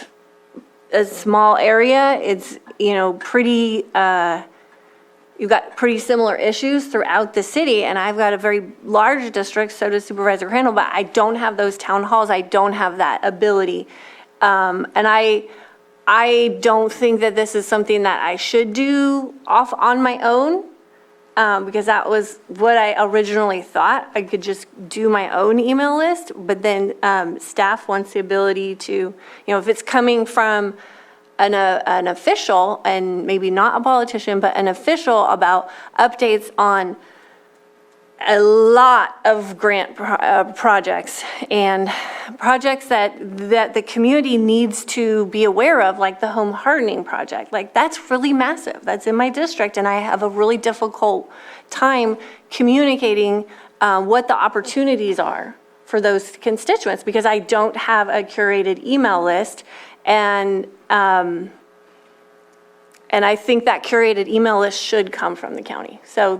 a small area, it's, pretty, you've got pretty similar issues throughout the city, and I've got a very large district, so does Supervisor Crandall, but I don't have those town halls, I don't have that ability. And I don't think that this is something that I should do off on my own, because that was what I originally thought. I could just do my own email list, but then staff wants the ability to, if it's coming from an official, and maybe not a politician, but an official, about updates on a lot of grant projects and projects that the community needs to be aware of, like the home hardening project. Like, that's really massive. That's in my district, and I have a really difficult time communicating what the opportunities are for those constituents, because I don't have a curated email list. And I think that curated email list should come from the county. So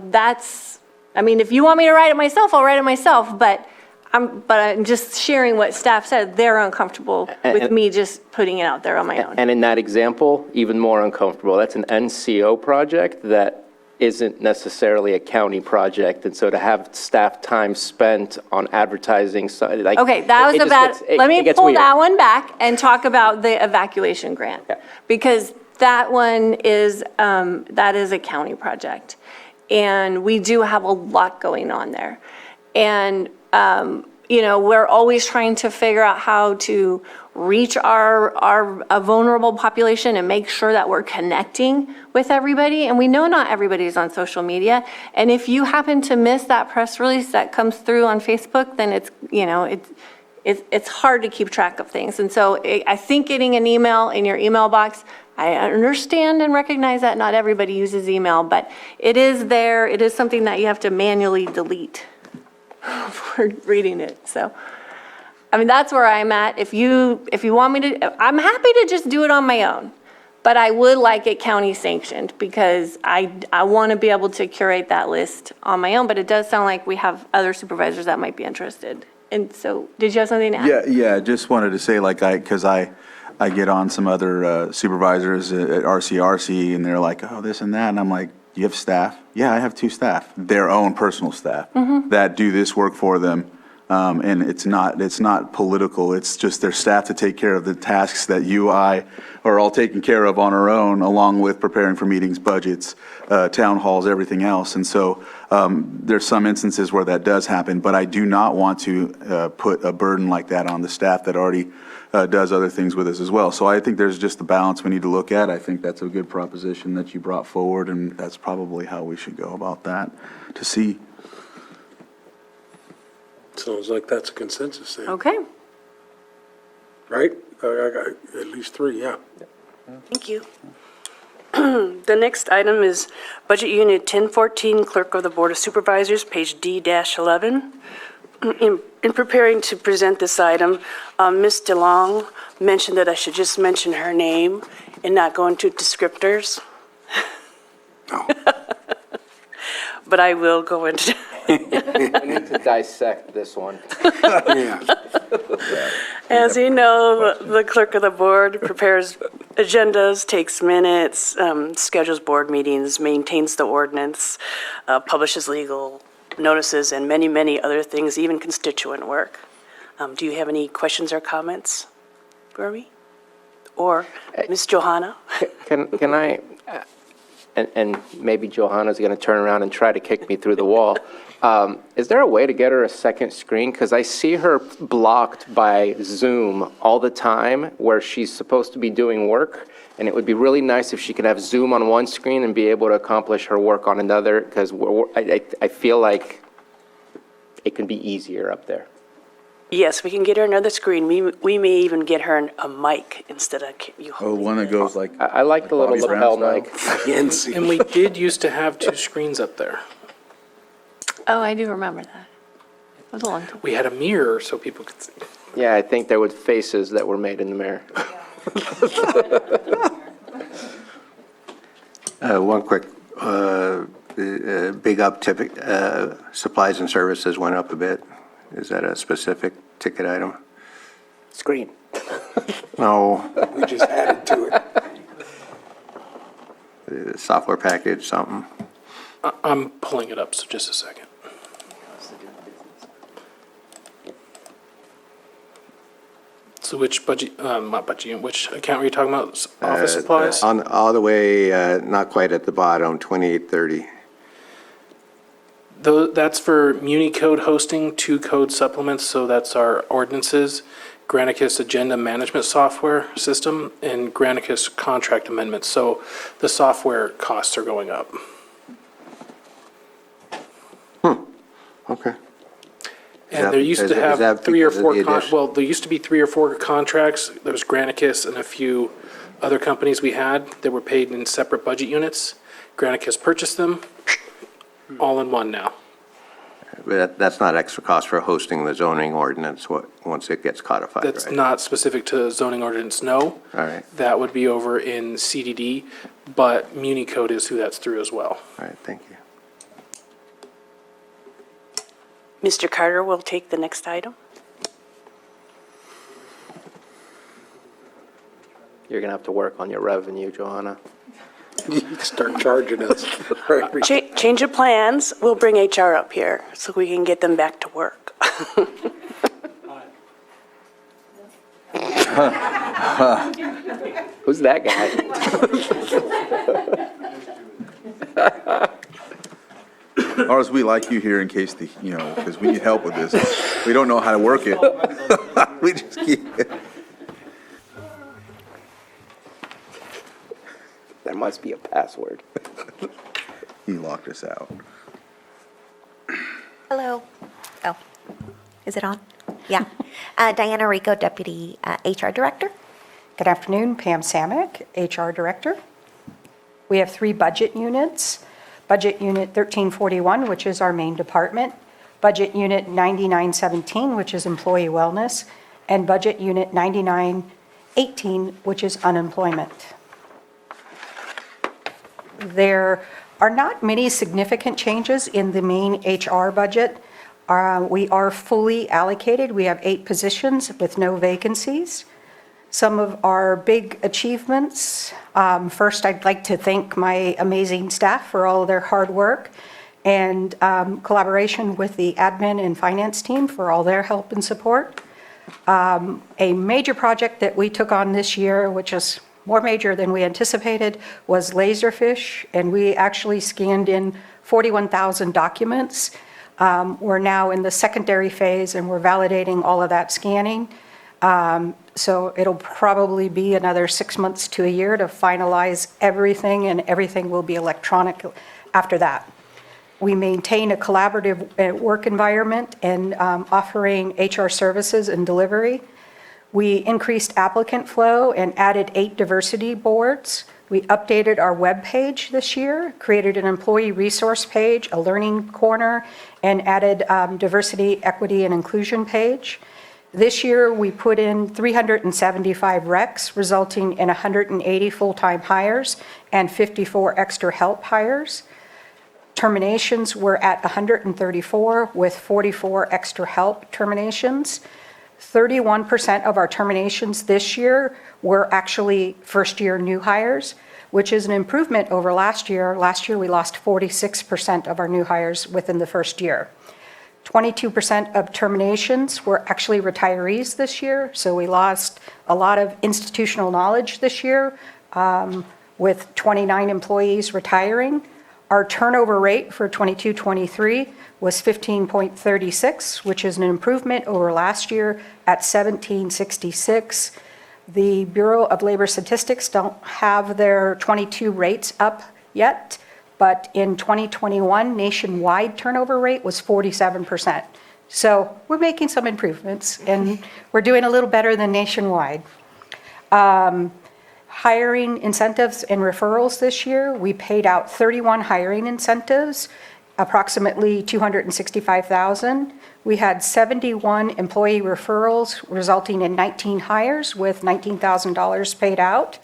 I mean, if you want me to write it myself, I'll write it myself, but I'm just sharing what staff said. They're uncomfortable with me just putting it out there on my own. And in that example, even more uncomfortable. That's an NCO project that isn't necessarily a county project. And so to have staff time spent on advertising, Okay, that was let me pull that one back and talk about the evacuation grant. Yeah. Because that one is, that is a county project. And we do have a lot going on there. And, we're always trying to figure out how to reach our vulnerable population and make sure that we're connecting with everybody. And we know not everybody's on social media. And if you happen to miss that press release that comes through on Facebook, then it's hard to keep track of things. And so I think getting an email in your email box, I understand and recognize that not everybody uses email, but it is there. It is something that you have to manually delete for reading it. So, I mean, that's where I'm at. If you want me to, I'm happy to just do it on my own, but I would like it county sanctioned, because I want to be able to curate that list on my own, but it does sound like we have other supervisors that might be interested. And so, did you have something to add? Yeah, just wanted to say, because I get on some other supervisors at RCRC, and they're like, oh, this and that, and I'm like, you have staff? Yeah, I have 2 staff, their own personal staff, that do this work for them. And it's not political, it's just their staff to take care of the tasks that I are all taking care of on our own, along with preparing for meetings, budgets, town halls, everything else. And so there's some instances where that does happen, but I do not want to put a burden like that on the staff that already does other things with us as well. So I think there's just a balance we need to look at. I think that's a good proposition that you brought forward, and that's probably how we should go about that, to see. Sounds like that's a consensus then, Okay. right? I got at least 3, yeah. Thank you. The next item is Budget Unit 1014, Clerk of the Board of Supervisors, page D-11. In preparing to present this item, Ms. DeLong mentioned that I should just mention her name and not go into descriptors. No. But I will go into, We need to dissect this one. Yeah. as you know, the clerk of the board prepares agendas, takes minutes, schedules board meetings, maintains the ordinance, publishes legal notices, and many, many other things, even constituent work. Do you have any questions or comments for me? Or Ms. Johanna? Can I, and maybe Johanna's going to turn around and try to kick me through the wall. Is there a way to get her a second screen? Because I see her blocked by Zoom all the time where she's supposed to be doing work. And it would be really nice if she could have Zoom on one screen and be able to accomplish her work on another, because I feel like it could be easier up there. Yes, we can get her another screen. We may even get her a mic instead of you. Oh, one that goes like. I like the little Bobby Brown lapel style. mic. And we did used to have 2 screens up there. Oh, I do remember that. It was a long time. We had a mirror so people could see. Yeah, I think there were faces that were made in the mirror. One quick, big uptick, supplies and services went up a bit. Is that a specific ticket item? Screen. No, We just added to it. software package, something. I'm pulling it up, so just a second. So which budget, not budget, which account were you talking about? Office supplies? On, all the way, not quite at the bottom, 2830. That's for Muni Code hosting, 2 code supplements, so that's our ordinances, Granicus agenda management software system, and Granicus contract amendments. So the software costs are going up. Okay. And there used to have 3 or 4, there used to be 3 or 4 contracts. There was Granicus and a few other companies we had that were paid in separate budget units. Granicus purchased them, all in one now. But that's not extra cost for hosting the zoning ordinance, once it gets codified, right? That's not specific to zoning ordinance, no. All right, That would be over in CDD, but Muni Code is who that's through as well. all right, thank you. Mr. Carter will take the next item. You're going to have to work on your revenue, Johanna. Start charging us. Change of plans, we'll bring HR up here so we can get them back to work. Who's that guy? Ours, we like you here in case because we need help with this. We don't know how to work it. We just keep it. There must be a password. He locked us out. Hello. Oh, is it on? Yeah. Diana Rico, Deputy HR Director. Good afternoon, Pam Samick, HR Director. We have 3 budget units. Budget Unit 1341, which is our main department. Budget Unit 9917, which is Employee Wellness. And Budget Unit 9918, which is Unemployment. There are not many significant changes in the main HR budget. We are fully allocated. We have 8 positions with no vacancies. Some of our big achievements, first I'd like to thank my amazing staff for all of their hard work and collaboration with the admin and finance team for all their help and support. A major project that we took on this year, which is more major than we anticipated, was Laserfish, and we actually scanned in 41,000 documents. We're now in the secondary phase, and we're validating all of that scanning. So it'll probably be another 6 months to a year to finalize everything, and everything will be electronic after that. We maintain a collaborative work environment and offering HR services and delivery. We increased applicant flow and added 8 diversity boards. We updated our webpage this year, created an employee resource page, a learning corner, and added diversity, equity, and inclusion page. This year, we put in 375 recs, resulting in 180 full-time hires and 54 extra help hires. Terminations were at 134 with 44 extra help terminations. 31% of our terminations this year were actually first-year new hires, which is an improvement over last year. Last year, we lost 46% of our new hires within the first year. 22% of terminations were actually retirees this year, so we lost a lot of institutional knowledge this year with 29 employees retiring. Our turnover rate for 22-23 was 15.36, which is an improvement over last year at 17.66. The Bureau of Labor Statistics don't have their 22 rates up yet, but in 2021, nationwide turnover rate was 47%. So we're making some improvements, and we're doing a little better than nationwide. Hiring incentives and referrals this year, we paid out 31 hiring incentives, approximately $265,000. We had 71 employee referrals, resulting in 19 hires with $19,000 paid out.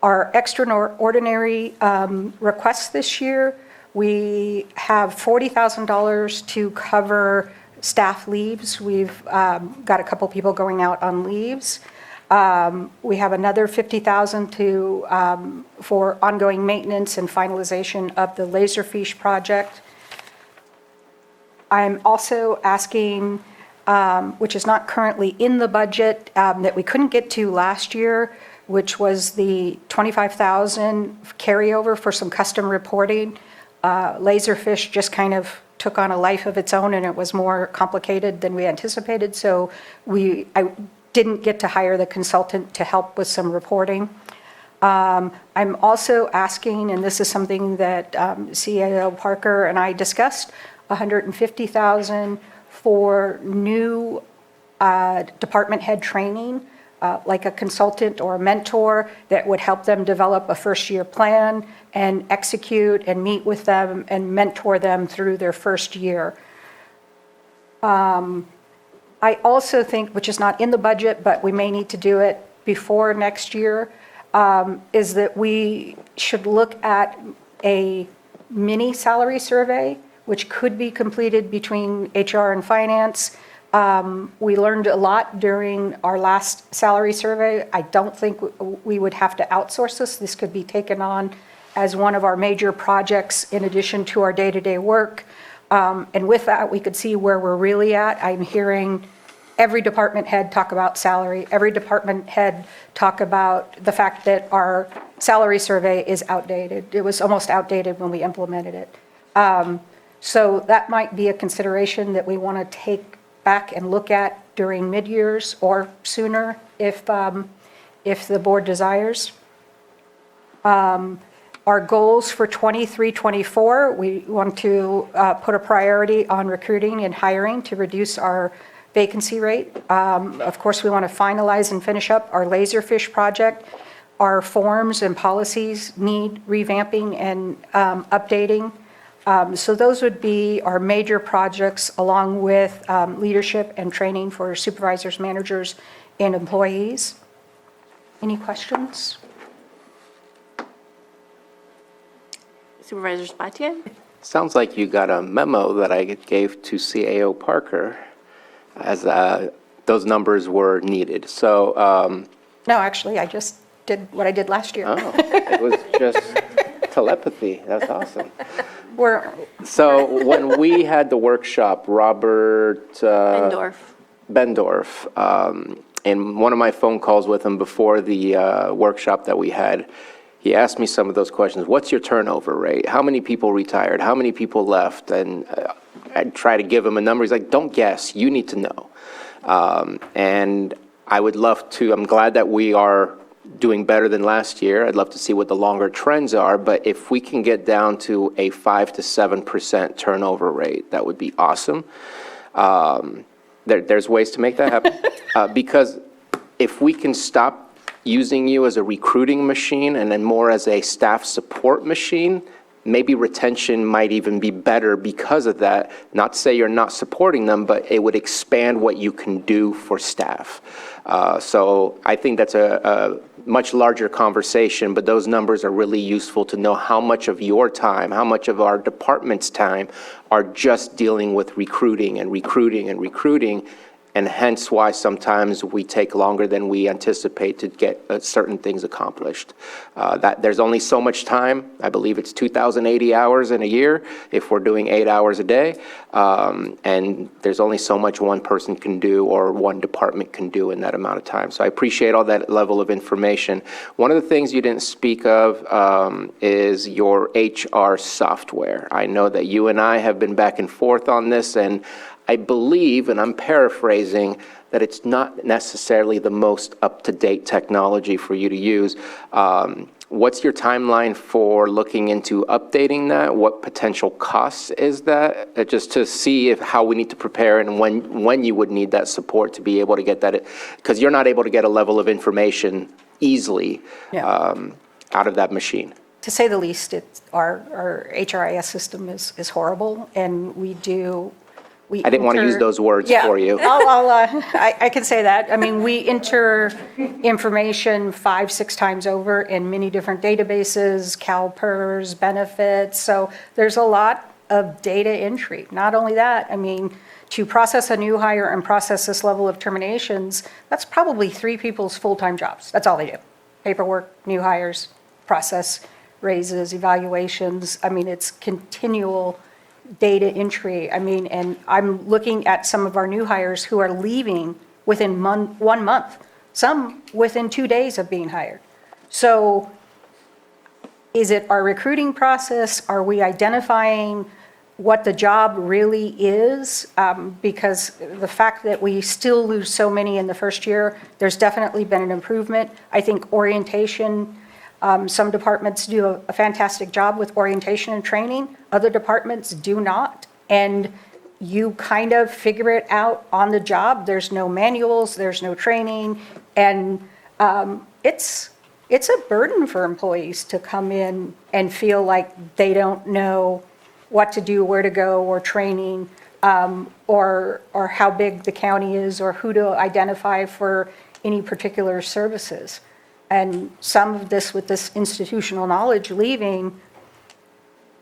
Our extraordinary requests this year, we have $40,000 to cover staff leaves. We've got a couple people going out on leaves. We have another $50,000 for ongoing maintenance and finalization of the Laserfish project. I'm also asking, which is not currently in the budget, that we couldn't get to last year, which was the $25,000 carryover for some custom reporting. Laserfish just kind of took on a life of its own, and it was more complicated than we anticipated, so I didn't get to hire the consultant to help with some reporting. I'm also asking, and this is something that CAO Parker and I discussed, $150,000 for new department head training, like a consultant or a mentor that would help them develop a first-year plan and execute and meet with them and mentor them through their first year. I also think, which is not in the budget, but we may need to do it before next year, is that we should look at a mini salary survey, which could be completed between HR and finance. We learned a lot during our last salary survey. I don't think we would have to outsource this. This could be taken on as one of our major projects in addition to our day-to-day work. And with that, we could see where we're really at. I'm hearing every department head talk about salary, every department head talk about the fact that our salary survey is outdated. It was almost outdated when we implemented it. So that might be a consideration that we want to take back and look at during mid-years or sooner if the board desires. Our goals for 23-24, we want to put a priority on recruiting and hiring to reduce our vacancy rate. Of course, we want to finalize and finish up our Laserfish project. Our forms and policies need revamping and updating. So those would be our major projects, along with leadership and training for supervisors, managers, and employees. Any questions? Supervisor Spatian? Sounds like you got a memo that I gave to CAO Parker as those numbers were needed. So, No, actually, I just did what I did last year. oh, it was just telepathy. That's awesome. So when we had the workshop, Robert Bendorf, in one of my phone calls with him before the workshop that we had, he asked me some of those questions. What's your turnover rate? How many people retired? How many people left? And I'd try to give him a number. He's like, don't guess. You need to know. And I would love to, I'm glad that we are doing better than last year. I'd love to see what the longer trends are. But if we can get down to a 5 to 7% turnover rate, that would be awesome. There's ways to make that happen. Because if we can stop using you as a recruiting machine and then more as a staff support machine, maybe retention might even be better because of that. Not to say you're not supporting them, but it would expand what you can do for staff. So I think that's a much larger conversation, but those numbers are really useful to know how much of your time, how much of our department's time are just dealing with recruiting and recruiting and recruiting. And hence why sometimes we take longer than we anticipate to get certain things accomplished. That there's only so much time. I believe it's 2,080 hours in a year if we're doing 8 hours a day. And there's only so much one person can do or one department can do in that amount of time. So I appreciate all that level of information. One of the things you didn't speak of is your HR software. I know that you and I have been back and forth on this, and I believe, and I'm paraphrasing, that it's not necessarily the most up-to-date technology for you to use. What's your timeline for looking into updating that? What potential costs is that? Just to see how we need to prepare and when you would need that support to be able to get that, because you're not able to get a level of information easily out of that machine. To say the least, our HRIS system is horrible, and we I didn't want to use those words for you. I can say that. I mean, we enter information 5-6 times over in many different databases, CalPERS, benefits, so there's a lot of data entry. Not only that, I mean, to process a new hire and process this level of terminations, that's probably 3 people's full-time jobs. That's all they do. Paperwork, new hires, process, raises, evaluations. I mean, it's continual data entry. I mean, and I'm looking at some of our new hires who are leaving within 1 month, some within 2 days of being hired. So is it our recruiting process? Are we identifying what the job really is? Because the fact that we still lose so many in the first year, there's definitely been an improvement. I think orientation, some departments do a fantastic job with orientation and training. Other departments do not. And you kind of figure it out on the job. There's no manuals, there's no training. And it's a burden for employees to come in and feel like they don't know what to do, where to go, or training, or how big the county is, or who to identify for any particular services. And some of this, with this institutional knowledge leaving,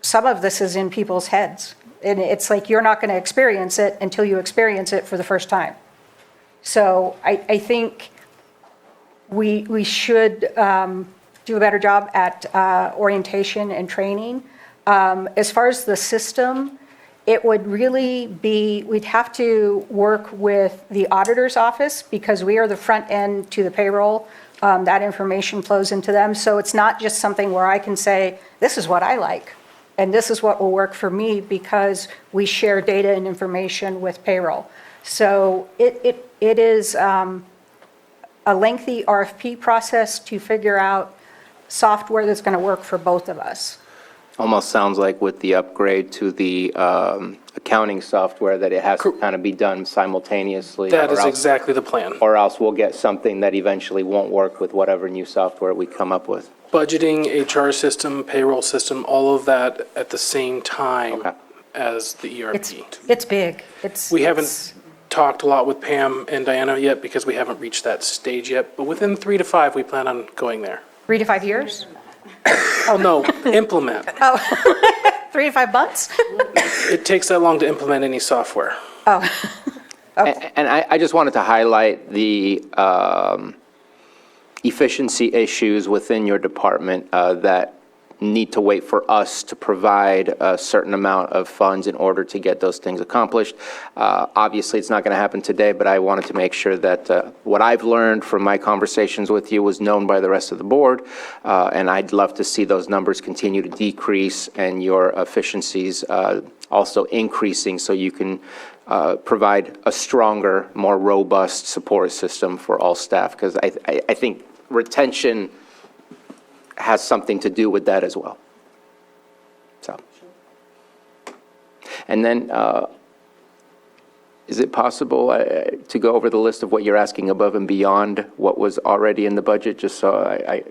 some of this is in people's heads. And it's like you're not going to experience it until you experience it for the first time. So I think we should do a better job at orientation and training. As far as the system, it would really be, we'd have to work with the auditor's office because we are the front end to the payroll. That information flows into them. So it's not just something where I can say, this is what I like, and this is what will work for me, because we share data and information with payroll. So it is a lengthy RFP process to figure out software that's going to work for both of us. Almost sounds like with the upgrade to the accounting software that it has to kind of be done simultaneously. That is exactly the plan. Or else we'll get something that eventually won't work with whatever new software we come up with. Budgeting, HR system, payroll system, all of that at the same time as the ERP. It's big. We haven't talked a lot with Pam and Diana yet because we haven't reached that stage yet, but within 3 to 5, we plan on going there. 3 to 5 years? Oh, no, implement. 3 to 5 months? It takes that long to implement any software. And I just wanted to highlight the efficiency issues within your department that need to wait for us to provide a certain amount of funds in order to get those things accomplished. Obviously, it's not going to happen today, but I wanted to make sure that what I've learned from my conversations with you was known by the rest of the board, and I'd love to see those numbers continue to decrease and your efficiencies also increasing so you can provide a stronger, more robust support system for all staff, because I think retention has something to do with that as well. So, and then, is it possible to go over the list of what you're asking above and beyond what was already in the budget, just so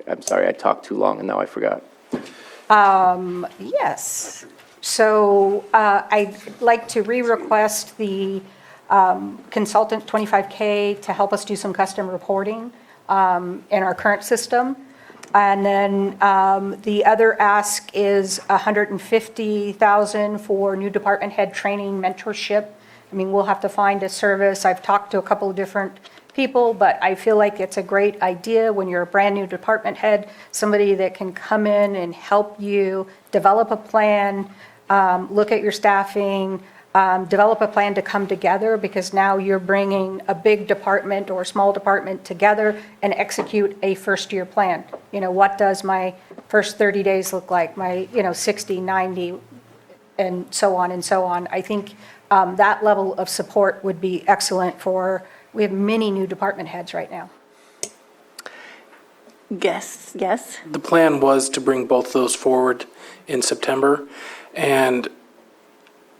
I'm sorry, I talked too long and now I forgot. Yes. So I'd like to re-request the consultant $25K to help us do some custom reporting in our current system. And then the other ask is $150,000 for new department head training mentorship. I mean, we'll have to find a service. I've talked to a couple of different people, but I feel like it's a great idea when you're a brand new department head, somebody that can come in and help you develop a plan, look at your staffing, develop a plan to come together, because now you're bringing a big department or a small department together and execute a first-year plan. You know, what does my first 30 days look like, my, 60, 90, and so on and so on. I think that level of support would be excellent we have many new department heads right now. Yes. The plan was to bring both those forward in September, and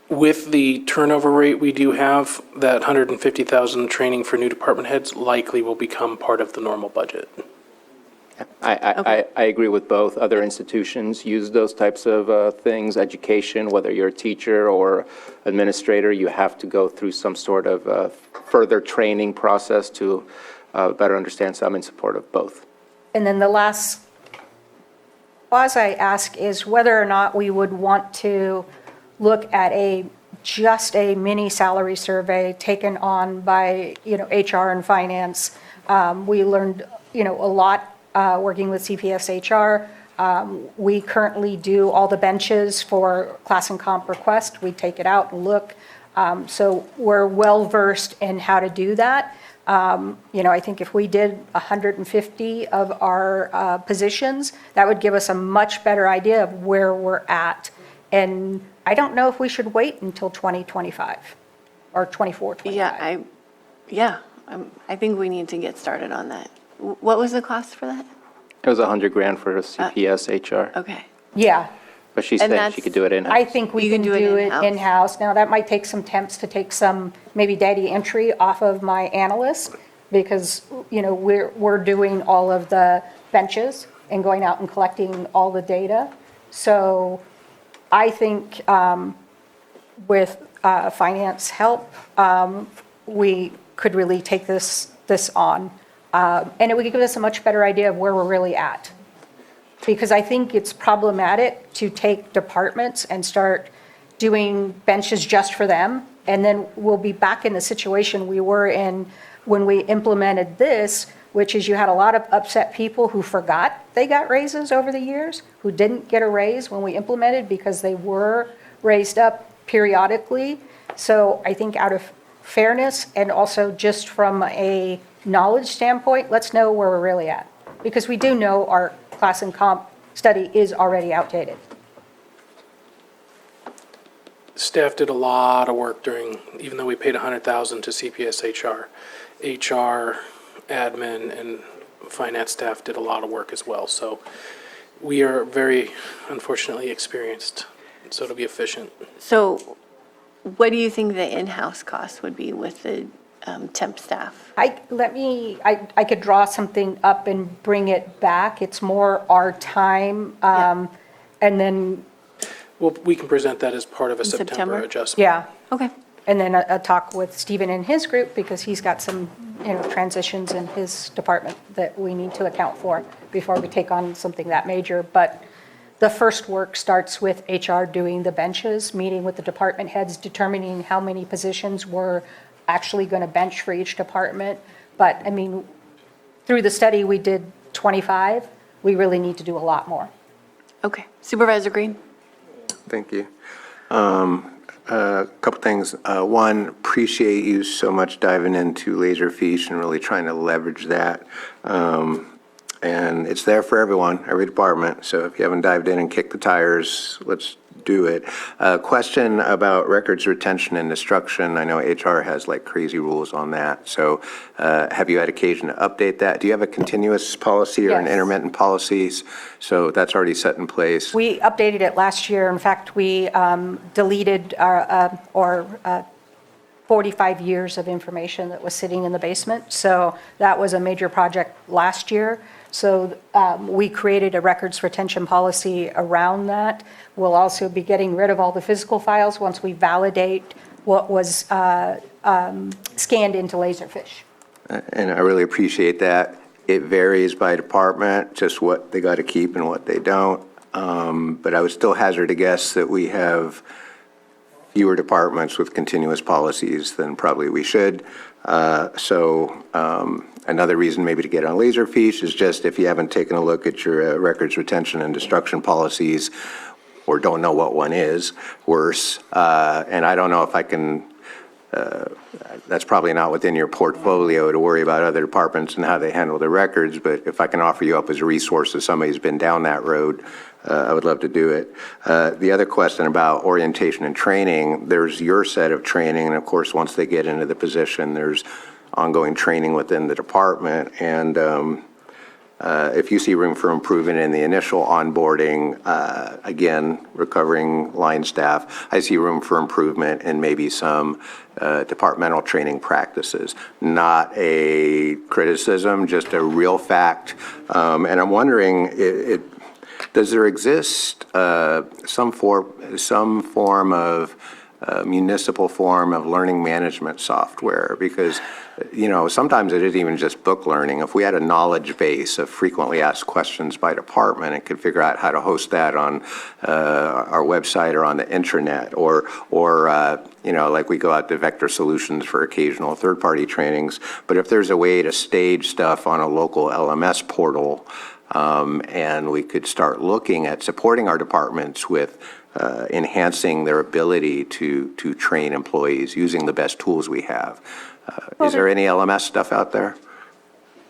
with the turnover rate we do have, that 150,000 training for new department heads likely will become part of the normal budget. I agree with both. Other institutions use those types of things, education, whether you're a teacher or administrator, you have to go through some sort of further training process to better understand. So I'm in support of both. And then the last clause I ask is whether or not we would want to look at just a mini salary survey taken on by, HR and finance. We learned, a lot working with CPS HR. We currently do all the benches for class and comp request. We take it out and look. So we're well-versed in how to do that. I think if we did 150 of our positions, that would give us a much better idea of where we're at. And I don't know if we should wait until 2025 or 24, 25. I think we need to get started on that. What was the cost for that? It was $100,000 for CPS HR, Okay. Yeah, but she said she could do it in-house. I think we can do it in-house. Now, that might take some temps to take some maybe data entry off of my analyst because, we're doing all of the benches and going out and collecting all the data. So I think with finance help, we could really take this on. And it would give us a much better idea of where we're really at. Because I think it's problematic to take departments and start doing benches just for them. And then we'll be back in the situation we were in when we implemented this, which is you had a lot of upset people who forgot they got raises over the years, who didn't get a raise when we implemented because they were raised up periodically. So I think out of fairness and also just from a knowledge standpoint, let's know where we're really at. Because we do know our class and comp study is already outdated. Staff did a lot of work even though we paid $100,000 to CPS HR, admin, and finance staff did a lot of work as well. So we are very, unfortunately, experienced, so it'll be efficient. So what do you think the in-house cost would be with the temp staff? I could draw something up and bring it back. It's more our time, and then. Well, we can present that as part of a September adjustment. Yeah. Okay. And then a talk with Stephen and his group, because he's got some, transitions in his department that we need to account for before we take on something that major. But the first work starts with HR doing the benches, meeting with the department heads, determining how many positions we're actually going to bench for each department. But, through the study, we did 25. We really need to do a lot more. Okay. Supervisor Green? Thank you. A couple things. One, appreciate you so much diving into Laserfiche and really trying to leverage that. And it's there for everyone, every department. So if you haven't dived in and kicked the tires, let's do it. Question about records retention and destruction. I know HR has like crazy rules on that. So have you had occasion to update that? Do you have a continuous policy or an Yes. intermittent policies? So that's already set in place. We updated it last year. In fact, we deleted our 45 years of information that was sitting in the basement. So that was a major project last year. So we created a records retention policy around that. We'll also be getting rid of all the physical files once we validate what was scanned into Laserfiche. And I really appreciate that. It varies by department, just what they got to keep and what they don't. But I would still hazard a guess that we have fewer departments with continuous policies than probably we should. Another reason maybe to get on Laserfiche is just if you haven't taken a look at your records retention and destruction policies or don't know what one is, worse. And I don't know if I can, that's probably not within your portfolio to worry about other departments and how they handle their records, but if I can offer you up as a resource as somebody who's been down that road, I would love to do it. The other question about orientation and training, there's your set of training, and of course, once they get into the position, there's ongoing training within the department. And if you see room for improvement in the initial onboarding, again, recovering line staff, I see room for improvement in maybe some departmental training practices. Not a criticism, just a real fact. And I'm wondering, does there exist some form of municipal form of learning management software? Because, sometimes it isn't even just book learning. If we had a knowledge base of frequently asked questions by department and could figure out how to host that on our website or on the intranet, or like we go out to Vector Solutions for occasional third-party trainings. But if there's a way to stage stuff on a local LMS portal, and we could start looking at supporting our departments with enhancing their ability to train employees using the best tools we have. Is there any LMS stuff out there?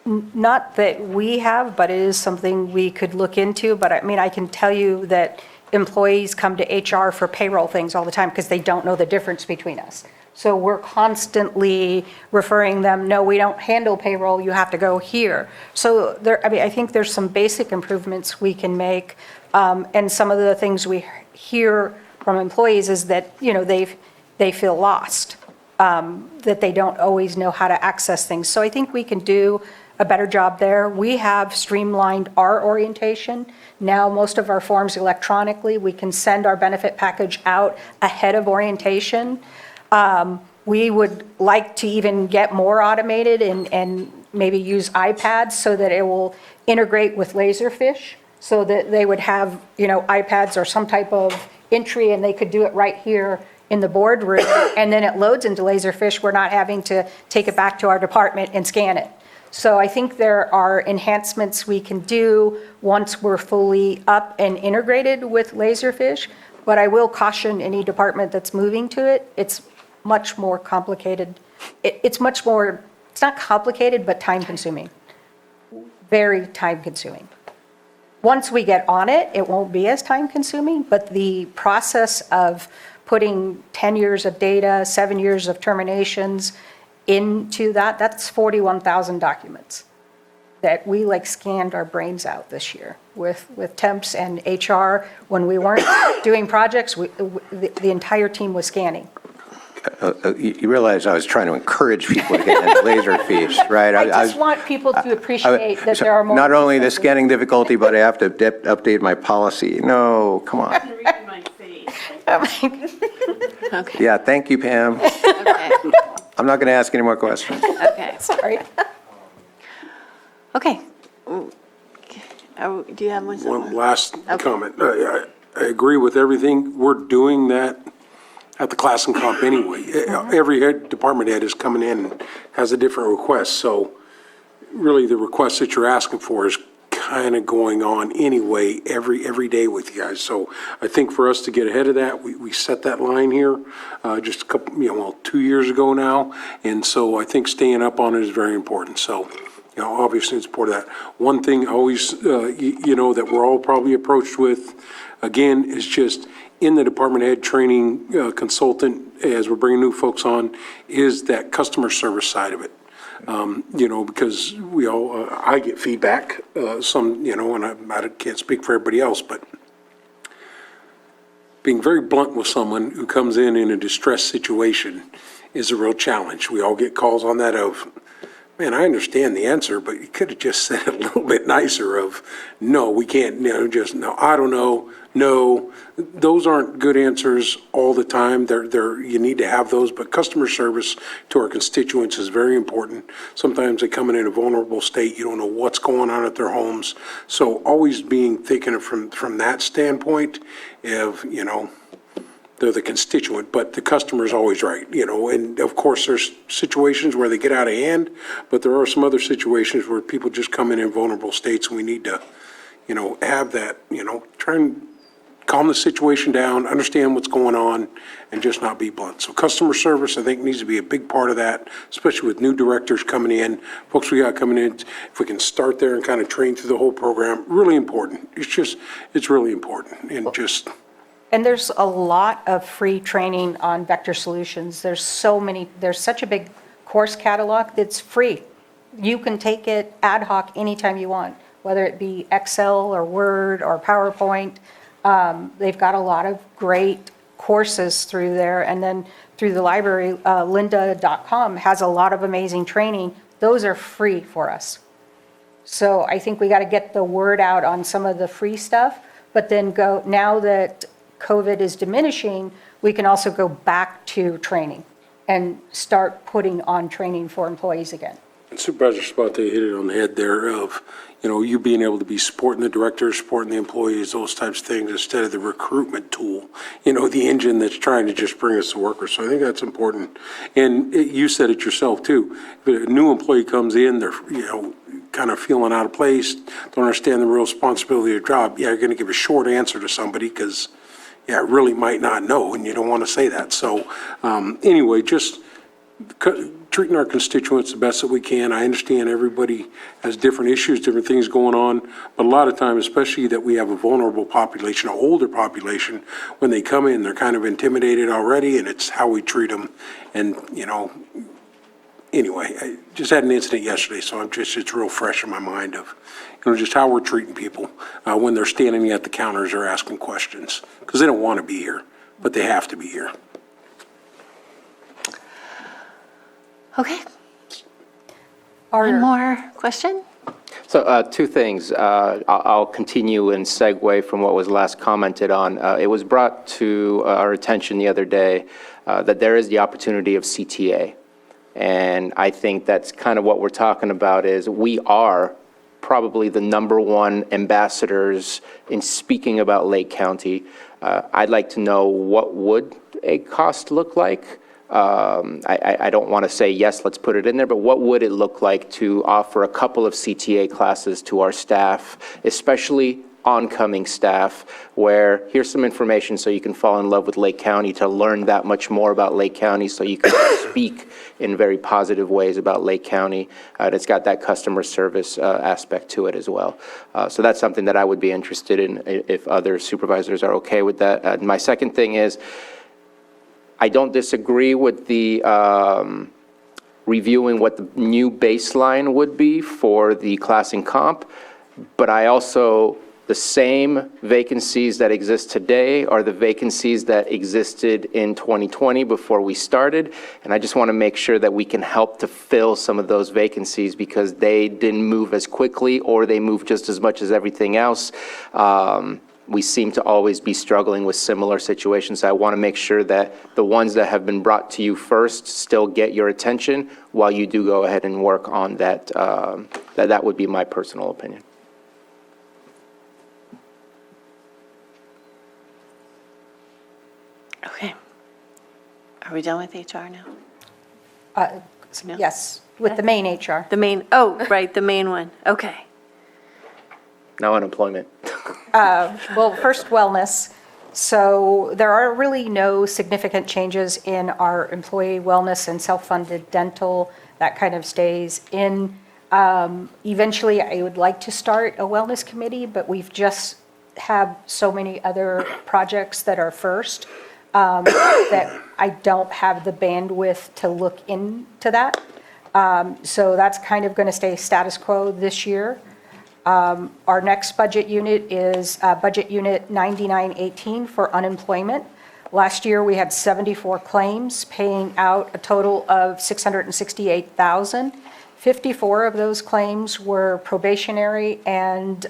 Not that we have, but it is something we could look into. But I can tell you that employees come to HR for payroll things all the time because they don't know the difference between us. So we're constantly referring them, no, we don't handle payroll, you have to go here. So I think there's some basic improvements we can make. And some of the things we hear from employees is that, they feel lost, that they don't always know how to access things. So I think we can do a better job there. We have streamlined our orientation. Now most of our forms electronically, we can send our benefit package out ahead of orientation. We would like to even get more automated and maybe use iPads so that it will integrate with Laserfish, so that they would have, iPads or some type of entry and they could do it right here in the boardroom, and then it loads into Laserfish. We're not having to take it back to our department and scan it. So I think there are enhancements we can do once we're fully up and integrated with Laserfish, but I will caution any department that's moving to it, it's much more complicated. It's not complicated, but time consuming. Very time consuming. Once we get on it, it won't be as time consuming, but the process of putting 10 years of data, 7 years of terminations into that's 41,000 documents that we scanned our brains out this year with temps and HR. When we weren't doing projects, the entire team was scanning. You realize I was trying to encourage people to get into Laserfish, right? I just want people to appreciate that there are more. Not only the scanning difficulty, but I have to update my policy. No, come on. Okay. Yeah, thank you, Pam. Okay. I'm not going to ask any more questions. Okay. Sorry. Okay. Do you have one? One last comment. I agree with everything. We're doing that at the class and comp anyway. Every department head is coming in and has a different request. So really the request that you're asking for is kind of going on anyway every day with you guys. So I think for us to get ahead of that, we set that line here just a couple, 2 years ago now. And so I think staying up on it is very important. So, obviously in support of that. One thing always, that we're all probably approached with, again, is just in the department head training consultant, as we're bringing new folks on, is that customer service side of it. Because I get feedback, and I can't speak for everybody else, but being very blunt with someone who comes in a distressed situation is a real challenge. We all get calls on that of, man, I understand the answer, but you could have just said it a little bit nicer of, no, we can't, just, no, I don't know, no. Those aren't good answers all the time. You need to have those, but customer service to our constituents is very important. Sometimes they come in a vulnerable state. You don't know what's going on at their homes. So always thinking from that standpoint of, they're the constituent, but the customer's always right, and of course there's situations where they get out of hand, but there are some other situations where people just come in vulnerable states, and we need to, have that, try and calm the situation down, understand what's going on, and just not be blunt. So customer service, I think, needs to be a big part of that, especially with new directors coming in, folks we got coming in. If we can start there and kind of train through the whole program, really important. It's really important, And there's a lot of free training on Vector Solutions. There's such a big course catalog that's free. You can take it ad hoc anytime you want. whether it be Excel or Word or PowerPoint. They've got a lot of great courses through there. And then through the library, lynda.com has a lot of amazing training. Those are free for us. So I think we got to get the word out on some of the free stuff, but then go, now that COVID is diminishing, we can also go back to training and start putting on training for employees again. And Supervisor Spot, they hit it on the head there of, you being able to be supporting the director, supporting the employees, those types of things, instead of the recruitment tool, the engine that's trying to just bring us the workers. So I think that's important. And you said it yourself too. If a new employee comes in, they're, kind of feeling out of place, don't understand the real responsibility of the job. Yeah, you're going to give a short answer to somebody because, yeah, it really might not know, and you don't want to say that. So anyway, just treating our constituents the best that we can. I understand everybody has different issues, different things going on, but a lot of times, especially that we have a vulnerable population, an older population, when they come in, they're kind of intimidated already, and it's how we treat them. And, anyway, I just had an incident yesterday, so it's real fresh in my mind of, just how we're treating people when they're standing at the counters or asking questions, because they don't want to be here, but they have to be here. Okay. One more question? So two things. I'll continue and segue from what was last commented on. It was brought to our attention the other day that there is the opportunity of CTA. And I think that's kind of what we're talking about is we are probably the #1 ambassadors in speaking about Lake County. I'd like to know what would a cost look like? I don't want to say, yes, let's put it in there, but what would it look like to offer a couple of CTA classes to our staff, especially oncoming staff, where here's some information so you can fall in love with Lake County, to learn that much more about Lake County so you can speak in very positive ways about Lake County. And it's got that customer service aspect to it as well. So that's something that I would be interested in if other supervisors are okay with that. My second thing is, I don't disagree with the reviewing what the new baseline would be for the class and comp, but I also, the same vacancies that exist today are the vacancies that existed in 2020 before we started, and I just want to make sure that we can help to fill some of those vacancies because they didn't move as quickly or they moved just as much as everything else. We seem to always be struggling with similar situations. I want to make sure that the ones that have been brought to you first still get your attention while you do go ahead and work on that. That would be my personal opinion. Okay. Are we done with HR now? No? Yes, with the main HR. The main, right, the main one. Okay. Now unemployment. Well, first, wellness. So there are really no significant changes in our employee wellness and self-funded dental. That kind of stays in. Eventually, I would like to start a wellness committee, but we've just have so many other projects that are first that I don't have the bandwidth to look into that. So that's kind of going to stay status quo this year. Our next budget unit is Budget Unit 9918 for unemployment. Last year, we had 74 claims paying out a total of $668,000. 54 of those claims were probationary and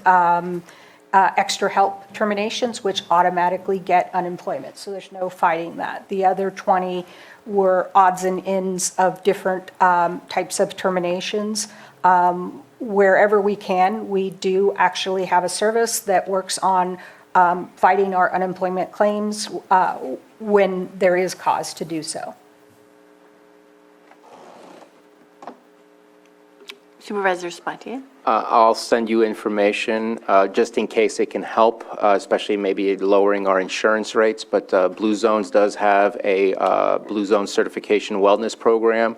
extra help terminations, which automatically get unemployment. So there's no fighting that. The other 20 were odds and ends of different types of terminations. Wherever we can, we do actually have a service that works on fighting our unemployment claims when there is cause to do so. Supervisor Spatier? I'll send you information just in case it can help, especially maybe lowering our insurance rates. But Blue Zones does have a Blue Zone certification wellness program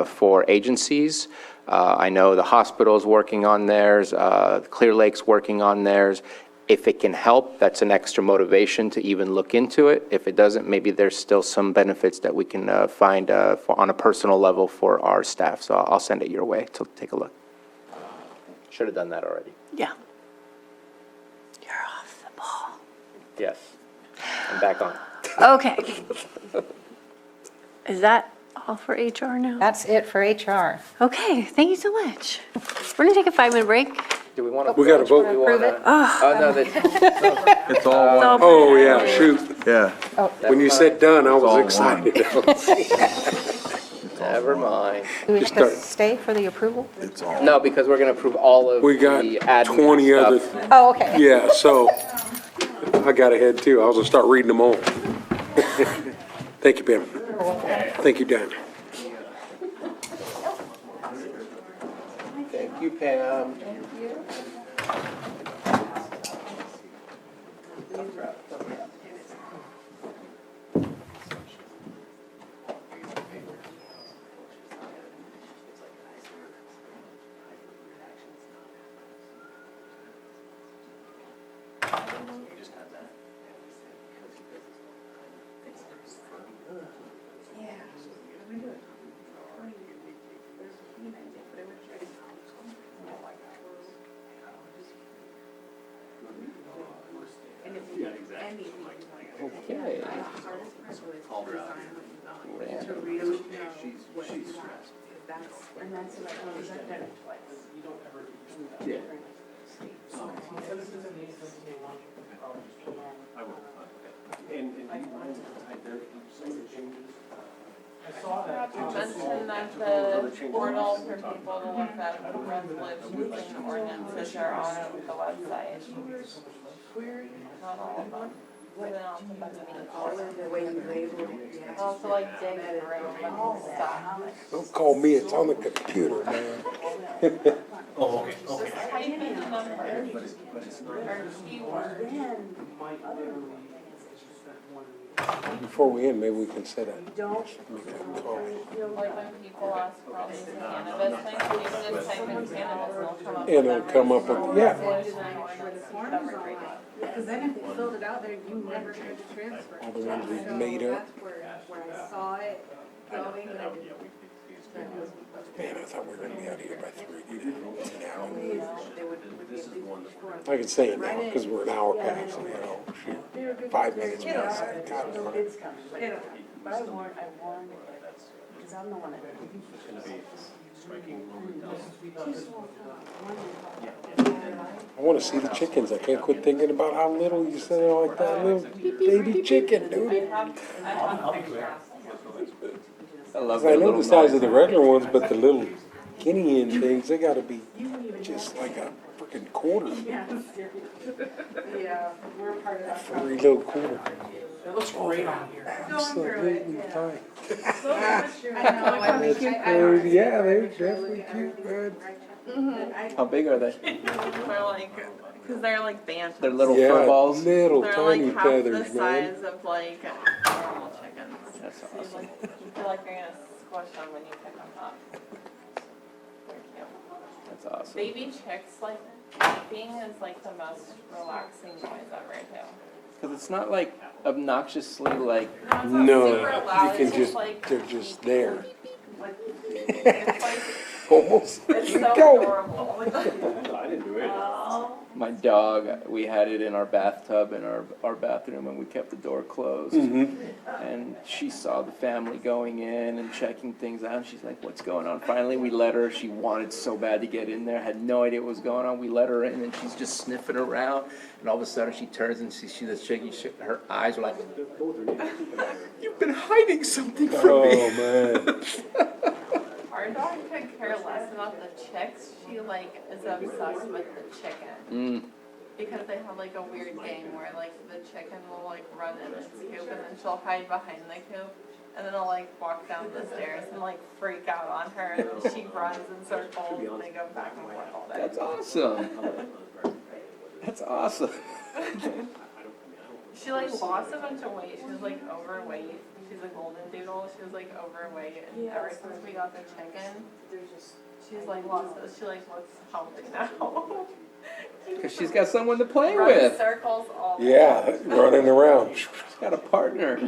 for agencies. I know the hospital's working on theirs, Clear Lake's working on theirs. If it can help, that's an extra motivation to even look into it. If it doesn't, maybe there's still some benefits that we can find on a personal level for our staff. So I'll send it your way to take a look. Should have done that already. Yeah. You're off the ball. Yes. I'm back on. Okay. Is that all for HR now? That's it for HR. Okay, thank you so much. We're gonna take a 5-minute break. Do we want to? We got to vote. Approve it? Oh, no, that's, It's all one. Oh, yeah, shoot. Yeah. When you said done, I all one. was excited. never mind. Do we Just have to start. stay for the approval? It's all. No, because we're going to approve all of We got the admin 20 other, stuff. Oh, okay. yeah, so I got ahead too. I was gonna start reading them all. Thank you, Pam. Thank you, Dan. Thank you, Pam. Okay. Mention that the portal for people to look at resolutions and ordinances are on the website. Not all of them. Then I'll put them in. Also like dig through and stuff. Don't call me, it's on the computer, man. Just type in the number or keyword. Before we end, maybe we can set a, make a call. Like when people ask for all these cannabis things, you can just type in cannabis and it'll come up with And it'll come up with, yeah. resolution and ordinance covered reading. Because then if you filled it out there, you never had to transfer. All the ones we've made up. That's where I saw it going, but I didn't. Man, I thought we were gonna be out here by 3 now. I can say it now, because we're an hour past, you know, shoot, 5 minutes past. God, darn it. But I warned because I'm the one that. I wanna see the chickens. I can't quit thinking about how little you said it like that little baby chicken, dude. I love I their know little the size of noises. the regular ones, but the little guinea hen things, they gotta be just like a freaking quarter. Yeah, we're part of that. Furry little quarter. It looks great on here. Absolutely fine. I Yeah, they're definitely cute, man. How big are they? They're like, because they're like bantam. They're little Yeah, fur balls. little They're tiny like half feathers, the man. size of like normal chickens. That's So you awesome. like, you feel like you're gonna squish them when you pick them up. They're cute. That's awesome. Baby chicks, like, being is like the most relaxing noise ever too. Because it's not like obnoxiously like. It's not No, super you loud, can it's just, like, they're just there. it's like, Almost. it's so Go. adorable. I didn't do it. My dog, we had it in our bathtub in our bathroom and we kept the door closed. And she saw the family going in and checking things out. And she's like, what's going on? Finally, we let her. She wanted so bad to get in there, had no idea what was going on. We let her in and she's just sniffing around. And all of a sudden she turns and she sees this chicken. Her eyes are like, you've been hiding something from me. Oh, man. Our dog could care less about the chicks. She like is obsessed with the chicken. Because they have like a weird game where like the chicken will like run in its coop and then she'll hide behind the coop and then it'll like walk down the stairs and like freak out on her and then she runs in circles and they go back and forth all day. That's awesome. That's awesome. She like lost a bunch of weight. She was like overweight. She's a golden doodle. She was like overweight and ever since we got the chicken, she's like lost it. She like looks healthy now. Because she's got someone to play Runs with. circles all day. Yeah, running around. She's got a partner. I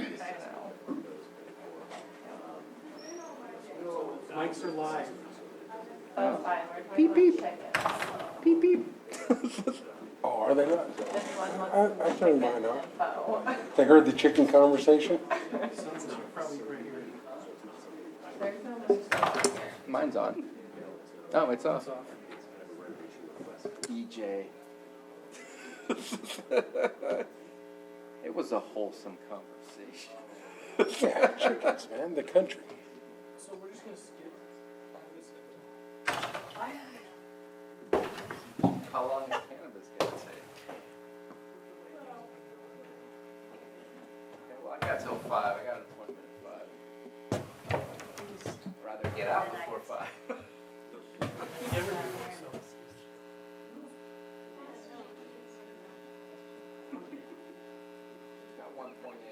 know. Mics are live. Oh, fine. We're talking about chickens. Beep, beep. Oh, are they not? I turned mine off. They heard the chicken conversation? Mine's on. Oh, it's off. EJ. It was a wholesome conversation. Yeah, chickens, man, the country. So we're just going to skip How long is cannabis gonna take? Okay, well, I got till 5. I got an appointment at 5. Rather get out before 5. Got 1.8.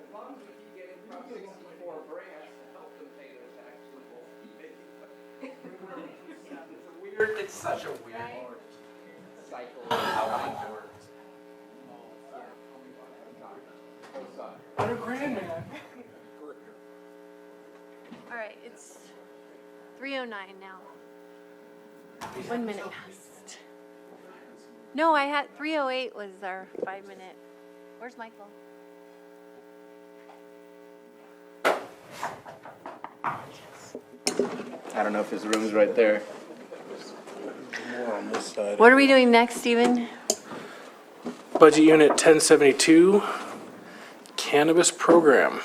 As long as we keep getting Prop 64 grants to help them pay their taxes, we'll keep it. It's such a weird cycle of how things work. $100,000, man. All right, it's 3:09 now. 1 minute past. No, I had 3:08 was our 5-minute. Where's Michael? I don't know if his room's right there. More on this side. What are we doing next, Stephen? Budget Unit 1072, Cannabis Program.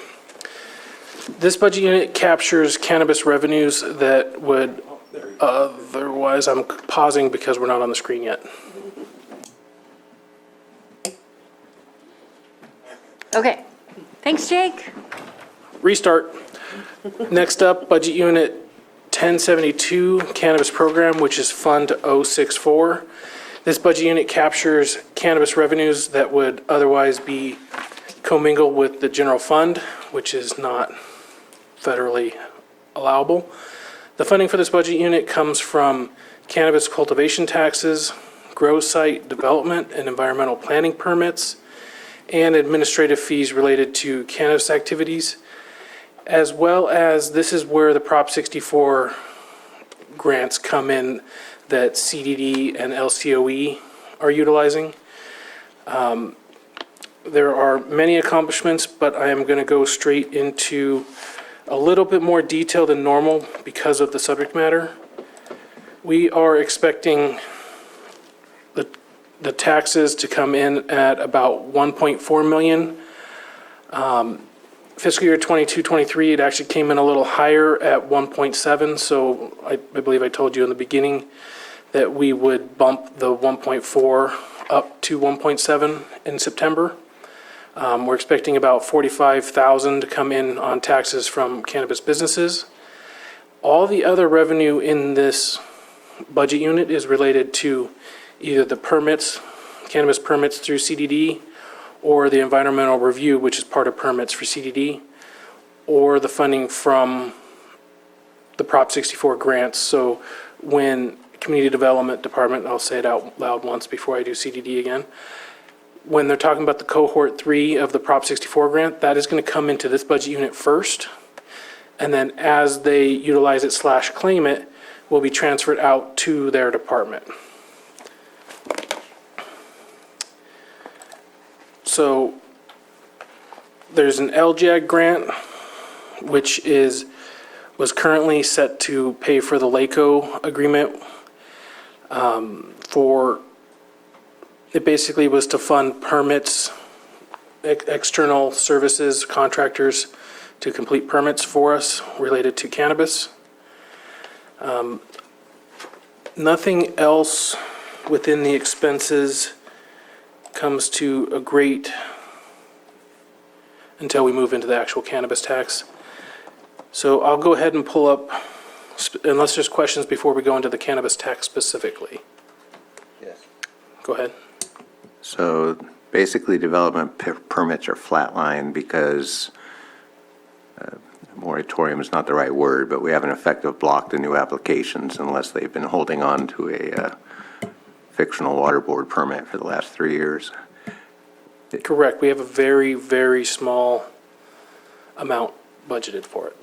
This budget unit captures cannabis revenues that would otherwise, I'm pausing because we're not on the screen yet. Okay. Thanks, Jake. Restart. Next up, Budget Unit 1072, Cannabis Program, which is Fund 064. This budget unit captures cannabis revenues that would otherwise be commingled with the general fund, which is not federally allowable. The funding for this budget unit comes from cannabis cultivation taxes, grow site development and environmental planning permits, and administrative fees related to cannabis activities, as well as this is where the Prop 64 grants come in that CDD and LCOE are utilizing. There are many accomplishments, but I am going to go straight into a little bit more detail than normal because of the subject matter. We are expecting the taxes to come in at about 1.4 million. Fiscal year 22-23, it actually came in a little higher at 1.7. So I believe I told you in the beginning that we would bump the 1.4 up to 1.7 in September. We're expecting about 45,000 to come in on taxes from cannabis businesses. All the other revenue in this budget unit is related to either the permits, cannabis permits through CDD, or the environmental review, which is part of permits for CDD, or the funding from the Prop 64 grants. So when Community Development Department, I'll say it out loud once before I do CDD again, when they're talking about the cohort 3 of the Prop 64 grant, that is going to come into this budget unit first. And then as they utilize it / claim it, will be transferred out to their department. So there's an LJAG grant, which was currently set to pay for the LACO agreement. It basically was to fund permits, external services, contractors to complete permits for us related to cannabis. Nothing else within the expenses comes to a great until we move into the actual cannabis tax. So I'll go ahead and pull up, unless there's questions before we go into the cannabis tax specifically. Yes. Go ahead. So basically, development permits are flatlined because moratorium is not the right word, but we have an effective block to new applications unless they've been holding on to a fictional water board permit for the last 3 years. Correct. We have a very, very small amount budgeted for it.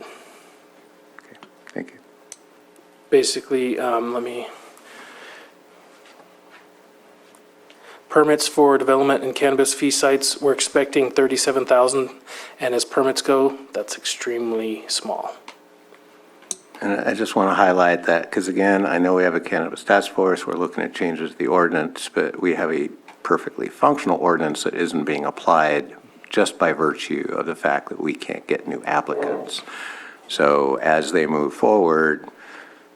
Okay, thank you. basically, permits for development in cannabis fee sites, we're expecting 37,000, and as permits go, that's extremely small. And I just want to highlight that, because again, I know we have a cannabis task force, we're looking at changes to the ordinance, but we have a perfectly functional ordinance that isn't being applied just by virtue of the fact that we can't get new applicants. So as they move forward,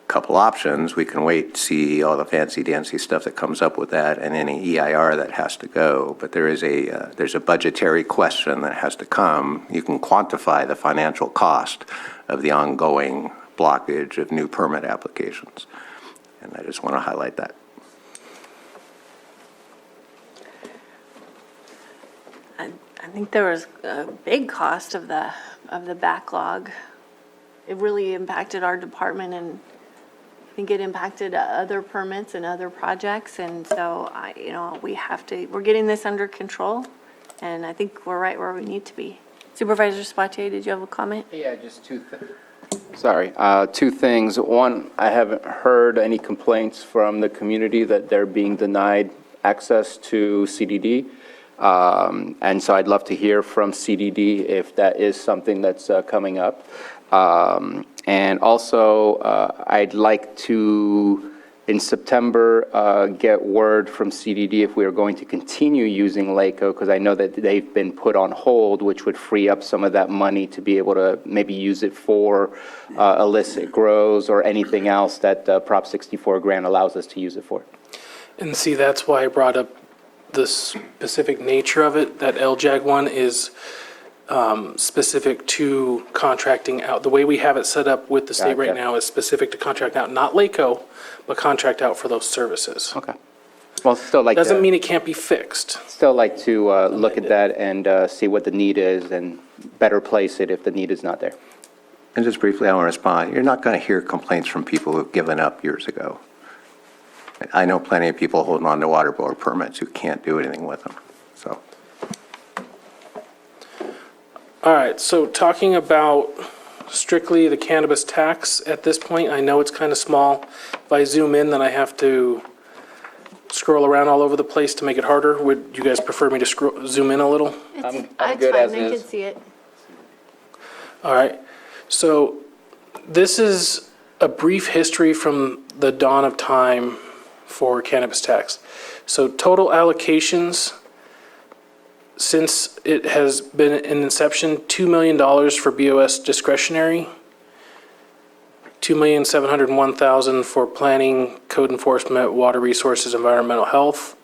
couple options, we can wait, see all the fancy dancy stuff that comes up with that and any EIR that has to go, but there's a budgetary question that has to come. You can quantify the financial cost of the ongoing blockage of new permit applications, and I just want to highlight that. I think there was a big cost of the backlog. It really impacted our department, and I think it impacted other permits and other projects. And so we're getting this under control, and I think we're right where we need to be. Supervisor Spatier, did you have a comment? Yeah, just two things. One, I haven't heard any complaints from the community that they're being denied access to CDD. And so I'd love to hear from CDD if that is something that's coming up. And also, I'd like to, in September, get word from CDD if we are going to continue using LACO, because I know that they've been put on hold, which would free up some of that money to be able to maybe use it for illicit grows or anything else that Prop 64 grant allows us to use it for. And see, that's why I brought up the specific nature of it. That LJAG one is specific to contracting out. The way we have it set up with the state right now is specific to contract out, not LACO, but contract out for those services. Okay. Well, still like Doesn't mean it can't be fixed. Still like to look at that and see what the need is and better place it if the need is not there. And just briefly, I want to respond. You're not going to hear complaints from people who've given up years ago. I know plenty of people holding on to water blower permits who can't do anything with them, so. All right, so talking about strictly the cannabis tax at this point, I know it's kind of small. If I zoom in, then I have to scroll around all over the place to make it harder. Would you guys prefer me to zoom in a little? I'm It's good fine, as I is. can see it. All right, so this is a brief history from the dawn of time for cannabis tax. So total allocations since it has been in inception, $2 million for BOS discretionary, $2,701,000 for planning, code enforcement, water resources, environmental health.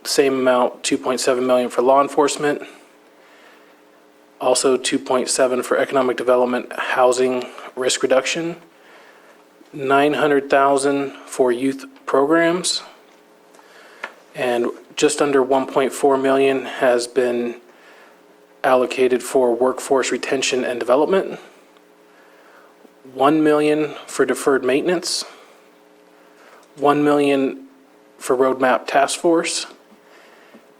Same amount, $2.7 million for law enforcement. Also $2.7 for economic development, housing, risk reduction. $900,000 for youth programs. And just under $1.4 million has been allocated for workforce retention and development. $1 million for deferred maintenance. $1 million for roadmap task force.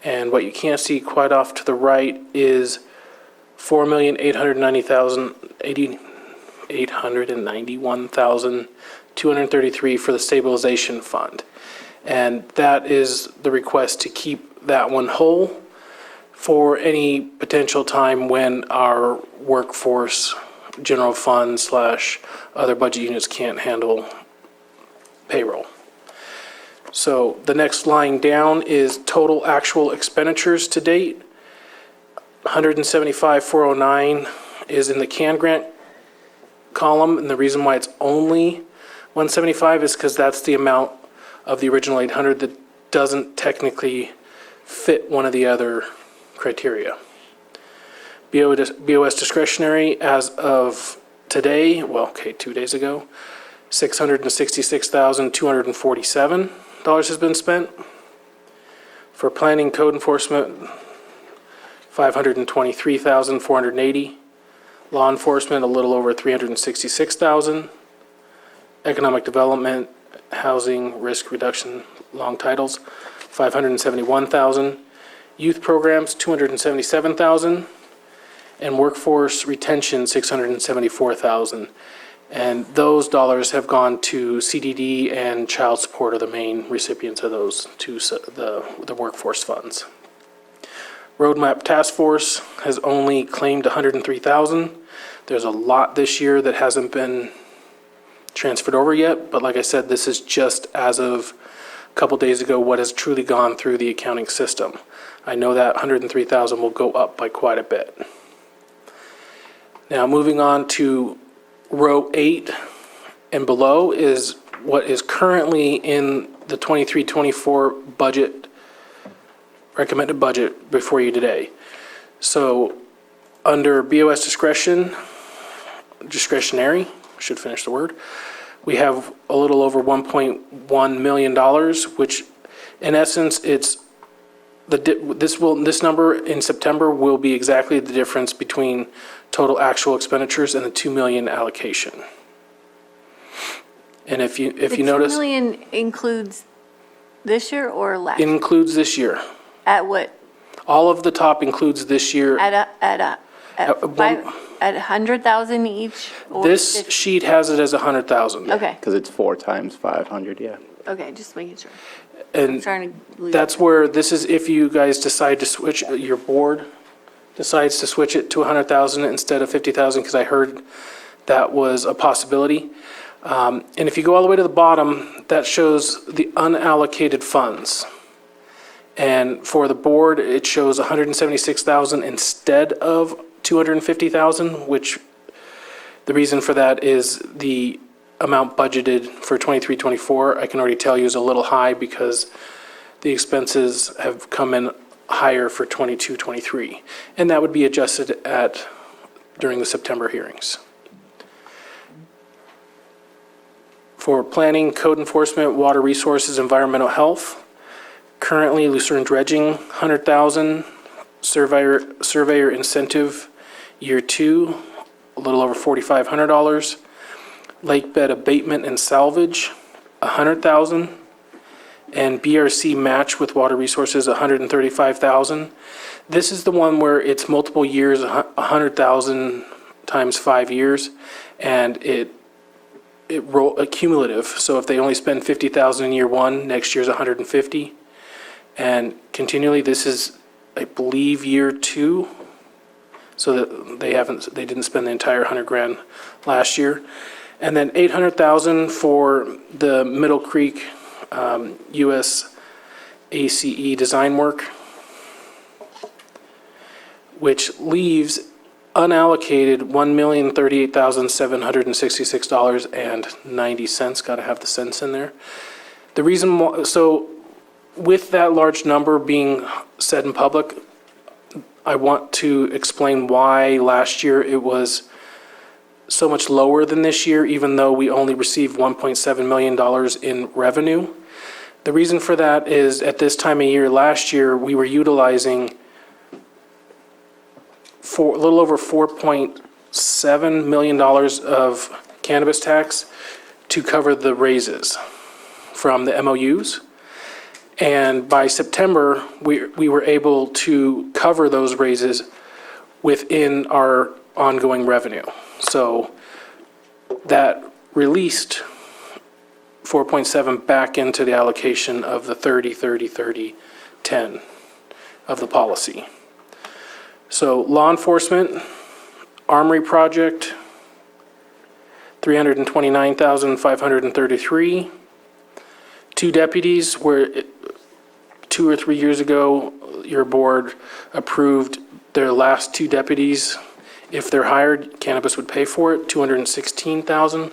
And what you can't see quite off to the right is $4,891,233 for the stabilization fund. And that is the request to keep that one whole for any potential time when our workforce general fund / other budget units can't handle payroll. So the next line down is total actual expenditures to date. 175,409 is in the CAN grant column, and the reason why it's only 175 is because that's the amount of the original 800 that doesn't technically fit one of the other criteria. BOS discretionary as of today, 2 days ago, $666,247 has been spent. For planning, code enforcement, $523,480. Law enforcement, a little over $366,000. Economic development, housing, risk reduction, long titles, $571,000. Youth programs, $277,000. And workforce retention, $674,000. And those dollars have gone to CDD and child support are the main recipients of those to the workforce funds. Roadmap Task Force has only claimed $103,000. There's a lot this year that hasn't been transferred over yet, but like I said, this is just as of a couple days ago what has truly gone through the accounting system. I know that $103,000 will go up by quite a bit. Now moving on to row 8 and below is what is currently in the 23-24 budget, recommended budget before you today. So under BOS discretionary, I should finish the word, we have a little over $1.1 million, which in essence, it's this number in September will be exactly the difference between total actual expenditures and the 2 million allocation. And if you notice, The 2 million includes this year or last? it includes this year. At what? All of the top includes this year. At one- 100,000 each? Or This 50? sheet has it as 100,000. Okay, Because it's 4 times 500, yeah. okay, just making sure. I'm And trying to. lose- that's where, this is if you guys decide to switch, your board decides to switch it to 100,000 instead of 50,000, because I heard that was a possibility. And if you go all the way to the bottom, that shows the unallocated funds. And for the board, it shows 176,000 instead of 250,000, which the reason for that is the amount budgeted for 23-24, I can already tell you is a little high because the expenses have come in higher for 22-23. And that would be adjusted during the September hearings. For planning, code enforcement, water resources, environmental health, currently Lucerne dredging, 100,000, surveyor incentive, year 2, a little over $4,500. Lake bed abatement and salvage, 100,000. And BRC match with water resources, 135,000. This is the one where it's multiple years, 100,000 times 5 years, and it cumulative. So if they only spend 50,000 in year 1, next year's 150. And continually, this is, I believe, year 2. So that they didn't spend the entire 100 grand last year. And then 800,000 for the Middle Creek US ACE design work, which leaves unallocated $1,038,766.90. Got to have the cents in there. The reason why, so with that large number being said in public, I want to explain why last year it was so much lower than this year, even though we only received $1.7 million in revenue. The reason for that is at this time of year last year, we were utilizing a little over $4.7 million of cannabis tax to cover the raises from the MOUs. And by September, we were able to cover those raises within our ongoing revenue. So that released 4.7 back into the allocation of the 30-30-30-10 of the policy. So law enforcement, armory project, 329,533. 2 deputies where 2 or 3 years ago, your board approved their last 2 deputies. If they're hired, cannabis would pay for it, 216,000.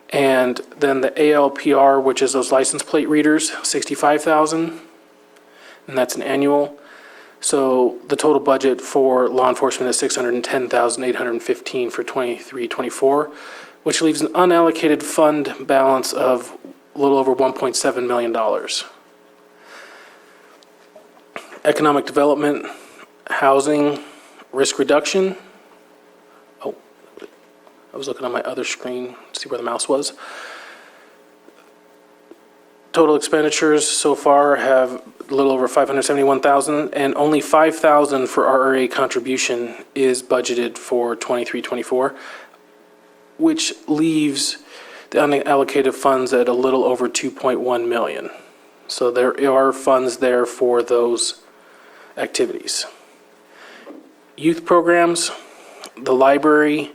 And then the ALPR, which is those license plate readers, 65,000. And that's an annual. So the total budget for law enforcement is 610,815 for 23-24, which leaves an unallocated fund balance of a little over $1.7 million. Economic development, housing, risk reduction. Oh, I was looking on my other screen to see where the mouse was. Total expenditures so far have a little over $571,000, and only $5,000 for RRA contribution is budgeted for 23-24. which leaves the unallocated funds at a little over 2.1 million. So there are funds there for those activities. Youth programs, the library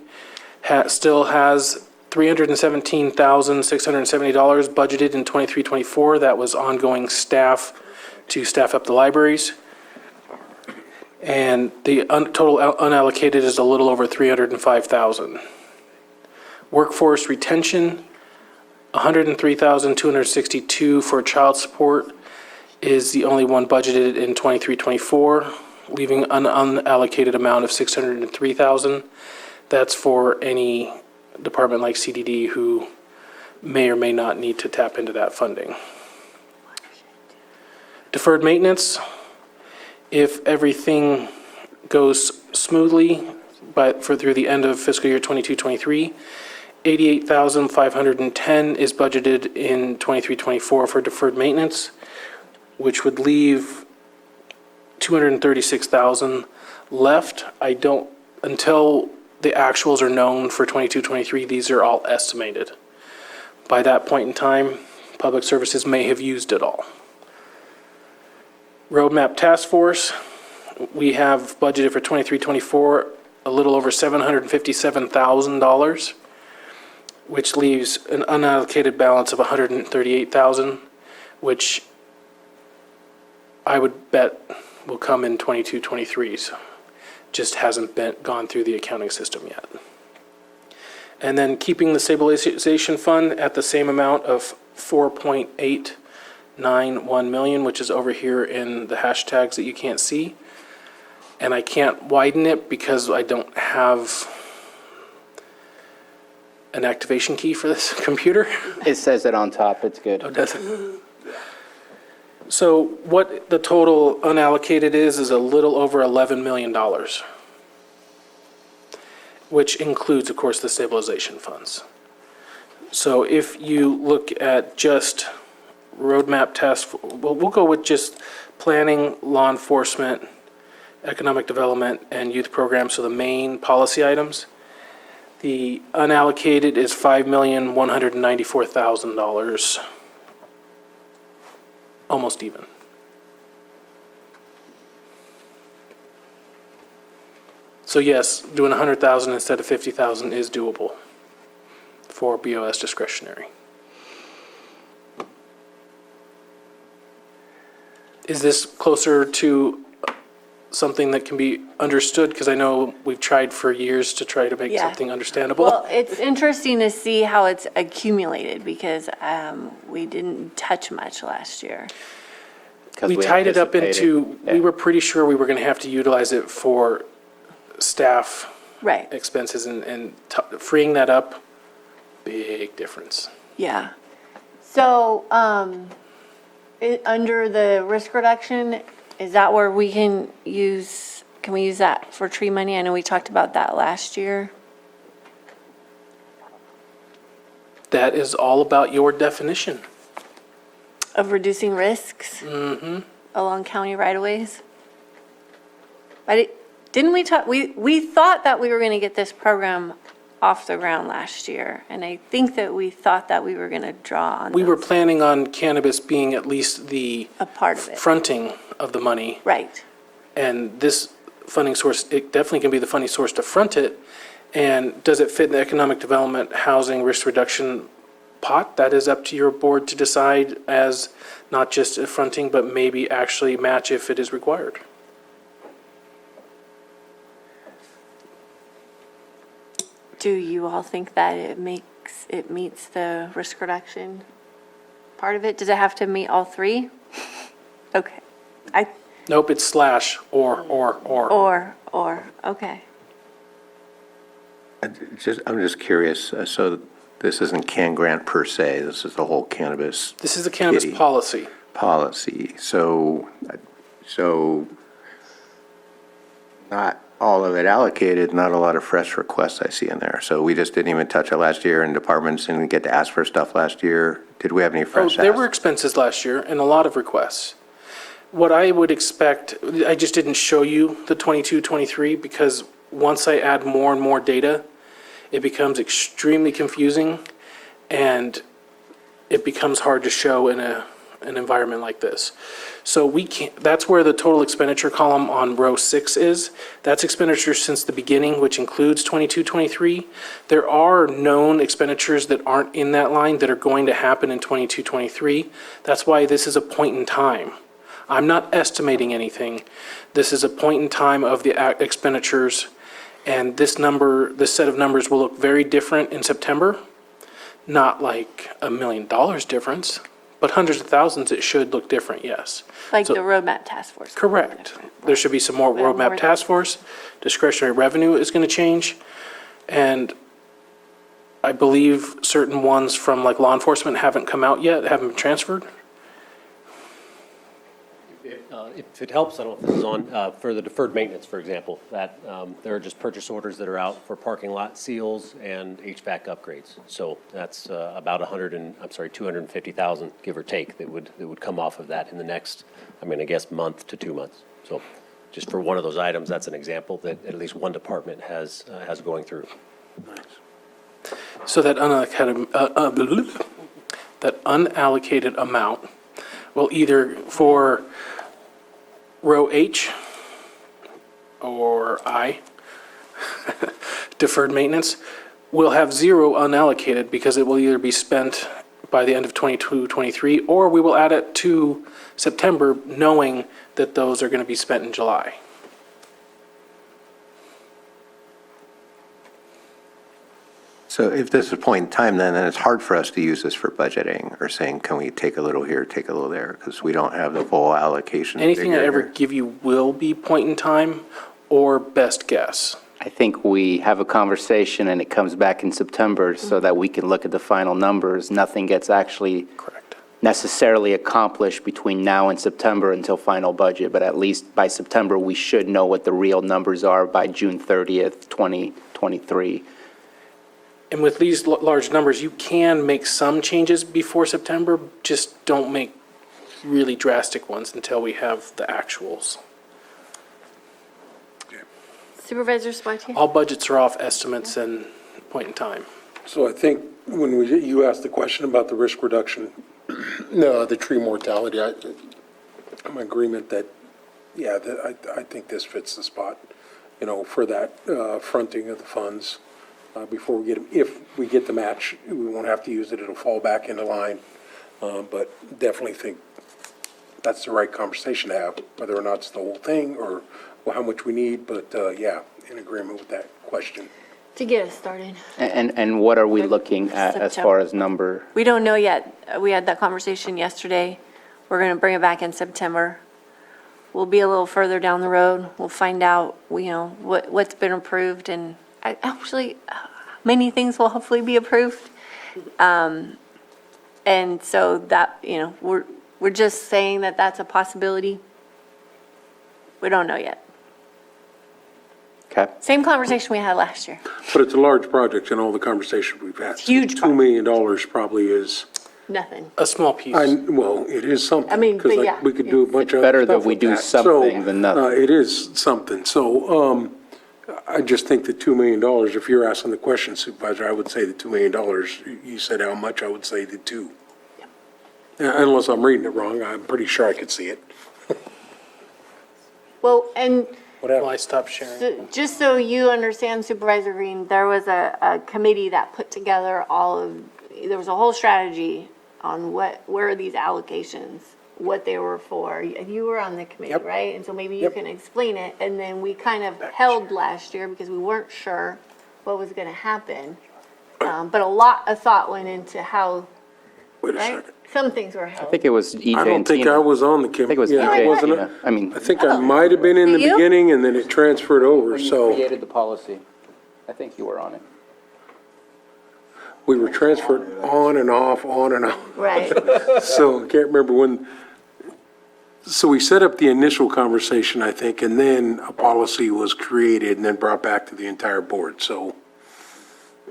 still has $317,670 budgeted in 23-24. That was ongoing staff to staff up the libraries. And the total unallocated is a little over $305,000. Workforce retention, $103,262 for child support is the only one budgeted in 23-24, leaving an unallocated amount of $603,000. That's for any department like CDD who may or may not need to tap into that funding. Deferred maintenance, if everything goes smoothly, but through the end of fiscal year 22-23, $88,510 is budgeted in 23-24 for deferred maintenance, which would leave $236,000 left. Until the actuals are known for 22-23, these are all estimated. By that point in time, Public Services may have used it all. Roadmap Task Force, we have budgeted for 23-24 a little over $757,000, which leaves an unallocated balance of $138,000, which I would bet will come in 22-23. So just hasn't gone through the accounting system yet. And then keeping the stabilization fund at the same amount of 4.891 million, which is over here in the hashtags that you can't see. And I can't widen it because I don't have an activation key for this computer. It says it on top, it's good. Oh, does it? So what the total unallocated is a little over $11 million, which includes, of course, the stabilization funds. So if you look at just roadmap task, we'll go with just planning, law enforcement, economic development, and youth programs, so the main policy items. The unallocated is $5,194,000, almost even. So yes, doing 100,000 instead of 50,000 is doable for BOS discretionary. Is this closer to something that can be understood? Because I know we've tried for years to try to make Yeah. something understandable. Well, it's interesting to see how it's accumulated because we didn't touch much last year. We tied it up into, we were pretty sure we were going to have to utilize it for staff Right. expenses and freeing that up, big difference. Yeah. So, under the risk reduction, is that where we can we use that for tree money? I know we talked about that last year. That is all about your definition. Of reducing risks along county right-of-ways? But didn't we talk, we thought that we were going to get this program off the ground last year, and I think that we thought that we were going to draw on We were planning on cannabis being at least the a part of it. fronting of the money. Right. And this funding source, it definitely can be the funding source to front it. And does it fit in the economic development, housing, risk reduction pot? That is up to your board to decide as not just a fronting, but maybe actually match if it is required. Do you all think that it meets the risk reduction part of it? Does it have to meet all three? Okay. Nope, it's slash or. Okay. I'm just curious, so this isn't Can Grant per se, this is the whole cannabis. This is the cannabis kitty policy. Policy, so not all of it allocated, not a lot of fresh requests I see in there. So we just didn't even touch it last year, and departments didn't get to ask for stuff last year. Did we have any fresh There asks? were expenses last year and a lot of requests. What I would expect, I just didn't show you the 22, 23 because once I add more and more data, it becomes extremely confusing, and it becomes hard to show in an environment like this. So we can't, that's where the total expenditure column on row 6 is. That's expenditures since the beginning, which includes 22, 23. There are known expenditures that aren't in that line that are going to happen in 22, 23. That's why this is a point in time. I'm not estimating anything. This is a point in time of the expenditures, and this set of numbers will look very different in September. Not like $1 million difference, but hundreds of thousands, it should look different, yes. Like So- the roadmap task force. Correct. There should be some more We have more roadmap task force. Discretionary revenue is going to change. And I believe certain ones from like law enforcement haven't come out yet, haven't been transferred. If it helps, I don't know if this is on, for the deferred maintenance, for example, that there are just purchase orders that are out for parking lot seals and HVAC upgrades. So that's about 250,000, give or take, that would come off of that in the next, I guess, month to 2 months. So just for one of those items, that's an example that at least one department has going through. So that unallocated amount will either for row H or I, deferred maintenance, will have 0 unallocated because it will either be spent by the end of 22, 23, or we will add it to September knowing that those are going to be spent in July. So if this is a point in time, then it's hard for us to use this for budgeting or saying, can we take a little here, take a little there, because we don't have the full allocation. Anything I figure ever here. give you will be point in time or best guess. I think we have a conversation and it comes back in September so that we can look at the final numbers. Nothing gets actually necessarily accomplished between now and September until final budget, but at least by September, we should know what the real numbers are by June 30th, 2023. And with these large numbers, you can make some changes before September, just don't make really drastic ones until we have the actuals. Supervisor Spatier? All budgets are off estimates and point in time. So I think when you asked the question about the risk reduction, the tree mortality, I'm in agreement that, yeah, I think this fits the spot, for that fronting of the funds before we get them. If we get the match, we won't have to use it, it'll fall back into line. But definitely think that's the right conversation to have, whether or not it's the whole thing or how much we need, but yeah, in agreement with that question. To get us started. And what are we looking at as far as number? We don't know yet. We had that conversation yesterday. We're going to bring it back in September. We'll be a little further down the road. We'll find out, what's been approved, and actually, many things will hopefully be approved. And so that, we're just saying that that's a possibility. We don't know yet. Okay. Same conversation we had last year. But it's a large project in all the conversations we've had. Huge $2 million probably is, Nothing. A small piece. well, it is something. I mean, but 'cause, yeah, we could do a bunch of better other that stuff we with do that. something than nothing. It is something. So I just think the $2 million, if you're asking the question, Supervisor, I would say the $2 million. You said how much, I would say the 2. Unless I'm reading it wrong, I'm pretty sure I could see it. Well, and Well, I stopped sharing. just so you understand, Supervisor Green, there was a committee that put together there was a whole strategy on where are these allocations, what they were for. You were on the committee, right? And so maybe you can explain it. And then we kind of held last year because we weren't sure what was going to happen. But a lot of thought went into how, Wait a right? second. Some things were held. I think it was EJ and I don't think Tina. I was on the committee. I think it was Yeah, EJ and wasn't Tina. I mean, I think I might have been in the You? beginning and then it transferred over, when you so created the policy, I think you were on it. we were transferred on and off, on and off. Right. So I can't remember when. So we set up the initial conversation, I think, and then a policy was created and then brought back to the entire board. So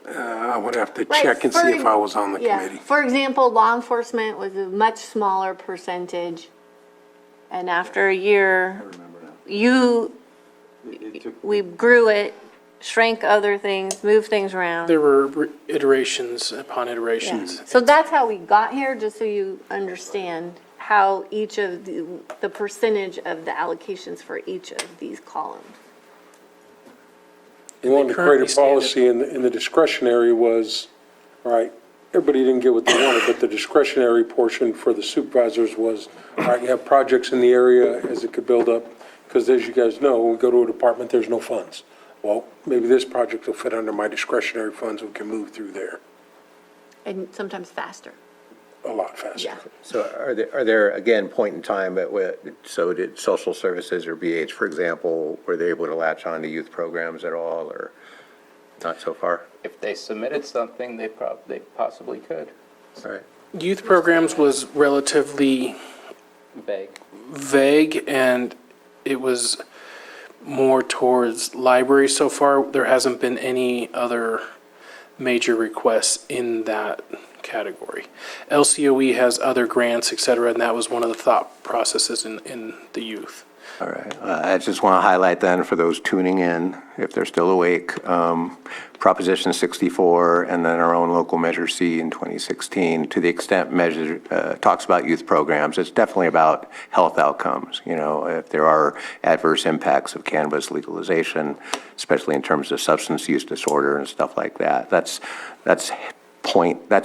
I would have to Right, check and see if I was on the Yeah. committee. For example, law enforcement was a much smaller percentage. And after a year, we grew it shrank other things, moved things around. There were iterations upon iterations. So that's how we got here, just so you understand how each of the percentage of the allocations for each of these columns. We wanted to create currently a stand at- policy, and the discretionary was, all right, everybody didn't get what they wanted, but the discretionary portion for the supervisors was, all right, you have projects in the area as it could build up, because as you guys know, when we go to a department, there's no funds. Well, maybe this project will fit under my discretionary funds, we can move through there And sometimes faster. a lot faster. Yeah. So are there, again, point in time so did social services or BH, for example, were they able to latch on to youth programs at all, or not so far? If they submitted something, they possibly could. All right. Youth programs was relatively vague, and it was more towards libraries so far. There hasn't been any other major requests in that category. LCOE has other grants, et cetera, and that was one of the thought processes in the youth. All right. I just want to highlight then for those tuning in, if they're still awake, Proposition 64 and then our own local Measure C in 2016, to the extent measure talks about youth programs, it's definitely about health outcomes. You know, if there are adverse impacts of cannabis legalization, especially in terms of substance use disorder and stuff like that, that's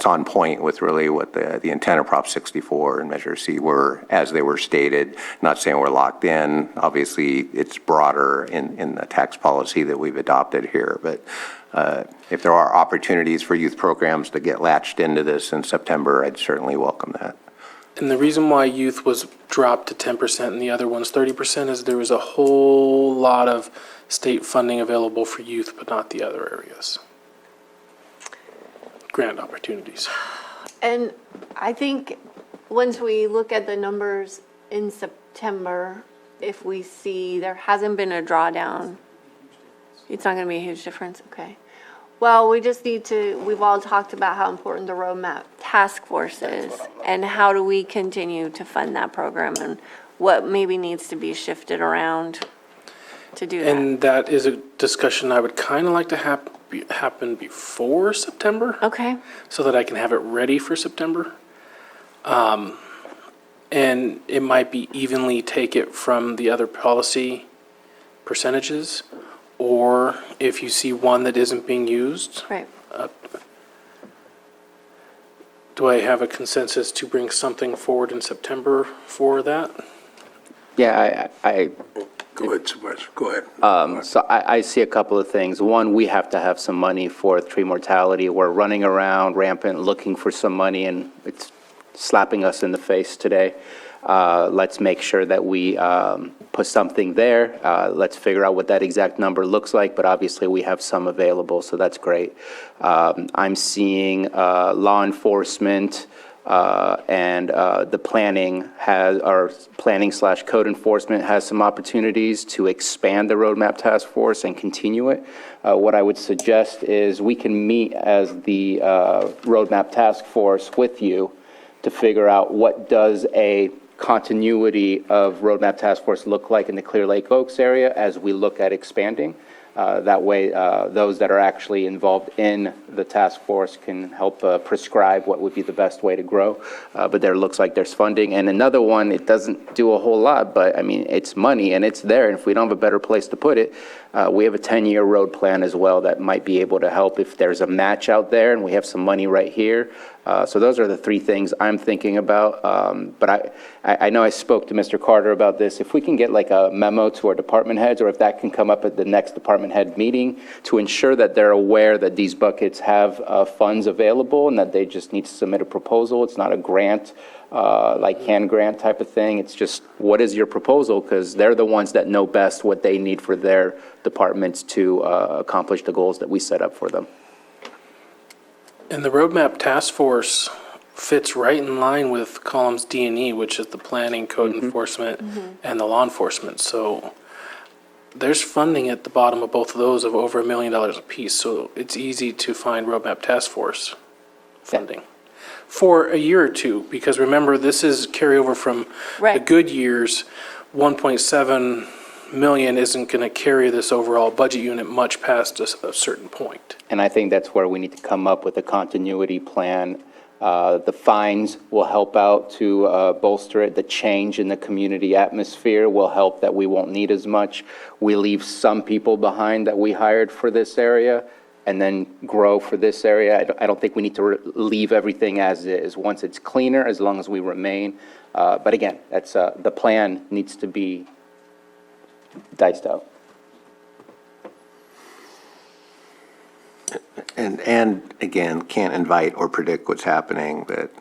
on point with really what the intent of Prop 64 and Measure C were as they were stated. Not saying we're locked in. Obviously, it's broader in the tax policy that we've adopted here. But if there are opportunities for youth programs to get latched into this in September, I'd certainly welcome that. And the reason why youth was dropped to 10% and the other one's 30% is there was a whole lot of state funding available for youth, but not the other areas. Grant opportunities. And I think once we look at the numbers in September, if we see there hasn't been a drawdown, it's not going to be a huge difference, okay? Well, we just need to, we've all talked about how important the roadmap task force is, and how do we continue to fund that program, and what maybe needs to be shifted around to do that. And that is a discussion I would kind of like to happen before September. Okay. So that I can have it ready for September. And it might be evenly take it from the other policy percentages, or if you see one that isn't being used. Right. Do I have a consensus to bring something forward in September for that? Yeah, Go ahead, Supervisor, go ahead. So I see a couple of things. One, we have to have some money for tree mortality. We're running around rampant looking for some money, and it's slapping us in the face today. Let's make sure that we put something there. Let's figure out what that exact number looks like, but obviously we have some available, so that's great. I'm seeing law enforcement and the planning/code enforcement has some opportunities to expand the roadmap task force and continue it. What I would suggest is we can meet as the roadmap task force with you to figure out what does a continuity of roadmap task force look like in the Clear Lake Oaks area as we look at expanding. That way, those that are actually involved in the task force can help prescribe what would be the best way to grow. But there looks like there's funding. And another one, it doesn't do a whole lot, but I mean, it's money and it's there. And if we don't have a better place to put it, we have a 10-year road plan as well that might be able to help if there's a match out there and we have some money right here. So those are the three things I'm thinking about. But I know I spoke to Mr. Carter about this. If we can get like a memo to our department heads, or if that can come up at the next department head meeting to ensure that they're aware that these buckets have funds available and that they just need to submit a proposal. It's not a grant, like CAN grant type of thing. It's just, what is your proposal? Because they're the ones that know best what they need for their departments to accomplish the goals that we set up for them. And the roadmap task force fits right in line with columns D and E, which is the planning, code enforcement, and the law enforcement. So there's funding at the bottom of both of those of over $1 million apiece. So it's easy to find roadmap task force funding for a year or two, because remember, this is carryover from the good years, 1.7 million isn't going to carry this overall budget unit much past a certain point. And I think that's where we need to come up with a continuity plan. The fines will help out to bolster it. The change in the community atmosphere will help that we won't need as much. We leave some people behind that we hired for this area and then grow for this area. I don't think we need to leave everything as is. Once it's cleaner, as long as we remain. But again, that's the plan needs to be diced out. And again, can't invite or predict what's happening, but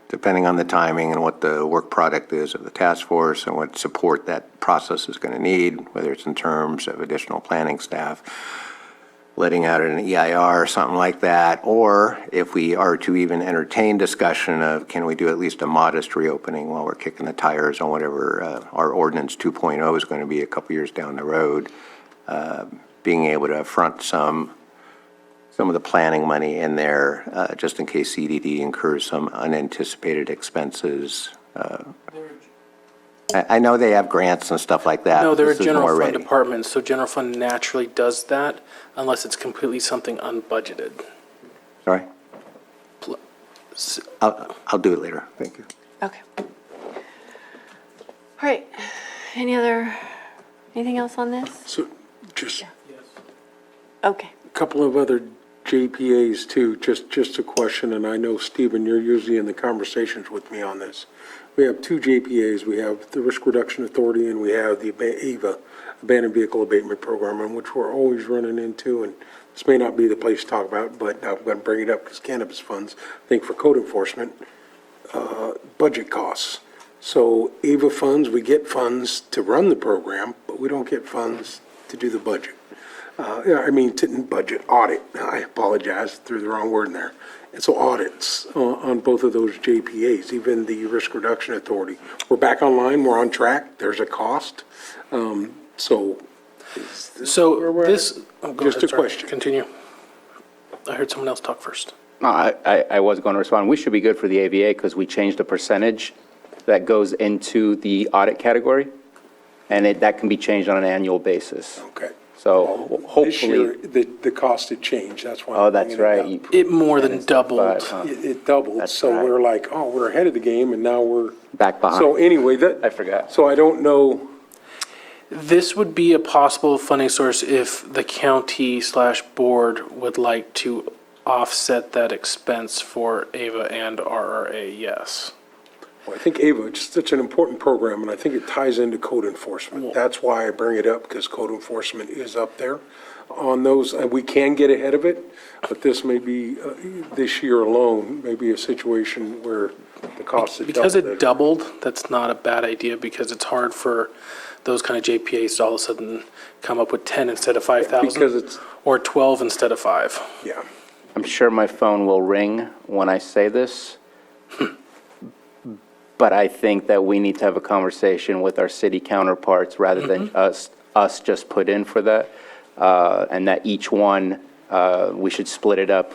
depending on the timing and what the work product is of the task force and what support that process is going to need, whether it's in terms of additional planning staff, letting out an EIR or something like that, or if we are to even entertain discussion of can we do at least a modest reopening while we're kicking the tires on whatever our ordinance 2.0 is going to be a couple years down the road, being able to front some of the planning money in there, just in case CDD incurs some unanticipated expenses. I know they have grants and stuff like that. No, they're a This is general more fund ready. department, so general fund naturally does that unless it's completely something unbudgeted. Sorry? I'll do it later. Thank you. Okay. All right. Anything else on this? So just Okay. a couple of other JPAs too, just a question, and I know, Stephen, you're usually in the conversations with me on this. We have two JPAs. We have the Risk Reduction Authority and we have the AVA, Abandoned Vehicle Abatement Program, in which we're always running into, and this may not be the place to talk about, but I'm going to bring it up because cannabis funds, I think for code enforcement, budget costs. So AVA funds, we get funds to run the program, but we don't get funds to do the budget. To budget audit. I apologize, threw the wrong word in there. And so audits on both of those JPAs, even the Risk Reduction Authority. We're back online, we're on track, there's a cost. So this, oh, go Just ahead, a sorry. question. Continue. I heard someone else talk first. No, I was going to respond. We should be good for the AVA because we changed the percentage that goes into the audit category, and that can be changed on an annual basis. Okay. So This year, hopefully, the cost had changed, that's why. oh, I'm that's bringing it right. up. It more than doubled. It doubled, That's so right. we're like, oh, we're ahead of the game, and now we're, Back behind. so anyway, I forgot. so I don't know, This would be a possible funding source if the county/board would like to offset that expense for AVA and RRA, yes. well, I think AVA, it's such an important program, and I think it ties into code enforcement. That's why I bring it up, because code enforcement is up there on those, and we can get ahead of it, but this may be, this year alone, maybe a situation where the costs have doubled. Because it doubled, that's not a bad idea, because it's hard for those kind of JPAs to all of a sudden come up with 10 instead of 5,000. Because it's, Or 12 instead of 5. yeah. I'm sure my phone will ring when I say this, but I think that we need to have a conversation with our city counterparts rather than us just put in for that, and that each one, we should split it up.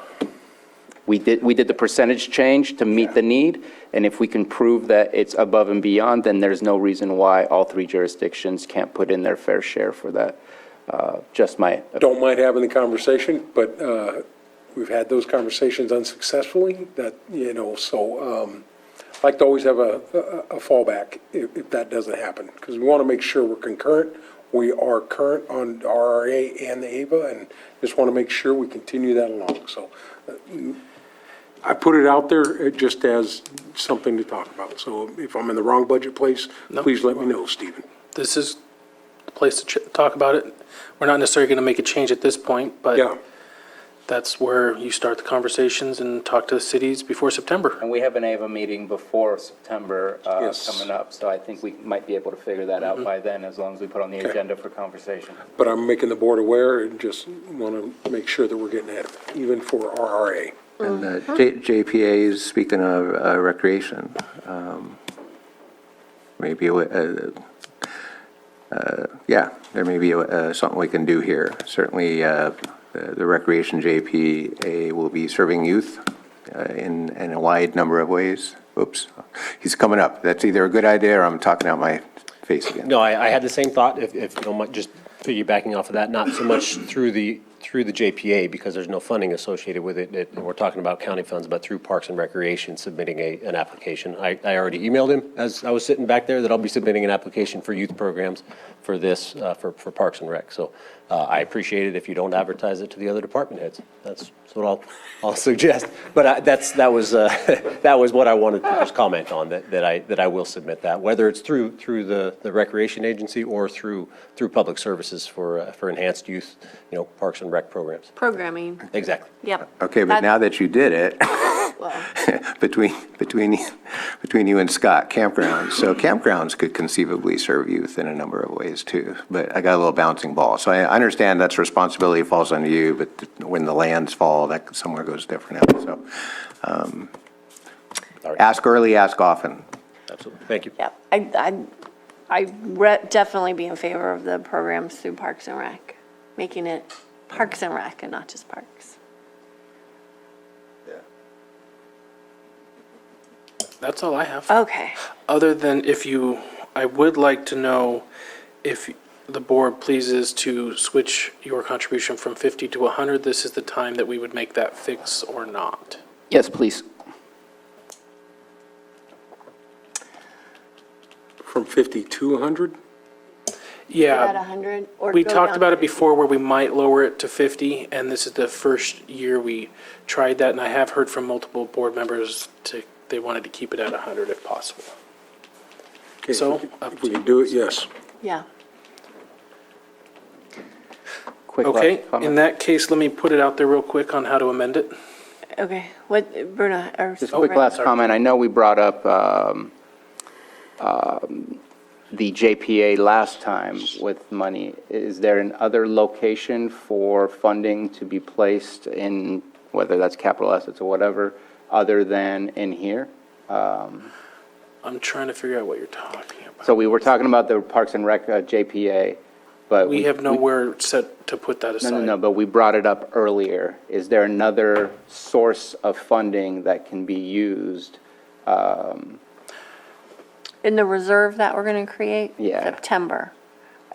We did the percentage change to meet the need, and if we can prove that it's above and beyond, then there's no reason why all three jurisdictions can't put in their fair share for that. Just my, Don't mind having the conversation, but we've had those conversations unsuccessfully, that, so I'd like to always have a fallback if that doesn't happen, because we want to make sure we're concurrent. We are current on RRA and the AVA, and just want to make sure we continue that along. So I put it out there just as something to talk about. So if I'm in the wrong budget place, please let me know, Stephen. This is the place to talk about it. We're not necessarily going to make a change at this point, but Yeah. that's where you start the conversations and talk to the cities before September. and we have an AVA meeting before September Yes. coming up, so I think we might be able to figure that out by then, as long as we put on the Okay. agenda for conversation. But I'm making the board aware and just want to make sure that we're getting ahead of it, even for RRA. And JPAs, speaking of recreation, maybe, there may be something we can do here. Certainly, the recreation JPA will be serving youth in a wide number of ways. Oops, he's coming up. That's either a good idea or I'm talking out my face again. No, I had the same thought, if you don't mind, just piggybacking off of that, not so much through the JPA, because there's no funding associated with it. We're talking about county funds, but through Parks and Recreation submitting an application. I already emailed him as I was sitting back there that I'll be submitting an application for youth programs for this, for Parks and Rec. So I appreciate it if you don't advertise it to the other department heads. That's what I'll suggest. But that was what I wanted to just comment on, that I will submit that, whether it's through the Recreation Agency or through Public Services for enhanced youth, Parks and Rec programs. Programming. Exactly. Yep. Okay, but now that you did it, Well, between you and Scott, campgrounds. So campgrounds could conceivably serve youth in a number of ways too. But I got a little bouncing ball. So I understand that's responsibility falls on you, but when the lands fall, that somewhere goes different. So ask early, ask often. Absolutely. Thank you. Yep. Definitely be in favor of the programs through Parks and Rec, making it Parks and Rec and not just parks. That's all I have. Okay. Other than I would like to know if the board pleases to switch your contribution from 50 to 100, this is the time that we would make that fix or not. Yes, please. From 50 to 100? Yeah. At 100 or We go talked down about to it before where we might lower it to 50, and this is the first year we tried that, and I have heard from multiple board members they wanted to keep it at 100 if possible. Okay, So, if we can do it, yes. Yeah. Quick Okay, last comment. in that case, let me put it out there real quick on how to amend it. Okay. What, Bruna, or? Just a quick last comment. I know we brought up the JPA last time with money. Is there an other location for funding to be placed in, whether that's capital assets or whatever, other than in here? I'm trying to figure out what you're talking about. So we were talking about the Parks and Rec JPA, but We have nowhere set to put that aside. No, but we brought it up earlier. Is there another source of funding that can be used? In the reserve that we're going to create? Yeah. September.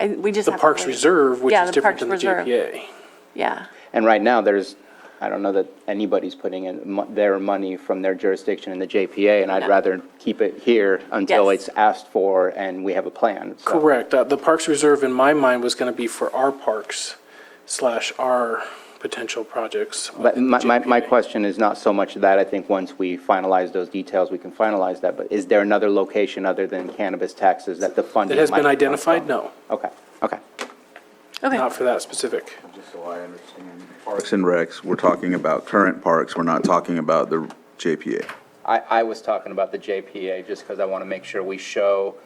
We just The have to Parks wait. Reserve, which Yeah, is the different Parks than the Reserve. JPA. Yeah. And right now, I don't know that anybody's putting in their money from their jurisdiction in the JPA, and I'd No. rather keep it here until Yes. it's asked for and we have a plan. So- Correct. The Parks Reserve, in my mind, was going to be for our parks / our potential projects. But within the my JPA. question is not so much that. I think once we finalize those details, we can finalize that. But is there another location other than cannabis taxes that the funding That has might been come identified? from? No, Okay. Okay. not for that specific. Just so I understand. Parks and Recs, we're talking about current parks, we're not talking about the JPA. I was talking about the JPA just because I want to make sure we show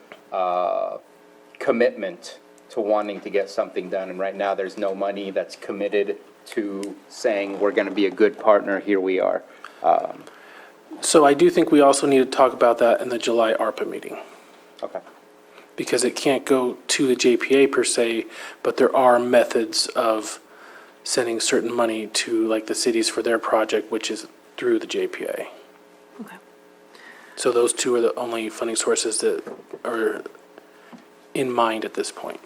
commitment to wanting to get something done. And right now, there's no money that's committed to saying we're going to be a good partner. Here we are. So I do think we also need to talk about that in the July ARPA meeting, Okay. because it can't go to the JPA per se, but there are methods of sending certain money to like the cities for their project, which is through the JPA. Okay. So those two are the only funding sources that are in mind at this point.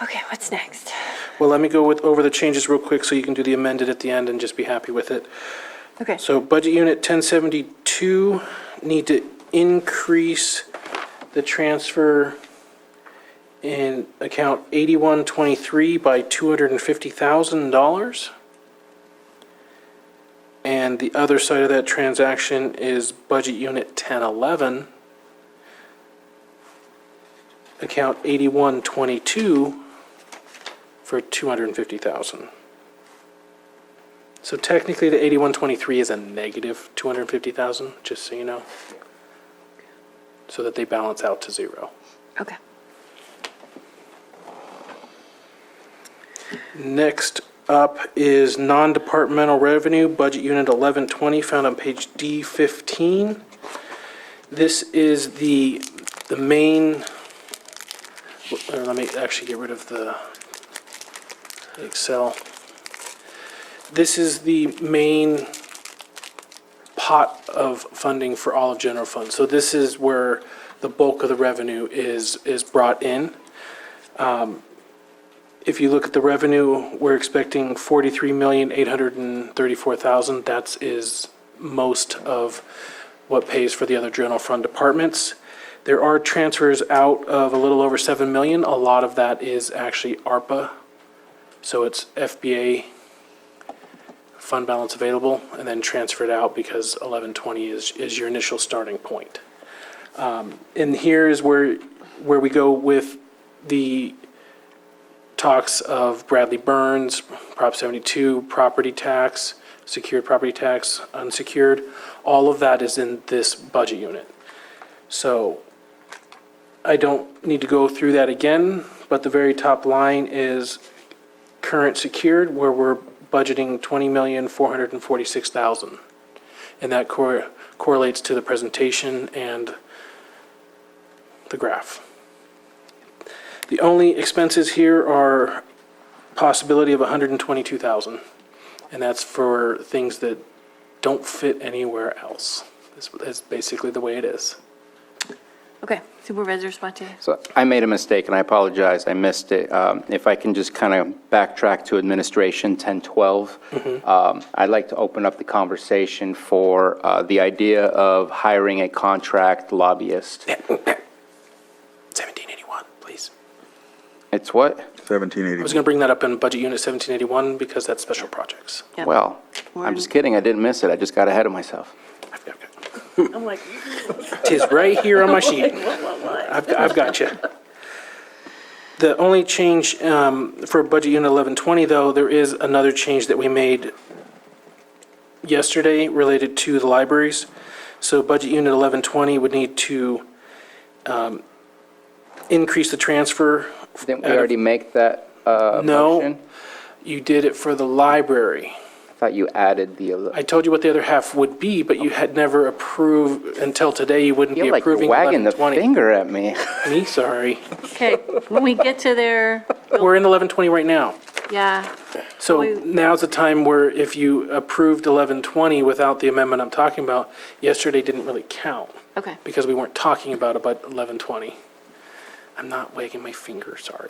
Okay, what's next? Well, let me go over the changes real quick so you can do the amended at the end and just be happy with it. Okay. So Budget Unit 1072, need to increase the transfer in account 8123 by $250,000. And the other side of that transaction is Budget Unit 1011, account 8122 for $250,000. So technically, the 8123 is a negative 250,000, just so you know. So that they balance out to zero. Okay. Next up is non-departmental revenue, Budget Unit 1120, found on page D15. This is the main, let me actually get rid of the Excel. This is the main pot of funding for all of general fund. So this is where the bulk of the revenue is brought in. If you look at the revenue, we're expecting $43,834,000. That is most of what pays for the other general fund departments. There are transfers out of a little over 7 million. A lot of that is actually ARPA. So it's FBA fund balance available and then transferred out because 1120 is your initial starting point. And here's where we go with the talks of Bradley Burns, Prop 72, property tax, secured property tax, unsecured. All of that is in this budget unit. So I don't need to go through that again, but the very top line is current secured, where we're budgeting $20,446,000. And that correlates to the presentation and the graph. The only expenses here are possibility of $122,000, and that's for things that don't fit anywhere else. That's basically the way it is. Okay, Supervisor Spatier. So I made a mistake, and I apologize, I missed it. If I can just kind of backtrack to administration 1012, I'd like to open up the conversation for the idea of hiring a contract lobbyist. 1781, please. It's what? 1780. I was going to bring that up in Budget Unit 1781 because that's special projects. Yep. Well, I'm just kidding, I didn't miss it, I just got ahead of myself. I'm like, Tis right here on my sheet. I've got you. The only change for Budget Unit 1120, though, there is another change that we made yesterday related to the libraries. So Budget Unit 1120 would need to increase the transfer. Didn't we already make that motion? No, you did it for the library. I thought you added the. I told you what the other half would be, but you had never approved, until today, you wouldn't be You're like approving wagging the 1120. finger at me. Me, sorry. okay, when we get to there, We're in 1120 right now. yeah, So We- now's the time where if you approved 1120 without the amendment I'm talking about, yesterday didn't really count okay. because we weren't talking about 1120. I'm not wagging my finger, sorry.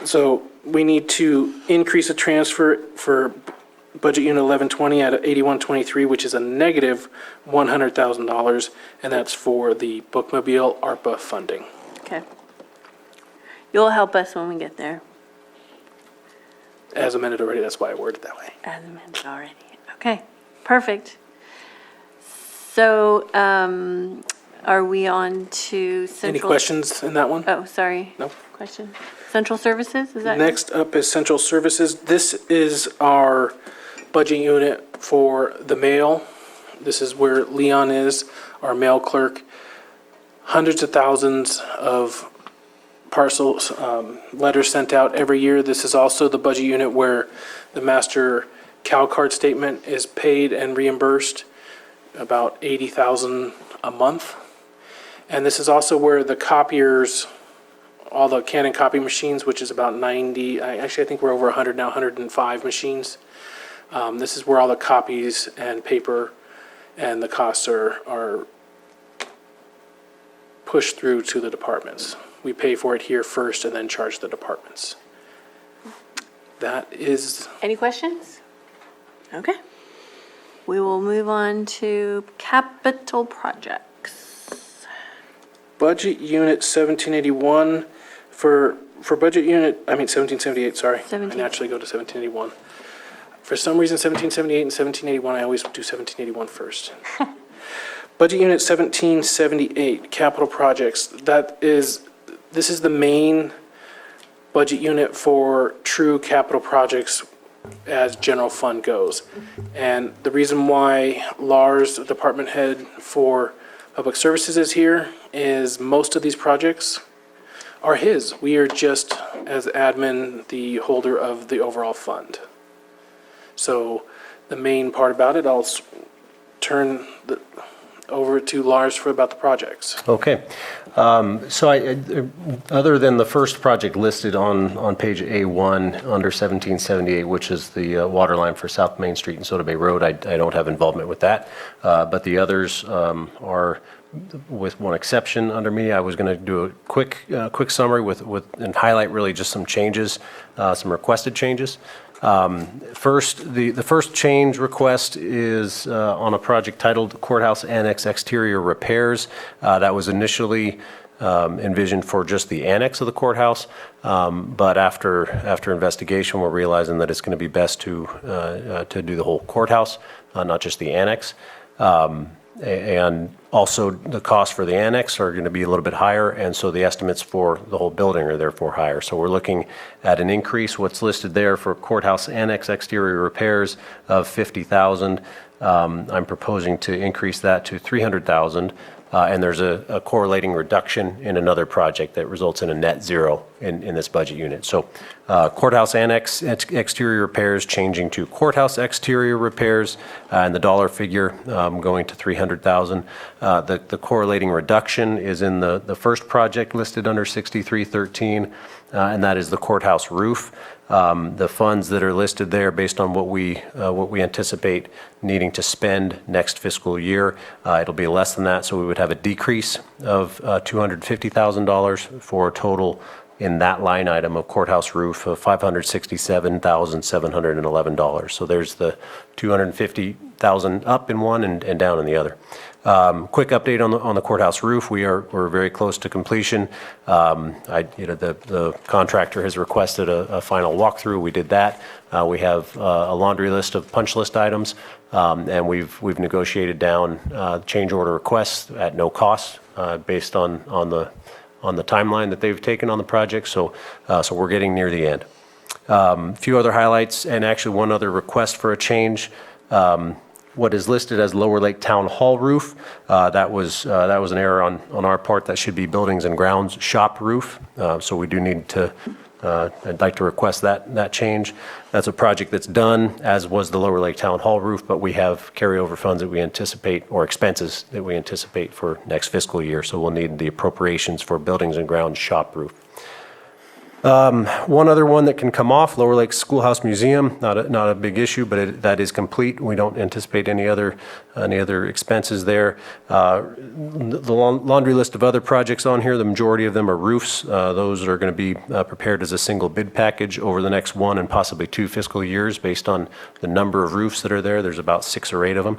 So we need to increase the transfer for Budget Unit 1120 at 8123, which is a negative $100,000, and that's for the bookmobile ARPA funding. Okay. You'll help us when we get there, As amended already, that's why I worded it that way. as amended already. Okay, perfect. So, are we on to central? Any questions in that one? Oh, sorry. No. Question? Central services, is that? Next up is central services. This is our budget unit for the mail. This is where Leon is, our mail clerk. Hundreds of thousands of parcels, letters sent out every year. This is also the budget unit where the master Cal card statement is paid and reimbursed, about $80,000 a month. And this is also where the copiers, all the Canon copy machines, which is about 90, actually I think we're over 100 now, 105 machines. This is where all the copies and paper and the costs are pushed through to the departments. We pay for it here first and then charge the departments. That is, Any questions? Okay. We will move on to capital projects. budget unit 1781 for budget unit, 1778, sorry. I 17. naturally go to 1781. For some reason, 1778 and 1781, I always do 1781 first. Budget Unit 1778, capital projects. This is the main budget unit for true capital projects as general fund goes. And the reason why Lars, the department head for public services, is here is most of these projects are his. We are just, as admin, the holder of the overall fund. So the main part about it, I'll turn over to Lars for about the projects. Okay. So other than the first project listed on page A1 under 1778, which is the water line for South Main Street and Soda Bay Road, I don't have involvement with that. But the others are, with one exception under me. I was going to do a quick summary and highlight really just some changes, some requested changes. First, the first change request is on a project titled Courthouse Annex Exterior Repairs. That was initially envisioned for just the annex of the courthouse, but after investigation, we're realizing that it's going to be best to do the whole courthouse, not just the annex. And also, the costs for the annex are going to be a little bit higher, and so the estimates for the whole building are therefore higher. So we're looking at an increase. What's listed there for courthouse annex exterior repairs of $50,000. I'm proposing to increase that to $300,000, and there's a correlating reduction in another project that results in a net zero in this budget unit. So courthouse annex exterior repairs changing to courthouse exterior repairs, and the dollar figure going to $300,000. The correlating reduction is in the first project listed under 6313, and that is the courthouse roof. The funds that are listed there based on what we anticipate needing to spend next fiscal year, it'll be less than that, so we would have a decrease of $250,000 for a total in that line item of courthouse roof of $567,711. So there's the $250,000 up in one and down in the other. Quick update on the courthouse roof. We're very close to completion. The contractor has requested a final walkthrough. We did that. We have a laundry list of punch list items, and we've negotiated down change order requests at no cost based on the timeline that they've taken on the project. So we're getting near the end. A few other highlights, and actually one other request for a change. What is listed as Lower Lake Town Hall roof, that was an error on our part. That should be Buildings and Grounds shop roof. So we do need to, I'd like to request that change. That's a project that's done, as was the Lower Lake Town Hall roof, but we have carryover funds that we anticipate, or expenses that we anticipate for next fiscal year. So we'll need the appropriations for Buildings and Grounds shop roof. One other one that can come off, Lower Lake Schoolhouse Museum, not a big issue, but that is complete. We don't anticipate any other expenses there. The laundry list of other projects on here, the majority of them are roofs. Those are going to be prepared as a single bid package over the next 1 and possibly 2 fiscal years based on the number of roofs that are there. There's about 6 or 8 of them.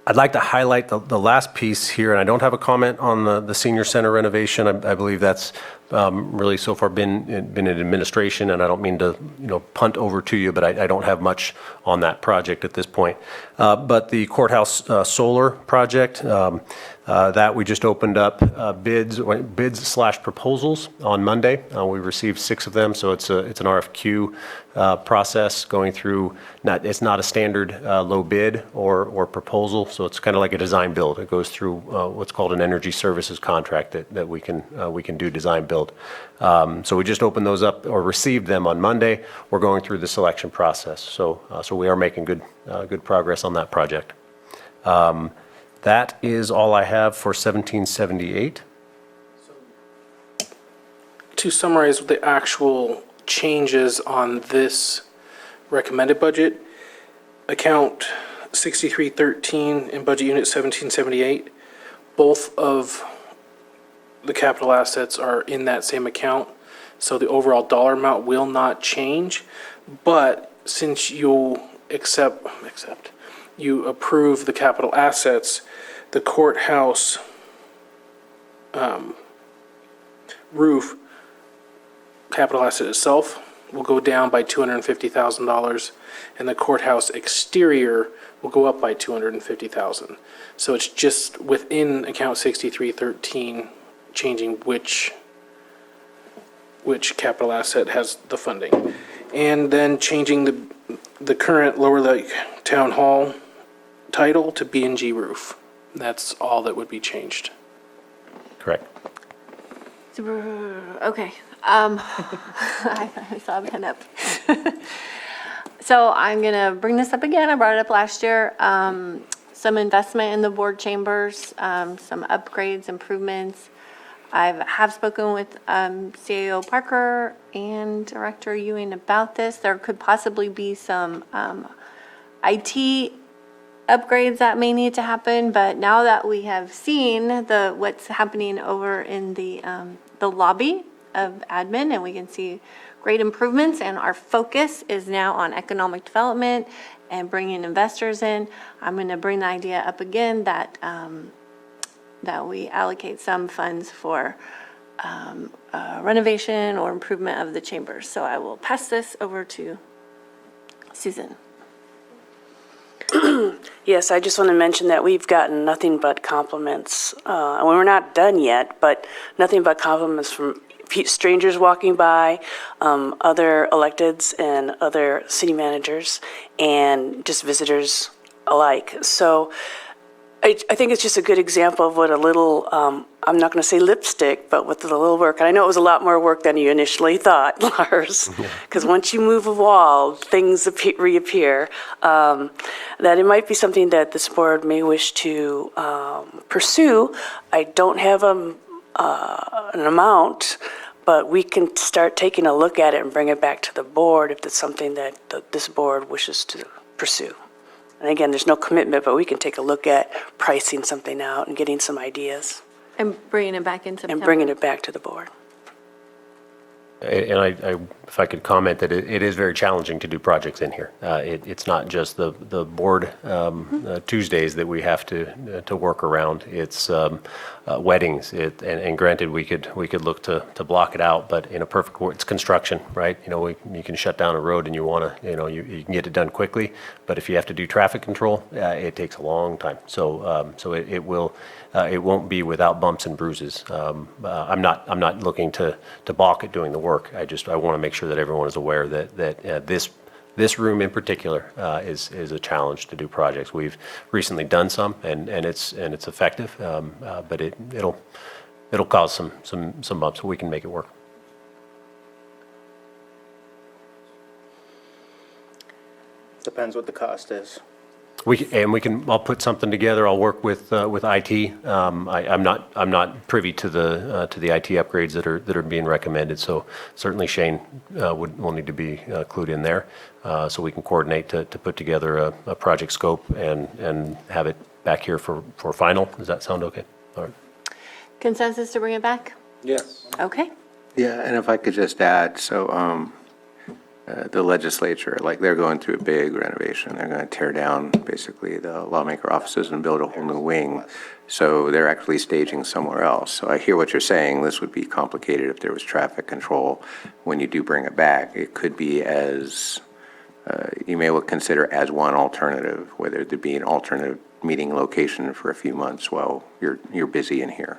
I'd like to highlight the last piece here, and I don't have a comment on the senior center renovation. I believe that's really so far been in administration, and I don't mean to punt over to you, but I don't have much on that project at this point. But the courthouse solar project, that we just opened up bids/proposals on Monday. We received 6 of them, so it's an RFQ process going through. It's not a standard low bid or proposal, so it's kind of like a design build. It goes through what's called an energy services contract that we can do design build. So we just opened those up or received them on Monday. We're going through the selection process, so we are making good progress on that project. That is all I have for 1778. To summarize the actual changes on this recommended budget, account 6313 in budget unit 1778, both of the capital assets are in that same account, so the overall dollar amount will not change. But since you you approve the capital assets, the courthouse roof capital asset itself will go down by $250,000, and the courthouse exterior will go up by $250,000. So it's just within account 6313 changing which capital asset has the funding, and then changing the current Lower Lake Town Hall title to B&G roof. That's all that would be changed. Correct. Okay. I saw the hand up. So I'm going to bring this up again. I brought it up last year. some investment in the board chambers, some upgrades, improvements. I have spoken with CAO Parker and Director Ewing about this. There could possibly be some IT upgrades that may need to happen, but now that we have seen what's happening over in the lobby of admin, and we can see great improvements, and our focus is now on economic development and bringing investors in, I'm going to bring the idea up again that we allocate some funds for renovation or improvement of the chambers. So I will pass this over to Susan. Yes, I just want to mention that we've gotten nothing but compliments. And we're not done yet, but nothing but compliments from strangers walking by, other electeds and other city managers, and just visitors alike. So I think it's just a good example of what a little, I'm not going to say lipstick, but with the little work. And I know it was a lot more work than you initially thought, Lars, because once you move a wall, things reappear. That it might be something that this board may wish to pursue. I don't have an amount, but we can start taking a look at it and bring it back to the board if it's something that this board wishes to pursue. And again, there's no commitment, but we can take a look at pricing something out and getting some ideas. And bringing it back in September. And bringing it back to the board. And if I could comment that it is very challenging to do projects in here. It's not just the board Tuesdays that we have to work around. It's weddings. And granted, we could look to block it out, but in a perfect world, it's construction, right? You can shut down a road and you can get it done quickly. But if you have to do traffic control, it takes a long time. So it won't be without bumps and bruises. I'm not looking to balk at doing the work. I want to make sure that everyone is aware that this room in particular is a challenge to do projects. We've recently done some, and it's effective, but it'll cause some bumps. We can make it work. Depends what the cost is. I'll put something together. I'll work with IT. I'm not privy to the IT upgrades that are being recommended. So certainly Shane will need to be clued in there, so we can coordinate to put together a project scope and have it back here for final. Does that sound okay? All right. Consensus to bring it back? Yes. Okay. Yeah, and if I could just add, so the legislature, they're going through a big renovation. They're going to tear down basically the lawmaker offices and build a whole new wing. So they're actually staging somewhere else. So I hear what you're saying. This would be complicated if there was traffic control. When you do bring it back, it could be as, you may consider as one alternative, whether there be an alternative meeting location for a few months while you're busy in here.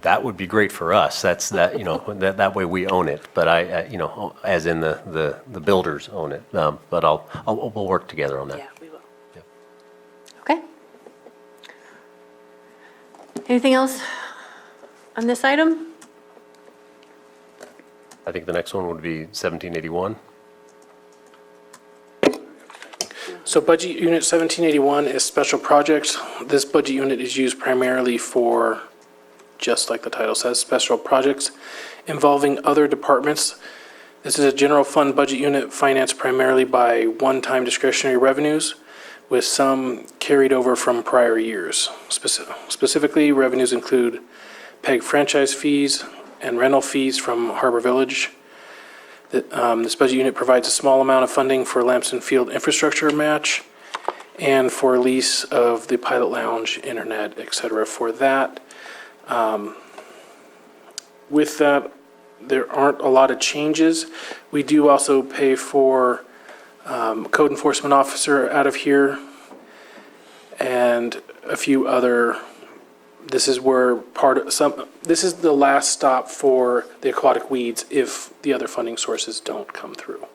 That would be great for us. That way we own it. But as in the builders own it. But we'll work together on that. Yeah, we will. Okay. Anything else on this item? I think the next one would be 1781. So budget unit 1781 is special projects. This budget unit is used primarily for, just like the title says, special projects involving other departments. This is a general fund budget unit financed primarily by one-time discretionary revenues, with some carried over from prior years. Specifically, revenues include PEG franchise fees and rental fees from Harbor Village. This budget unit provides a small amount of funding for Lamson Field infrastructure match and for lease of the Pilot Lounge, internet, et cetera. For that, with that, there aren't a lot of changes. We do also pay for code enforcement officer out of here and a few other. This is where this is the last stop for the aquatic weeds if the other funding sources don't come through.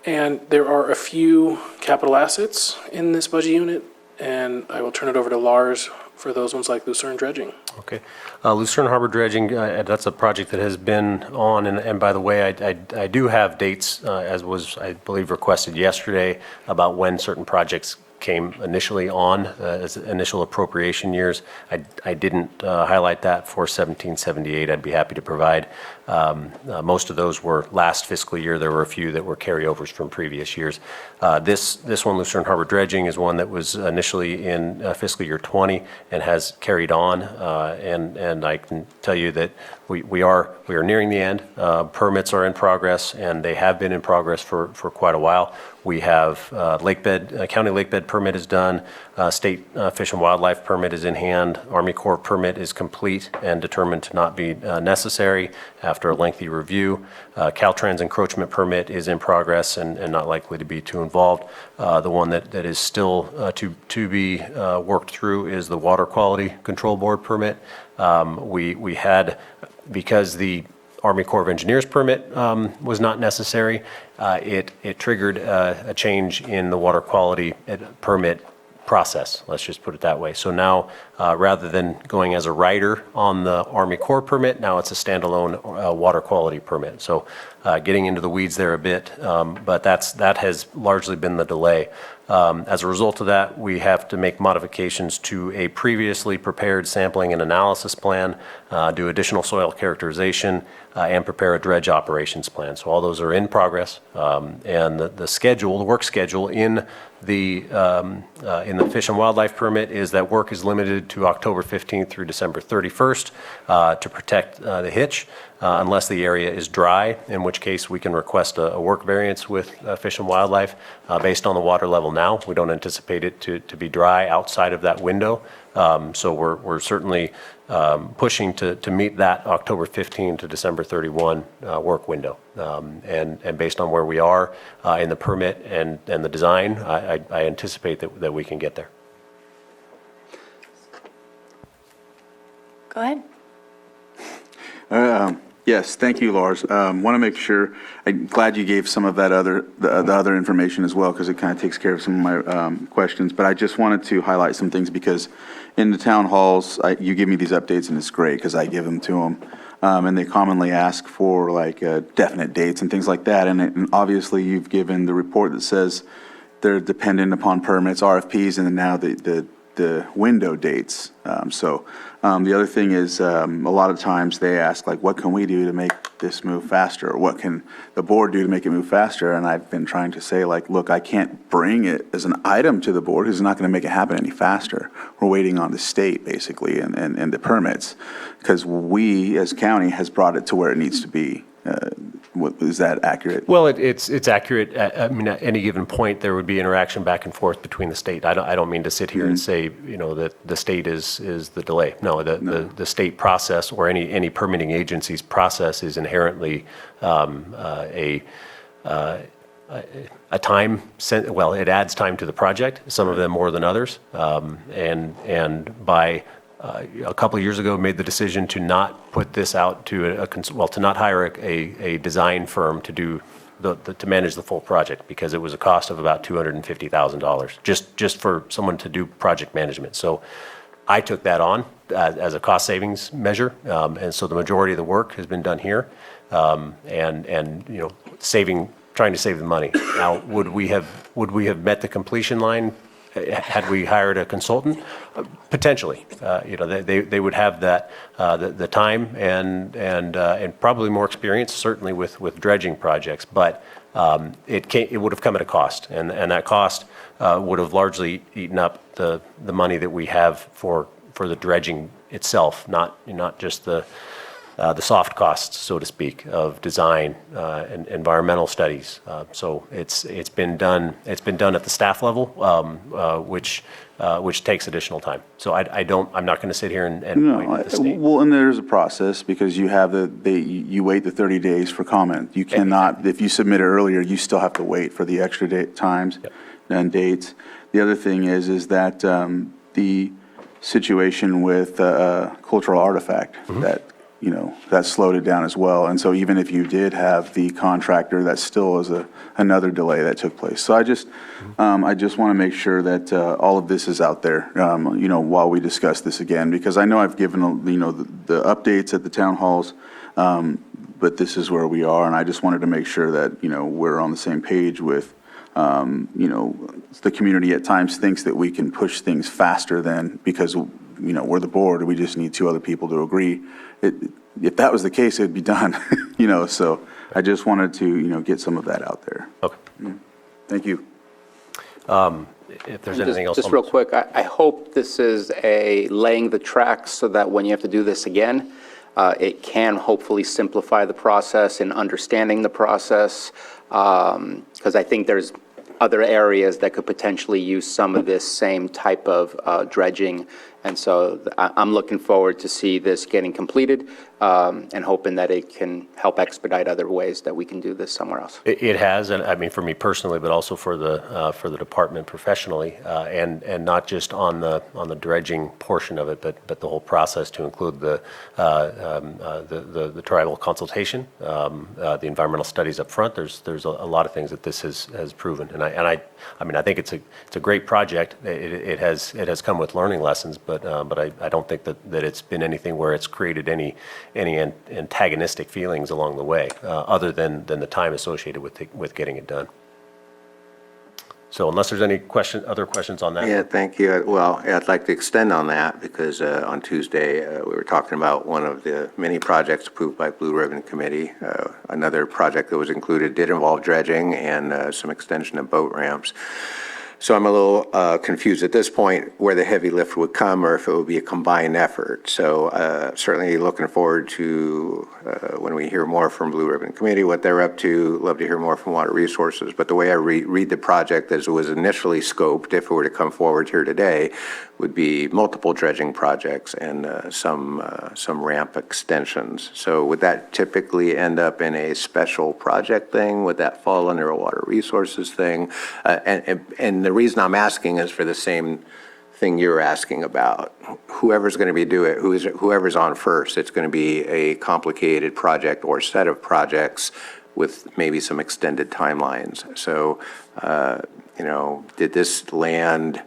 And there are a few capital assets in this budget unit, and I will turn it over to Lars for those ones like Lucerne dredging. Okay. Lucerne Harbor dredging, that's a project that has been on, and by the way, I do have dates, as was, I believe, requested yesterday, about when certain projects came initially on as initial appropriation years. I didn't highlight that for 1778. I'd be happy to provide. Most of those were last fiscal year. There were a few that were carryovers from previous years. This one, Lucerne Harbor dredging, is one that was initially in fiscal year 20 and has carried on. And I can tell you that we are nearing the end. Permits are in progress, and they have been in progress for quite a while. We have county lakebed permit is done, state fish and wildlife permit is in hand, Army Corps permit is complete and determined to not be necessary after a lengthy review. Caltrans encroachment permit is in progress and not likely to be too involved. The one that is still to be worked through is the Water Quality Control Board permit. We had, because the Army Corps of Engineers permit was not necessary, it triggered a change in the water quality permit process, let's just put it that way. So now, rather than going as a rider on the Army Corps permit, now it's a standalone water quality permit. So getting into the weeds there a bit, but that has largely been the delay. As a result of that, we have to make modifications to a previously prepared sampling and analysis plan, do additional soil characterization, and prepare a dredge operations plan. So all those are in progress, and the work schedule in the Fish and Wildlife permit is that work is limited to October 15th through December 31st to protect the hitch, unless the area is dry, in which case we can request a work variance with Fish and Wildlife based on the water level now. We don't anticipate it to be dry outside of that window. So we're certainly pushing to meet that October 15 to December 31 work window. And based on where we are in the permit and the design, I anticipate that we can get there. Go ahead. Yes, thank you, Lars. Want to make sure, I'm glad you gave some of that the other information as well, because it kind of takes care of some of my questions. But I just wanted to highlight some things, because in the town halls, you give me these updates, and it's great because I give them to them. And they commonly ask for like definite dates and things like that. And obviously, you've given the report that says they're dependent upon permits, RFPs, and then now the window dates. The other thing is, a lot of times they ask, like, what can we do to make this move faster? Or what can the board do to make it move faster? And I've been trying to say, like, look, I can't bring it as an item to the board because it's not going to make it happen any faster. We're waiting on the state, basically, and the permits, because we, as county, has brought it to where it needs to be. Is that accurate? Well, it's accurate. I mean, at any given point, there would be interaction back and forth between the state. I don't mean to sit here and say, that the state is the delay. No, the state process or any permitting agency's process is inherently a time. Well, it adds time to the project. Some of them more than others. And by a couple of years ago, made the decision to not put this out to to not hire a design firm to manage the full project, because it was a cost of about $250,000 just for someone to do project management. So I took that on as a cost savings measure, and so the majority of the work has been done here, and trying to save the money. Now, would we have met the completion line had we hired a consultant? Potentially. They would have that the time and probably more experience, certainly with dredging projects. But it would have come at a cost, and that cost would have largely eaten up the money that we have for the dredging itself, not just the soft costs, so to speak, of design and environmental studies. So it's been done at the staff level, which takes additional time. So I'm not going to sit here and point at the state. Well, and there's a process, because you have you wait the 30 days for comment. You cannot, if you submit it earlier, you still have to wait for the extra times and dates. The other thing is that the situation with cultural artifact, that slowed it down as well. And so even if you did have the contractor, that still is another delay that took place. So I just want to make sure that all of this is out there, while we discuss this again, because I know I've given, the updates at the town halls, but this is where we are. And I just wanted to make sure that, we're on the same page with You know, the community at times thinks that we can push things faster than, because, you know, we're the board, we just need two other people to agree. If that was the case, it'd be done, you know, so I just wanted to, you know, get some of that out there. Okay. Thank you. If there's anything else. Just real quick, I hope this is a laying the tracks so that when you have to do this again, it can hopefully simplify the process and understanding the process, because I think there's other areas that could potentially use some of this same type of dredging. And so I'm looking forward to see this getting completed and hoping that it can help expedite other ways that we can do this somewhere else. It has, and I mean, for me personally, but also for the department professionally, and not just on the dredging portion of it, but the whole process to include the tribal consultation, the environmental studies up front. There's a lot of things that this has proven, and I mean, I think it's a great project. It has come with learning lessons, but I don't think that it's been anything where it's created any antagonistic feelings along the way, other than the time associated with getting it done. So unless there's any other questions on that? Yeah, thank you. Well, I'd like to extend on that because on Tuesday, we were talking about one of the many projects approved by Blue Ribbon Committee. Another project that was included did involve dredging and some extension of boat ramps. So I'm a little confused at this point where the heavy lift would come or if it would be a combined effort. So certainly looking forward to when we hear more from Blue Ribbon Committee, what they're up to. Love to hear more from Water Resources. But the way I read the project as it was initially scoped, if it were to come forward here today, would be multiple dredging projects and some ramp extensions. So would that typically end up in a special project thing? Would that fall under a Water Resources thing? And the reason I'm asking is for the same thing you're asking about. Whoever's going to be doing it, whoever's on first, it's going to be a complicated project or set of projects with maybe some extended timelines. So, you know, did this land,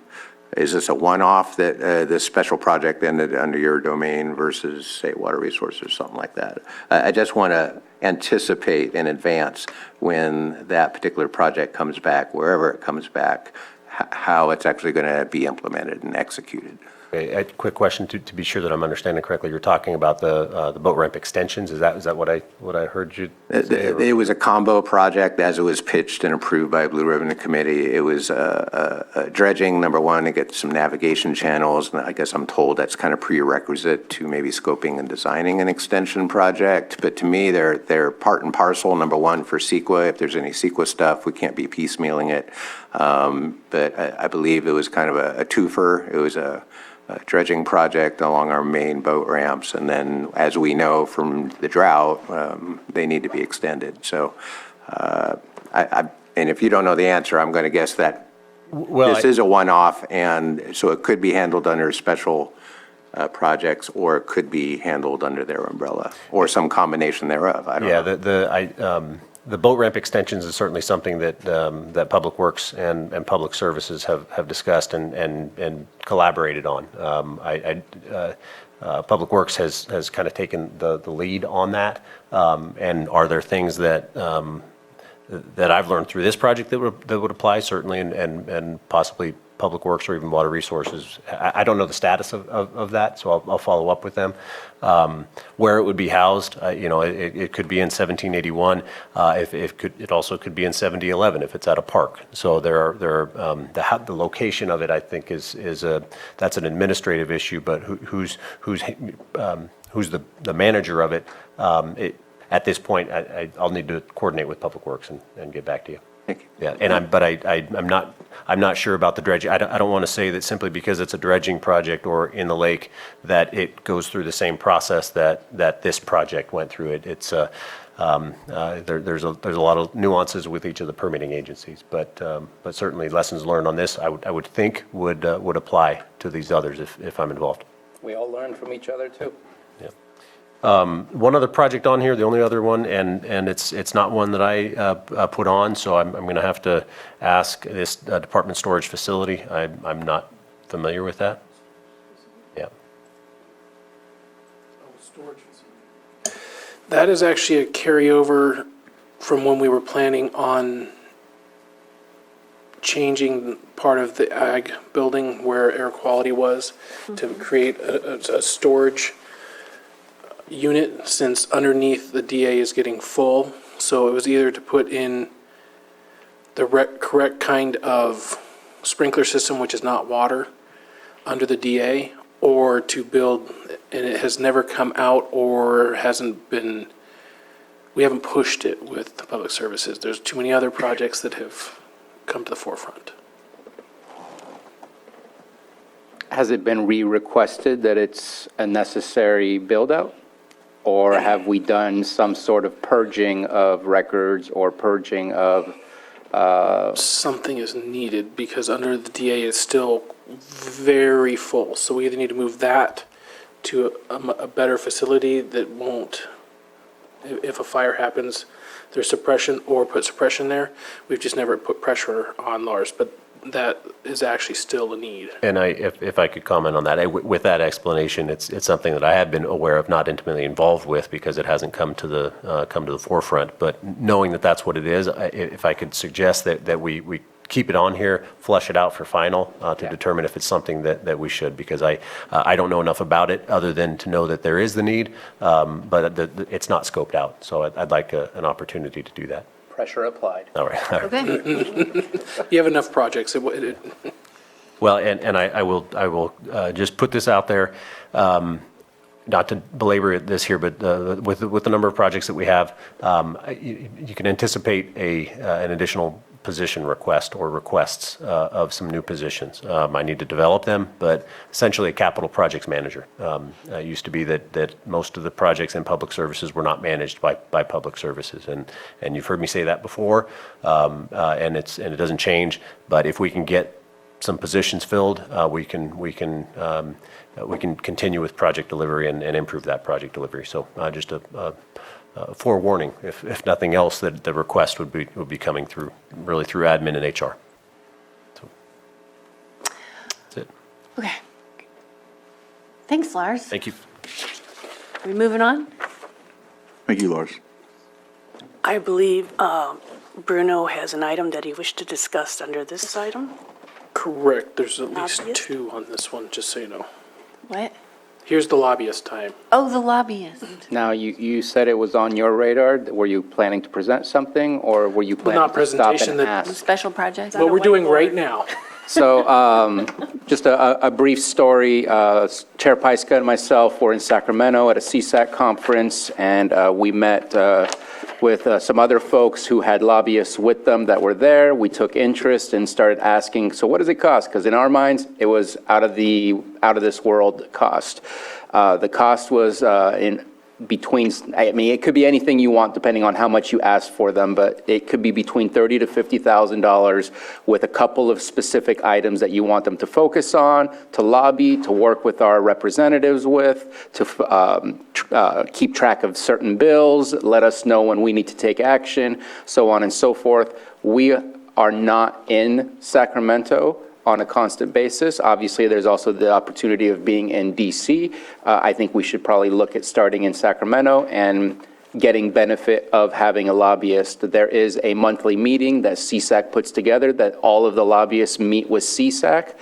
is this a one-off that this special project ended under your domain versus, say, Water Resources, something like that? I just want to anticipate in advance when that particular project comes back, wherever it comes back, how it's actually going to be implemented and executed. A quick question to be sure that I'm understanding correctly. You're talking about the boat ramp extensions. Is that what I heard you say? It was a combo project as it was pitched and approved by Blue Ribbon Committee. It was dredging, number one, to get some navigation channels. And I guess I'm told that's kind of prerequisite to maybe scoping and designing an extension project. But to me, they're part and parcel. Number one, for CEQA, if there's any CEQA stuff, we can't be piecemealing it. But I believe it was kind of a twofer. It was a dredging project along our main boat ramps, and then, as we know from the drought, they need to be extended. So, and if you don't know the answer, I'm going to guess that this is a one-off, and so it could be handled under special projects, or it could be handled under their umbrella, or some combination thereof. I don't know. The boat ramp extensions is certainly something that Public Works and Public Services have discussed and collaborated on. Public Works has kind of taken the lead on that. And are there things that I've learned through this project that would apply? Certainly, and possibly Public Works or even Water Resources. I don't know the status of that, so I'll follow up with them. Where it would be housed, it could be in 1781. It also could be in 7011 if it's at a park. So the location of it, I think, that's an administrative issue. But who's the manager of it? At this point, I'll need to coordinate with Public Works and get back to you. Thank you. Yeah, and I'm not sure about the dredging. I don't want to say that simply because it's a dredging project or in the lake that it goes through the same process that this project went through. There's a lot of nuances with each of the permitting agencies, but certainly lessons learned on this I would think would apply to these others if I'm involved. We all learn from each other too. One other project on here, the only other one, and it's not one that I put on, so I'm going to have to ask this department storage facility. I'm not familiar with that. Yeah. That is actually a carryover from when we were planning on changing part of the ag building where air quality was to create a storage unit, since underneath the DA is getting full. So it was either to put in the correct kind of sprinkler system, which is not water, under the DA, or to build, and it has never come out or hasn't been, we haven't pushed it with the public services. There's too many other projects that have come to the forefront. Has it been re-requested that it's a necessary build-out? Or have we done some sort of purging of records or purging of, Something is needed because under the DA is still very full. So we either need to move that to a better facility that won't, if a fire happens, there's suppression, or put suppression there. We've just never put pressure on Lars, but that is actually still a need. And if I could comment on that, with that explanation, it's something that I have been aware of, not intimately involved with, because it hasn't come to the forefront. But knowing that that's what it is, if I could suggest that we keep it on here, flush it out for final to determine if it's something that we should, because I don't know enough about it other than to know that there is the need, but it's not scoped out. So I'd like an opportunity to do that. pressure applied? All right. Okay. You have enough projects. Well, and I will just put this out there, not to belabor this here, but with the number of projects that we have, you can anticipate an additional position request or requests of some new positions. I need to develop them, but essentially a capital projects manager. It used to be that most of the projects in public services were not managed by public services, and you've heard me say that before, and it doesn't change. But if we can get some positions filled, we can continue with project delivery and improve that project delivery. So just a forewarning, if nothing else, that the request would be coming through admin and HR. So that's it. Okay. Thanks, Lars. Thank you. We moving on? Thank you, Lars. I believe Bruno has an item that he wished to discuss under this item. Correct. There's at least Lobbyist? 2 on this one, just so you know. What? Here's the lobbyist time. Oh, the lobbyist. Now, you said it was on your radar. Were you planning to present something, or were you planning not to stop presentation, and that- ask? Special project? What we're doing right now. So just a brief story. Chair Pyska and myself were in Sacramento at a CSAC conference, and we met with some other folks who had lobbyists with them that were there. We took interest and started asking, so what does it cost? Because in our minds, it was out of this world cost. The cost was between, I mean, it could be anything you want depending on how much you ask for them, but it could be between $30,000 to $50,000 with a couple of specific items that you want them to focus on, to lobby, to work with our representatives with, to keep track of certain bills, let us know when we need to take action, so on and so forth. We are not in Sacramento on a constant basis. Obviously, there's also the opportunity of being in DC. I think we should probably look at starting in Sacramento and getting benefit of having a lobbyist. There is a monthly meeting that CSAC puts together that all of the lobbyists meet with CSAC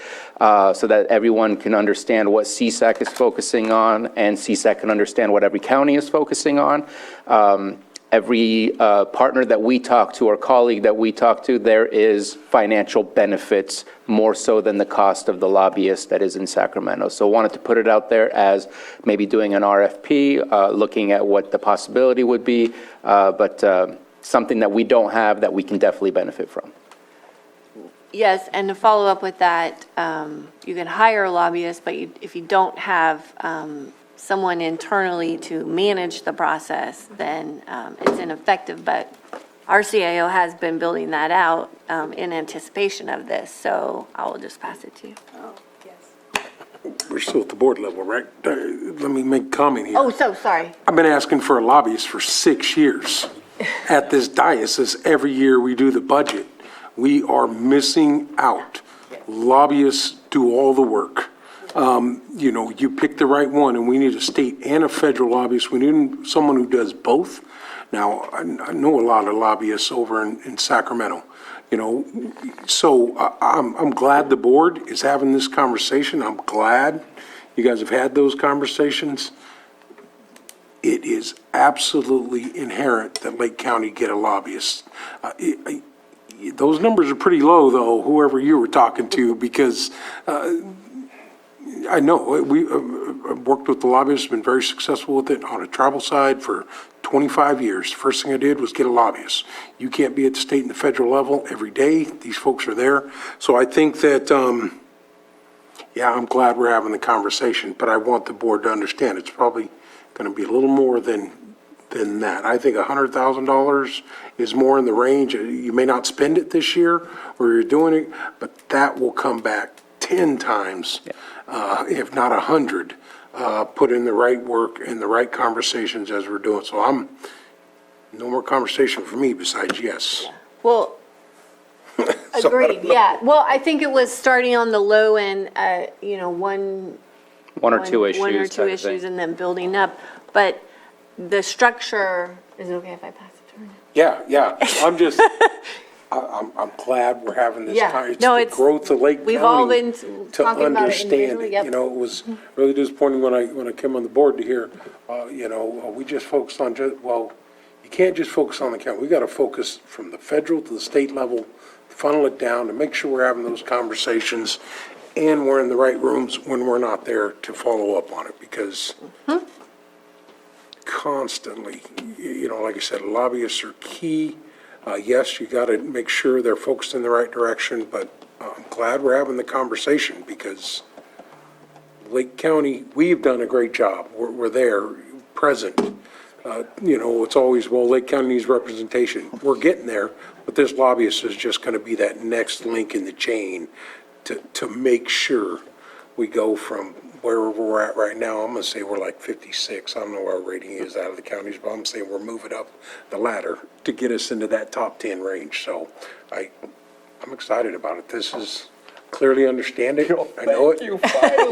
so that everyone can understand what CSAC is focusing on and CSAC can understand what every county is focusing on. Every partner that we talk to or colleague that we talk to, there is financial benefits more so than the cost of the lobbyist that is in Sacramento. So wanted to put it out there as maybe doing an RFP, looking at what the possibility would be, but something that we don't have that we can definitely benefit from. Yes, and to follow up with that, you can hire a lobbyist, but if you don't have someone internally to manage the process, then it's ineffective. But our CAO has been building that out in anticipation of this, so I will just pass it to you. We're still at the board level, right? Let me make a comment here. Oh, so sorry. I've been asking for a lobbyist for 6 years. At this diocese, every year we do the budget, we are missing out. Lobbyists do all the work. You pick the right one, and we need a state and a federal lobbyist. We need someone who does both. Now, I know a lot of lobbyists over in Sacramento. You know, so I'm glad the board is having this conversation. I'm glad you guys have had those conversations. It is absolutely inherent that Lake County get a lobbyist. Those numbers are pretty low, though, whoever you were talking to, because I know, we worked with the lobbyists, been very successful with it on a tribal side for 25 years. First thing I did was get a lobbyist. You can't be at the state and the federal level every day. These folks are there. So I think that, yeah, I'm glad we're having the conversation, but I want the board to understand it's probably going to be a little more than that. I think $100,000 is more in the range. You may not spend it this year or you're doing it, but that will come back 10 times, if not 100, put in the right work and the right conversations as we're doing. So no more conversation for me besides yes. Well, agreed, yeah. Well, I think it was starting on the low end, one One or two issues. One or two type of thing. issues and then building up. But the structure, is it okay if I pass it to her? Yeah, I'm just, I'm glad we're having this Yeah, time. It's no, the it's- growth of Lake County. we've all been To talking about it understand individually, it. yep. You know, it was really disappointing when I came on the board to hear, we just focused on, well, you can't just focus on the county. We got to focus from the federal to the state level, funnel it down to make sure we're having those conversations and we're in the right rooms when we're not there to follow up on it, because constantly, like I said, lobbyists are key. Yes, you got to make sure they're focused in the right direction, but I'm glad we're having the conversation, because Lake County, we've done a great job. We're there, present. It's always, well, Lake County needs representation. We're getting there, but this lobbyist is just going to be that next link in the chain to make sure we go from wherever we're at right now. I'm going to say we're like 56. I don't know what our rating is out of the counties, but I'm saying we're moving up the ladder to get us into that top 10 range. So I'm excited about it. This is clearly understand it. I know it.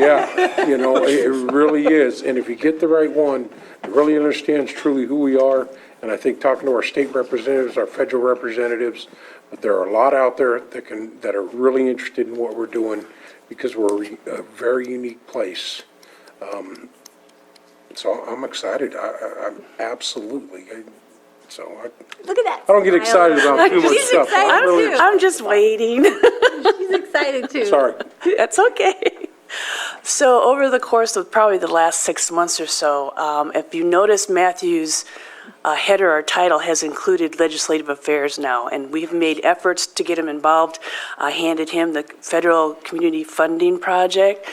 Yeah, it really is. And if you get the right one, it really understands truly who we are. And I think talking to our state representatives, our federal representatives, but there are a lot out there that are really interested in what we're doing, because we're a very unique place. So I'm excited. I'm absolutely. Look at that. I don't get excited about too much She's stuff. excited too. I'm just waiting. She's excited too. Sorry. That's okay. So over the course of probably the last 6 months or so, if you notice, Matthew's header or title has included legislative affairs now, and we've made efforts to get him involved. I handed him the federal community funding project.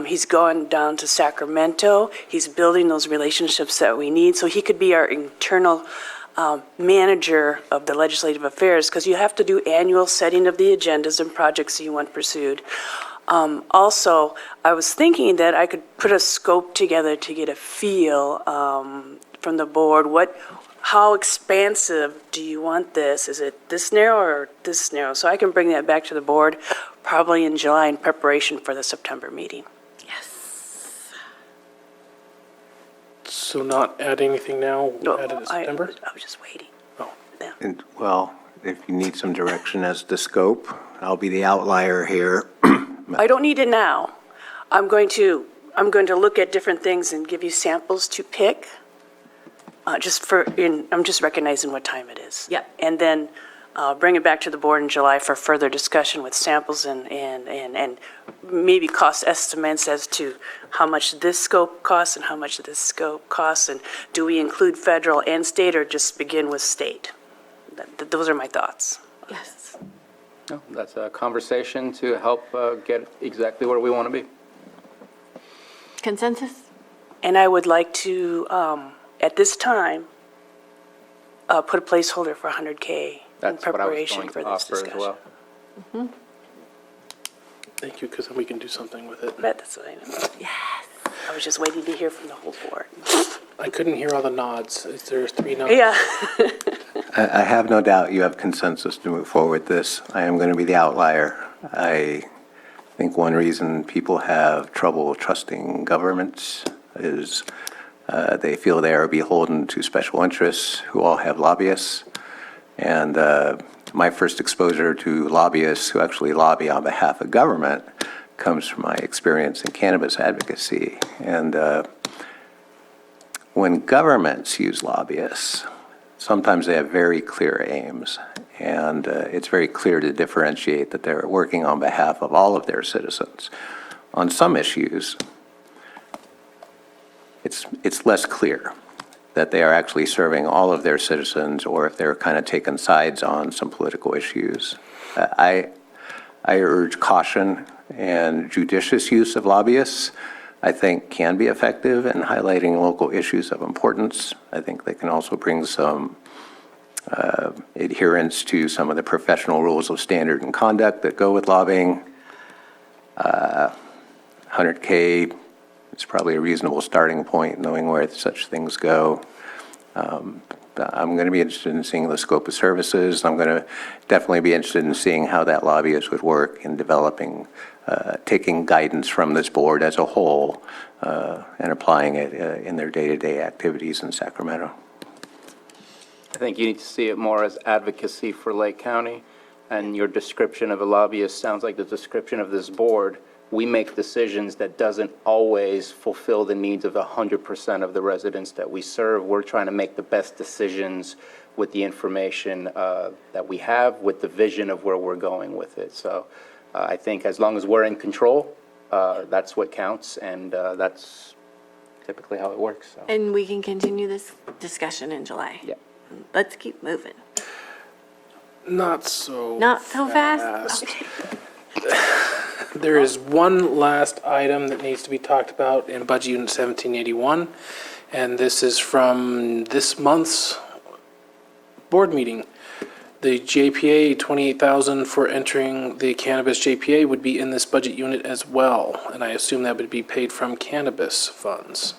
He's gone down to Sacramento. He's building those relationships that we need, so he could be our internal manager of the legislative affairs, because you have to do annual setting of the agendas and projects you want pursued. Also, I was thinking that I could put a scope together to get a feel from the board. How expansive do you want this? Is it this narrow or this narrow? So I can bring that back to the board probably in July in preparation for the September meeting. So not add anything now, add it in September? I was just waiting. And, well, if you need some direction as to scope, I'll be the outlier here. I don't need it now. I'm going to look at different things and give you samples to pick. I'm just recognizing what time it is. Yep. And then bring it back to the board in July for further discussion with samples and maybe cost estimates as to how much this scope costs and how much this scope costs, and do we include federal and state or just begin with state? Those are my thoughts. Yes. No, that's a conversation to help get exactly where we want to be. Consensus? And I would like to, at this time, put a placeholder for 100K in That's what I was preparation going for to this offer as discussion. well. Thank you, because then we can do something with it. That's what I know. Yes. I was just waiting to hear from the whole board. I couldn't hear all the nods. Is there 3 nods? Yeah. I have no doubt you have consensus to move forward with this. I am going to be the outlier. I think one reason people have trouble trusting governments is they feel they are beholden to special interests who all have lobbyists. And my first exposure to lobbyists who actually lobby on behalf of government comes from my experience in cannabis advocacy. And when governments use lobbyists, sometimes they have very clear aims, and it's very clear to differentiate that they're working on behalf of all of their citizens. On some issues, it's less clear that they are actually serving all of their citizens, or if they're kind of taking sides on some political issues. I urge caution, and judicious use of lobbyists, I think, can be effective in highlighting local issues of importance. I think they can also bring some adherence to some of the professional rules of standard and conduct that go with lobbying. 100K is probably a reasonable starting point, knowing where such things go. I'm going to be interested in seeing the scope of services. I'm going to definitely be interested in seeing how that lobbyist would work in developing, taking guidance from this board as a whole and applying it in their day-to-day activities in Sacramento. I think you need to see it more as advocacy for Lake County, and your description of a lobbyist sounds like the description of this board. We make decisions that doesn't always fulfill the needs of 100% of the residents that we serve. We're trying to make the best decisions with the information that we have, with the vision of where we're going with it. So I think as long as we're in control, that's what counts, and that's typically how it works. So. And we can continue this discussion in July. Yeah. Let's keep moving. Not so. Not so fast? Okay. There is one last item that needs to be talked about in Budget Unit 1781, and this is from this month's board meeting. The JPA, $28,000 for entering the cannabis JPA would be in this budget unit as well, and I assume that would be paid from cannabis funds.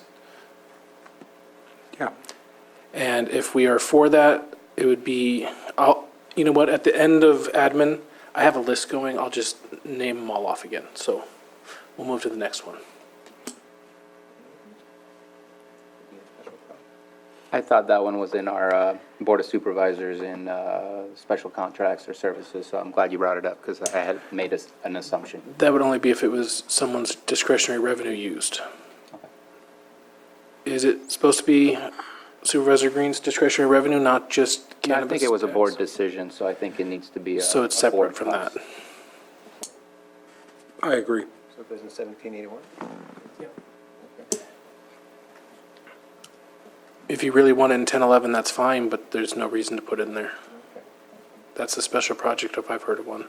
Yeah. And if we are for that, it would be, you know what, at the end of admin, I have a list going, I'll just name them all off again. So we'll move to the next one. I thought that one was in our Board of Supervisors in special contracts or services, so I'm glad you brought it up because I had made an assumption. That would only be if it was someone's discretionary revenue used. Is it supposed to be Supervisor Green's discretionary revenue, not just No, cannabis? I think it was a board decision, so I think it needs to be a. So it's a board separate from that. cost. I agree. So it goes in 1781? If you really want it in 1011, that's fine, but there's no reason to put it in there. That's a special project if I've heard of one.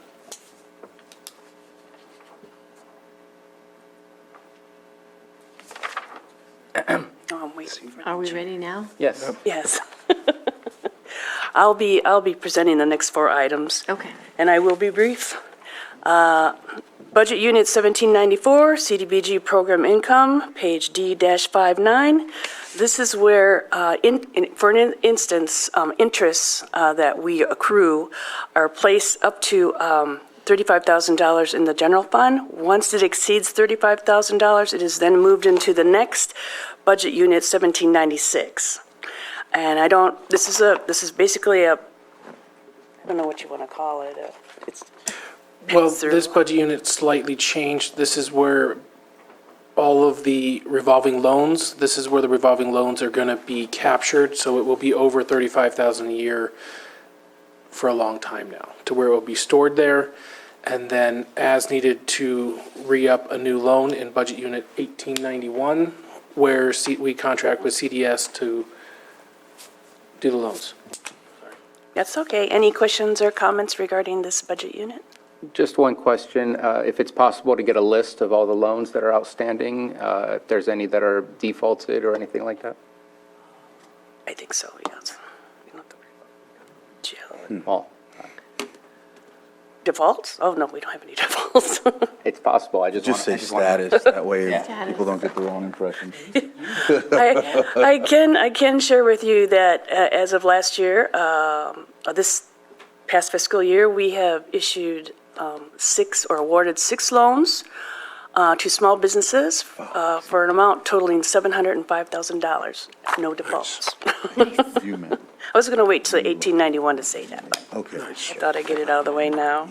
Oh, I'm waiting for Are we ready now? Yes. Yes. I'll be presenting the next 4 items. Okay. And I will be brief. Budget Unit 1794, CDBG Program Income, page D-59. This is where, for an instance, interests that we accrue are placed up to $35,000 in the general fund. Once it exceeds $35,000, it is then moved into the next Budget Unit 1796. And this is basically I don't know what you want to call it. It's Well, this budget unit slightly changed. This is where all of the revolving loans, this is where the revolving loans are going to be captured. So it will be over $35,000 a year for a long time now, to where it will be stored there. And then as needed to re-up a new loan in budget unit 1891, where we contract with CDS to do the loans. That's okay. Any questions or comments regarding this budget unit? Just one question, if it's possible to get a list of all the loans that are outstanding, if there's any that are defaulted or anything like that? I think so, yes. All. Defaults? Oh, no, we don't have any defaults. It's possible, I just Just want say to. status, that way Yeah. people don't get the wrong impression. I can share with you that as of last year, this past fiscal year, we have issued 6 or awarded 6 loans to small businesses for an amount totaling $705,000. No defaults. You, man. I was going to wait till 1891 to say that, but Okay. I thought I'd get it out of the way now.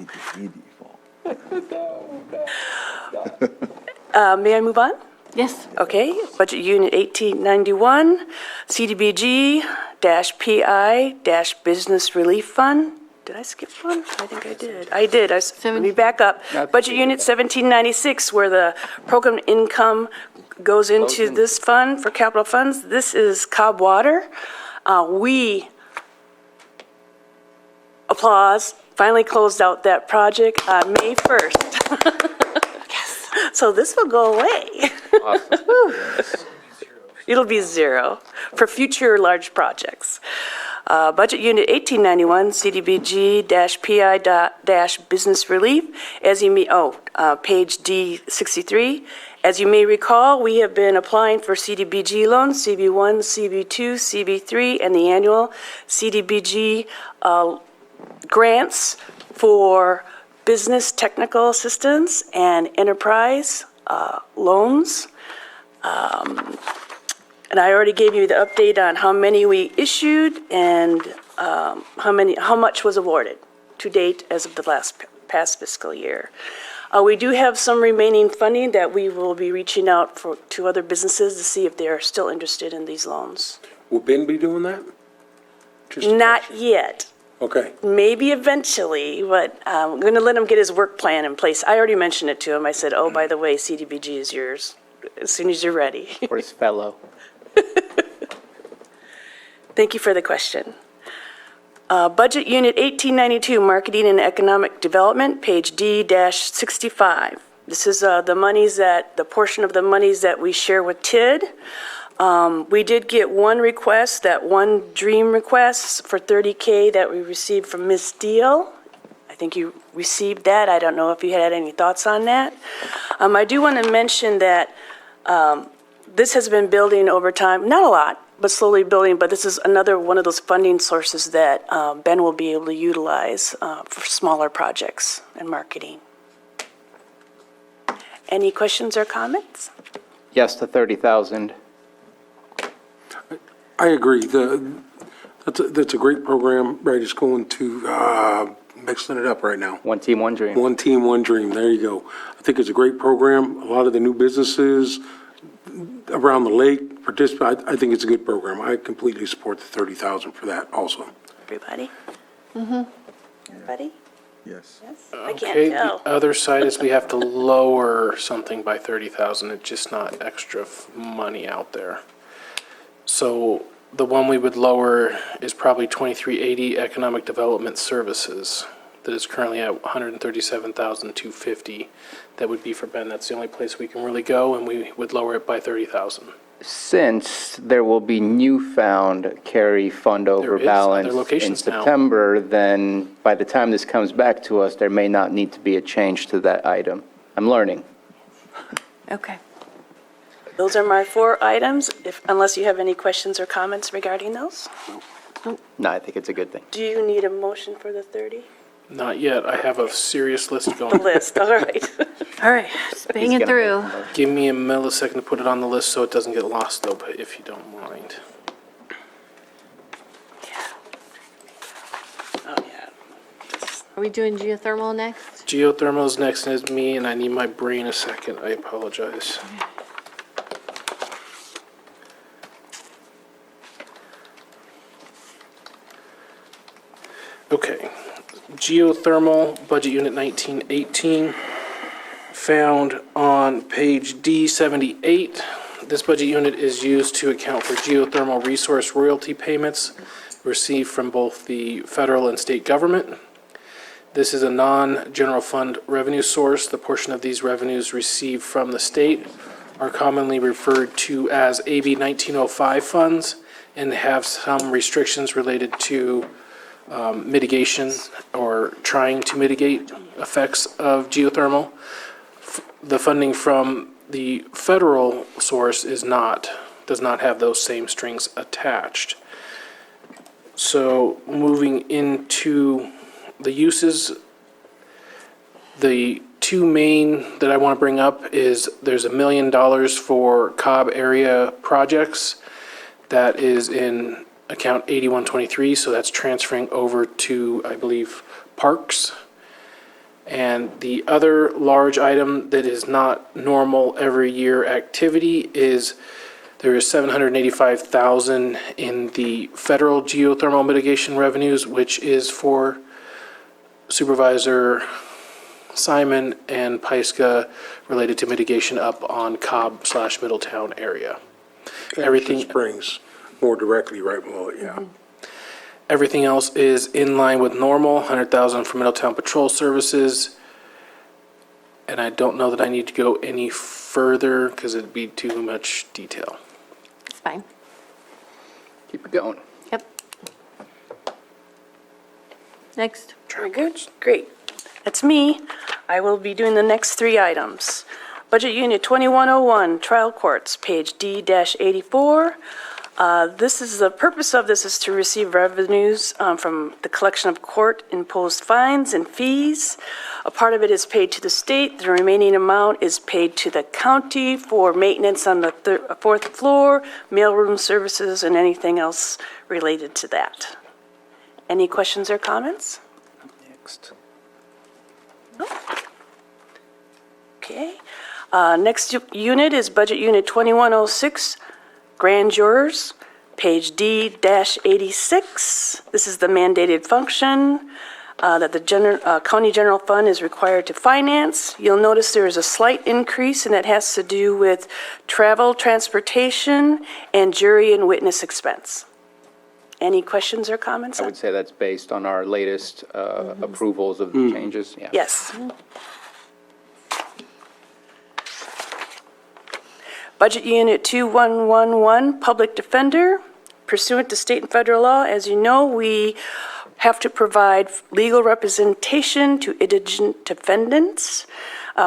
May I move on? Yes. Okay, Budget Unit 1891, CDBG-PI-Business Relief Fund. Did I skip one? I think I did. I did. Let me back up. Budget Unit 1796, where the program income goes into this fund for capital funds. This is Cobb Water. We, applause, finally closed out that project on May 1st. So this will go away. It'll be zero for future large projects. Budget Unit 1891, CDBG-PI-Business Relief, as you may, page D63. As you may recall, we have been applying for CDBG loans, CB1, CB2, CB3, and the annual CDBG grants for business technical assistance and enterprise loans. And I already gave you the update on how many we issued and how much was awarded to date as of the past fiscal year. We do have some remaining funding that we will be reaching out to other businesses to see if they are still interested in these loans. Will Ben be doing that? Just a Not question. yet. Okay. Maybe eventually, but I'm going to let him get his work plan in place. I already mentioned it to him. I said, oh, by the way, CDBG is yours as soon as you're ready. Or his fellow. Thank you for the question. Budget Unit 1892, Marketing and Economic Development, page D-65. This is the portion of the monies that we share with TID. We did get one dream request for $30K that we received from Ms. Steele. I think you received that. I don't know if you had any thoughts on that. I do want to mention that this has been building over time, not a lot, but slowly building, but this is another one of those funding sources that Ben will be able to utilize for smaller projects and marketing. Any questions or comments? Yes to 30,000. I agree. That's a great program, right? It's going to, mixing it up right now. One team, one dream. One team, one dream. There you go. I think it's a great program. A lot of the new businesses around the lake participate. I think it's a good program. I completely support the 30,000 for that also. Everybody? Everybody? Yes. I can't Okay, tell. the other side is we have to lower something by 30,000. It's just not extra money out there. So the one we would lower is probably 2380 Economic Development Services. That is currently at 137,250. That would be for Ben. That's the only place we can really go, and we would lower it by 30,000. Since there will be newfound carry fund over other balance in locations now. September, then by the time this comes back to us, there may not need to be a change to that item. I'm learning. Okay. Those are my 4 items, unless you have any questions or comments regarding those. No, I think it's a good thing. Do you need a motion for the 30? Not yet. I have a serious list The going. list, all right. All right, just bang He's it gonna through. make the motion. Give me a millisecond to put it on the list so it doesn't get lost, though, but if you don't mind. Oh, yeah. Are we doing geothermal next? Geothermal's next as me, and I need my brain a second. I apologize. Okay. Geothermal, Budget Unit 1918, found on page D78. This budget unit is used to account for geothermal resource royalty payments received from both the federal and state government. This is a non-general fund revenue source. The portion of these revenues received from the state are commonly referred to as AB 1905 funds and have some restrictions related to mitigation or trying to mitigate effects of geothermal. The funding from the federal source does not have those same strings attached. So moving into the uses, the two main that I want to bring up is there's $1 million for Cobb area projects. That is in account 8123, so that's transferring over to, I believe, Parks. And the other large item that is not normal every year activity is there is $785,000 in the federal geothermal mitigation revenues, which is for Supervisor Simon and Pyska related to mitigation up on Cobb/Middletown area. Everything Springs, more directly right below it, yeah. Everything else is in line with normal, 100,000 for Middletown Patrol Services. And I don't know that I need to go any further because it'd be too much detail. It's fine. Keep it going. Yep. Next. Very good, great. That's me. I will be doing the next three items. Budget Unit 2101, Trial Courts, page D-84. The purpose of this is to receive revenues from the collection of court-imposed fines and fees. A part of it is paid to the state. The remaining amount is paid to the county for maintenance on the fourth floor, mailroom services, and anything else related to that. Any questions or comments? Next. Okay. Next unit is Budget Unit 2106, Grand Jurors, page D-86. This is the mandated function that the County General Fund is required to finance. You'll notice there is a slight increase, and that has to do with travel, transportation, and jury and witness expense. Any questions or comments? I would say that's based on our latest approvals of the changes. Yeah. Yes. Budget Unit 2111, Public Defender. Pursuant to state and federal law, as you know, we have to provide legal representation to indigent defendants.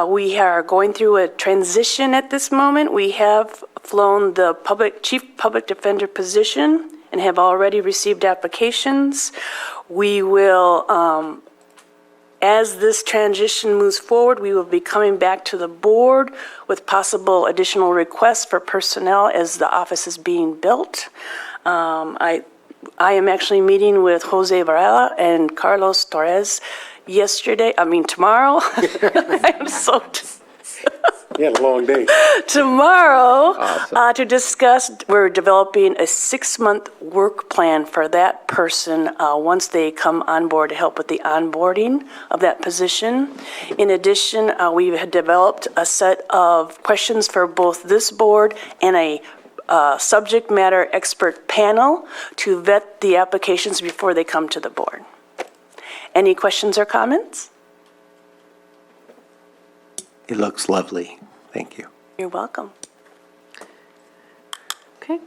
We are going through a transition at this moment. We have flown the Chief Public Defender position and have already received applications. We will, as this transition moves forward, we will be coming back to the board with possible additional requests for personnel as the office is being built. I am actually meeting with Jose Varela and Carlos Torres tomorrow. I am so... You had a long day. Tomorrow, Awesome. to discuss, we're developing a 6-month work plan for that person once they come on board to help with the onboarding of that position. In addition, we have developed a set of questions for both this board and a subject matter expert panel to vet the applications before they come to the board. Any questions or comments? It looks lovely. Thank you. You're welcome. Okay.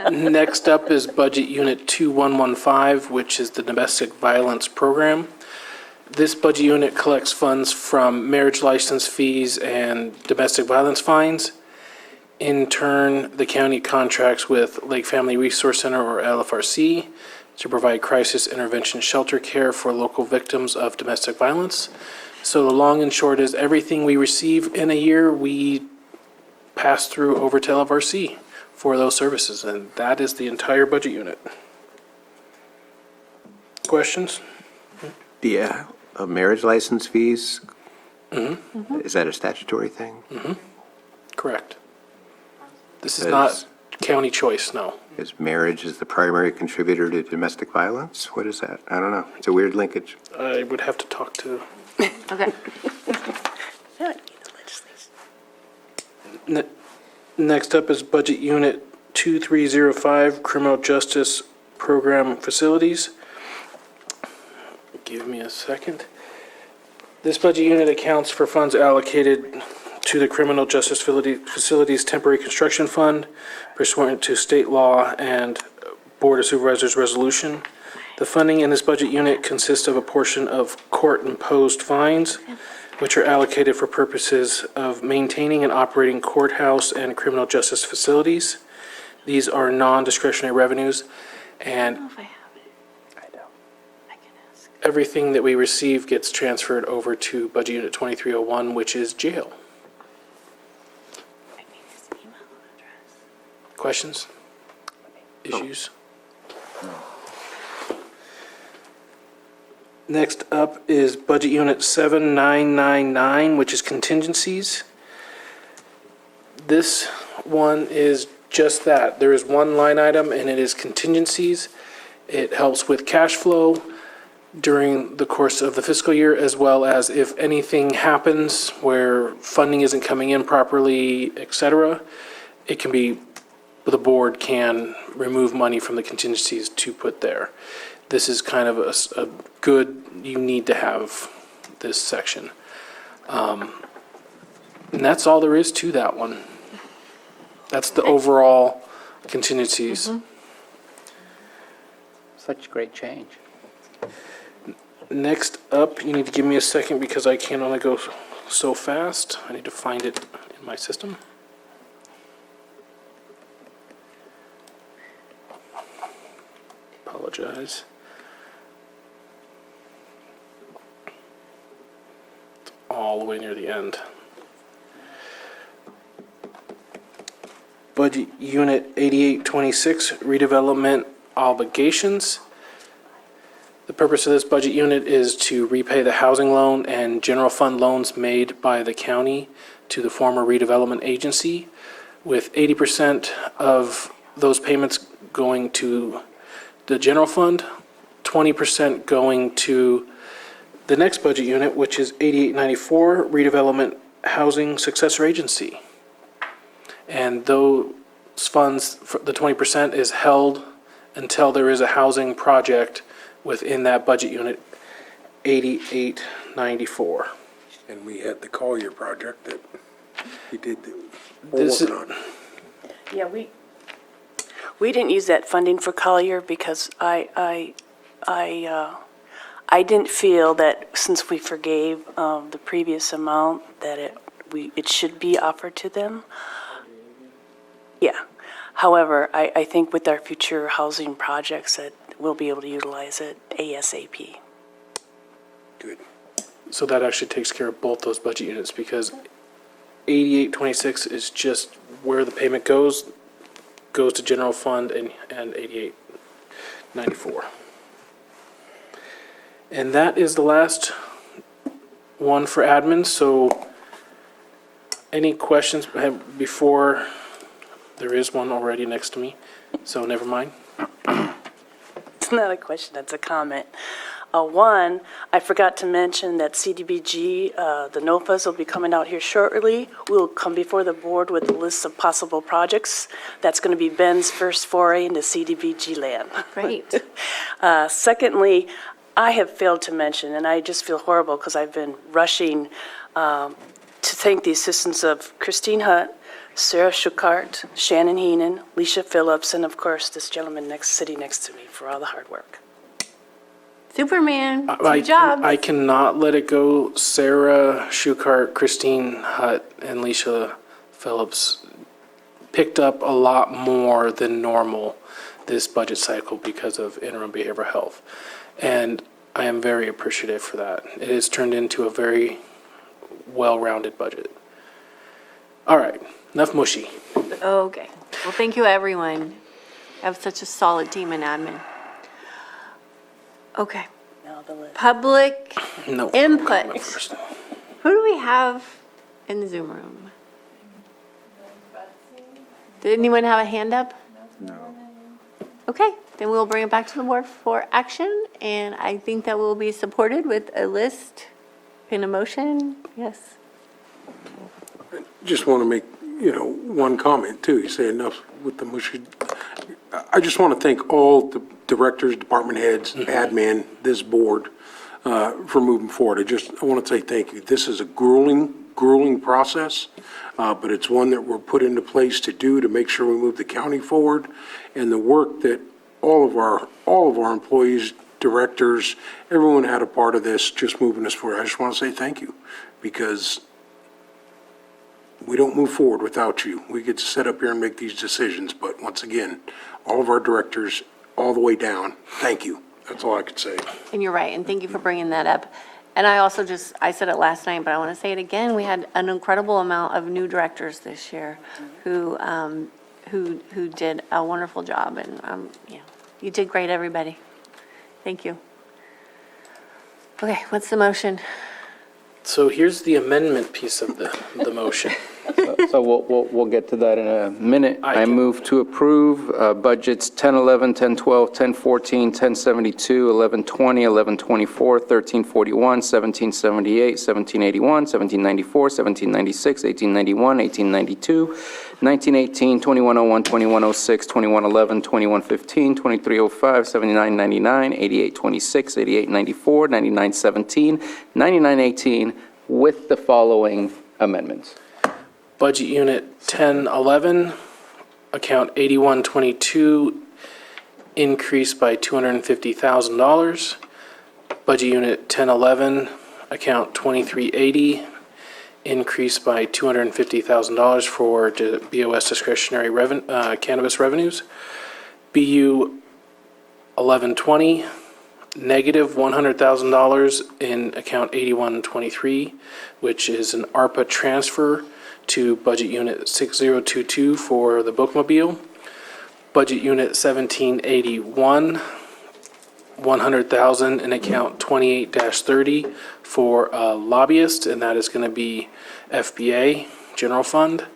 Next up is Budget Unit 2115, which is the Domestic Violence Program. This budget unit collects funds from marriage license fees and domestic violence fines. In turn, the county contracts with Lake Family Resource Center, or LFRC, to provide crisis intervention shelter care for local victims of domestic violence. So the long and short is everything we receive in a year, we pass through over to LFRC for those services, and that is the entire budget unit. Questions? The marriage license fees, is that a statutory thing? Correct. This is not county choice, no. Is marriage is the primary contributor to domestic violence? What is that? I don't know. It's a weird linkage. I would have to talk to. Okay. Next up is Budget Unit 2305, Criminal Justice Program Facilities. Give me a second. This budget unit accounts for funds allocated to the Criminal Justice Facilities Temporary Construction Fund pursuant to state law and Board of Supervisors resolution. The funding in this budget unit consists of a portion of court-imposed fines, which are allocated for purposes of maintaining and operating courthouse and criminal justice facilities. These are non-discretionary revenues, and everything that we receive gets transferred over to Budget Unit 2301, which is jail. Questions? Issues? Next up is Budget Unit 7999, which is contingencies. This one is just that. There is one line item, and it is contingencies. It helps with cash flow during the course of the fiscal year, as well as if anything happens where funding isn't coming in properly, et cetera, it can be, the board can remove money from the contingencies to put there. This is kind of a good, you need to have this section. And that's all there is to that one. That's the overall contingencies. Such great change. Next up, you need to give me a second because I can only go so fast. I need to find it in my system. Apologize. It's all the way near the end. Budget Unit 8826, redevelopment obligations. The purpose of this budget unit is to repay the housing loan and general fund loans made by the county to the former redevelopment agency, with 80% of those payments going to the general fund, 20% going to the next budget unit, which is 8894, redevelopment housing successor agency. And those funds, the 20% is held until there is a housing project within that budget unit, 8894. And we had the Collier project that we did, we're This is- working on. Yeah, we didn't use that funding for Collier because I didn't feel that since we forgave the previous amount, that it should be offered to them. Yeah. However, I think with our future housing projects that we'll be able to utilize it ASAP. Good. So that actually takes care of both those budget units, because 8826 is just where the payment goes to general fund, and 8894. And that is the last one for admin, so any questions before? There is one already next to me, so never mind. It's not a question, that's a comment. One, I forgot to mention that CDBG, the NOFAs will be coming out here shortly. We'll come before the board with a list of possible projects. That's going to be Ben's first foray into CDBG land. Great. Secondly, I have failed to mention, and I just feel horrible because I've been rushing to thank the assistance of Christine Hutt, Sarah Schuchart, Shannon Heenan, Leisha Phillips, and of course, this gentleman sitting next to me for all the hard work. Superman, good job. I cannot let it go. Sarah Schuchart, Christine Hutt, and Leisha Phillips picked up a lot more than normal this budget cycle because of interim behavioral health. And I am very appreciative for that. It has turned into a very well-rounded budget. All right, enough mushy. Okay. Well, thank you, everyone. You have such a solid team in admin. Okay. Now the list. Public No. input. First. Who do we have in the Zoom room? Did anyone have a hand up? No. Okay, then we'll bring it back to the board for action, and I think that will be supported with a list in a motion. Yes. Just want to make, one comment too. You say enough with the mushy. I just want to thank all the directors, department heads, admin, this board, for moving forward. I want to say thank you. This is a grueling process, but it's one that we're put into place to make sure we move the county forward, and the work that all of our employees, directors, everyone had a part of this, just moving us forward. I just want to say thank you, because we don't move forward without you. We get to sit up here and make these decisions, but once again, all of our directors, all the way down, thank you. That's all I could say. And you're right, and thank you for bringing that up. And I also I said it last night, but I want to say it again. We had an incredible amount of new directors this year who did a wonderful job, and, yeah, you did great, everybody. Thank you. Okay, what's the motion? So here's the amendment piece of the motion. So we'll get to that in a minute. I move to approve budgets 1011, 1012, 1014, 1072, 1120, 1124, 1341, 1778, 1781, 1794, 1796, 1891, 1892, 1918, 2101, 2106, 2111, 2115, 2305, 7999, 8826, 8894, 9917, 9918, with the following amendments. Budget Unit 1011, account 8122, increased by $250,000. Budget Unit 1011, account 2380, increased by $250,000 for BOS discretionary cannabis revenues. BU 1120, negative $100,000 in account 8123, which is an ARPA transfer to Budget Unit 6022 for the bookmobile. Budget Unit 1781, $100,000 in account 28-30 for a lobbyist, and that is going to be FBA, General Fund.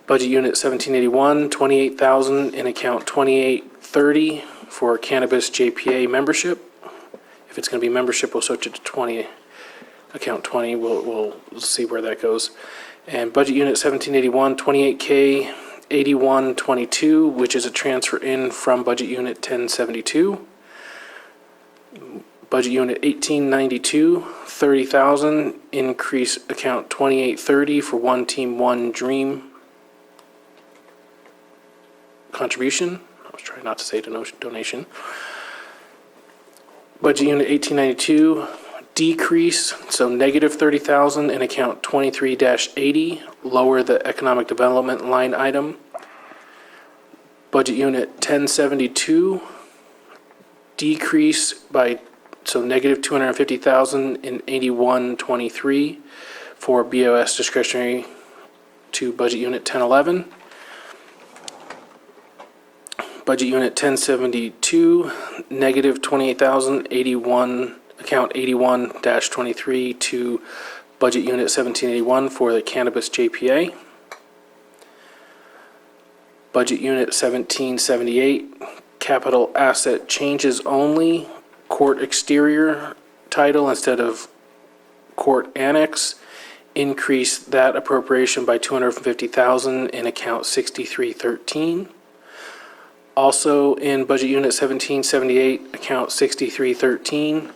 Budget Unit 1781, $28,000 in account 2830 for cannabis JPA membership. If it's going to be membership, we'll switch it to 20, account 20. We'll see where that goes. And Budget Unit 1781, 28K, 8122, which is a transfer in from Budget Unit 1072. Budget Unit 1892, 30,000, increase account 2830 for One Team One Dream contribution. I was trying not to say donation. Budget Unit 1892, decrease, so negative 30,000 in account 23-80, lower the economic development line item. Budget Unit 1072, decrease by, so negative 250,000 in 8123 for BOS discretionary to Budget Unit 1011. Budget Unit 1072, negative 28,000, 81, account 81-23 to Budget Unit 1781 for the cannabis JPA. Budget Unit 1778, capital asset changes only, court exterior title instead of court annex. Increase that appropriation by 250,000 in account 6313. Also in Budget Unit 1778, account 6313,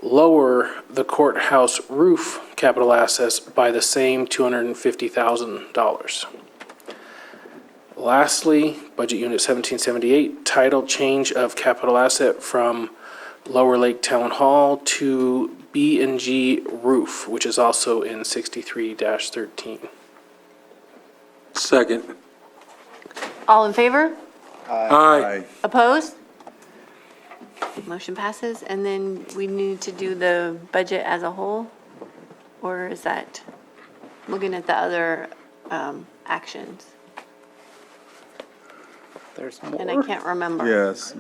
lower the courthouse roof capital assets by the same $250,000. Lastly, Budget Unit 1778, title change of capital asset from Lower Lake Town Hall to B&G roof, which is also in 63-13. Second. All in favor? Aye. Opposed? Motion passes, and then we need to do the budget as a whole? Or is that, looking at the other actions? There's more. And I can't remember. Yes,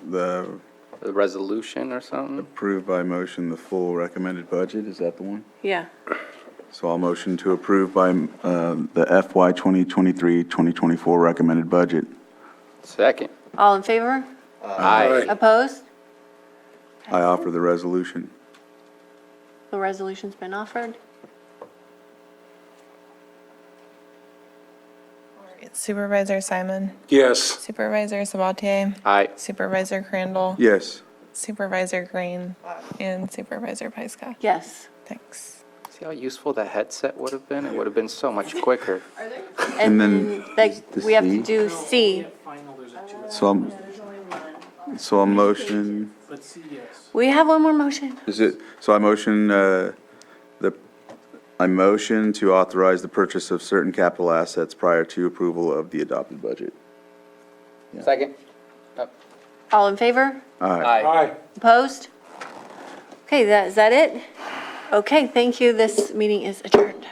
the The resolution or something? approved by motion, the full recommended budget, is that the one? Yeah. So I'll motion to approve by the FY 2023-2024 recommended budget. Second. All in favor? Aye. Opposed? I offer the resolution. The resolution's been offered. Supervisor Simon, Yes. Supervisor Sabatier, Aye. Supervisor Crandall, Yes. Supervisor Green, and Supervisor Pyska. Yes. Thanks. See how useful that headset would have been? It would have been so much quicker. And then then, like, the we have C? to do C. So I'll motion, We have one more motion. I motion to authorize the purchase of certain capital assets prior to approval of the adopted budget. Second. All in favor? Aye. Opposed? Okay, is that it? Okay, thank you. This meeting is adjourned.